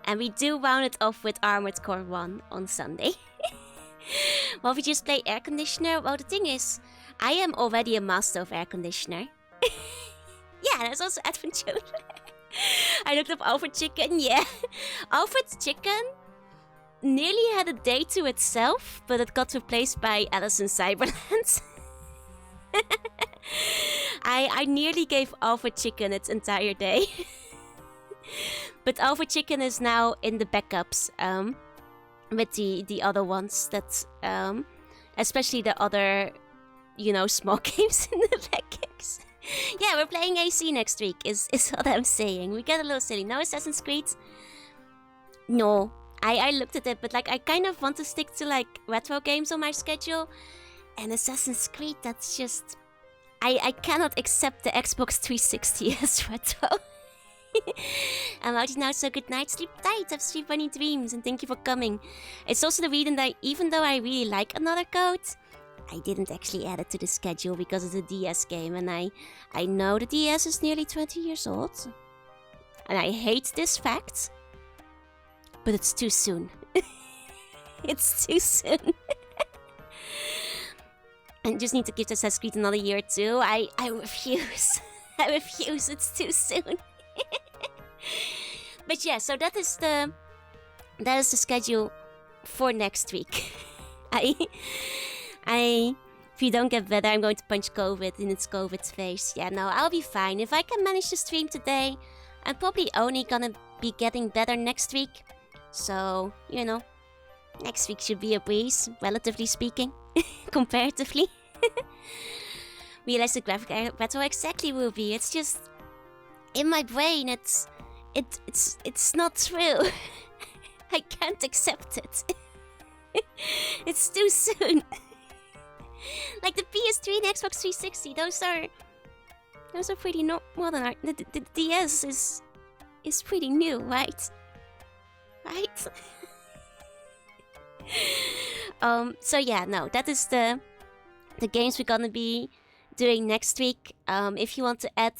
And we do round it off with Armored Core 1 on Sunday. Well, we just play Air Conditioner. Well, the thing is, I am already a master of Air Conditioner. Yeah, there's also Advent Children. I looked up Alfred Chicken, yeah. Alfred's Chicken nearly had a day to itself, but it got replaced by Alice in Cyberland. I nearly gave Alfred Chicken its entire day. But Alfred Chicken is now in the backups with the other ones that, especially the other, small games in the backups. Yeah, we're playing AC next week, is what I'm saying. We get a little silly. No Assassin's Creed? No. I looked at it, but I kind of want to stick to retro games on my schedule. And Assassin's Creed, that's just... I cannot accept the Xbox 360 as retro. I'm out now, so good night. Sleep tight, have sweet funny dreams, and thank you for coming. It's also the reason that even though I really like Another Code, I didn't actually add it to the schedule because it's a DS game, and I know the DS is nearly 20 years old. And I hate this fact, but it's too soon. It's too soon. I just need to give Assassin's Creed another year or two. I refuse. I refuse, it's too soon. But yeah, so that is the schedule for next week. If you don't get better, I'm going to punch COVID in its COVID face. Yeah, no, I'll be fine. If I can manage to stream today, I'm probably only gonna be getting better next week. So, next week should be a breeze, relatively speaking, comparatively. Realistic graphic battle exactly will be. It's just in my brain. It's not true. I can't accept it. It's too soon. Like the PS3 and Xbox 360, those are pretty modern. The DS is pretty new, right? Right? So yeah, no, that is the games we're gonna be doing next week. If you want to add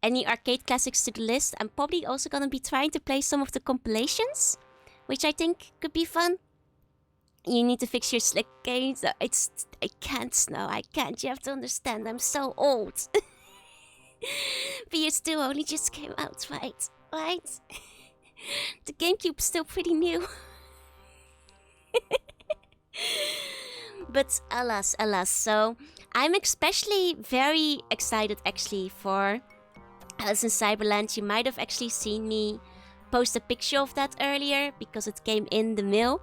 any arcade classics to the list, I'm probably also gonna be trying to play some of the compilations, which I think could be fun. You need to fix your slick games. I can't, Snow. I can't. You have to understand. I'm so old. PS2 only just came out, right? Right? The GameCube's still pretty new. But alas. So I'm especially very excited actually for Alice in Cyberland. You might have actually seen me post a picture of that earlier because it came in the mail,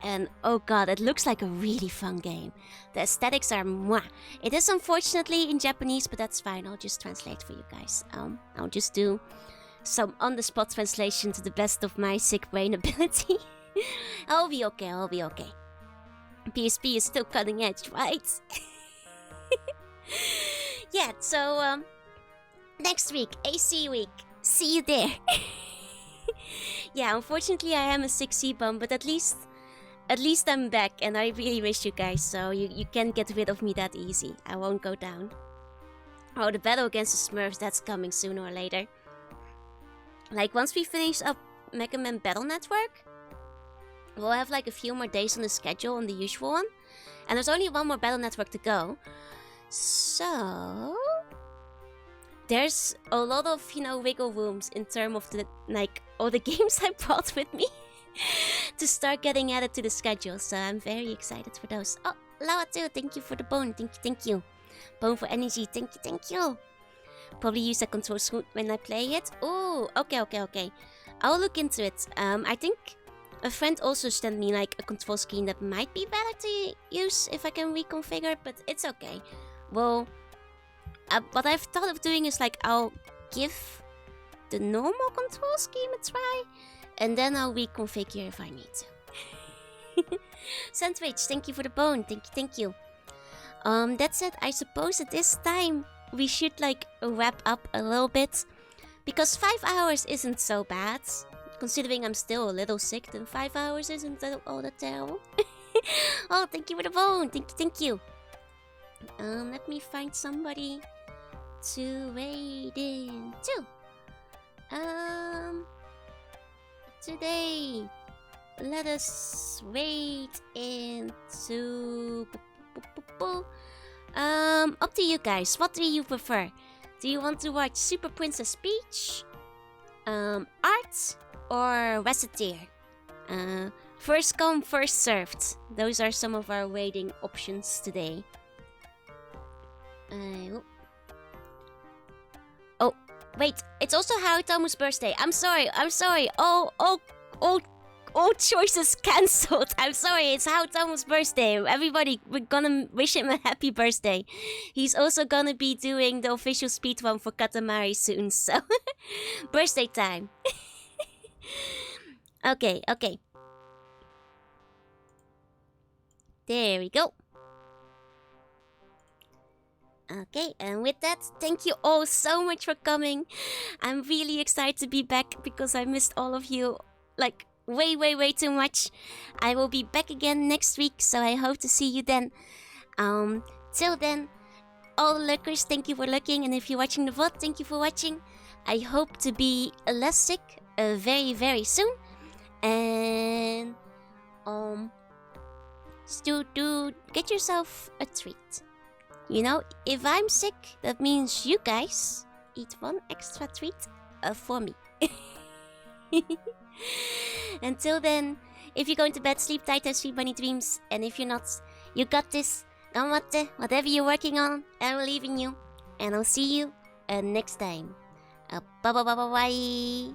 and oh god, it looks like a really fun game. The aesthetics are mwah. It is unfortunately in Japanese, but that's fine. I'll just translate for you guys. I'll just do some on-the-spot translation to the best of my sick brain ability. I'll be okay. PSP is still cutting edge, right? Yeah, so next week, AC week. See you there. Yeah, unfortunately I am a sick C-bum, but at least I'm back, and I really miss you guys, so you can't get rid of me that easy. I won't go down. Oh, the battle against the Smurfs, that's coming sooner or later. Like, once we finish up Mega Man Battle Network, we'll have like a few more days on the schedule on the usual one. And there's only one more Battle Network to go. So there's a lot of, wiggle rooms in terms of the, like, all the games I brought with me to start getting added to the schedule. So I'm very excited for those. Oh, Lava too, thank you for the bone. Thank you. Bone for energy, thank you. Probably use a control screen when I play it. Oh, okay. I'll look into it. I think a friend also sent me like a control scheme that might be better to use if I can reconfigure it, but it's okay. Well, what I've thought of doing is like I'll give the normal control scheme a try, and then I'll reconfigure if I need to. Sandwich, thank you for the bone. Thank you. That's it. I suppose at this time we should like wrap up a little bit, because 5 hours isn't so bad. Considering I'm still a little sick, then 5 hours isn't all that terrible. Oh, thank you for the bone. Thank you. Let me find somebody to wade into. Today, let us wade into. Up to you guys. What do you prefer? Do you want to watch Super Princess Peach, Art, or Reciteer? First come, first served. Those are some of our waiting options today. Oh, wait, it's also Harutomu's birthday. I'm sorry. All choices cancelled. I'm sorry, it's Harutomu's birthday. Everybody, we're gonna wish him a happy birthday. He's also gonna be doing the official speedrun for Katamari soon, so birthday time. Okay. There we go. Okay, and with that, thank you all so much for coming. I'm really excited to be back because I missed all of you, like, way too much. I will be back again next week, so I hope to see you then. Till then, all the lurkers, thank you for lurking, and if you're watching the VOD, thank you for watching. I hope to be less sick very soon. And do get yourself a treat. If I'm sick, that means you guys eat one extra treat for me. Until then, if you're going to bed, sleep tight, have sweet bunny dreams. And if you're not, you got this. Ganbatte, whatever you're working on, I believe in you. And I'll see you next time. Bye.